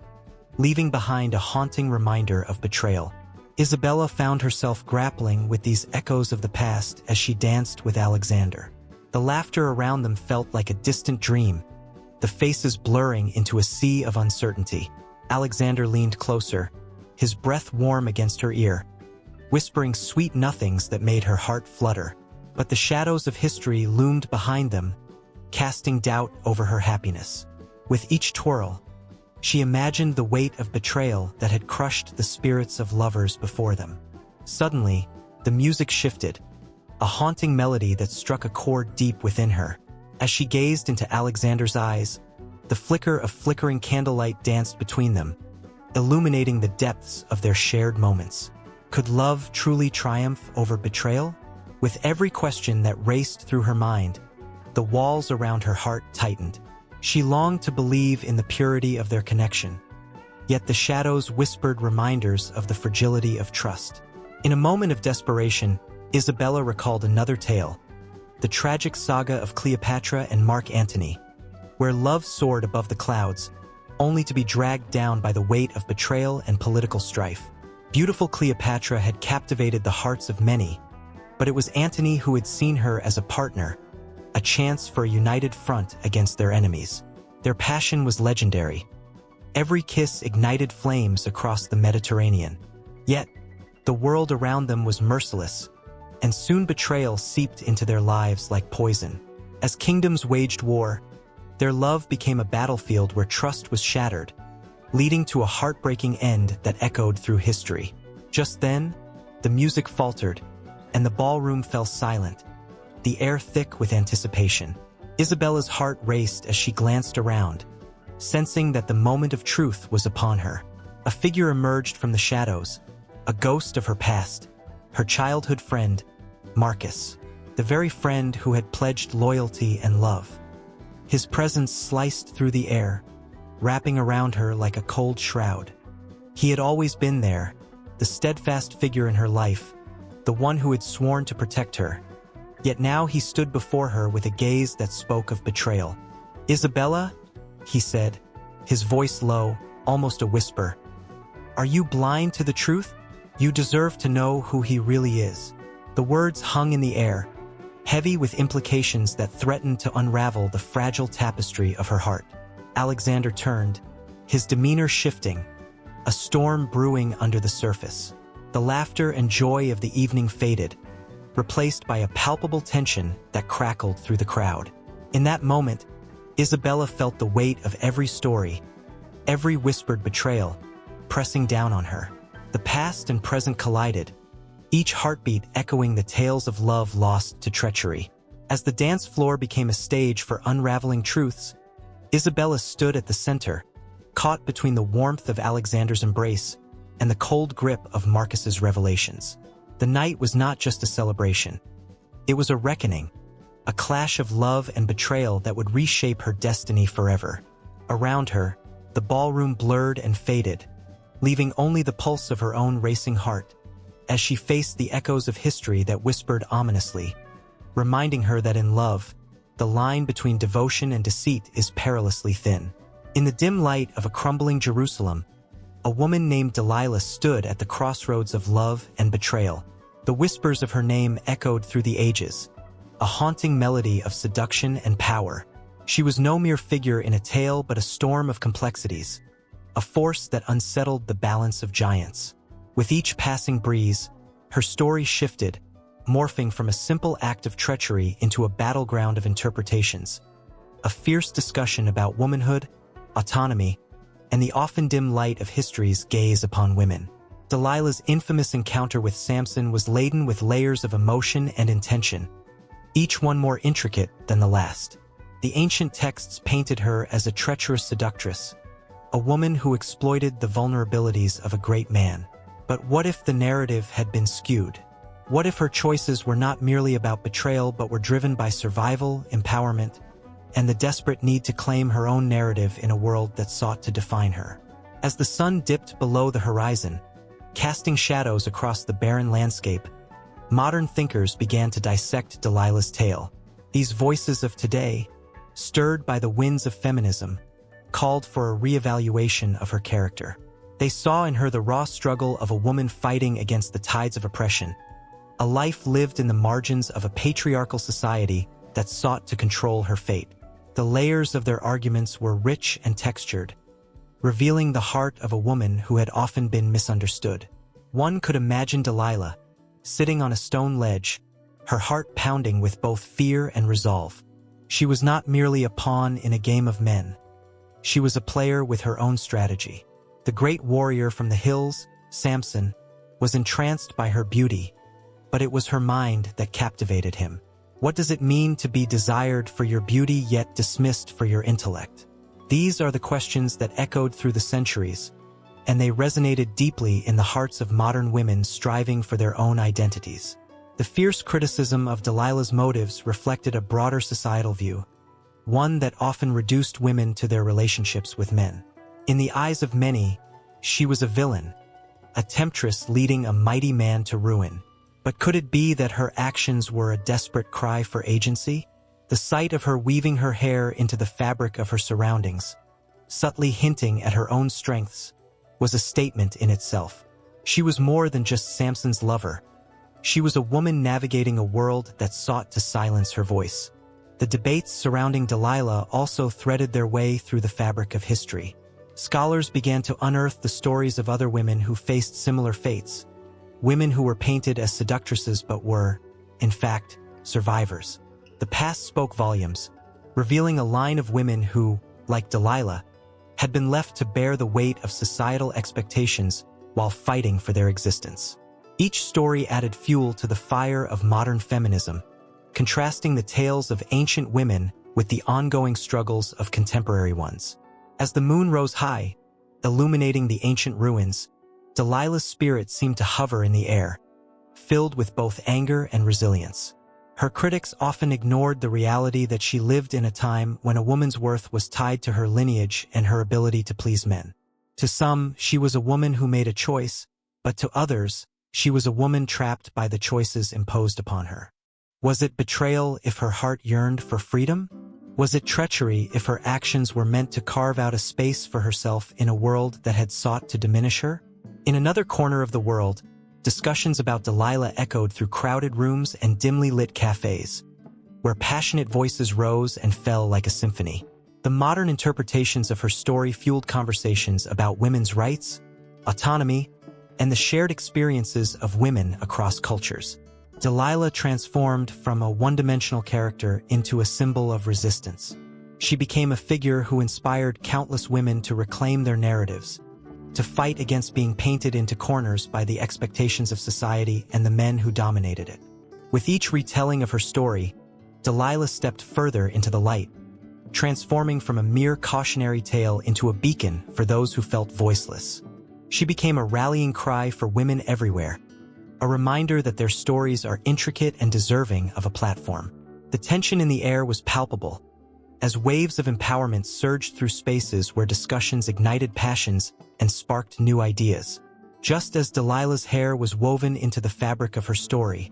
leaving behind a haunting reminder of betrayal. Isabella found herself grappling with these echoes of the past as she danced with Alexander. The laughter around them felt like a distant dream, the faces blurring into a sea of uncertainty. Alexander leaned closer, his breath warm against her ear, whispering sweet nothings that made her heart flutter. But the shadows of history loomed behind them, casting doubt over her happiness. With each twirl, she imagined the weight of betrayal that had crushed the spirits of lovers before them. Suddenly, the music shifted, a haunting melody that struck a chord deep within her. As she gazed into Alexander's eyes, the flicker of flickering candlelight danced between them, illuminating the depths of their shared moments. Could love truly triumph over betrayal? With every question that raced through her mind, the walls around her heart tightened. She longed to believe in the purity of their connection, yet the shadows whispered reminders of the fragility of trust. In a moment of desperation, Isabella recalled another tale, the tragic saga of Cleopatra and Mark Antony, where love soared above the clouds, only to be dragged down by the weight of betrayal and political strife. Beautiful Cleopatra had captivated the hearts of many, but it was Antony who had seen her as a partner, a chance for a united front against their enemies. Their passion was legendary. Every kiss ignited flames across the Mediterranean. Yet, the world around them was merciless, and soon betrayal seeped into their lives like poison. As kingdoms waged war, their love became a battlefield where trust was shattered, leading to a heartbreaking end that echoed through history. Just then, the music faltered, and the ballroom fell silent, the air thick with anticipation. Isabella's heart raced as she glanced around, sensing that the moment of truth was upon her. A figure emerged from the shadows, a ghost of her past, her childhood friend, Marcus. the very friend who had pledged loyalty and love. His presence sliced through the air, wrapping around her like a cold shroud. He had always been there, the steadfast figure in her life, the one who had sworn to protect her. Yet now he stood before her with a gaze that spoke of betrayal. "Isabella," he said, his voice low, almost a whisper. "Are you blind to the truth? You deserve to know who he really is." The words hung in the air, heavy with implications that threatened to unravel the fragile tapestry of her heart. Alexander turned, his demeanor shifting, a storm brewing under the surface. The laughter and joy of the evening faded, replaced by a palpable tension that crackled through the crowd. In that moment, Isabella felt the weight of every story, every whispered betrayal, pressing down on her. The past and present collided, each heartbeat echoing the tales of love lost to treachery. As the dance floor became a stage for unraveling truths, Isabella stood at the center, caught between the warmth of Alexander's embrace and the cold grip of Marcus's revelations. The night was not just a celebration. It was a reckoning, a clash of love and betrayal that would reshape her destiny forever. Around her, the ballroom blurred and faded, leaving only the pulse of her own racing heart, as she faced the echoes of history that whispered ominously, reminding her that in love, the line between devotion and deceit is perilously thin. In the dim light of a crumbling Jerusalem, a woman named Delilah stood at the crossroads of love and betrayal. The whispers of her name echoed through the ages, a haunting melody of seduction and power. She was no mere figure in a tale but a storm of complexities, a force that unsettled the balance of giants. With each passing breeze, her story shifted, morphing from a simple act of treachery into a battleground of interpretations, a fierce discussion about womanhood, autonomy, and the often dim light of history's gaze upon women. Delilah's infamous encounter with Samson was laden with layers of emotion and intention, each one more intricate than the last. The ancient texts painted her as a treacherous seductress, a woman who exploited the vulnerabilities of a great man. But what if the narrative had been skewed? What if her choices were not merely about betrayal but were driven by survival, empowerment, and the desperate need to claim her own narrative in a world that sought to define her? As the sun dipped below the horizon, casting shadows across the barren landscape, modern thinkers began to dissect Delilah's tale. These voices of today, stirred by the winds of feminism, called for a reevaluation of her character. They saw in her the raw struggle of a woman fighting against the tides of oppression, a life lived in the margins of a patriarchal society that sought to control her fate. The layers of their arguments were rich and textured, revealing the heart of a woman who had often been misunderstood. One could imagine Delilah, sitting on a stone ledge, her heart pounding with both fear and resolve. She was not merely a pawn in a game of men. She was a player with her own strategy. The great warrior from the hills, Samson, was entranced by her beauty, but it was her mind that captivated him. What does it mean to be desired for your beauty yet dismissed for your intellect? These are the questions that echoed through the centuries, and they resonated deeply in the hearts of modern women striving for their own identities. The fierce criticism of Delilah's motives reflected a broader societal view, one that often reduced women to their relationships with men. In the eyes of many, she was a villain, a temptress leading a mighty man to ruin. But could it be that her actions were a desperate cry for agency? The sight of her weaving her hair into the fabric of her surroundings, subtly hinting at her own strengths, was a statement in itself. She was more than just Samson's lover. She was a woman navigating a world that sought to silence her voice. The debates surrounding Delilah also threaded their way through the fabric of history. Scholars began to unearth the stories of other women who faced similar fates, women who were painted as seductresses but were, in fact, survivors. The past spoke volumes, revealing a line of women who, like Delilah, had been left to bear the weight of societal expectations while fighting for their existence. Each story added fuel to the fire of modern feminism, contrasting the tales of ancient women with the ongoing struggles of contemporary ones. As the moon rose high, illuminating the ancient ruins, Delilah's spirit seemed to hover in the air, filled with both anger and resilience. Her critics often ignored the reality that she lived in a time when a woman's worth was tied to her lineage and her ability to please men. To some, she was a woman who made a choice, but to others, she was a woman trapped by the choices imposed upon her. Was it betrayal if her heart yearned for freedom? Was it treachery if her actions were meant to carve out a space for herself in a world that had sought to diminish her? In another corner of the world, discussions about Delilah echoed through crowded rooms and dimly lit cafes, where passionate voices rose and fell like a symphony. The modern interpretations of her story fueled conversations about women's rights, autonomy, and the shared experiences of women across cultures. Delilah transformed from a one-dimensional character into a symbol of resistance. She became a figure who inspired countless women to reclaim their narratives, to fight against being painted into corners by the expectations of society and the men who dominated it. With each retelling of her story, Delilah stepped further into the light, transforming from a mere cautionary tale into a beacon for those who felt voiceless. She became a rallying cry for women everywhere, a reminder that their stories are intricate and deserving of a platform. The tension in the air was palpable, as waves of empowerment surged through spaces where discussions ignited passions and sparked new ideas. Just as Delilah's hair was woven into the fabric of her story,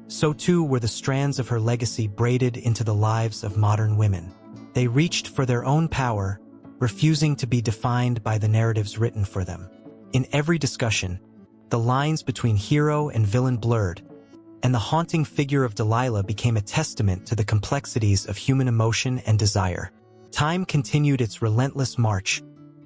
so too were the strands of her legacy braided into the lives of modern women. They reached for their own power, refusing to be defined by the narratives written for them. In every discussion, the lines between hero and villain blurred, and the haunting figure of Delilah became a testament to the complexities of human emotion and desire. Time continued its relentless march,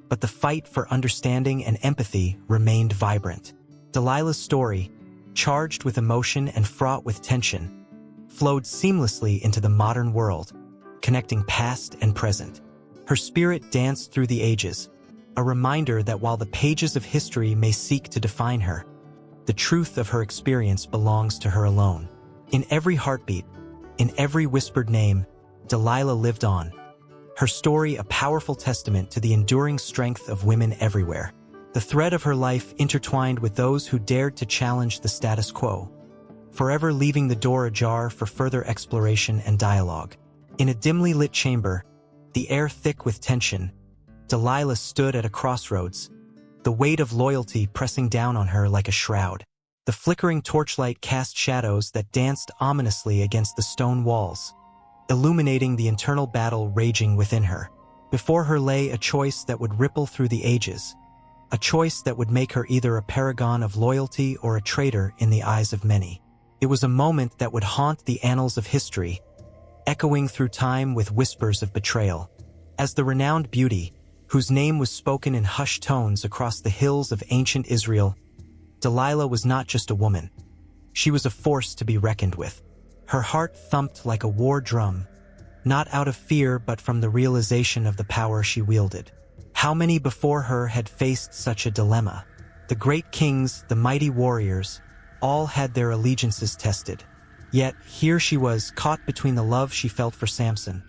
but the fight for understanding and empathy remained vibrant. Delilah's story, charged with emotion and fraught with tension, flowed seamlessly into the modern world, connecting past and present. Her spirit danced through the ages, a reminder that while the pages of history may seek to define her, the truth of her experience belongs to her alone. In every heartbeat, in every whispered name, Delilah lived on, her story a powerful testament to the enduring strength of women everywhere. The thread of her life intertwined with those who dared to challenge the status quo, forever leaving the door ajar for further exploration and dialogue. In a dimly lit chamber, the air thick with tension, Delilah stood at a crossroads, the weight of loyalty pressing down on her like a shroud. The flickering torchlight cast shadows that danced ominously against the stone walls, illuminating the internal battle raging within her. Before her lay a choice that would ripple through the ages, a choice that would make her either a paragon of loyalty or a traitor in the eyes of many. It was a moment that would haunt the annals of history, echoing through time with whispers of betrayal. As the renowned beauty, whose name was spoken in hushed tones across the hills of ancient Israel, Delilah was not just a woman. She was a force to be reckoned with. Her heart thumped like a war drum, not out of fear but from the realization of the power she wielded. How many before her had faced such a dilemma? The great kings, the mighty warriors, all had their allegiances tested. Yet here she was, caught between the love she felt for Samson,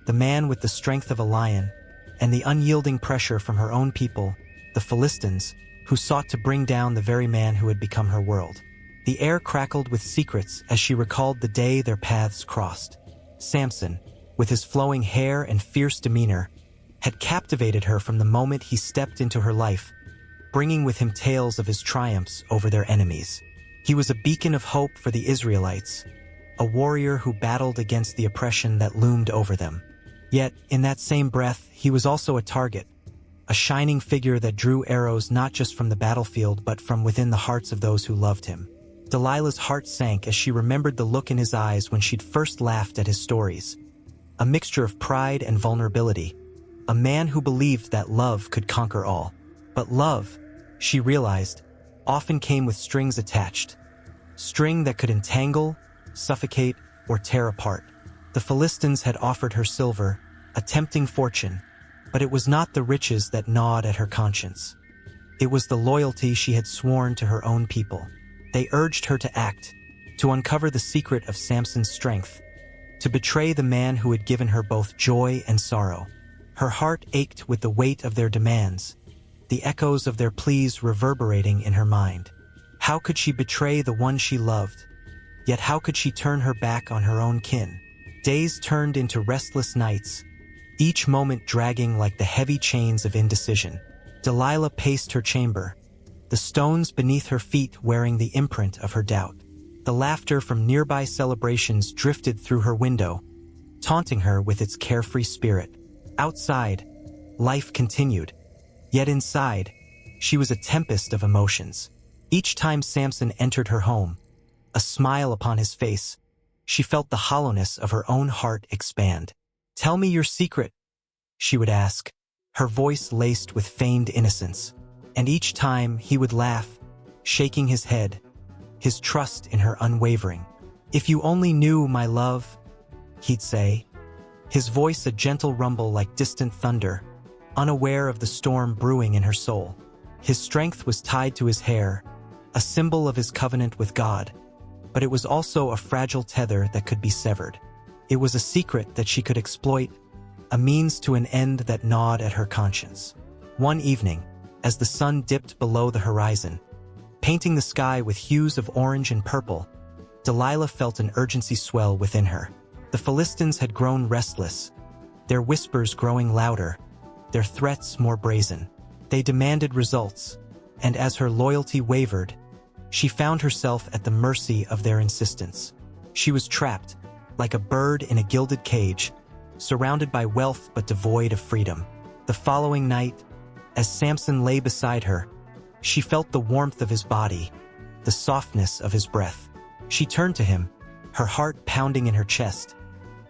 the man with the strength of a lion, and the unyielding pressure from her own people, the Philistines, who sought to bring down the very man who had become her world. The air crackled with secrets as she recalled the day their paths crossed. Samson, with his flowing hair and fierce demeanor, had captivated her from the moment he stepped into her life, bringing with him tales of his triumphs over their enemies. He was a beacon of hope for the Israelites, a warrior who battled against the oppression that loomed over them. Yet, in that same breath, he was also a target, a shining figure that drew arrows not just from the battlefield but from within the hearts of those who loved him. Delilah's heart sank as she remembered the look in his eyes when she'd first laughed at his stories. A mixture of pride and vulnerability, a man who believed that love could conquer all. But love, she realized, often came with strings attached. String that could entangle, suffocate, or tear apart. The Philistines had offered her silver, a tempting fortune, but it was not the riches that gnawed at her conscience. It was the loyalty she had sworn to her own people. They urged her to act, to uncover the secret of Samson's strength, to betray the man who had given her both joy and sorrow. Her heart ached with the weight of their demands, the echoes of their pleas reverberating in her mind. How could she betray the one she loved, Yet how could she turn her back on her own kin? Days turned into restless nights, each moment dragging like the heavy chains of indecision. Delilah paced her chamber, the stones beneath her feet wearing the imprint of her doubt. The laughter from nearby celebrations drifted through her window, taunting her with its carefree spirit. Outside, life continued, yet inside, she was a tempest of emotions. Each time Samson entered her home, a smile upon his face, she felt the hollowness of her own heart expand. "Tell me your secret," she would ask, her voice laced with feigned innocence. And each time he would laugh, shaking his head, his trust in her unwavering. "If you only knew, my love," he'd say, his voice a gentle rumble like distant thunder, unaware of the storm brewing in her soul. His strength was tied to his hair, a symbol of his covenant with God, but it was also a fragile tether that could be severed. It was a secret that she could exploit, a means to an end that gnawed at her conscience. One evening, as the sun dipped below the horizon, painting the sky with hues of orange and purple, Delilah felt an urgency swell within her. The Philistines had grown restless, their whispers growing louder, their threats more brazen. They demanded results, and as her loyalty wavered, she found herself at the mercy of their insistence. She was trapped, like a bird in a gilded cage, surrounded by wealth but devoid of freedom. The following night, as Samson lay beside her, she felt the warmth of his body, the softness of his breath. She turned to him, her heart pounding in her chest,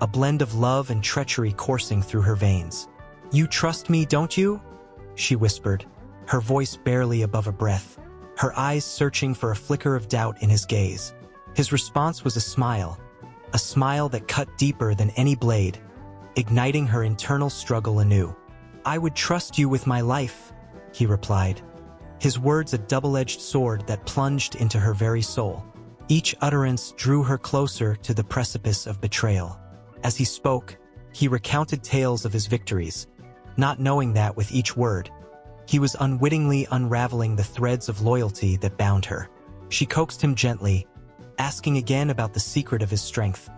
a blend of love and treachery coursing through her veins. "You trust me, don't you?" she whispered, her voice barely above a breath, her eyes searching for a flicker of doubt in his gaze. His response was a smile that cut deeper than any blade, igniting her internal struggle anew. "I would trust you with my life," he replied, his words a double-edged sword that plunged into her very soul. Each utterance drew her closer to the precipice of betrayal. As he spoke, he recounted tales of his victories, not knowing that with each word, he was unwittingly unraveling the threads of loyalty that bound her. She coaxed him gently, asking again about the secret of his strength,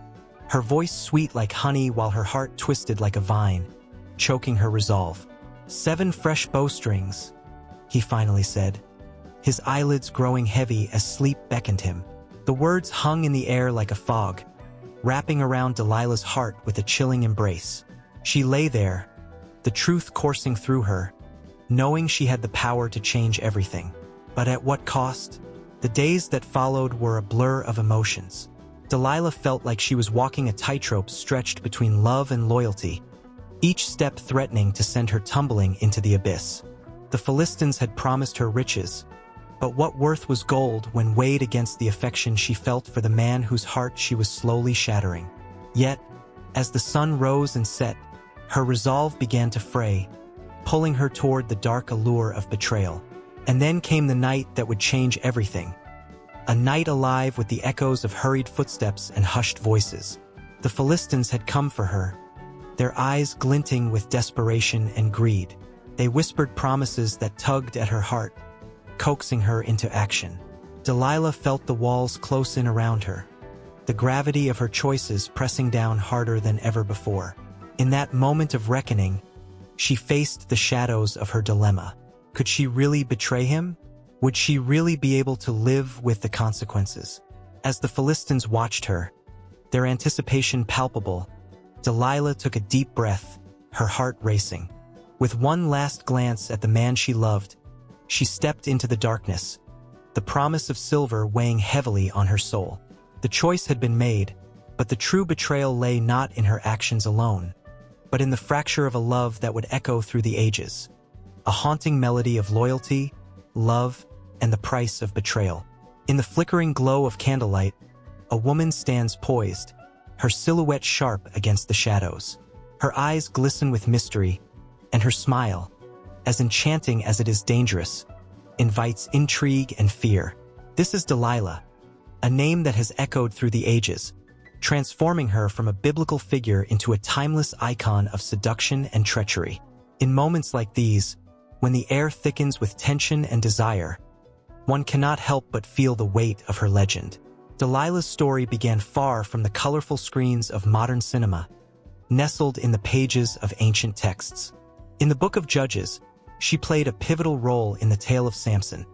her voice sweet like honey while her heart twisted like a vine, choking her resolve. "7 fresh bowstrings," he finally said, his eyelids growing heavy as sleep beckoned him. The words hung in the air like a fog, wrapping around Delilah's heart with a chilling embrace. She lay there, the truth coursing through her, knowing she had the power to change everything. But at what cost? The days that followed were a blur of emotions. Delilah felt like she was walking a tightrope stretched between love and loyalty, each step threatening to send her tumbling into the abyss. The Philistines had promised her riches, but what worth was gold when weighed against the affection she felt for the man whose heart she was slowly shattering? Yet, as the sun rose and set, her resolve began to fray, pulling her toward the dark allure of betrayal. And then came the night that would change everything. A night alive with the echoes of hurried footsteps and hushed voices. The Philistines had come for her, their eyes glinting with desperation and greed. They whispered promises that tugged at her heart, coaxing her into action. Delilah felt the walls close in around her, the gravity of her choices pressing down harder than ever before. In that moment of reckoning, she faced the shadows of her dilemma. Could she really betray him? Would she really be able to live with the consequences? As the Philistines watched her, their anticipation palpable, Delilah took a deep breath, her heart racing. With one last glance at the man she loved, she stepped into the darkness, the promise of silver weighing heavily on her soul. The choice had been made, but the true betrayal lay not in her actions alone, but in the fracture of a love that would echo through the ages. A haunting melody of loyalty, love, and the price of betrayal. In the flickering glow of candlelight, a woman stands poised, her silhouette sharp against the shadows. Her eyes glisten with mystery, and her smile, as enchanting as it is dangerous, invites intrigue and fear. This is Delilah, a name that has echoed through the ages, transforming her from a biblical figure into a timeless icon of seduction and treachery. In moments like these, when the air thickens with tension and desire, one cannot help but feel the weight of her legend. Delilah's story began far from the colorful screens of modern cinema, nestled in the pages of ancient texts. In the Book of Judges, she played a pivotal role in the tale of Samson,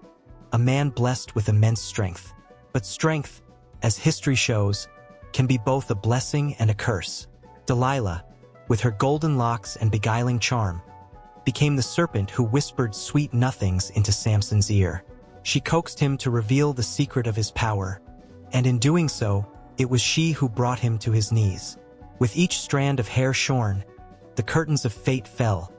a man blessed with immense strength. But strength, as history shows, can be both a blessing and a curse. Delilah, with her golden locks and beguiling charm, became the serpent who whispered sweet nothings into Samson's ear. She coaxed him to reveal the secret of his power, and in doing so, it was she who brought him to his knees. With each strand of hair shorn, the curtains of fate fell,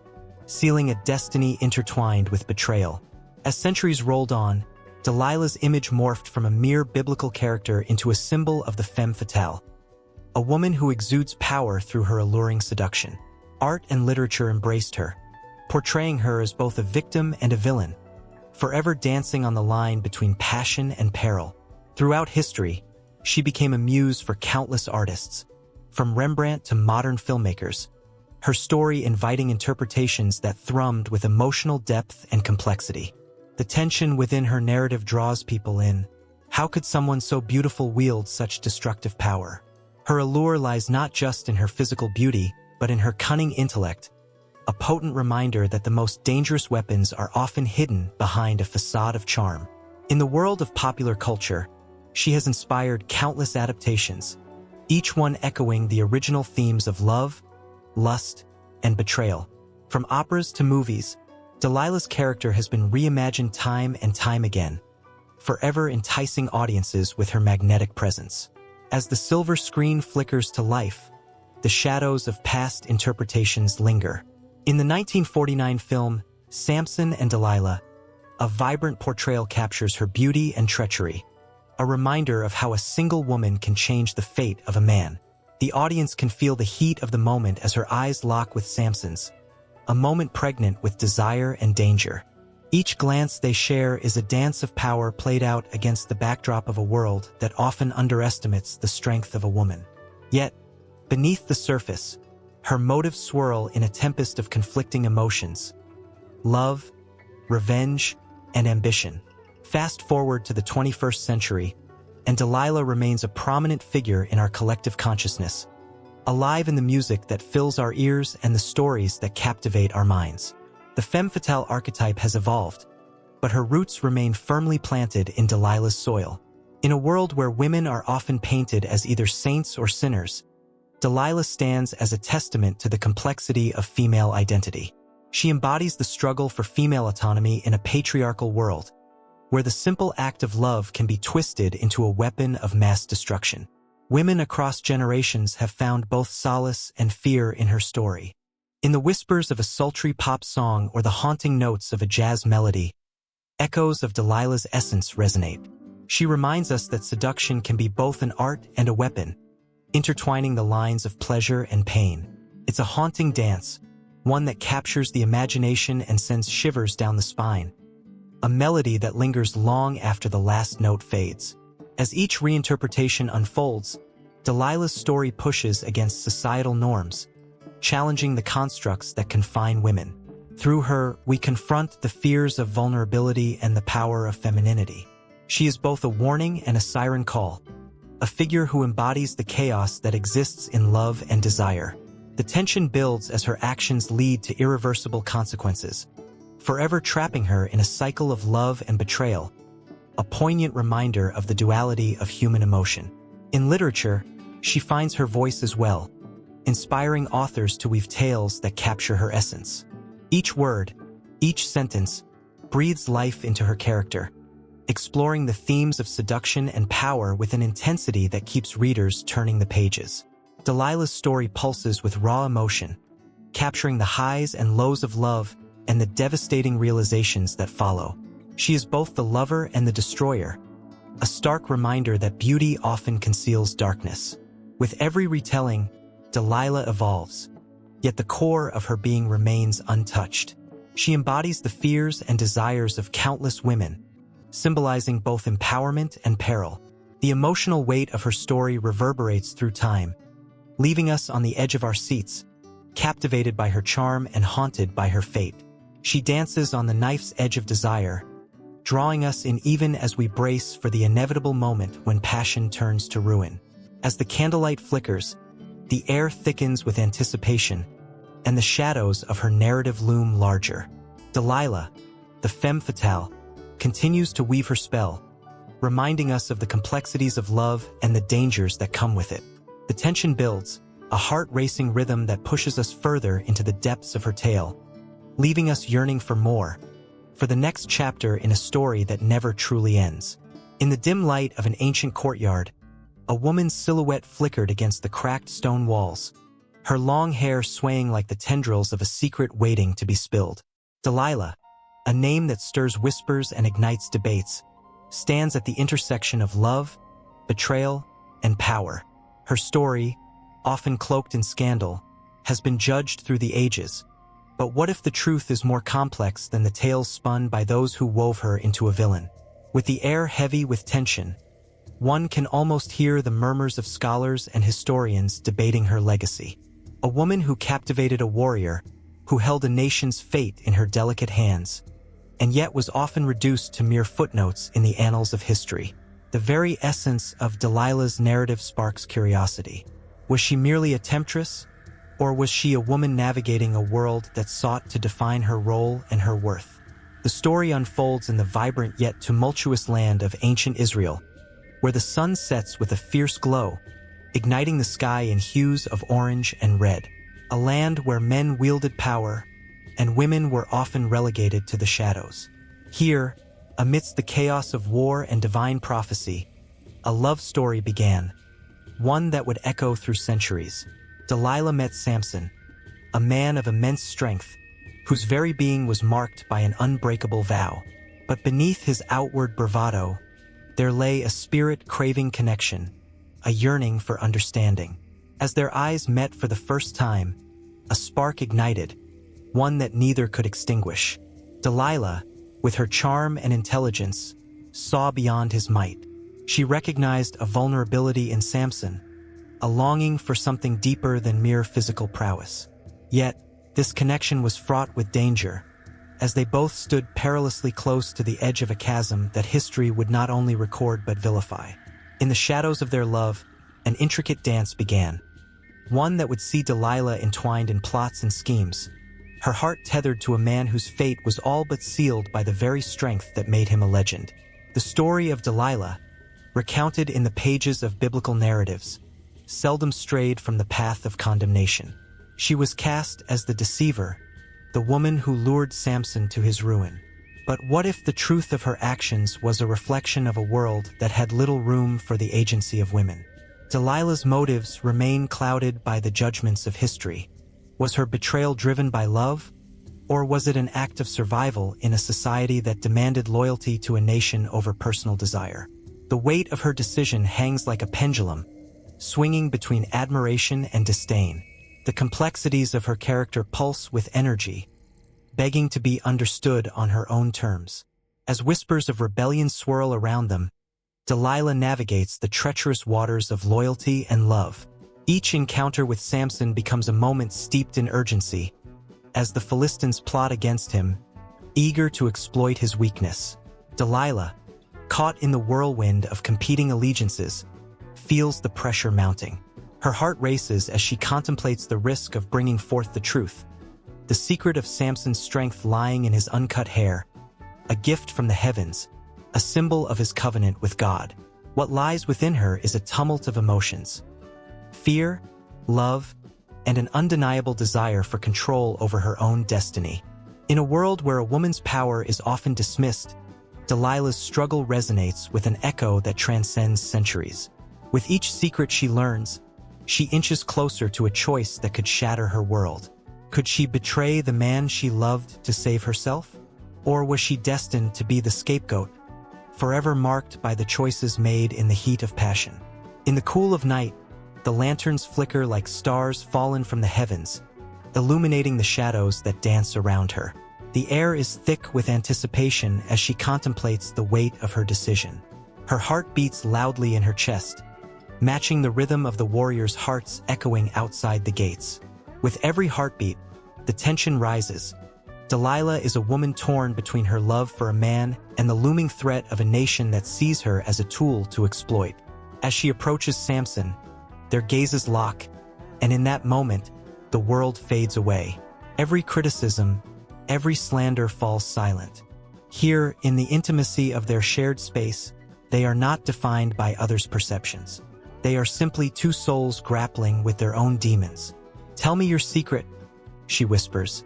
sealing a destiny intertwined with betrayal. As centuries rolled on, Delilah's image morphed from a mere biblical character into a symbol of the femme fatale, a woman who exudes power through her alluring seduction. Art and literature embraced her, portraying her as both a victim and a villain, forever dancing on the line between passion and peril. Throughout history, she became a muse for countless artists, from Rembrandt to modern filmmakers, her story inviting interpretations that thrummed with emotional depth and complexity. The tension within her narrative draws people in. How could someone so beautiful wield such destructive power? Her allure lies not just in her physical beauty, but in her cunning intellect, a potent reminder that the most dangerous weapons are often hidden behind a facade of charm. In the world of popular culture, she has inspired countless adaptations, each one echoing the original themes of love, lust, and betrayal. From operas to movies, Delilah's character has been reimagined time and time again, forever enticing audiences with her magnetic presence. As the silver screen flickers to life, the shadows of past interpretations linger. In the 1949 film Samson and Delilah, a vibrant portrayal captures her beauty and treachery, a reminder of how a single woman can change the fate of a man. The audience can feel the heat of the moment as her eyes lock with Samson's, a moment pregnant with desire and danger. Each glance they share is a dance of power played out against the backdrop of a world that often underestimates the strength of a woman. Yet, beneath the surface, her motives swirl in a tempest of conflicting emotions: love, revenge, and ambition. Fast forward to the 21st century, and Delilah remains a prominent figure in our collective consciousness, alive in the music that fills our ears and the stories that captivate our minds. The femme fatale archetype has evolved, but her roots remain firmly planted in Delilah's soil. In a world where women are often painted as either saints or sinners, Delilah stands as a testament to the complexity of female identity. She embodies the struggle for female autonomy in a patriarchal world, where the simple act of love can be twisted into a weapon of mass destruction. Women across generations have found both solace and fear in her story. In the whispers of a sultry pop song or the haunting notes of a jazz melody, echoes of Delilah's essence resonate. She reminds us that seduction can be both an art and a weapon, intertwining the lines of pleasure and pain. It's a haunting dance, one that captures the imagination and sends shivers down the spine, a melody that lingers long after the last note fades. As each reinterpretation unfolds, Delilah's story pushes against societal norms, challenging the constructs that confine women. Through her, we confront the fears of vulnerability and the power of femininity. She is both a warning and a siren call, a figure who embodies the chaos that exists in love and desire. The tension builds as her actions lead to irreversible consequences, forever trapping her in a cycle of love and betrayal, a poignant reminder of the duality of human emotion. In literature, she finds her voice as well, inspiring authors to weave tales that capture her essence. Each word, each sentence, breathes life into her character, exploring the themes of seduction and power with an intensity that keeps readers turning the pages. Delilah's story pulses with raw emotion, capturing the highs and lows of love and the devastating realizations that follow. She is both the lover and the destroyer, a stark reminder that beauty often conceals darkness. With every retelling, Delilah evolves, yet the core of her being remains untouched. She embodies the fears and desires of countless women, symbolizing both empowerment and peril. The emotional weight of her story reverberates through time, leaving us on the edge of our seats, captivated by her charm and haunted by her fate. She dances on the knife's edge of desire, drawing us in even as we brace for the inevitable moment when passion turns to ruin. As the candlelight flickers, the air thickens with anticipation, and the shadows of her narrative loom larger. Delilah, the femme fatale, continues to weave her spell, reminding us of the complexities of love and the dangers that come with it. The tension builds, a heart-racing rhythm that pushes us further into the depths of her tale, leaving us yearning for more, for the next chapter in a story that never truly ends. In the dim light of an ancient courtyard, a woman's silhouette flickered against the cracked stone walls, her long hair swaying like the tendrils of a secret waiting to be spilled. Delilah, a name that stirs whispers and ignites debates, stands at the intersection of love, betrayal, and power. Her story, often cloaked in scandal, has been judged through the ages. But what if the truth is more complex than the tales spun by those who wove her into a villain? With the air heavy with tension, one can almost hear the murmurs of scholars and historians debating her legacy. A woman who captivated a warrior, who held a nation's fate in her delicate hands, and yet was often reduced to mere footnotes in the annals of history. The very essence of Delilah's narrative sparks curiosity. Was she merely a temptress, or was she a woman navigating a world that sought to define her role and her worth? The story unfolds in the vibrant yet tumultuous land of ancient Israel, where the sun sets with a fierce glow, igniting the sky in hues of orange and red. A land where men wielded power, and women were often relegated to the shadows. Here, amidst the chaos of war and divine prophecy, a love story began, one that would echo through centuries. Delilah met Samson, a man of immense strength, whose very being was marked by an unbreakable vow. But beneath his outward bravado, there lay a spirit-craving connection, a yearning for understanding. As their eyes met for the first time, a spark ignited, one that neither could extinguish. Delilah, with her charm and intelligence, saw beyond his might. She recognized a vulnerability in Samson, a longing for something deeper than mere physical prowess. Yet, this connection was fraught with danger, as they both stood perilously close to the edge of a chasm that history would not only record but vilify. In the shadows of their love, an intricate dance began, one that would see Delilah entwined in plots and schemes, her heart tethered to a man whose fate was all but sealed by the very strength that made him a legend. The story of Delilah, recounted in the pages of biblical narratives, seldom strayed from the path of condemnation. She was cast as the deceiver, the woman who lured Samson to his ruin. But what if the truth of her actions was a reflection of a world that had little room for the agency of women? Delilah's motives remain clouded by the judgments of history. Was her betrayal driven by love, or was it an act of survival in a society that demanded loyalty to a nation over personal desire? The weight of her decision hangs like a pendulum, swinging between admiration and disdain. The complexities of her character pulse with energy, begging to be understood on her own terms. As whispers of rebellion swirl around them, Delilah navigates the treacherous waters of loyalty and love. Each encounter with Samson becomes a moment steeped in urgency, as the Philistines plot against him, eager to exploit his weakness. Delilah, caught in the whirlwind of competing allegiances, feels the pressure mounting. Her heart races as she contemplates the risk of bringing forth the truth, the secret of Samson's strength lying in his uncut hair, a gift from the heavens, a symbol of his covenant with God. What lies within her is a tumult of emotions: fear, love, and an undeniable desire for control over her own destiny. In a world where a woman's power is often dismissed, Delilah's struggle resonates with an echo that transcends centuries. With each secret she learns, she inches closer to a choice that could shatter her world. Could she betray the man she loved to save herself? Or was she destined to be the scapegoat, forever marked by the choices made in the heat of passion? In the cool of night, the lanterns flicker like stars fallen from the heavens, illuminating the shadows that dance around her. The air is thick with anticipation as she contemplates the weight of her decision. Her heart beats loudly in her chest, matching the rhythm of the warriors' hearts echoing outside the gates. With every heartbeat, the tension rises, Delilah is a woman torn between her love for a man and the looming threat of a nation that sees her as a tool to exploit. As she approaches Samson, their gazes lock, and in that moment, the world fades away. Every criticism, every slander falls silent. Here, in the intimacy of their shared space, they are not defined by others' perceptions. They are simply two souls grappling with their own demons. "Tell me your secret," she whispers,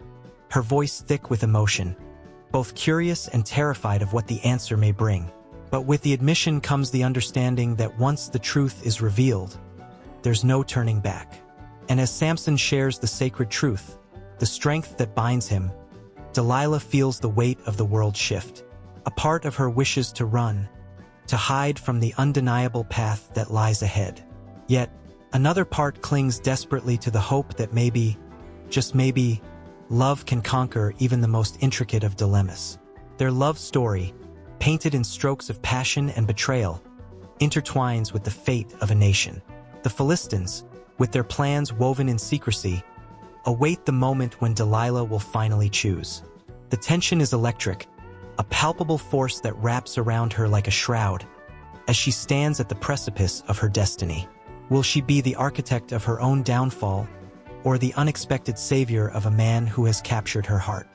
her voice thick with emotion, both curious and terrified of what the answer may bring. But with the admission comes the understanding that once the truth is revealed, there's no turning back. And as Samson shares the sacred truth, the strength that binds him, Delilah feels the weight of the world shift. A part of her wishes to run, to hide from the undeniable path that lies ahead. Yet, another part clings desperately to the hope that maybe, just maybe, love can conquer even the most intricate of dilemmas. Their love story, painted in strokes of passion and betrayal, intertwines with the fate of a nation. The Philistines, with their plans woven in secrecy, await the moment when Delilah will finally choose. The tension is electric, a palpable force that wraps around her like a shroud, as she stands at the precipice of her destiny. Will she be the architect of her own downfall, or the unexpected savior of a man who has captured her heart?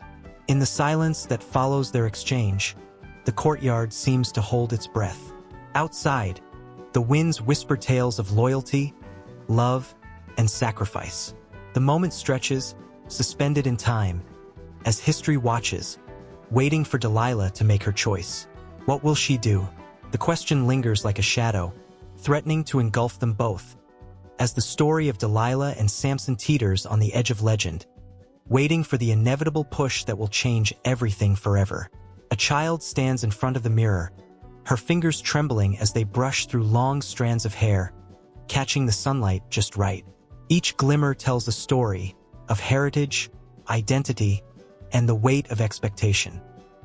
In the silence that follows their exchange, the courtyard seems to hold its breath. Outside, the winds whisper tales of loyalty, love, and sacrifice. The moment stretches, suspended in time, as history watches, waiting for Delilah to make her choice. What will she do? The question lingers like a shadow, threatening to engulf them both, as the story of Delilah and Samson teeters on the edge of legend, waiting for the inevitable push that will change everything forever. A child stands in front of the mirror, her fingers trembling as they brush through long strands of hair, catching the sunlight just right. Each glimmer tells a story of heritage, identity, and the weight of expectation.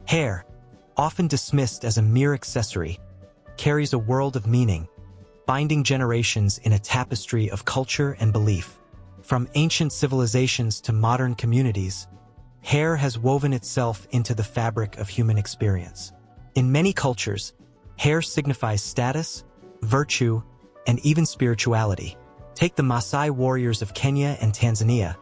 Hair, often dismissed as a mere accessory, carries a world of meaning, binding generations in a tapestry of culture and belief. From ancient civilizations to modern communities, hair has woven itself into the fabric of human experience. In many cultures, hair signifies status, virtue, and even spirituality. Take the Maasai warriors of Kenya and Tanzania.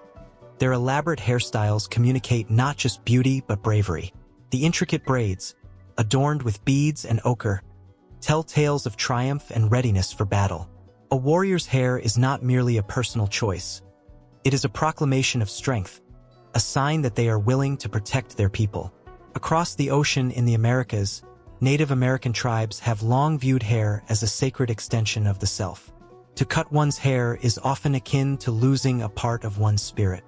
Their elaborate hairstyles communicate not just beauty but bravery. The intricate braids, adorned with beads and ochre, tell tales of triumph and readiness for battle. A warrior's hair is not merely a personal choice. It is a proclamation of strength, a sign that they are willing to protect their people. Across the ocean in the Americas, Native American tribes have long viewed hair as a sacred extension of the self. To cut one's hair is often akin to losing a part of one's spirit.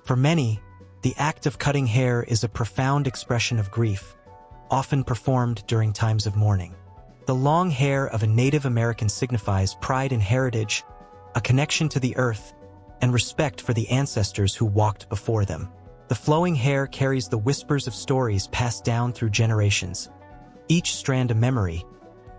For many, the act of cutting hair is a profound expression of grief, often performed during times of mourning. The long hair of a Native American signifies pride in heritage, a connection to the earth, and respect for the ancestors who walked before them. The flowing hair carries the whispers of stories passed down through generations, each strand a memory,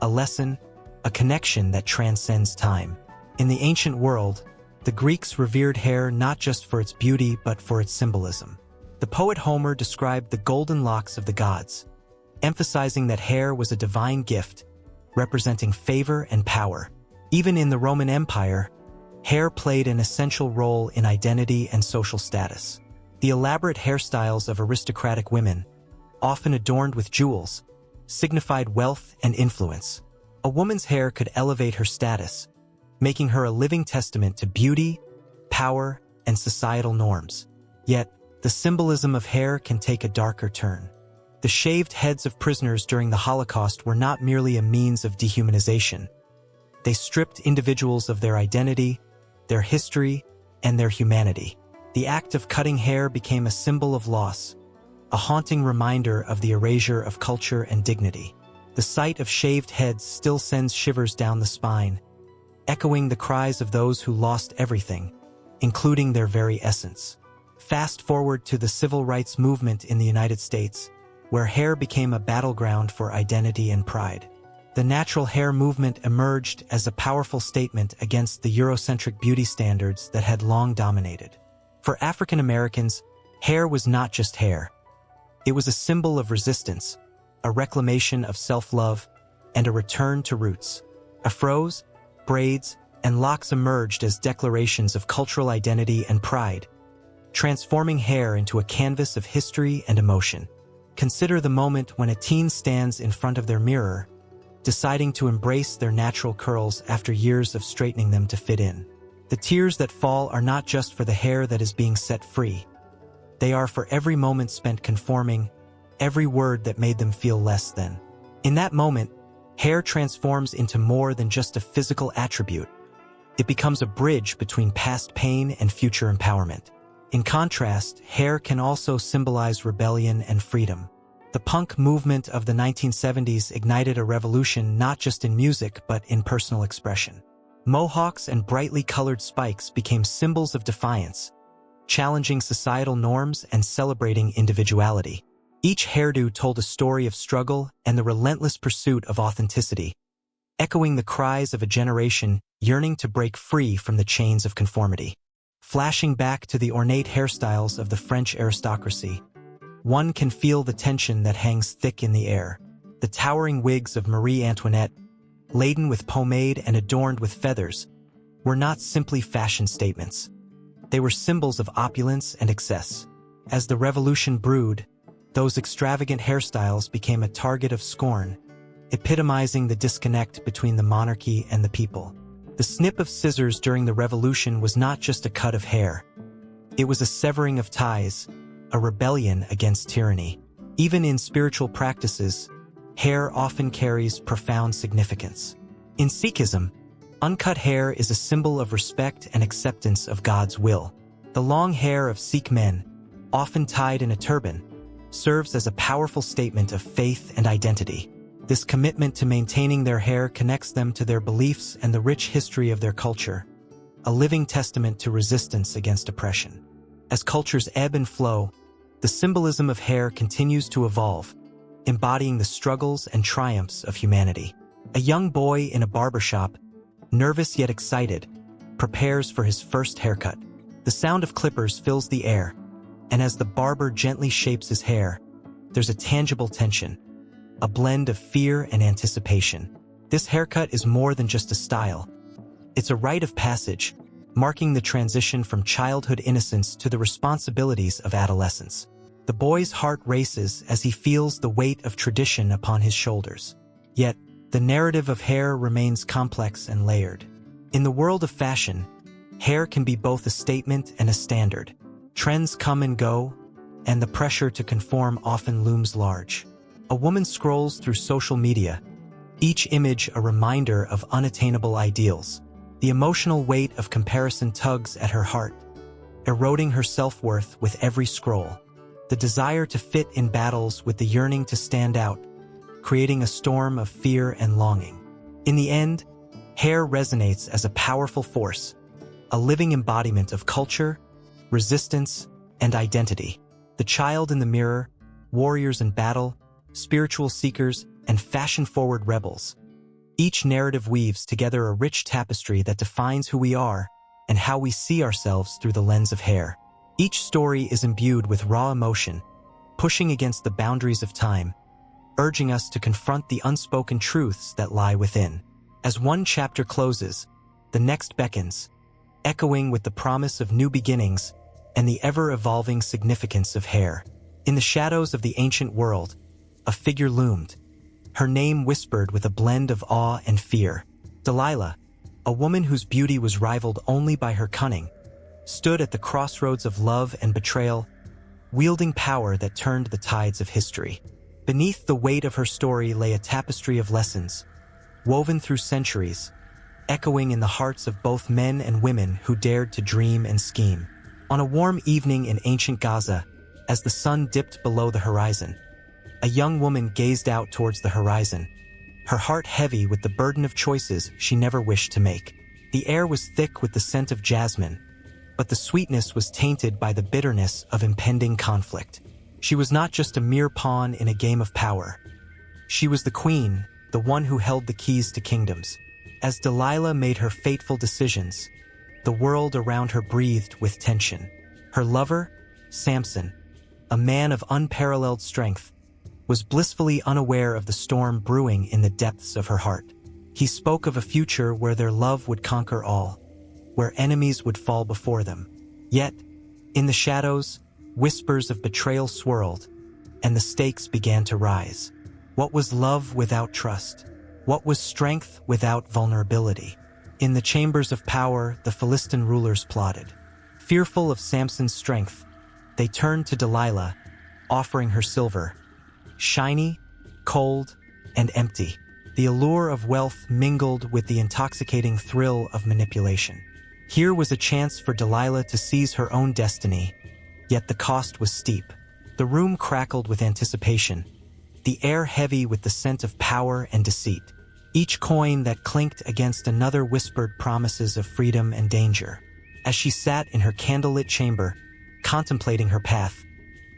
a lesson, a connection that transcends time. In the ancient world, the Greeks revered hair not just for its beauty but for its symbolism. The poet Homer described the golden locks of the gods, emphasizing that hair was a divine gift, representing favor and power. Even in the Roman Empire, hair played an essential role in identity and social status. The elaborate hairstyles of aristocratic women, often adorned with jewels, signified wealth and influence. A woman's hair could elevate her status, making her a living testament to beauty, power, and societal norms. Yet, the symbolism of hair can take a darker turn. The shaved heads of prisoners during the Holocaust were not merely a means of dehumanization. They stripped individuals of their identity, their history, and their humanity. The act of cutting hair became a symbol of loss, a haunting reminder of the erasure of culture and dignity. The sight of shaved heads still sends shivers down the spine, echoing the cries of those who lost everything, including their very essence. Fast forward to the civil rights movement in the United States, where hair became a battleground for identity and pride. The natural hair movement emerged as a powerful statement against the Eurocentric beauty standards that had long dominated. For African Americans, hair was not just hair. It was a symbol of resistance, a reclamation of self-love, and a return to roots. Afros, braids, and locks emerged as declarations of cultural identity and pride, transforming hair into a canvas of history and emotion. Consider the moment when a teen stands in front of their mirror, deciding to embrace their natural curls after years of straightening them to fit in. The tears that fall are not just for the hair that is being set free. They are for every moment spent conforming, every word that made them feel less than. In that moment, hair transforms into more than just a physical attribute. It becomes a bridge between past pain and future empowerment. In contrast, hair can also symbolize rebellion and freedom. The punk movement of the 1970s ignited a revolution not just in music but in personal expression. Mohawks and brightly colored spikes became symbols of defiance, challenging societal norms and celebrating individuality. Each hairdo told a story of struggle and the relentless pursuit of authenticity, echoing the cries of a generation yearning to break free from the chains of conformity. Flashing back to the ornate hairstyles of the French aristocracy, one can feel the tension that hangs thick in the air. The towering wigs of Marie Antoinette, laden with pomade and adorned with feathers, were not simply fashion statements. They were symbols of opulence and excess. As the revolution brewed, those extravagant hairstyles became a target of scorn, epitomizing the disconnect between the monarchy and the people. The snip of scissors during the revolution was not just a cut of hair. It was a severing of ties, a rebellion against tyranny. Even in spiritual practices, hair often carries profound significance. In Sikhism, uncut hair is a symbol of respect and acceptance of God's will. The long hair of Sikh men, often tied in a turban, serves as a powerful statement of faith and identity. This commitment to maintaining their hair connects them to their beliefs and the rich history of their culture, a living testament to resistance against oppression. As cultures ebb and flow, the symbolism of hair continues to evolve, embodying the struggles and triumphs of humanity. A young boy in a barbershop, nervous yet excited, prepares for his first haircut. The sound of clippers fills the air, and as the barber gently shapes his hair, there's a tangible tension, a blend of fear and anticipation. This haircut is more than just a style. It's a rite of passage, marking the transition from childhood innocence to the responsibilities of adolescence. The boy's heart races as he feels the weight of tradition upon his shoulders. Yet, the narrative of hair remains complex and layered. In the world of fashion, hair can be both a statement and a standard. Trends come and go, and the pressure to conform often looms large. A woman scrolls through social media, each image a reminder of unattainable ideals. The emotional weight of comparison tugs at her heart, eroding her self-worth with every scroll. The desire to fit in battles with the yearning to stand out, creating a storm of fear and longing. In the end, hair resonates as a powerful force, a living embodiment of culture, resistance, and identity. The child in the mirror, warriors in battle, spiritual seekers, and fashion-forward rebels. Each narrative weaves together a rich tapestry that defines who we are and how we see ourselves through the lens of hair. Each story is imbued with raw emotion, pushing against the boundaries of time, urging us to confront the unspoken truths that lie within. As one chapter closes, the next beckons, echoing with the promise of new beginnings and the ever-evolving significance of hair. In the shadows of the ancient world, a figure loomed, her name whispered with a blend of awe and fear. Delilah, a woman whose beauty was rivaled only by her cunning, stood at the crossroads of love and betrayal, wielding power that turned the tides of history. Beneath the weight of her story lay a tapestry of lessons, woven through centuries, echoing in the hearts of both men and women who dared to dream and scheme. On a warm evening in ancient Gaza, as the sun dipped below the horizon, a young woman gazed out towards the horizon, her heart heavy with the burden of choices she never wished to make. The air was thick with the scent of jasmine, but the sweetness was tainted by the bitterness of impending conflict. She was not just a mere pawn in a game of power. She was the queen, the one who held the keys to kingdoms. As Delilah made her fateful decisions, the world around her breathed with tension. Her lover, Samson, a man of unparalleled strength, was blissfully unaware of the storm brewing in the depths of her heart. He spoke of a future where their love would conquer all, where enemies would fall before them. Yet, in the shadows, whispers of betrayal swirled, and the stakes began to rise. What was love without trust? What was strength without vulnerability? In the chambers of power, the Philistine rulers plotted. Fearful of Samson's strength, they turned to Delilah, offering her silver. Shiny, cold, and empty, the allure of wealth mingled with the intoxicating thrill of manipulation. Here was a chance for Delilah to seize her own destiny, yet the cost was steep. The room crackled with anticipation, the air heavy with the scent of power and deceit. Each coin that clinked against another whispered promises of freedom and danger. As she sat in her candlelit chamber, contemplating her path,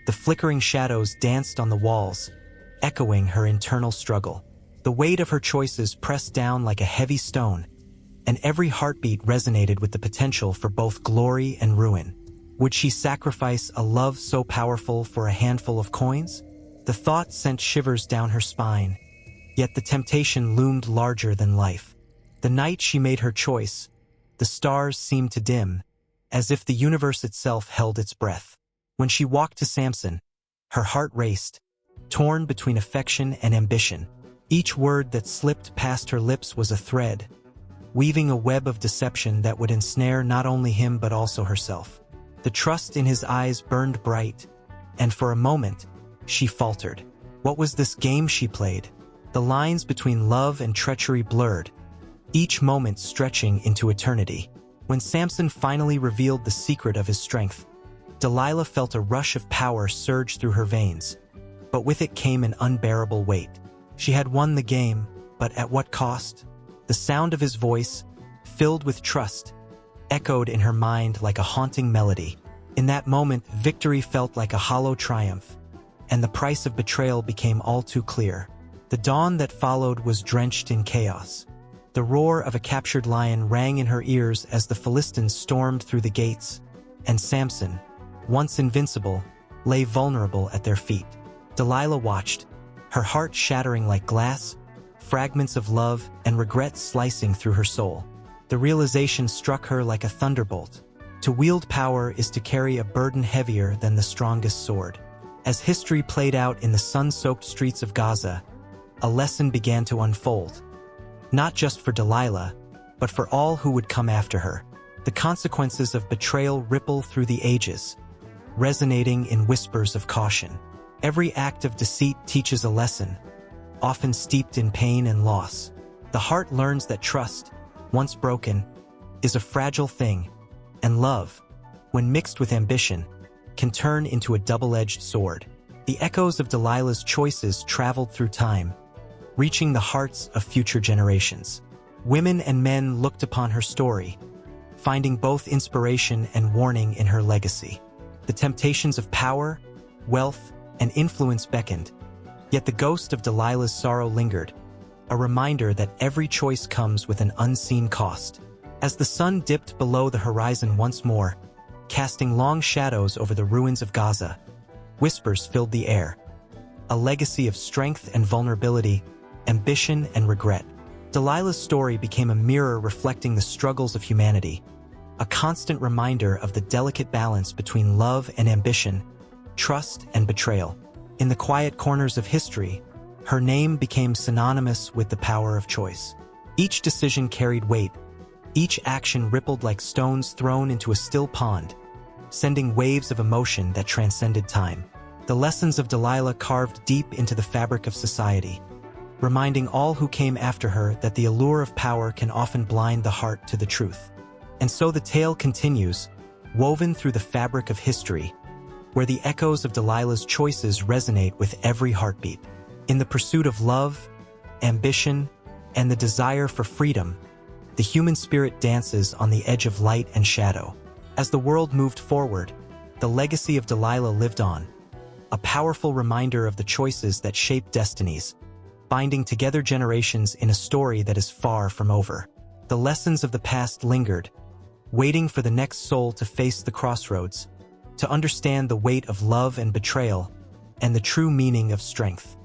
the flickering shadows danced on the walls, echoing her internal struggle. The weight of her choices pressed down like a heavy stone, and every heartbeat resonated with the potential for both glory and ruin. Would she sacrifice a love so powerful for a handful of coins? The thought sent shivers down her spine, yet the temptation loomed larger than life. The night she made her choice, the stars seemed to dim, as if the universe itself held its breath. When she walked to Samson, her heart raced, torn between affection and ambition. Each word that slipped past her lips was a thread, weaving a web of deception that would ensnare not only him but also herself. The trust in his eyes burned bright, and for a moment, she faltered. What was this game she played? The lines between love and treachery blurred, each moment stretching into eternity. When Samson finally revealed the secret of his strength, Delilah felt a rush of power surge through her veins, but with it came an unbearable weight. She had won the game, but at what cost? The sound of his voice, filled with trust, echoed in her mind like a haunting melody. In that moment, victory felt like a hollow triumph, and the price of betrayal became all too clear. The dawn that followed was drenched in chaos. The roar of a captured lion rang in her ears as the Philistines stormed through the gates, and Samson, once invincible, lay vulnerable at their feet. Delilah watched, her heart shattering like glass, fragments of love and regret slicing through her soul. The realization struck her like a thunderbolt. To wield power is to carry a burden heavier than the strongest sword. As history played out in the sun-soaked streets of Gaza, a lesson began to unfold. Not just for Delilah, but for all who would come after her. The consequences of betrayal ripple through the ages, resonating in whispers of caution. Every act of deceit teaches a lesson, often steeped in pain and loss. The heart learns that trust, once broken, is a fragile thing, and love, when mixed with ambition, can turn into a double-edged sword. The echoes of Delilah's choices traveled through time, reaching the hearts of future generations. Women and men looked upon her story, finding both inspiration and warning in her legacy. The temptations of power, wealth, and influence beckoned, yet the ghost of Delilah's sorrow lingered, a reminder that every choice comes with an unseen cost. As the sun dipped below the horizon once more, casting long shadows over the ruins of Gaza, whispers filled the air. A legacy of strength and vulnerability, ambition and regret. Delilah's story became a mirror reflecting the struggles of humanity, a constant reminder of the delicate balance between love and ambition, trust and betrayal. In the quiet corners of history, her name became synonymous with the power of choice. Each decision carried weight, each action rippled like stones thrown into a still pond, sending waves of emotion that transcended time. The lessons of Delilah carved deep into the fabric of society, reminding all who came after her that the allure of power can often blind the heart to the truth. And so the tale continues, woven through the fabric of history, where the echoes of Delilah's choices resonate with every heartbeat. In the pursuit of love, ambition, and the desire for freedom, the human spirit dances on the edge of light and shadow. As the world moved forward, the legacy of Delilah lived on, a powerful reminder of the choices that shape destinies, binding together generations in a story that is far from over. The lessons of the past lingered, waiting for the next soul to face the crossroads, to understand the weight of love and betrayal and the true meaning of strength.